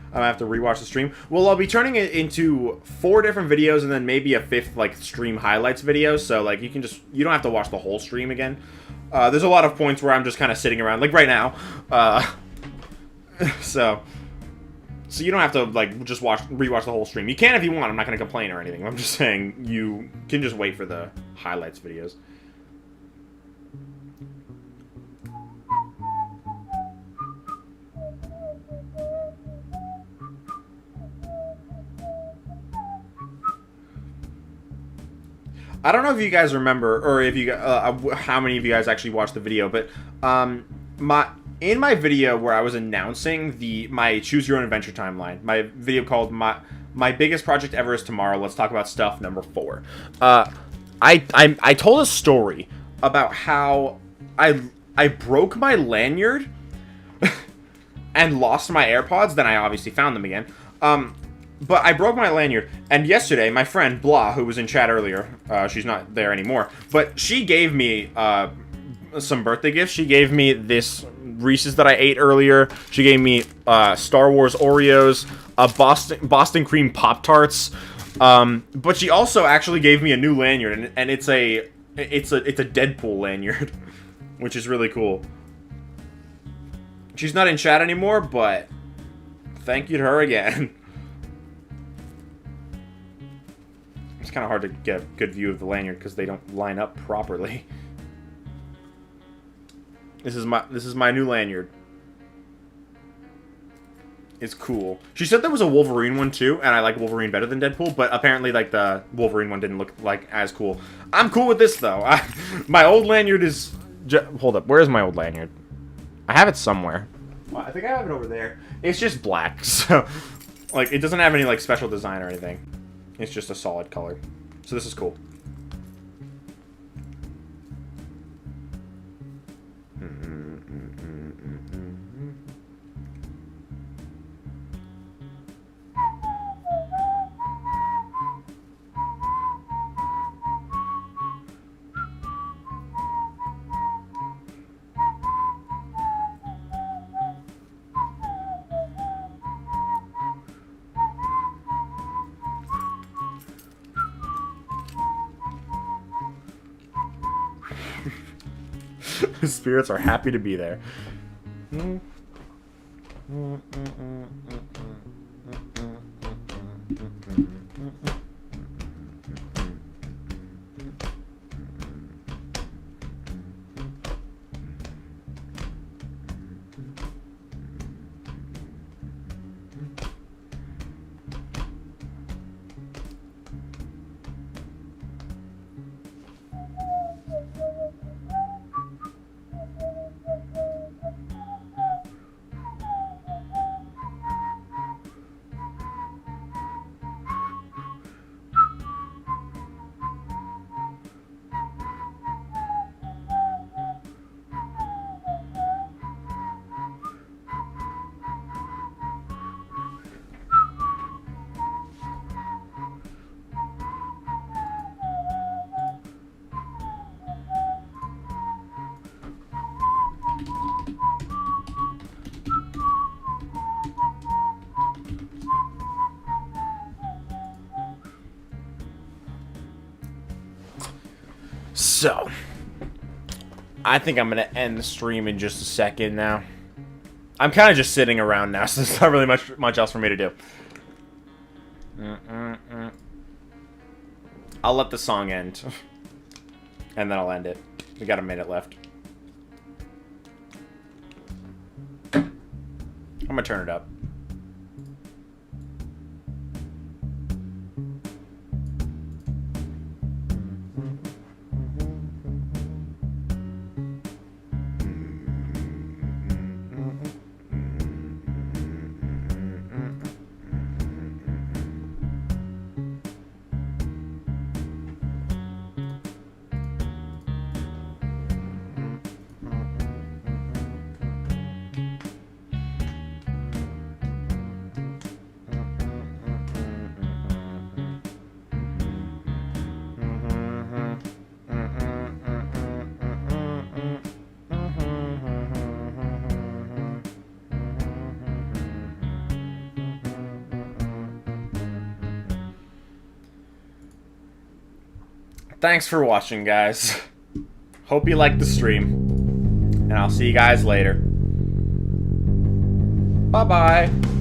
I'm gonna have to rewatch the stream. Well, I'll be turning it into 4 different videos and then maybe a 5th, like, stream highlights video. So, like, you don't have to watch the whole stream again. There's a lot of points where I'm just kind of sitting around, like right now. So you don't have to, like, just rewatch the whole stream. You can if you want. I'm not gonna complain or anything. I'm just saying you can just wait for the highlights videos. I don't know if you guys remember, or if you how many of you guys actually watched the video, but in my video where I was announcing my Choose Your Own Adventure timeline, my video called my biggest project ever is tomorrow. Let's talk about stuff number 4. I told a story about how I broke my lanyard and lost my AirPods. Then I obviously found them again. But I broke my lanyard, and yesterday, my friend, Blah, who was in chat earlier, she's not there anymore, but she gave me some birthday gifts. She gave me this Reese's that I ate earlier. She gave me Star Wars Oreos, Boston Cream Pop-Tarts, but she also actually gave me a new lanyard, and it's a Deadpool lanyard, which is really cool. She's not in chat anymore, but thank you to her again. It's kind of hard to get a good view of the lanyard because they don't line up properly. This is my new lanyard. It's cool. She said there was a Wolverine one too, and I like Wolverine better than Deadpool, but apparently like the Wolverine one didn't look like as cool. I'm cool with this though. My old lanyard is hold up, where is my old lanyard? I have it somewhere. Well, I think I have it over there. It's just black, so like it doesn't have any like special design or anything. It's just a solid color. So this is cool. Spirits are happy to be there. So, I think I'm going to end the stream in just a second now. I'm kind of just sitting around now, so there's not really much else for me to do. I'll let the song end. And then I'll end it. We got a minute left. I'm going to turn it up. Thanks for watching, guys. Hope you liked the stream. And I'll see you guys later. Bye-bye.